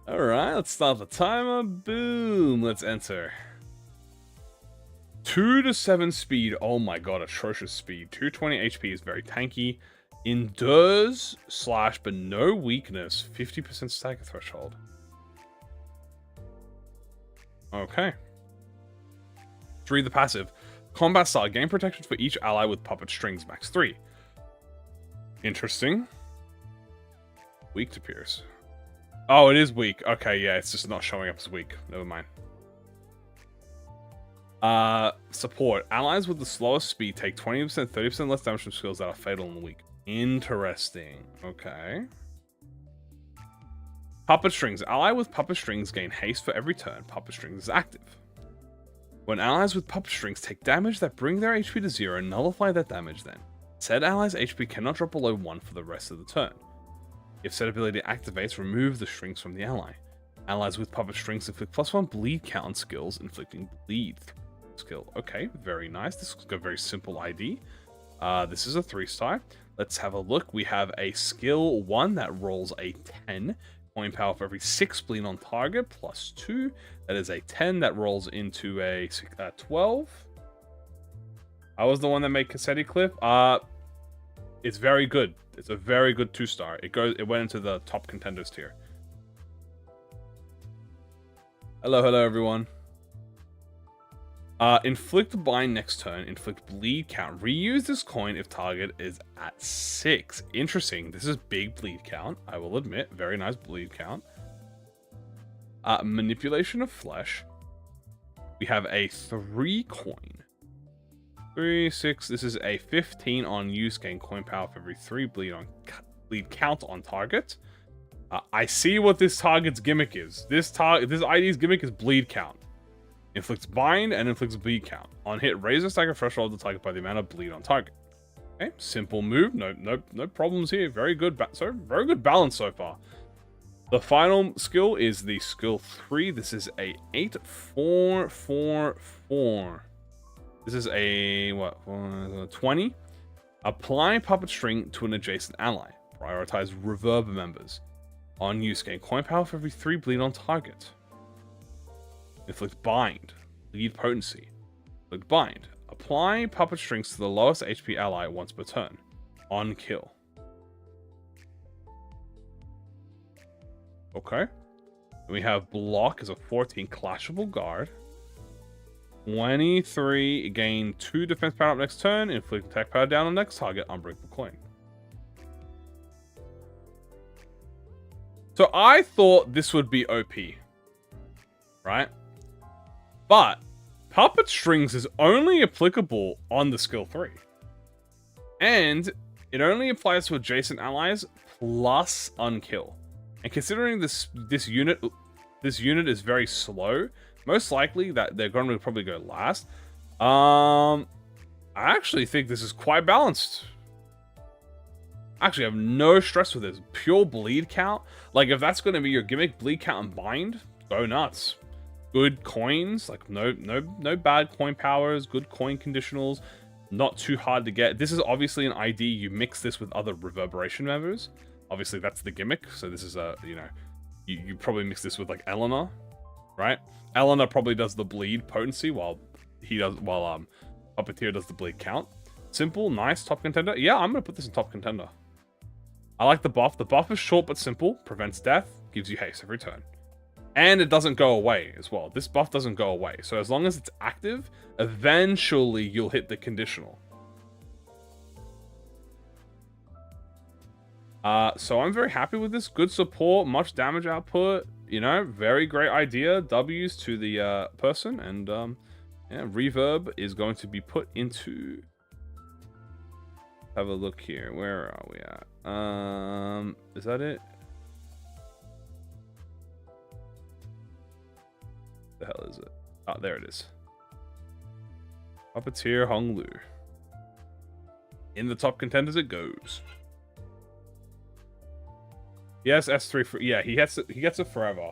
Alright, let's start the timer. Boom, let's enter. 2 to 7 speed. Oh my god, atrocious speed. 220 HP is very tanky. Endures / but no weakness. 50% stagger threshold. Okay. 3, the passive. Combat style. Gain protection for each ally with puppet strings. Max 3. Interesting. Weak to pierce. Oh, it is weak. Okay, yeah, it's just not showing up as weak. Never mind. Support. Allies with the slowest speed take 20%, 30% less damage from skills that are fatal and weak. Interesting. Okay. Puppet strings. Ally with puppet strings gain haste for every turn puppet strings is active. When allies with puppet strings take damage that bring their HP to 0, nullify that damage then. Said ally's HP cannot drop below 1 for the rest of the turn. If said ability activates, remove the strings from the ally. Allies with puppet strings inflict +1 bleed count on skills, inflicting bleed skill. Okay, very nice. This is a very simple ID. This is a 3-star. Let's have a look. We have a skill 1 that rolls a 10. Coin power for every 6 bleed on target, +2. That is a 10 that rolls into a 12. I was the one that made Cassetti Cliff. It's very good. It's a very good 2-star. It went into the top contenders tier. Hello everyone. Inflict bind next turn. Inflict bleed count. Reuse this coin if target is at 6. Interesting. This is big bleed count. I will admit. Very nice bleed count. Manipulation of flesh. We have a 3 coin. 3, 6. This is a 15 on use. Gain coin power for every 3 bleed count on target. I see what this target's gimmick is. This ID's gimmick is bleed count. Inflicts bind and inflicts bleed count. On hit, raise the stagger threshold of the target by the amount of bleed on target. Okay, simple move. No problems here. Very good. Very good balance so far. The final skill is the skill 3. This is a 8-4-4-4. This is a 20. Apply puppet string to an adjacent ally. Prioritize reverb members. On use, gain coin power for every 3 bleed on target. Inflict bind. Bleed potency. Inflict bind. Apply puppet strings to the lowest HP ally once per turn. On kill. Okay. And we have block as a 14 clashable guard. 23 gain 2 defense power up next turn. Inflict attack power down on next target. Unbreakable coin. So I thought this would be OP. Right? But puppet strings is only applicable on the skill 3. And it only applies to adjacent allies plus unkill. And considering this unit is very slow, most likely that they're going to probably go last. I actually think this is quite balanced. Actually, I have no stress with this. Pure bleed count. Like, if that's going to be your gimmick, bleed count and bind, go nuts. Good coins, like no bad coin powers, good coin conditionals. Not too hard to get. This is obviously an ID. You mix this with other Reverberation members. Obviously, that's the gimmick. So this is a, you know, you probably mix this with like Eleanor, right? Eleanor probably does the bleed potency while Puppeteer does the bleed count. Simple, nice, top contender. Yeah, I'm gonna put this in top contender. I like the buff. The buff is short but simple, prevents death, gives you haste every turn. And it doesn't go away as well. This buff doesn't go away. So as long as it's active, eventually you'll hit the conditional. So I'm very happy with this. Good support, much damage output. You know, very great idea. W's to the person. And yeah, reverb is going to be put into... Have a look here. Where are we at? Is that it? The hell is it? Ah, there it is. Puppeteer Honglu. In the top contenders it goes. Yes, S3 for, yeah, he gets it forever.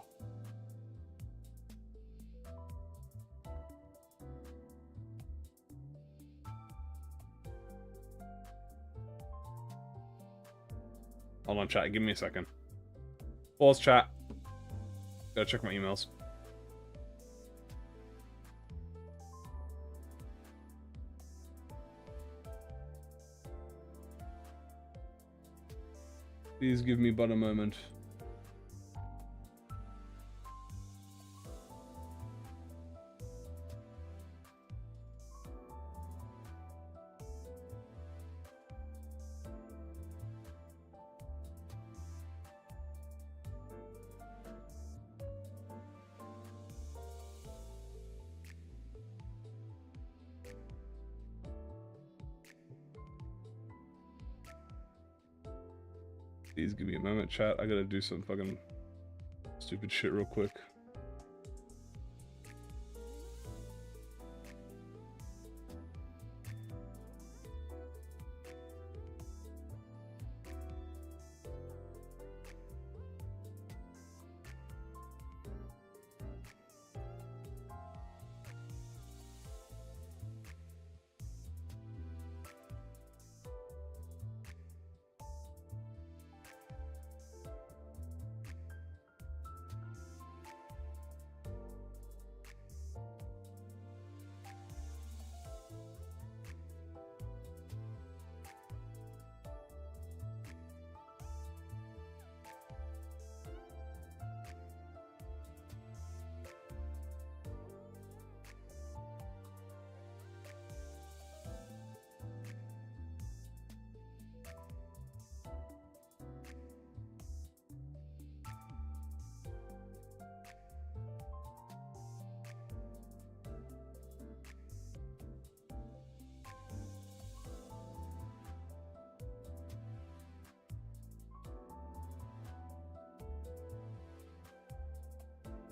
Hold on, chat. Give me a second. Pause, chat. Gotta check my emails. Please give me but a moment. Please give me a moment, chat. I gotta do some fucking stupid shit real quick.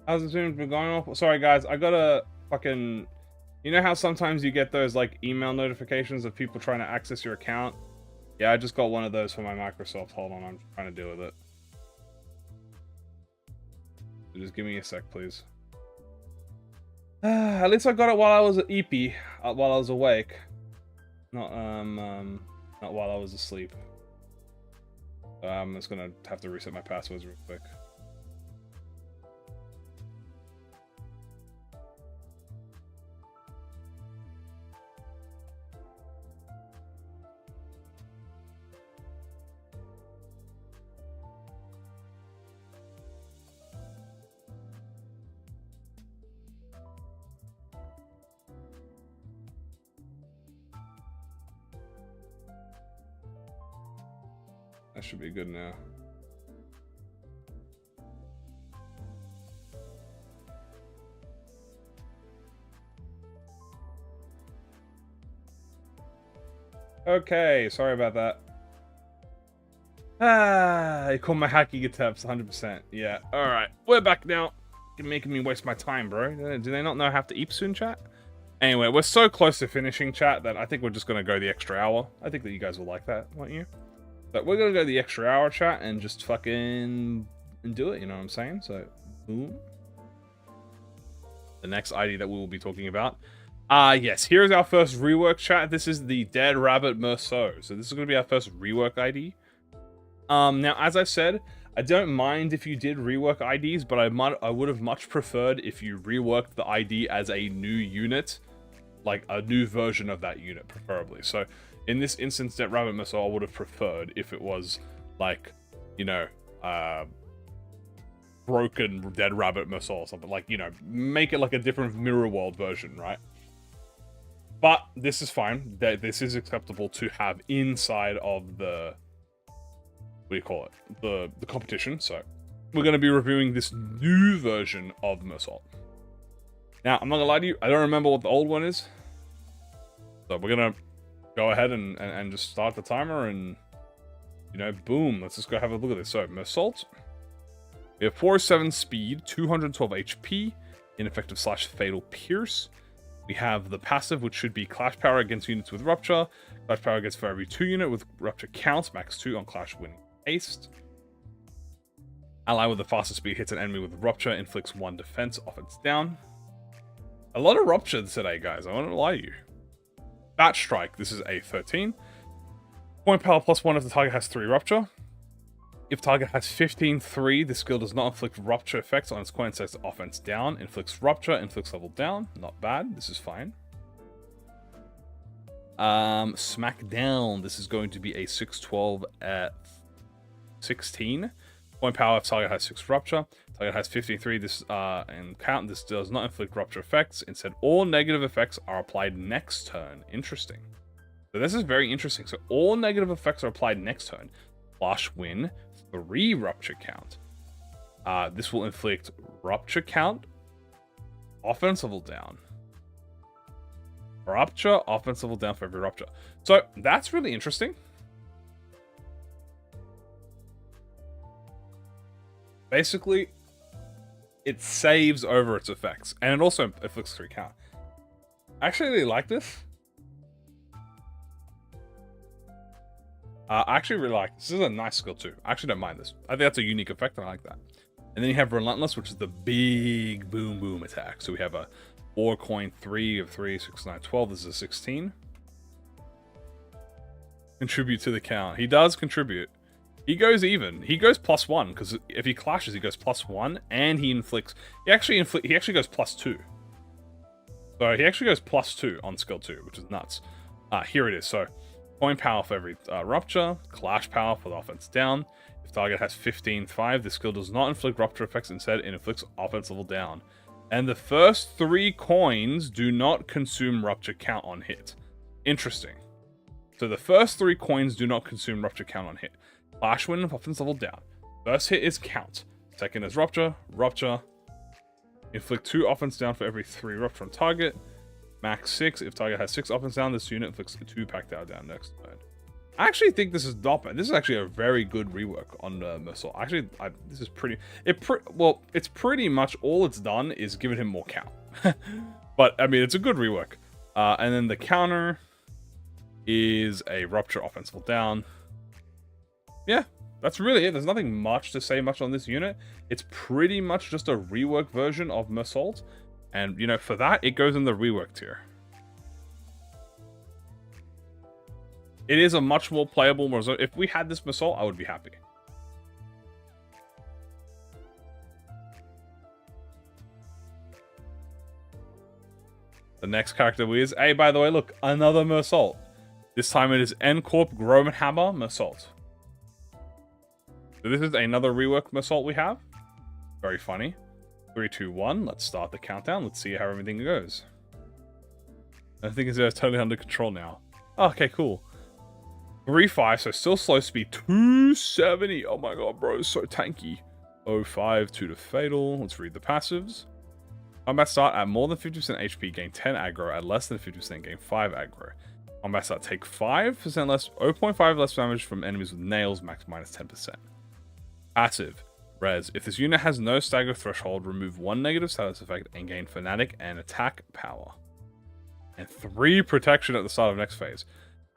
How's the stream been going off? Sorry guys, I gotta fucking... You know how sometimes you get those like email notifications of people trying to access your account? Yeah, I just got one of those for my Microsoft. Hold on, I'm trying to deal with it. So just give me a sec, please. At least I got it while I was at EP, while I was awake. Not while I was asleep. I'm just gonna have to reset my passwords real quick. That should be good now. Okay, sorry about that. I call my hacky attempts 100%. Yeah, alright. We're back now. You're making me waste my time, bro. Do they not know I have to eat soon, chat? Anyway, we're so close to finishing, chat, that I think we're just going to go the extra hour. I think that you guys will like that, won't you? But we're going to go the extra hour, chat, and just fucking do it, you know what I'm saying? So, boom. The next ID that we will be talking about Yes, here's our first rework chat. This is the Dead Rabbit Merceau. So this is going to be our first rework ID. Now, as I said, I don't mind if you did rework IDs, but I would have much preferred if you reworked the ID as a new unit, like a new version of that unit, preferably. So in this instance, Dead Rabbit Merceau, I would have preferred if it was like, you know, broken Dead Rabbit Merceau or something, like, you know, make it like a different mirror world version, right? But this is fine. This is acceptable to have inside of the, what do you call it? The competition. So we're going to be reviewing this new version of Merceau. Now, I'm not going to lie to you, I don't remember what the old one is. So we're going to go ahead and just start the timer and, you know, boom. Let's just go have a look at this. So, Merceau. We have 407 speed, 212 HP, ineffective / fatal pierce. We have the passive, which should be Clash Power against units with Rupture. Clash Power gets for every 2 unit with Rupture counts, max 2 on Clash when aced. Ally with the fastest speed hits an enemy with Rupture, inflicts 1 defense, offense down. A lot of Rupture today, guys, I won't lie to you. Bat Strike, this is a 13. Point Power +1 if the target has 3 Rupture. If target has 15-3, the skill does not inflict Rupture effects on its coin, sets offense down. Inflicts Rupture, inflicts level down. Not bad, this is fine. Smackdown, this is going to be a 612 at 16. Point Power if target has 6 Rupture. Target has 15-3, this, and count, this does not inflict Rupture effects. Instead, all negative effects are applied next turn. Interesting. So this is very interesting. So all negative effects are applied next turn. Flash win, 3 Rupture count. This will inflict Rupture count, offense level down. Rupture, offense level down for every Rupture. So that's really interesting. Basically, it saves over its effects, and it also inflicts 3 count. I actually really like this. I actually really like this. This is a nice skill too. I actually don't mind this. I think that's a unique effect. I like that. And then you have Relentless, which is the big boom boom attack. So we have a 4 coin 3 of 3, 6, 9, 12. This is a 16. Contribute to the count. He does contribute. He goes even. He goes +1 because if he clashes, he goes +1 and he inflicts. He actually goes +2. So he actually goes +2 on skill 2, which is nuts. Here it is. So. Point Power for every Rupture, Clash Power for the offense down. If target has 15-5, the skill does not inflict Rupture effects, instead it inflicts offense level down. And the first 3 coins do not consume Rupture count on hit. Interesting. So the first 3 coins do not consume Rupture count on hit. Clash win, offense level down. First hit is count. Second is Rupture, Rupture. Inflict 2 offense down for every 3 Rupture on target. Max 6. If target has 6 offense down, this unit inflicts 2 pack down next turn. I actually think this is not bad. This is actually a very good rework on Merceau. Actually, this is pretty. Well, it's pretty much all it's done is given him more count. But I mean, it's a good rework. And then the counter is a Rupture offensive down. Yeah, that's really it. There's nothing much to say much on this unit. It's pretty much just a rework version of Merceau. And, you know, for that, it goes in the rework tier. It is a much more playable Merceau. If we had this Merceau, I would be happy. The next character is, hey, by the way, look, another Merceau. This time it is Encorp gromann Merceau. So this is another rework Merceau we have. Very funny. 3, 2, 1. Let's start the countdown. Let's see how everything goes. I think it's totally under control now. Oh, okay, cool. 3, 5. So still slow speed. 270. Oh my god, bro. So tanky. 05. 2 to fatal. Let's read the passives. Combat start at more than 50% HP. Gain 10 aggro. At less than 50% gain 5 aggro. Combat start take 5% less. 0.5 less damage from enemies with nails. Max minus 10%. Passive. Res. If this unit has no stagger threshold, remove 1 negative status effect and gain Fanatic and attack power. And 3 protection at the start of next phase.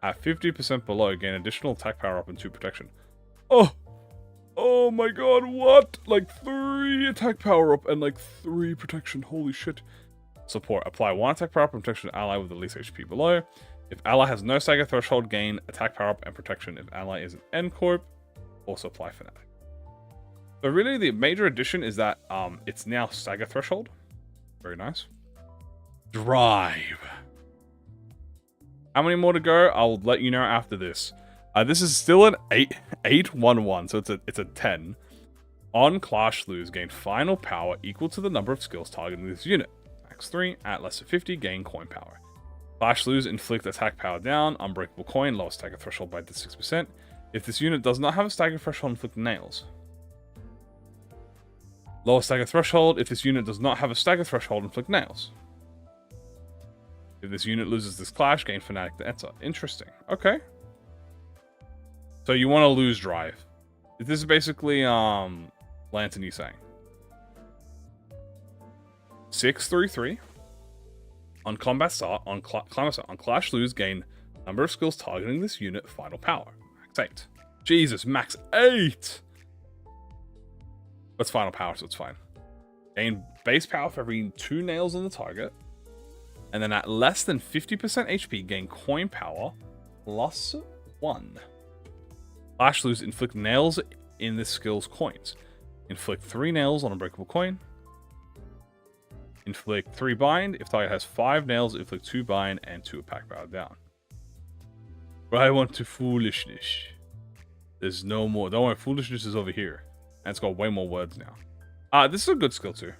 At 50% below, gain additional attack power up and 2 protection. Oh! Oh my god, what? Like 3 attack power up and like 3 protection. Holy shit. Support. Apply 1 attack power up and protection to ally with the least HP below. If ally has no stagger threshold, gain attack power up and protection. If ally is an Encorp, also apply Fanatic. So really the major addition is that it's now stagger threshold. Very nice. Drive. How many more to go? I'll let you know after this. This is still an 8-1-1, so it's a 10. On Clash Lose, gain final power equal to the number of skills targeting this unit. Max 3, at less than 50, gain coin power. Clash Lose, inflict attack power down, unbreakable coin, lower stagger threshold by 6%. If this unit does not have a stagger threshold, inflict nails. Lower stagger threshold, if this unit does not have a stagger threshold, inflict nails. If this unit loses this clash, gain Fanatic to enter. Interesting. Okay. So you want to lose drive. This is basically Lantern Yisang. 6-3-3. On combat start, on Clash Lose, gain number of skills targeting this unit, final power. Max 8. Jesus, max 8! That's final power, so it's fine. Gain base power for every 2 nails on the target. And then at less than 50% HP, gain coin power plus 1. Clash Lose, inflict nails in this skill's coins. Inflict 3 nails on Unbreakable Coin. Inflict 3 bind. If target has 5 nails, inflict 2 bind and 2 attack power down. But I want to foolishness. There's no more. Don't worry, foolishness is over here. And it's got way more words now. This is a good skill too.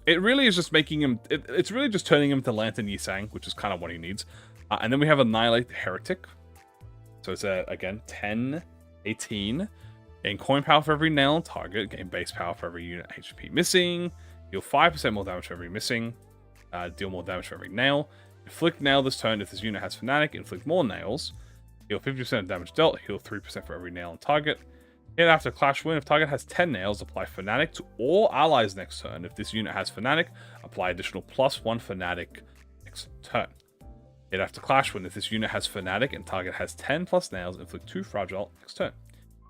It really is just making him... It's really just turning him to Lantern Yisang, which is kind of what he needs. And then we have Annihilate the Heretic. So it's, again, 10, 18. Gain coin power for every nail on target. Gain base power for every unit HP missing. Deal 5% more damage for every missing. Deal more damage for every nail. Inflict nail this turn if this unit has Fanatic. Inflict more nails. Heal 50% of damage dealt. Heal 3% for every nail on target. Hit after Clash Win. If target has 10 nails, apply Fanatic to all allies next turn. If this unit has Fanatic, apply additional +1 Fanatic next turn. Hit after Clash Win. If this unit has Fanatic and target has 10 plus nails, inflict 2 Fragile next turn.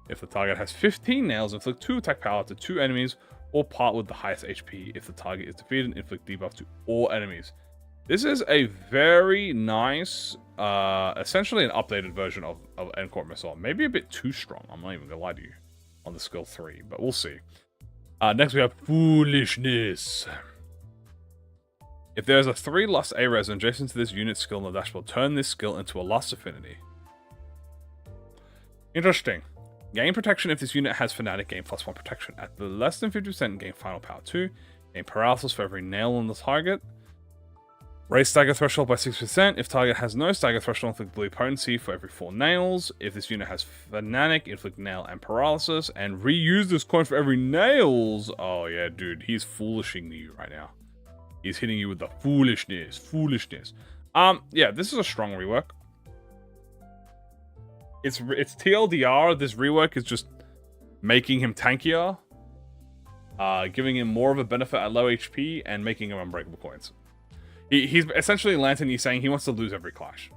If the target has 15 nails, inflict 2 attack power to 2 enemies or part with the highest HP. If the target is defeated, inflict debuff to all enemies. This is a very nice, essentially an updated version of Encorp Missile. Maybe a bit too strong, I'm not even going to lie to you, on the skill 3, but we'll see. Next we have Foolishness. If there's a 3 Lust A-Res adjacent to this unit's skill in the dashboard, turn this skill into a Lust affinity. Interesting. Gain protection if this unit has Fanatic, gain +1 protection. At the less than 50%, gain final power 2. Gain paralysis for every nail on the target. Raise stagger threshold by 6%. If target has no stagger threshold, inflict bleed potency for every 4 nails. If this unit has Fanatic, inflict nail and paralysis. And reuse this coin for every nails. Oh yeah, dude, he's foolishing you right now. He's hitting you with the foolishness. Foolishness. Yeah, this is a strong rework. It's TLDR. This rework is just making him tankier. Giving him more of a benefit at low HP and making him unbreakable coins. He's essentially Lantern Yisang he wants to lose every clash.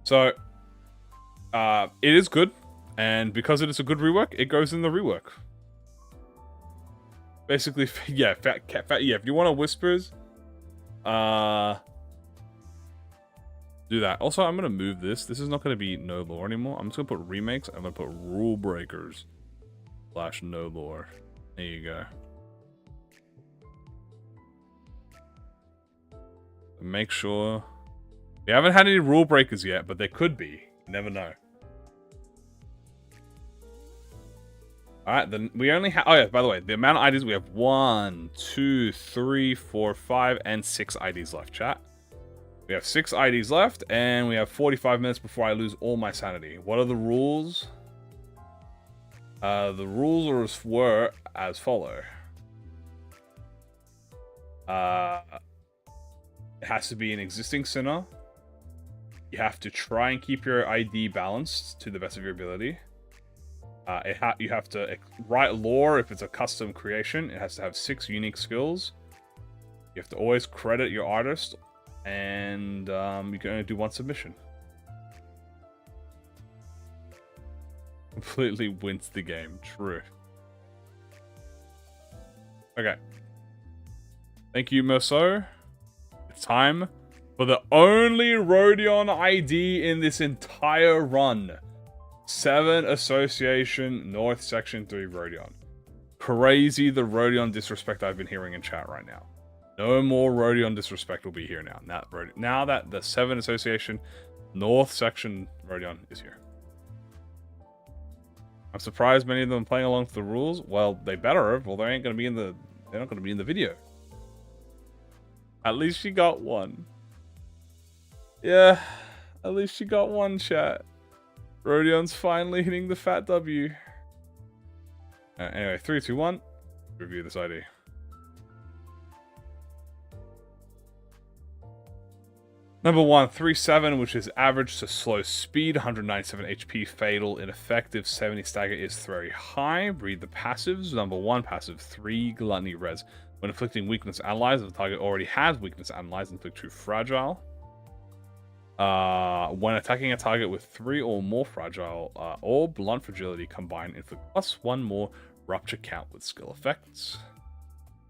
So, it is good. And because it is a good rework, it goes in the rework. Basically, yeah, yeah, if you want a Whispers, do that. Also, I'm going to move this. This is not going to be no lore anymore. I'm just going to put remakes. I'm going to put rule breakers / no lore. There you go. Make sure. We haven't had any rule breakers yet, but there could be. You never know. Alright, then we only have... Oh yeah, by the way, the amount of IDs, we have 1, 2, 3, 4, 5, and 6 IDs left, chat. We have 6 IDs left, and we have 45 minutes before I lose all my sanity. What are the rules? The rules were as follow. It has to be an existing sinner. You have to try and keep your ID balanced to the best of your ability. You have to write lore if it's a custom creation. It has to have 6 unique skills. You have to always credit your artist. And you can only do 1 submission. Completely wins the game. True. Okay. Thank you, Merceau. It's time for the only Rodion ID in this entire run. 7 Association North Section 3 Rodion. Crazy the Rodion disrespect I've been hearing in chat right now. No more Rodion disrespect will be here now. Now that the 7 Association North Section Rodion is here. I'm surprised many of them are playing along with the rules. Well, they better have. Well, they ain't gonna be in the. They're not gonna be in the video. At least she got one. Yeah, at least she got one, chat. Rodion's finally hitting the fat W. Anyway, 3, 2, 1. Review this ID. Number 1, 3-7, which is average to slow speed, 197 HP, fatal, ineffective, 70 stagger is very high. Read the passives. Number 1, passive 3, gluttony res. When inflicting weakness analyzed, if the target already has weakness analyzed, inflict 2 fragile. When attacking a target with 3 or more fragile or blunt fragility combined, inflict +1 more rupture count with skill effects.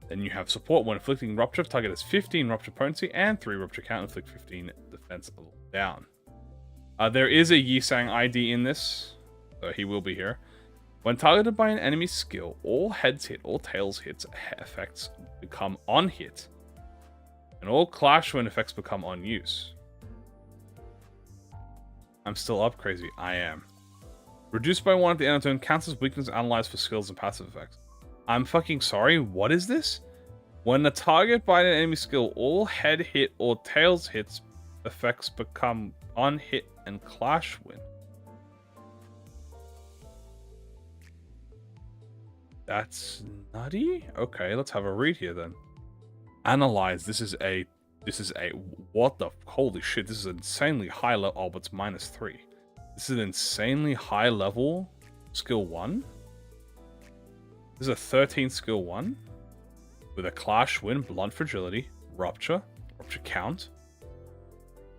Then you have support. When inflicting rupture, if target has 15 rupture potency and 3 rupture count, inflict 15 defense level down. There is a Yisang ID in this, so he will be here. When targeted by an enemy skill, all heads hit, all tails hits effects become on hit, and all clash when effects become on use. I'm still up, crazy. I am. Reduced by 1 at the end of turn, counts as weakness analyzed for skills and passive effects. I'm fucking sorry, what is this? When the target by an enemy skill, all head hit or tails hits effects become on hit and clash win. That's nutty? Okay, let's have a read here then. Analyze, this is a, what the, holy shit, this is insanely high level, oh, but it's -3. This is an insanely high level skill 1. This is a 13 skill 1 with a clash win, blunt fragility, rupture count,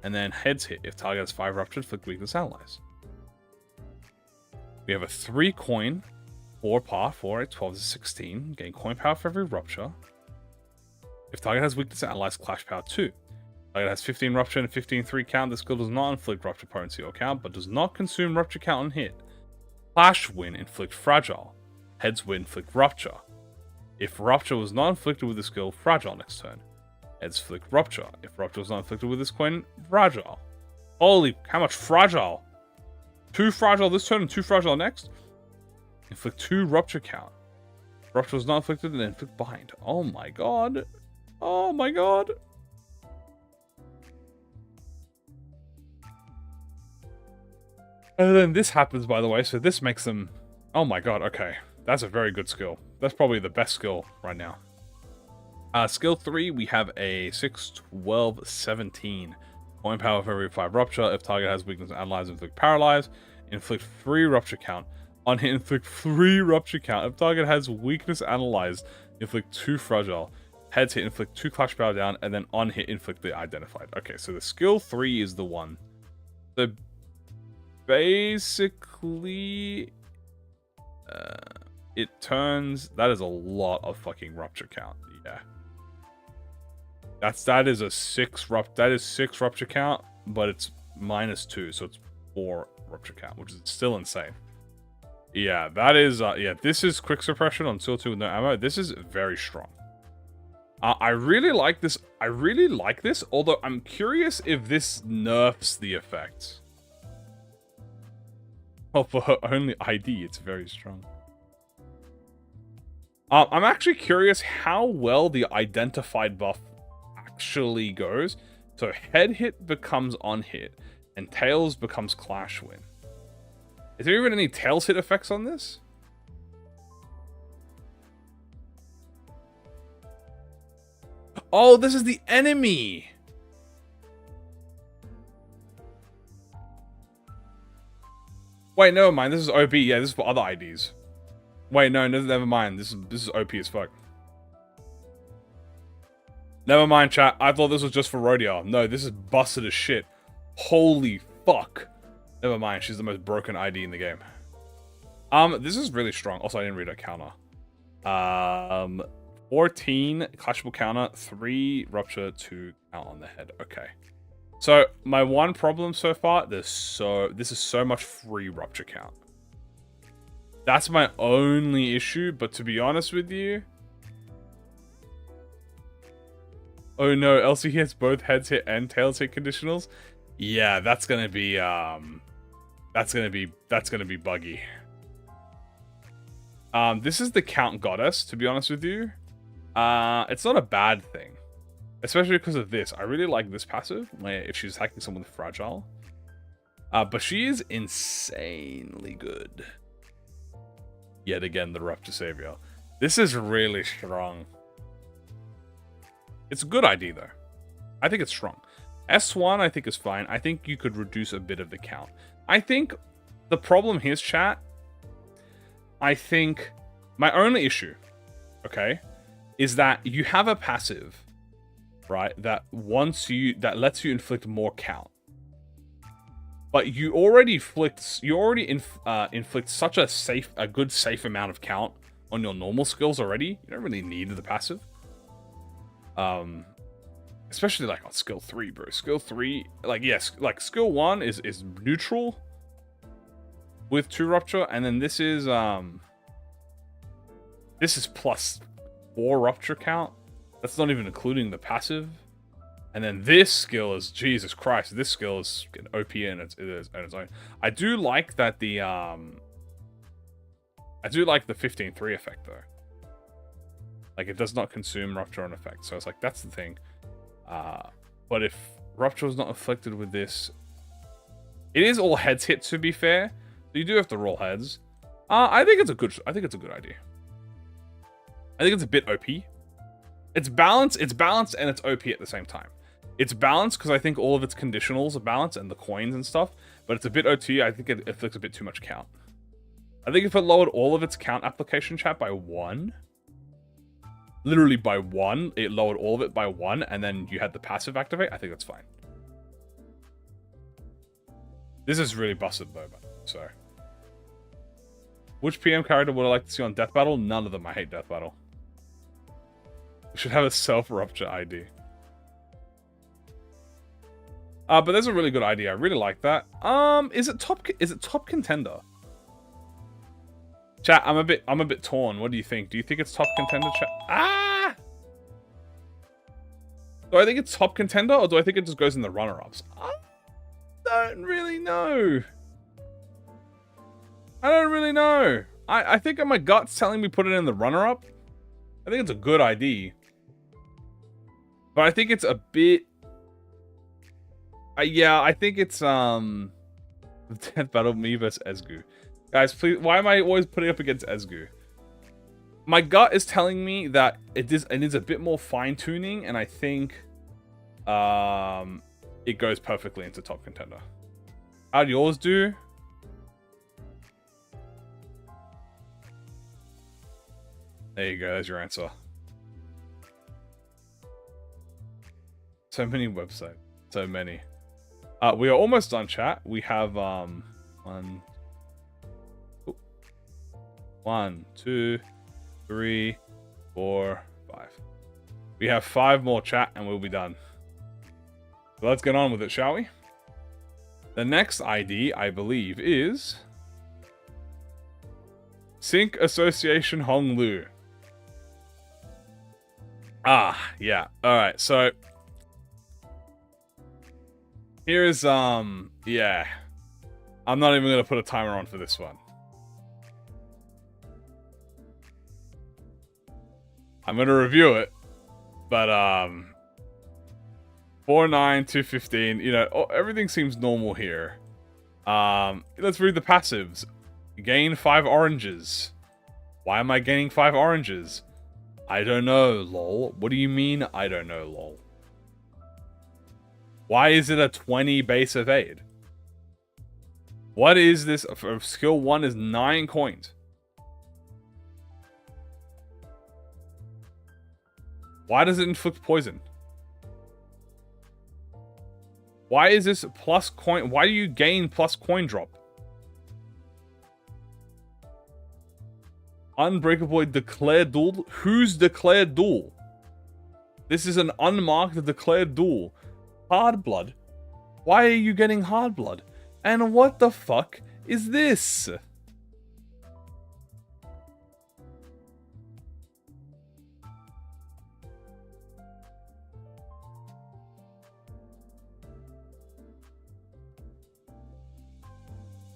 and then heads hit. If target has 5 rupture, inflict weakness allies. We have a 3 coin, 4 power, 4, 8, 12 to 16. Gain coin power for every rupture. If target has weakness allies, clash power 2. Target has 15 rupture and 15 3 count. This skill does not inflict rupture potency or count, but does not consume rupture count on hit. Clash win, inflict fragile. Heads win, inflict rupture. If rupture was not inflicted with the skill, fragile next turn. Heads inflict rupture. If rupture was not inflicted with this coin, fragile. Holy, how much fragile? 2 fragile this turn and 2 fragile next? Inflict 2 rupture count. Rupture was not inflicted and then inflict bind. Oh my god. Oh my god. And then this happens, by the way, so this makes them... Oh my god, okay. That's a very good skill. That's probably the best skill right now. Skill 3, we have a 6, 12, 17. Point power for every 5 rupture. If target has weakness, analyze, inflict paralyze. Inflict 3 rupture count. On hit, inflict 3 rupture count. If target has weakness, analyze, inflict 2 fragile. Heads hit, inflict 2 clash power down. And then on hit, inflict the identified. Okay, so the skill 3 is the one. So basically... it turns... That is a lot of fucking rupture count. Yeah. That is a 6 rupture count, but it's -2, so it's 4 rupture count, which is still insane. Yeah, that is yeah, this is quick suppression on Seal 2 with no ammo. This is very strong. I really like this. I really like this, although I'm curious if this nerfs the effect. Well, for her only ID, it's very strong. I'm actually curious how well the identified buff actually goes. So head hit becomes on hit, and tails becomes clash win. Is there even any tails hit effects on this? Oh, this is the enemy! Wait, never mind. This is OP. Yeah, this is for other IDs. Wait, no, never mind. This is OP as fuck. Never mind, chat. I thought this was just for Rodion. No, this is busted as shit. Holy fuck. Never mind. She's the most broken ID in the game. This is really strong. Also, I didn't read a counter. 14 clashable counter, 3 rupture, 2 count on the head. Okay. So my one problem so far, this is so much free rupture count. That's my only issue, but to be honest with you, oh no, LC hits both heads hit and tails hit conditionals. Yeah, that's gonna be buggy. This is the count goddess, to be honest with you. It's not a bad thing. Especially because of this. I really like this passive, where if she's hacking someone with fragile. But she is insanely good. Yet again, the Rupture Savior. This is really strong. It's a good ID, though. I think it's strong. S1, I think, is fine. I think you could reduce a bit of the count. I think the problem here is, chat. I think my only issue, okay, is that you have a passive, right, that lets you inflict more count. But you already inflict such a good safe amount of count on your normal skills already. You don't really need the passive. Especially like on skill 3, bro. Skill 3, like, yes, like skill 1 is neutral with 2 rupture, and then this is plus 4 rupture count. That's not even including the passive. And then this skill is, Jesus Christ, this skill is OP in its own. I do like that the 15-3 effect though. Like, it does not consume rupture on effect. So it's like, that's the thing. But if rupture is not inflicted with this, it is all heads hit, to be fair. So you do have to roll heads. I think it's a good idea. I think it's a bit OP. It's balanced and it's OP at the same time. It's balanced because I think all of its conditionals are balanced and the coins and stuff, but it's a bit OT. I think it inflicts a bit too much count. I think if it lowered all of its count application, chat, by 1, literally by 1, it lowered all of it by 1, and then you had the passive activate, I think that's fine. This is really busted though, so. Which PM character would I like to see on Death Battle? None of them. I hate Death Battle. We should have a self-rupture ID. But there's a really good idea. I really like that. Is it top contender? Chat, I'm a bit torn. What do you think? Do you think it's top contender, chat? Ah! Do I think it's top contender, or do I think it just goes in the runner-ups? I don't really know. I don't really know. I think my gut's telling me put it in the runner-up. I think it's a good ID. But I think it's a bit... yeah, I think it's, Death Battle, me versus Ezgu. Guys, please, why am I always putting up against Ezgu? My gut is telling me that it needs a bit more fine-tuning, and I think, it goes perfectly into top contender. How'd yours do? There you go, there's your answer. So many websites. So many. We are almost done, chat. We have, 1, 2, 3, 4, 5. We have 5 more, chat, and we'll be done. So let's get on with it, shall we? The next ID, I believe, is... Cinq Association Honglu. Ah, yeah. Alright, so... Here's, yeah. I'm not even gonna put a timer on for this one. I'm gonna review it, but, 4-9, 2-15, you know, everything seems normal here. Let's read the passives. Gain 5 oranges. Why am I gaining 5 oranges? I don't know, lol. What do you mean, I don't know, lol? Why is it a 20 base evade? What is this? For skill 1 is 9 coins. Why does it inflict poison? Why is this plus coin? Why do you gain plus coin drop? Unbreakable declared duel? Who's declared duel? This is an unmarked declared duel. Hard blood? Why are you getting hard blood? And what the fuck is this?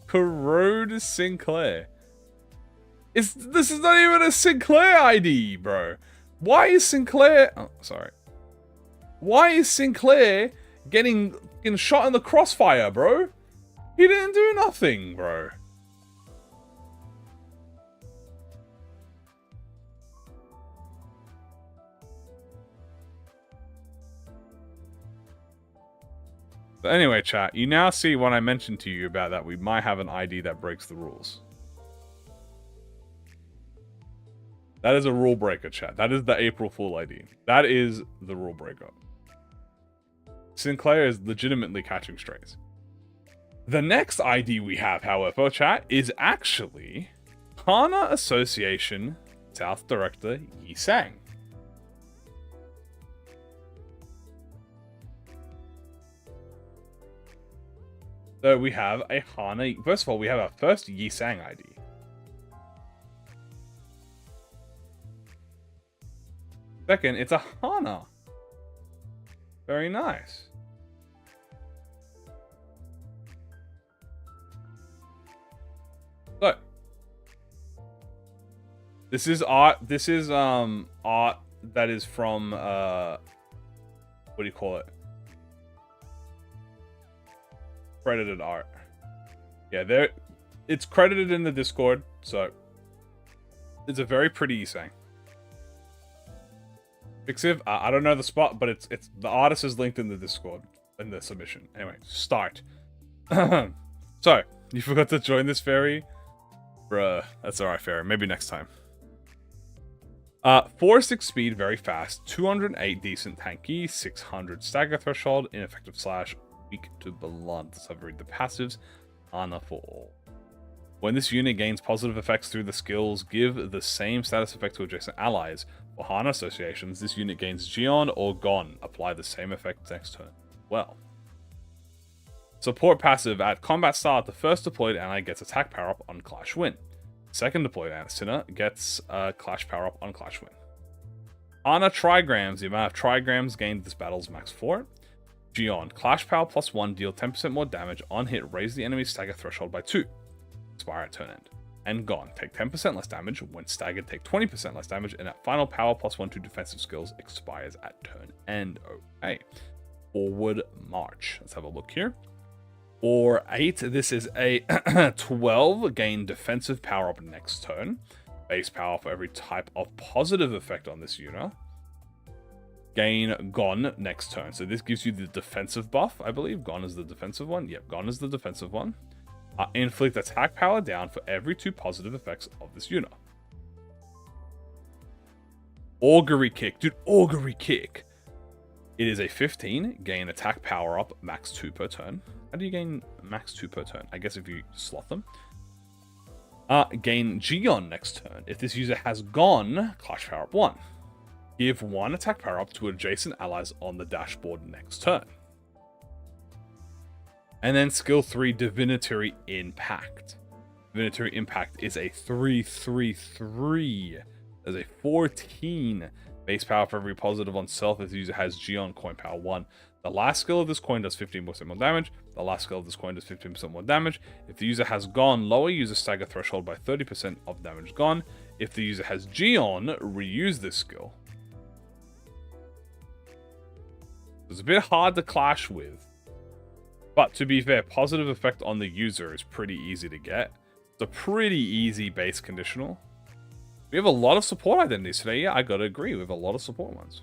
Corrode Sinclair. This is not even a Sinclair ID, bro. Why is Sinclair... Oh, sorry. Why is Sinclair getting shot in the crossfire, bro? He didn't do nothing, bro. But anyway, chat, you now see what I mentioned to you about that we might have an ID that breaks the rules. That is a rule breaker, chat. That is the April Fool ID. That is the rule breaker. Sinclair is legitimately catching strays. The next ID we have, however, chat, is actually Hana Association South Director Yi Sang. So we have a Hana... First of all, we have our first Yi Sang ID. Second, it's a Hana. Very nice. So, this is art. This is art that is from what do you call it? Credited art. Yeah, it's credited in the Discord, so it's a very pretty Isang. Fixiv, I don't know the spot, but it's the artist is linked in the Discord in the submission. Anyway, start. So, you forgot to join this fairy? Bruh, that's alright, fairy. Maybe next time. 4-6 speed, very fast. 208 decent tanky. 600 stagger threshold. Ineffective slash. Weak to blood. Let's have a read the passives. Hana for all. When this unit gains positive effects through the skills, give the same status effect to adjacent allies. For Hana associations, this unit gains Gion or Gon. Apply the same effect next turn. Well. Support passive. At combat start, the first deployed ally gets attack power up on Clash Win. Second deployed Sinner gets Clash power up on Clash Win. Hana trigrams. The amount of trigrams gained this battle is max 4. Gion. Clash power +1. Deal 10% more damage. On hit, raise the enemy's stagger threshold by 2. Expire at turn end. And Gon. Take 10% less damage. When staggered, take 20% less damage. And at final power +1 to defensive skills expires at turn end. Okay. Forward march. Let's have a look here. Or 8. This is a 12. Gain defensive power up next turn. Base power for every type of positive effect on this unit. Gain Gon next turn. So this gives you the defensive buff, I believe. Gon is the defensive one. Yep, Gon is the defensive one. Inflict attack power down for every 2 positive effects of this unit. Augury Kick. Dude, Augury Kick. It is a 15. Gain attack power up, max 2 per turn. How do you gain max 2 per turn? I guess if you slot them. Gain Gion next turn. If this user has Gon, Clash power up 1. Give 1 attack power up to adjacent allies on the dashboard next turn. And then skill 3, Divinatory Impact. Divinatory Impact is a 3/3/3. There's a 14 base power for every positive on self if the user has Gion coin power 1. The last skill of this coin does 15% more damage. The last skill of this coin does 15% more damage. If the user has Gon, lower user stagger threshold by 30% of damage gone. If the user has Gion, reuse this skill. It's a bit hard to clash with. But to be fair, positive effect on the user is pretty easy to get. It's a pretty easy base conditional. We have a lot of support identities today. Yeah, I gotta agree. We have a lot of support ones.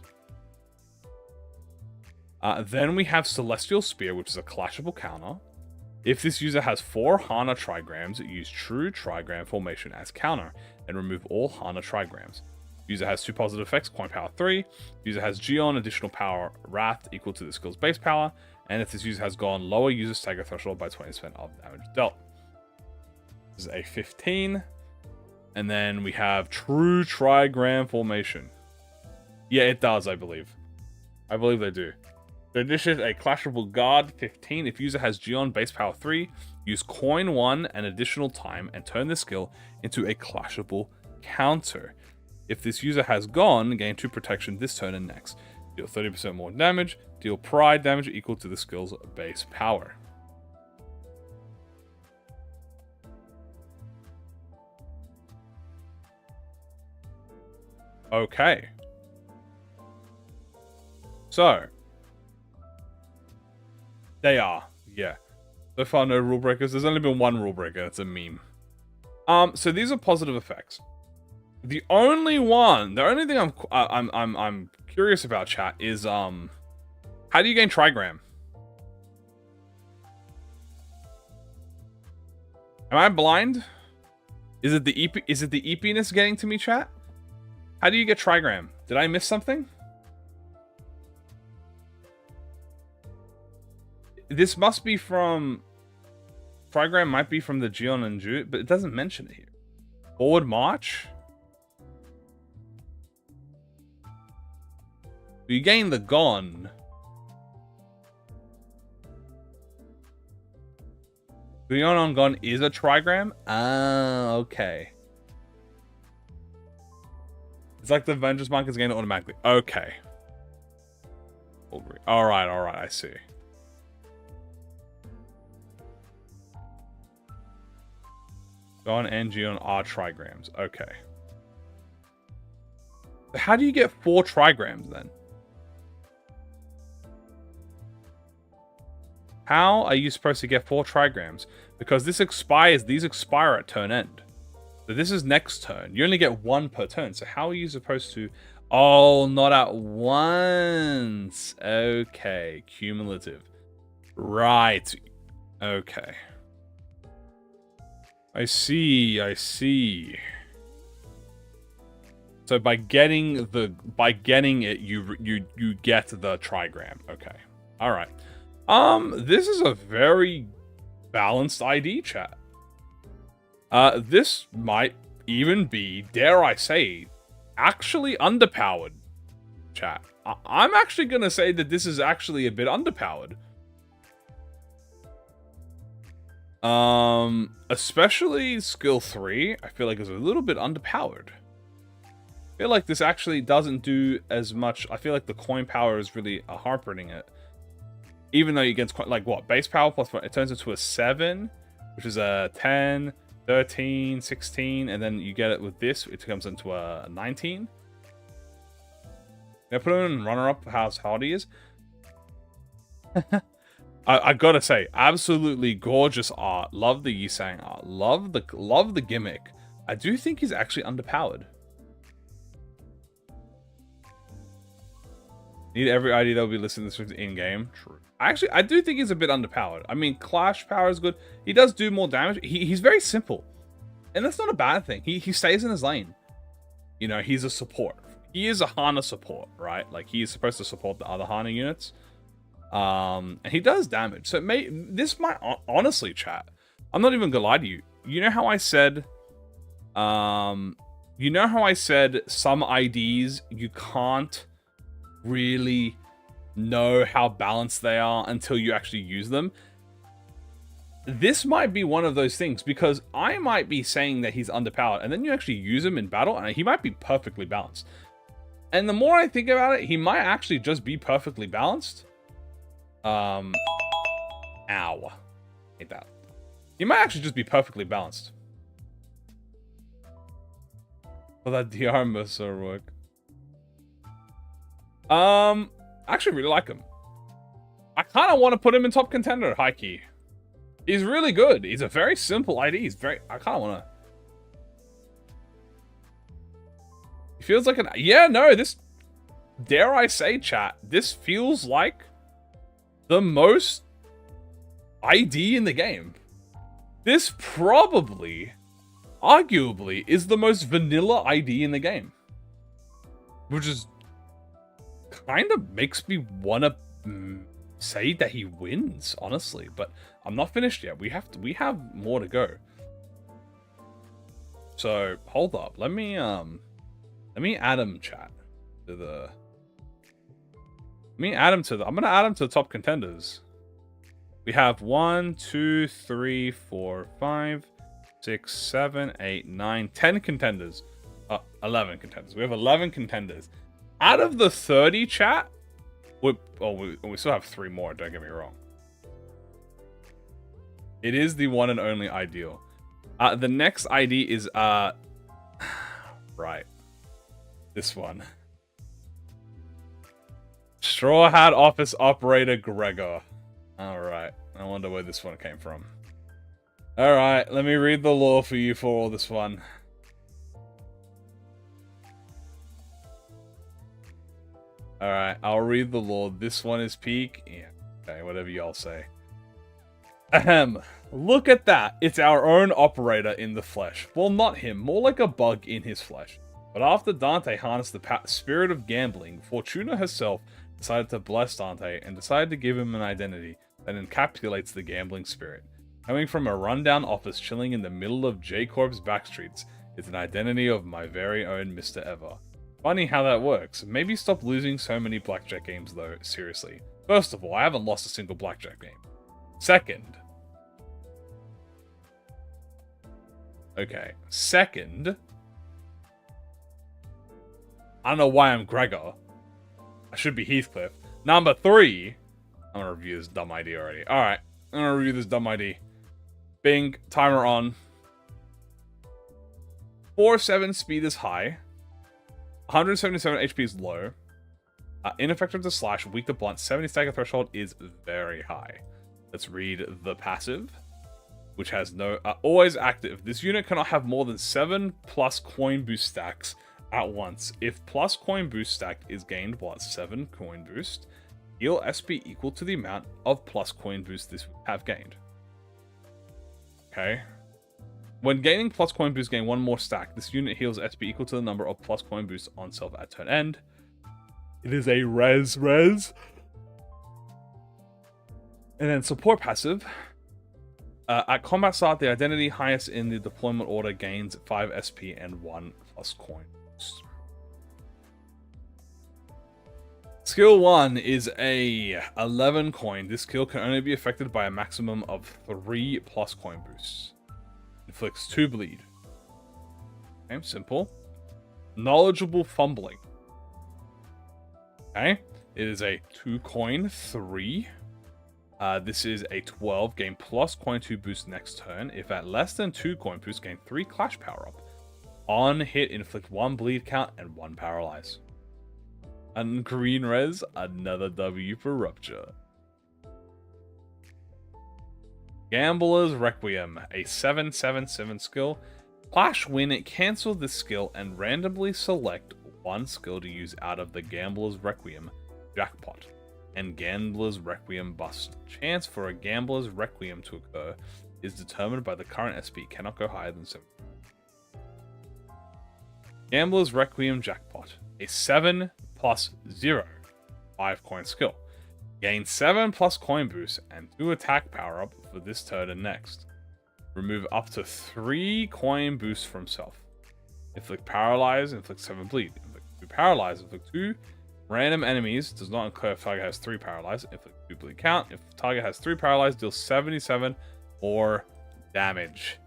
Then we have Celestial Spear, which is a clashable counter. If this user has 4 Hana trigrams, use True Trigram Formation as counter and remove all Hana trigrams. User has 2 positive effects, coin power 3. User has Gion, additional power, Wrath equal to the skill's base power. And if this user has gone, lower user stagger threshold by 20% of damage dealt. This is a 15. And then we have true trigram formation. Yeah, it does, I believe. I believe they do. So this is a clashable guard 15. If user has Geon base power 3, use coin 1 an additional time and turn the skill into a clashable counter. If this user has gone, gain 2 protection this turn and next. Deal 30% more damage. Deal pride damage equal to the skill's base power. Okay. So. They are. Yeah. So far, no rule breakers. There's only been one rule breaker. It's a meme. So these are positive effects. The only thing I'm curious about, chat, is how do you gain trigram? Am I blind? Is it the eepiness getting to me, chat? How do you get trigram? Did I miss something? This must be from... Trigram might be from the Geon and Ju, but it doesn't mention it here. Forward march? You gain the Gon. Geon on Gon is a trigram? Ah, okay. It's like the Vengeance Monk is gained automatically. Okay. Alright, I see. Gon and Geon are trigrams. Okay. How do you get 4 trigrams then? How are you supposed to get 4 trigrams? Because these expire at turn end. So this is next turn. You only get 1 per turn. So how are you supposed to... Oh, not at once. Okay. Cumulative. Right. Okay. I see. So by getting it, you get the trigram. Okay. All right. This is a very balanced ID, chat. This might even be, dare I say, actually underpowered, chat. I'm actually gonna say that this is actually a bit underpowered. Especially skill 3, I feel like is a little bit underpowered. I feel like this actually doesn't do as much. I feel like the coin power is really harping it. Even though you get, like, what, base power plus 1, it turns into a 7, which is a 10, 13, 16, and then you get it with this, it comes into a 19. I put him in runner-up, how hard he is. I gotta say, absolutely gorgeous art. Love the Yisang art. Love the gimmick. I do think he's actually underpowered. Need every ID that will be listed in this in-game. True. Actually, I do think he's a bit underpowered. I mean, Clash power is good. He does do more damage. He's very simple. And that's not a bad thing. He stays in his lane. You know, he's a support. He is a Hana support, right? Like, he's supposed to support the other Hana units. And he does damage. So this might, honestly, chat, I'm not even gonna lie to you. You know how I said, some IDs you can't really know how balanced they are until you actually use them? This might be one of those things, because I might be saying that he's underpowered, and then you actually use him in battle, and he might be perfectly balanced. And the more I think about it, he might actually just be perfectly balanced. Ow. Hate that. He might actually just be perfectly balanced. Well, that DR Mercer work. I actually really like him. I kind of want to put him in top contender, high key. He's really good. He's a very simple ID. I kind of want to. He feels like an... Yeah, no, this... Dare I say, chat, this feels like the most ID in the game. This probably, arguably, is the most vanilla ID in the game. Which is... kind of makes me want to say that he wins, honestly. But I'm not finished yet. We have more to go. So hold up. Let me add him, chat, to the. Let me add him to the. I'm gonna add him to the top contenders. We have 1, 2, 3, 4, 5, 6, 7, 8, 9, 10 contenders. 11 contenders. We have 11 contenders. Out of the 30, chat, we still have 3 more, don't get me wrong. It is the one and only ideal. The next ID is, right. This one. Straw Hat Office Operator Gregor. Alright. I wonder where this one came from. Alright, let me read the lore for you for all this one. Alright, I'll read the lore. This one is peak. Yeah, okay, whatever y'all say. Ahem. Look at that. It's our own operator in the flesh. Well, not him. More like a bug in his flesh. But after Dante harnessed the spirit of gambling, Fortuna herself decided to bless Dante and decided to give him an identity that encapsulates the gambling spirit. Coming from a rundown office chilling in the middle of J-Corp's backstreets is an identity of my very own Mr. Ever. Funny how that works. Maybe stop losing so many blackjack games though, seriously. First of all, I haven't lost a single blackjack game. Second, I don't know why I'm Gregor. I should be Heathcliff. Number 3, I'm gonna review this dumb ID already. Alright, I'm gonna review this dumb ID. Bing, timer on. 4-7 speed is high. 177 HP is low. Ineffective to slash, weak to blunt. 70 stagger threshold is very high. Let's read the passive, which has no... always active. This unit cannot have more than 7 plus coin boost stacks at once. If plus coin boost stack is gained while at 7 coin boost, heal SP equal to the amount of plus coin boost this would have gained. Okay. When gaining plus coin boost, gain 1 more stack. This unit heals SP equal to the number of plus coin boosts on self at turn end. It is a res. And then support passive. At combat start, the identity highest in the deployment order gains 5 SP and 1 plus coin boost. Skill 1 is a 11 coin. This skill can only be affected by a maximum of 3 plus coin boosts. Inflicts 2 bleed. Okay, simple. Knowledgeable fumbling. Okay, it is a 2 coin, 3. This is a 12, gain plus coin 2 boost next turn. If at less than 2 coin boost, gain 3 clash power up. On hit, inflict 1 bleed count and 1 paralyze. And green res, another W for rupture. Gambler's Requiem, a 7/7/7 skill. Clash win, it cancel this skill and randomly select 1 skill to use out of the Gambler's Requiem jackpot and Gambler's Requiem bust. Chance for a Gambler's Requiem to occur is determined by the current SP, cannot go higher than 7. Gambler's Requiem jackpot, a 7 plus 0, 5 coin skill. Gain 7 plus coin boost and 2 attack power up for this turn and next. Remove up to 3 coin boosts from self. Inflict paralyze, inflict 7 bleed. Inflict 2 paralyze, inflict 2 random enemies. Does not occur if target has 3 paralyze. Inflict 2 bleed count. If target has 3 paralyze, deal 77 or damage.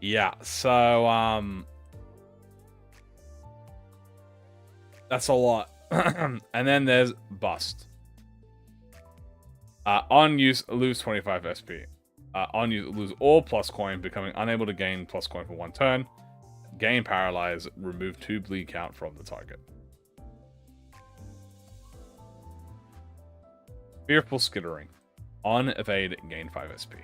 Yeah, so that's a lot. And then there's bust. On use, lose 25 SP. On use, lose all plus coin, becoming unable to gain plus coin for 1 turn. Gain paralyze, remove 2 bleed count from the target. Fearful skittering. On evade, gain 5 SP.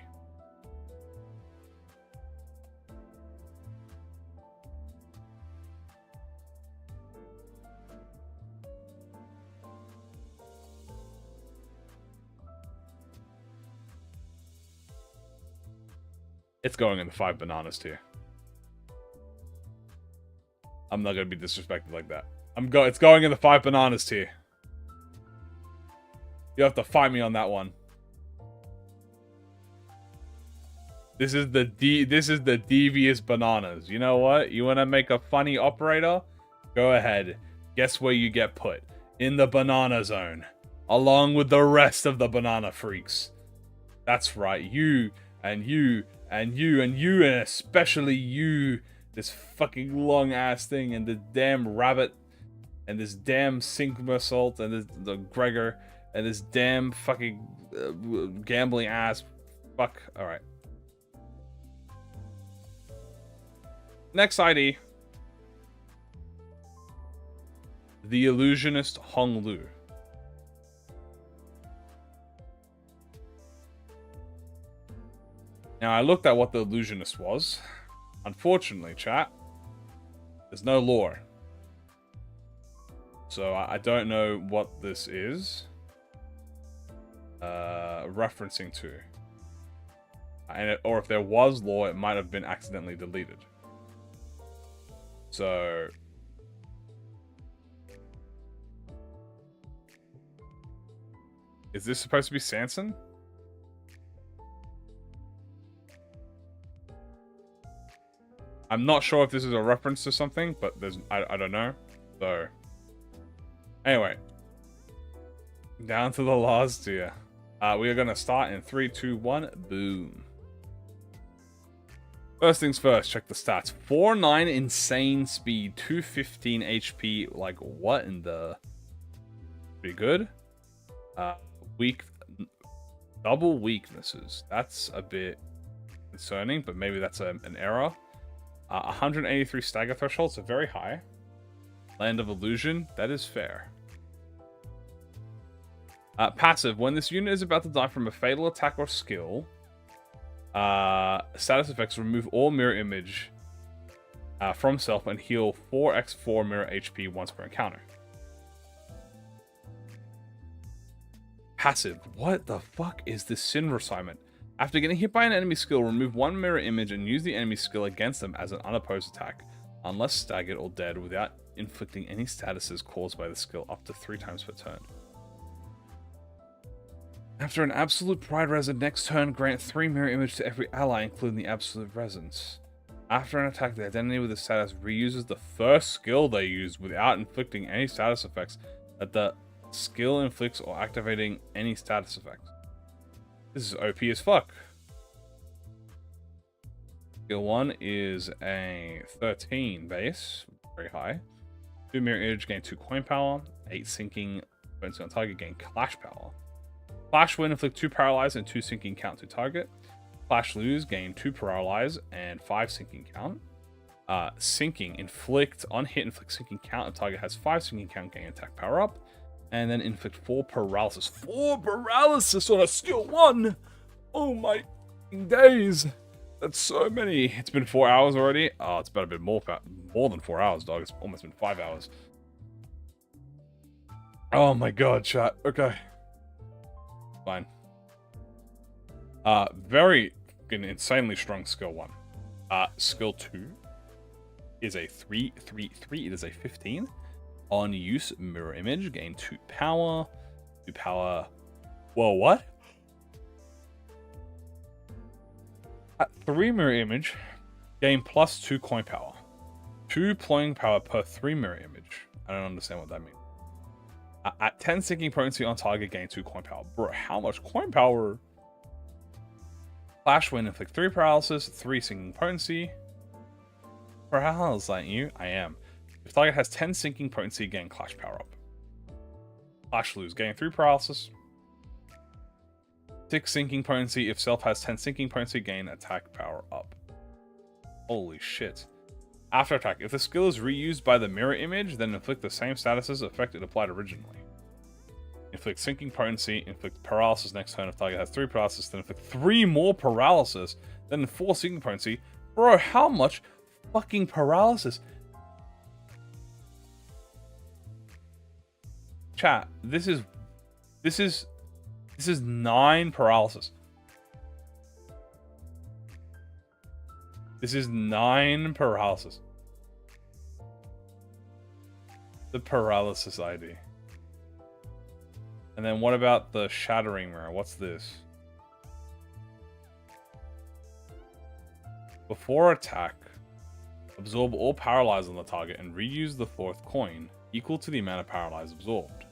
It's going in the 5 bananas tier. I'm not gonna be disrespected like that. It's going in the 5 bananas tier. You have to fight me on that one. This is the devious bananas. You know what? You want to make a funny operator? Go ahead. Guess where you get put? In the banana zone. Along with the rest of the banana freaks. That's right. You, and you, and you, and you, and especially you. This fucking long ass thing, and the damn rabbit, and this damn Cinq and the Gregor, and this damn fucking gambling ass. Fuck. Alright. Next ID. The illusionist honglu. Now, I looked at what the illusionist was. Unfortunately, chat, there's no lore. So, I don't know what this is referencing to. Or if there was lore, it might have been accidentally deleted. So... is this supposed to be Sanson? I'm not sure if this is a reference to something, but I don't know. So, anyway, down to the last tier. We are gonna start in 3, 2, 1. Boom. First things first. Check the stats. 4-9 insane speed, 215 HP. Like what in the? Pretty good. Weak. Double weaknesses. That's a bit concerning, but maybe that's an error. 183 stagger threshold, so very high. Land of Illusion, that is fair. Passive, when this unit is about to die from a fatal attack or skill, status effects remove all mirror image from self and heal 4x4 mirror HP once per encounter. Passive, what the fuck is this sin recitement? After getting hit by an enemy skill, remove one mirror image and use the enemy skill against them as an unopposed attack, unless staggered or dead, without inflicting any statuses caused by the skill up to 3 times per turn. After an absolute pride resin, next turn grant 3 mirror image to every ally, including the absolute resins. After an attack, the identity with the status reuses the first skill they used without inflicting any status effects that the skill inflicts or activating any status effects. This is OP as fuck. Skill 1 is a 13 base, very high. 2 mirror image, gain 2 coin power. 8 sinking, potency on target, gain clash power. Clash win, inflict 2 paralyze and 2 sinking count to target. Clash lose, gain 2 paralyze and 5 sinking count. Sinking, inflict, on hit, inflict sinking count, and target has 5 sinking count, gain attack power up. And then inflict 4 paralysis. 4 paralysis on a skill 1! Oh my days! That's so many. It's been 4 hours already. Oh, it's about a bit more than 4 hours, dog. It's almost been 5 hours. Oh my god, chat. Okay. Fine. Very insanely strong skill 1. Skill 2 is a 3-3-3. It is a 15. On use, mirror image, gain 2 power. 2 power. Whoa, what? At 3 mirror image, gain plus 2 coin power. 2 ploying power per 3 mirror image. I don't understand what that means. At 10 sinking potency on target, gain 2 coin power. Bro, how much coin power? Clash win, inflict 3 paralysis, 3 sinking potency. Bro, how hell is that you? I am. If target has 10 sinking potency, gain clash power up. Clash lose, gain 3 paralysis. 6 sinking potency. If self has 10 sinking potency, gain attack power up. Holy shit. After attack, if the skill is reused by the mirror image, then inflict the same statuses effect it applied originally. Inflict sinking potency, inflict paralysis next turn if target has 3 paralysis, then inflict 3 more paralysis, then 4 sinking potency. Bro, how much fucking paralysis? Chat, this is 9 paralysis. This is 9 paralysis. The paralysis ID. And then what about the shattering mirror? What's this? Before attack, absorb all paralyze on the target and reuse the 4th coin equal to the amount of paralyze absorbed.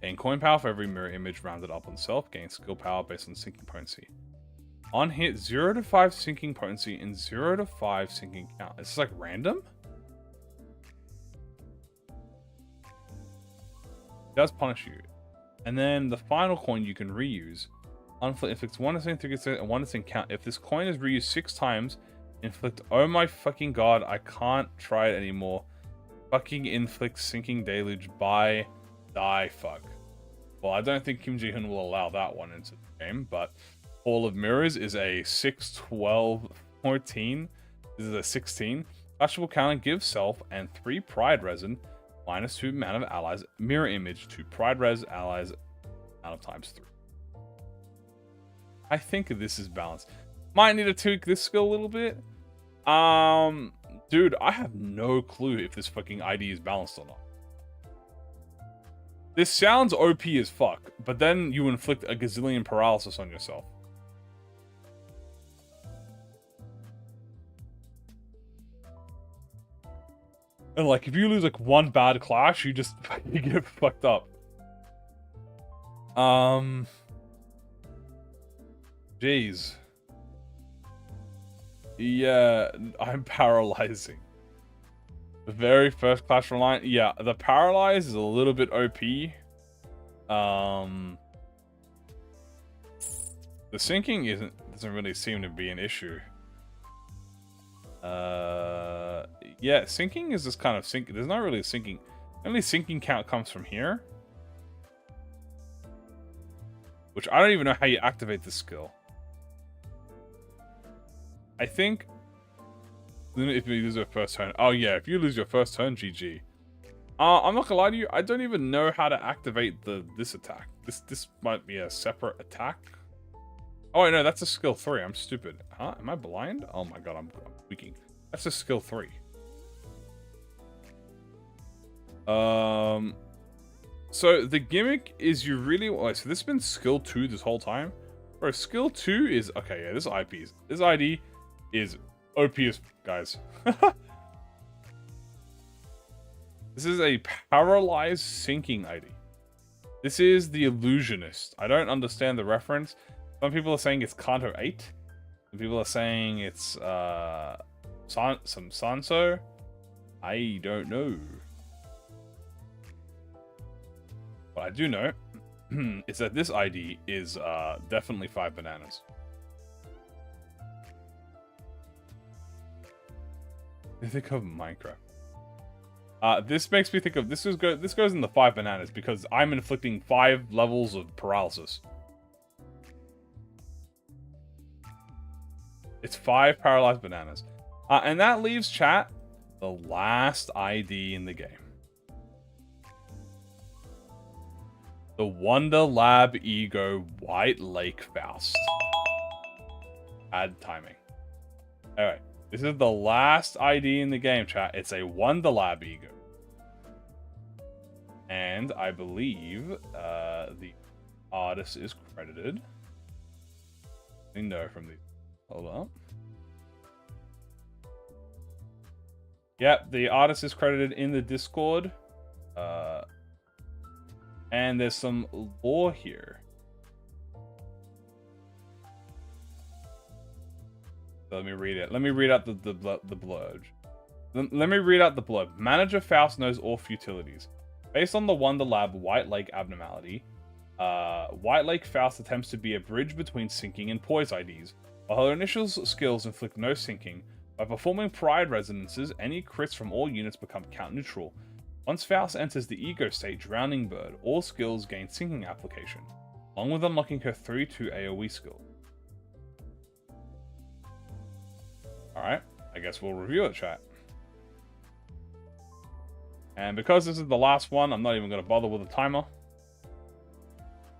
Gain coin power for every mirror image rounded up on self. Gain skill power based on sinking potency. On hit, 0 to 5 sinking potency and 0 to 5 sinking count. Is this like random? It does punish you. And then the final coin you can reuse. Inflicts 1 to sink, 3 to and 1 to sink count. If this coin is reused 6 times, inflict. Oh my fucking god, I can't try it anymore. Fucking inflict sinking deluge by die fuck. Well, I don't think Kim Ji-hoon will allow that one into the game, but Hall of Mirrors is a 6, 12, 14. This is a 16. Flashable counter gives self and 3 pride resin, -2 amount of allies, mirror image to pride res allies out of times 3. I think this is balanced. Might need to tweak this skill a little bit. Dude, I have no clue if this fucking ID is balanced or not. This sounds OP as fuck, but then you inflict a gazillion paralysis on yourself. And like, if you lose like one bad clash, you just you get fucked up. Jeez. Yeah, I'm paralyzing. The very first Clash Reliant. Yeah, the Paralyze is a little bit OP. The sinking doesn't really seem to be an issue. Yeah, sinking is just kind of sink. There's not really a sinking. Only sinking count comes from here. Which I don't even know how you activate this skill. I think if you lose your first turn. Oh yeah, if you lose your first turn, GG. I'm not gonna lie to you, I don't even know how to activate this attack. This might be a separate attack. Oh wait, no, that's a skill 3. I'm stupid. Huh? Am I blind? Oh my god, I'm tweaking. That's a skill 3. So the gimmick is you really so this has been skill 2 this whole time. Bro, skill 2 is okay, yeah, this ID is OP as guys. This is a paralyzed sinking ID. This is the illusionist. I don't understand the reference. Some people are saying it's Kanto 8. Some people are saying it's some Sanso. I don't know. What I do know is that this ID is definitely 5 bananas. I think of Minecraft. This makes me think of this goes in the 5 bananas because I'm inflicting 5 levels of paralysis. It's 5 paralyzed bananas. And that leaves chat the last ID in the game. The Wonder Lab Ego White Lake Faust. Add timing. Alright. This is the last ID in the game, chat. It's a Wonder Lab Ego. And I believe the artist is credited. I know from the... Hold up. Yep, the artist is credited in the Discord. And there's some lore here. So let me read it. Let me read out the blurb. Let me read out the blurb. Manager Faust knows all futilities. Based on the Wonder Lab White Lake abnormality, White Lake Faust attempts to be a bridge between sinking and poise IDs. While her initial skills inflict no sinking, by performing pride resonances, any crits from all units become count neutral. Once Faust enters the ego state, Drowning Bird, all skills gain sinking application, along with unlocking her 3/2 AoE skill. Alright, I guess we'll review it, chat. And because this is the last one, I'm not even going to bother with a timer.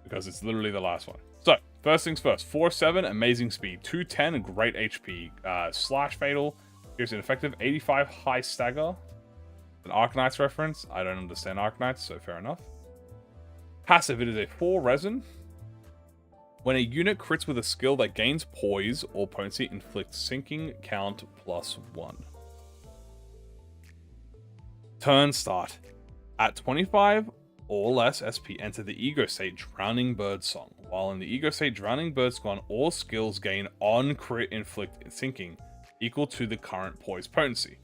Because it's literally the last one. So, first things first. 4-7, amazing speed. 210, great HP. Slash fatal, gives an effective 85 high stagger. An Arknights reference. I don't understand Arknights, so fair enough. Passive, it is a 4 resin. When a unit crits with a skill that gains poise or potency, inflicts sinking count +1. Turn start. At 25 or less SP, enter the ego state Drowning Bird Song. While in the ego state Drowning Bird Song, all skills gain on crit inflict sinking equal to the current poise potency.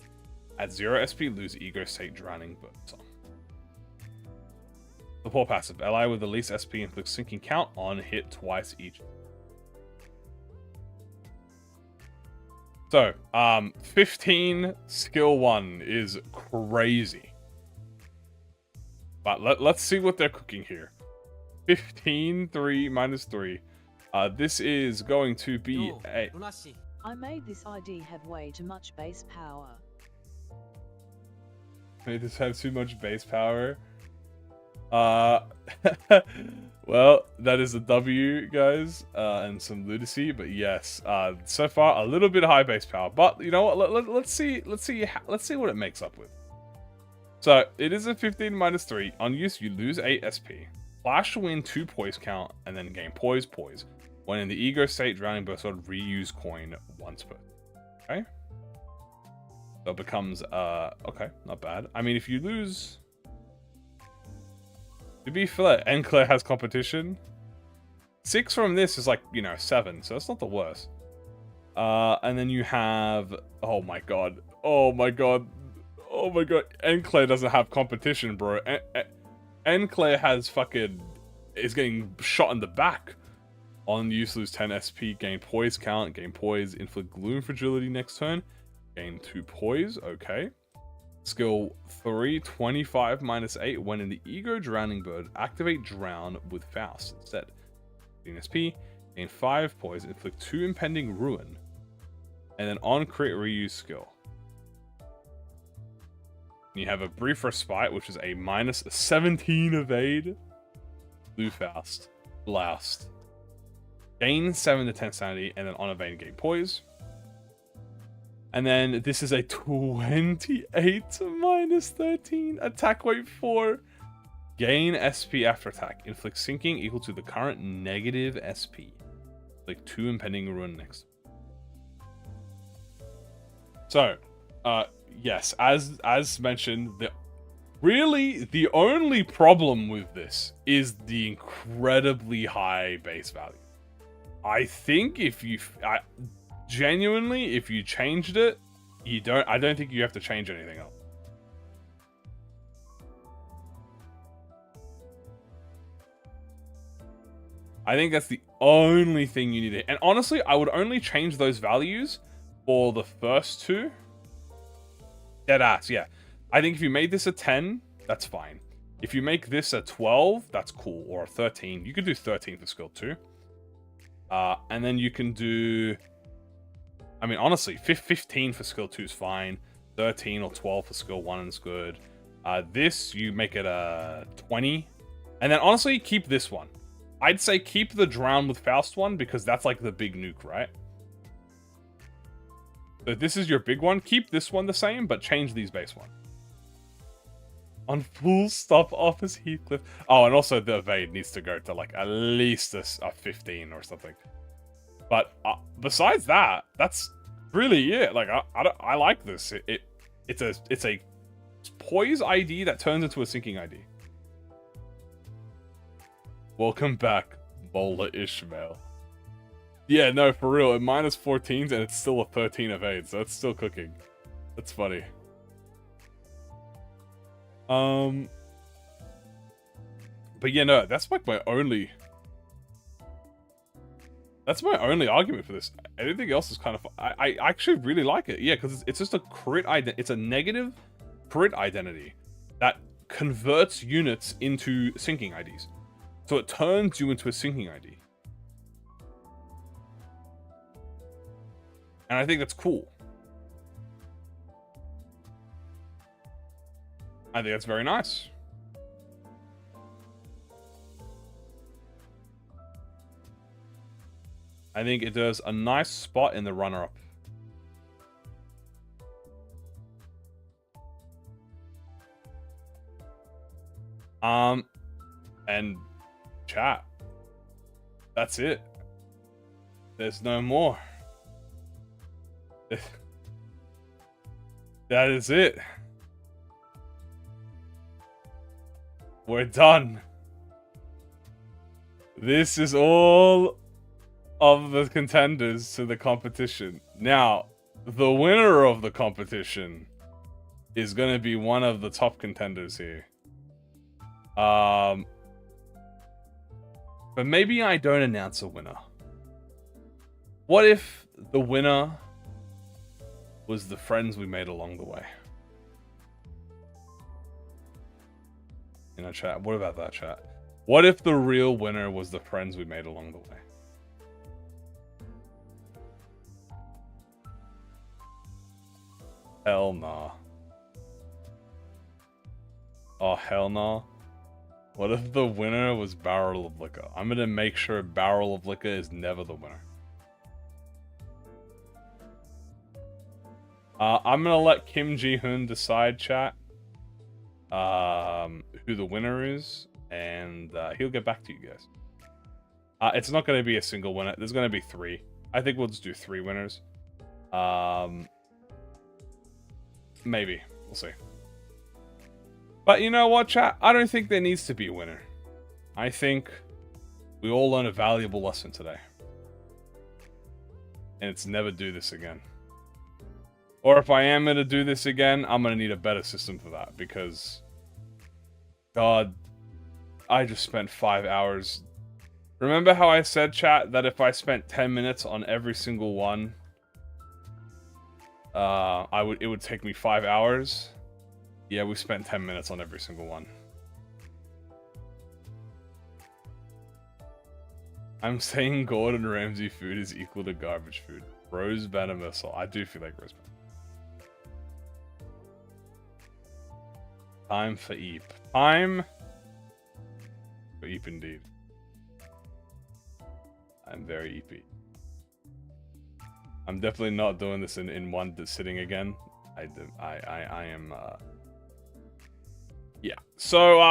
At 0 SP, lose ego state Drowning Bird Song. Support passive. Ally with the least SP inflicts sinking count on hit twice each. So, 15 skill 1 is crazy. But let's see what they're cooking here. 15, 3, -3. This is going to be a...
I made this ID have way too much base power.
Made this have too much base power. Well, that is a W, guys, and some lunacy, but yes, so far a little bit high base power, but you know what? Let's see what it makes up with. So it is a 15 -3. On use, you lose 8 SP. Flash to win 2 poise count, and then gain poise. When in the ego state, Drowning Bird Sword, reuse coin once per. Okay. So it becomes okay, not bad. I mean, if you lose. To be fair, Encorp has competition. 6 from this is like, you know, 7, so that's not the worst. And then you have... Oh my god. Encorp doesn't have competition, bro. Encorp has fucking... is getting shot in the back. On use, lose 10 SP, gain poise count, gain poise, inflict gloom fragility next turn. Gain 2 poise, okay. Skill 3, 25 -8. When in the ego Drowning Bird, activate Drown with Faust instead. 15 SP, gain 5 poise, inflict 2 impending ruin. And then on crit, reuse skill. And you have a brief respite, which is a -17 evade. Blue Faust. Blast. Gain 7 to 10 sanity, and then on evade, gain poise. And then this is a 28 -13. Attack weight 4. Gain SP after attack. Inflict sinking equal to the current negative SP. Like 2 impending ruin next. So, yes, as mentioned, the only problem with this is the incredibly high base value. I think if you... genuinely, if you changed it, I don't think you have to change anything else. I think that's the only thing you need to... And honestly, I would only change those values for the first 2. Deadass, yeah. I think if you made this a 10, that's fine. If you make this a 12, that's cool. Or a 13. You could do 13 for skill 2. And then you can do... I mean, honestly, 15 for skill 2 is fine. 13 or 12 for skill 1 is good. This, you make it a 20. And then, honestly, keep this one. I'd say keep the Drown with Faust one, because that's like the big nuke, right? So this is your big one. Keep this one the same, but change these base one. On full stop office Heathcliff. Oh, and also the evade needs to go to like at least a 15 or something. But besides that, that's really it. Like I like this. It's a poise ID that turns into a sinking ID. Welcome back, Bola Ishmael. Yeah, no, for real. At -14s and it's still a 13 evade, so it's still cooking. That's funny. But yeah, no, that's like my only... That's my only argument for this. Anything else is kind of... I actually really like it. Yeah, because it's just a crit identity. It's a negative crit identity that converts units into sinking IDs. So it turns you into a sinking ID. And I think that's cool. I think that's very nice. I think it does a nice spot in the runner-up. And chat. That's it. There's no more. That is it. We're done. This is all of the contenders to the competition. Now, the winner of the competition is going to be one of the top contenders here. But maybe I don't announce a winner. What if the winner was the friends we made along the way? You know, chat. What about that, chat? What if the real winner was the friends we made along the way? Hell nah. Oh, hell nah. What if the winner was Barrel of Liquor? I'm gonna make sure Barrel of Liquor is never the winner. I'm gonna let Kim Ji-hoon decide, chat, who the winner is, and he'll get back to you guys. It's not gonna be a single winner. There's gonna be 3. I think we'll just do 3 winners. Maybe. We'll see. But you know what, chat? I don't think there needs to be a winner. I think we all learned a valuable lesson today. And it's never do this again. Or if I am going to do this again, I'm going to need a better system for that. Because, God, I just spent 5 hours. Remember how I said, chat, that if I spent 10 minutes on every single one, it would take me 5 hours? Yeah, we spent 10 minutes on every single one. I'm saying Gordon Ramsay food is equal to garbage food. Rose banner missile. I do feel like rose banner. Time for Eep. Time for Eep indeed. I'm very Eepy. I'm definitely not doing this in one sitting again. I am. Yeah. So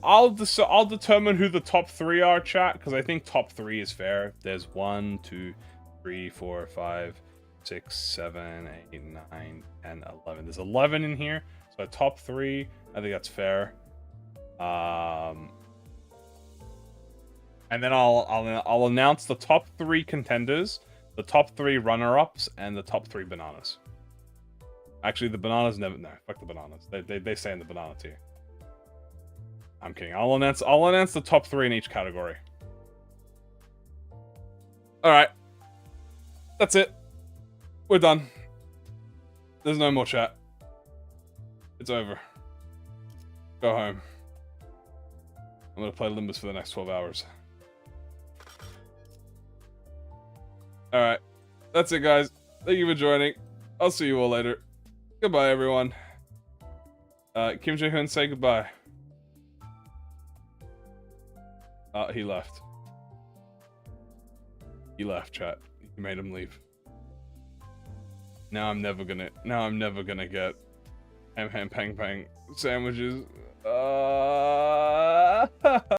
I'll determine who the top 3 are, chat, because I think top 3 is fair. There's 1, 2, 3, 4, 5, 6, 7, 8, 9, 10, 11. There's 11 in here. So top 3, I think that's fair. And then I'll announce the top 3 contenders, the top 3 runner-ups, and the top 3 bananas. Actually, the bananas never. No, fuck the bananas. They stay in the banana tier. I'm kidding. I'll announce the top 3 in each category. All right. That's it. We're done. There's no more chat. It's over. Go home. I'm gonna play Limbus for the next 12 hours. Alright. That's it, guys. Thank you for joining. I'll see you all later. Goodbye, everyone. Kim Jae-hoon, say goodbye. He left. He left, chat. You made him leave. Now I'm never gonna get ham pang pang sandwiches.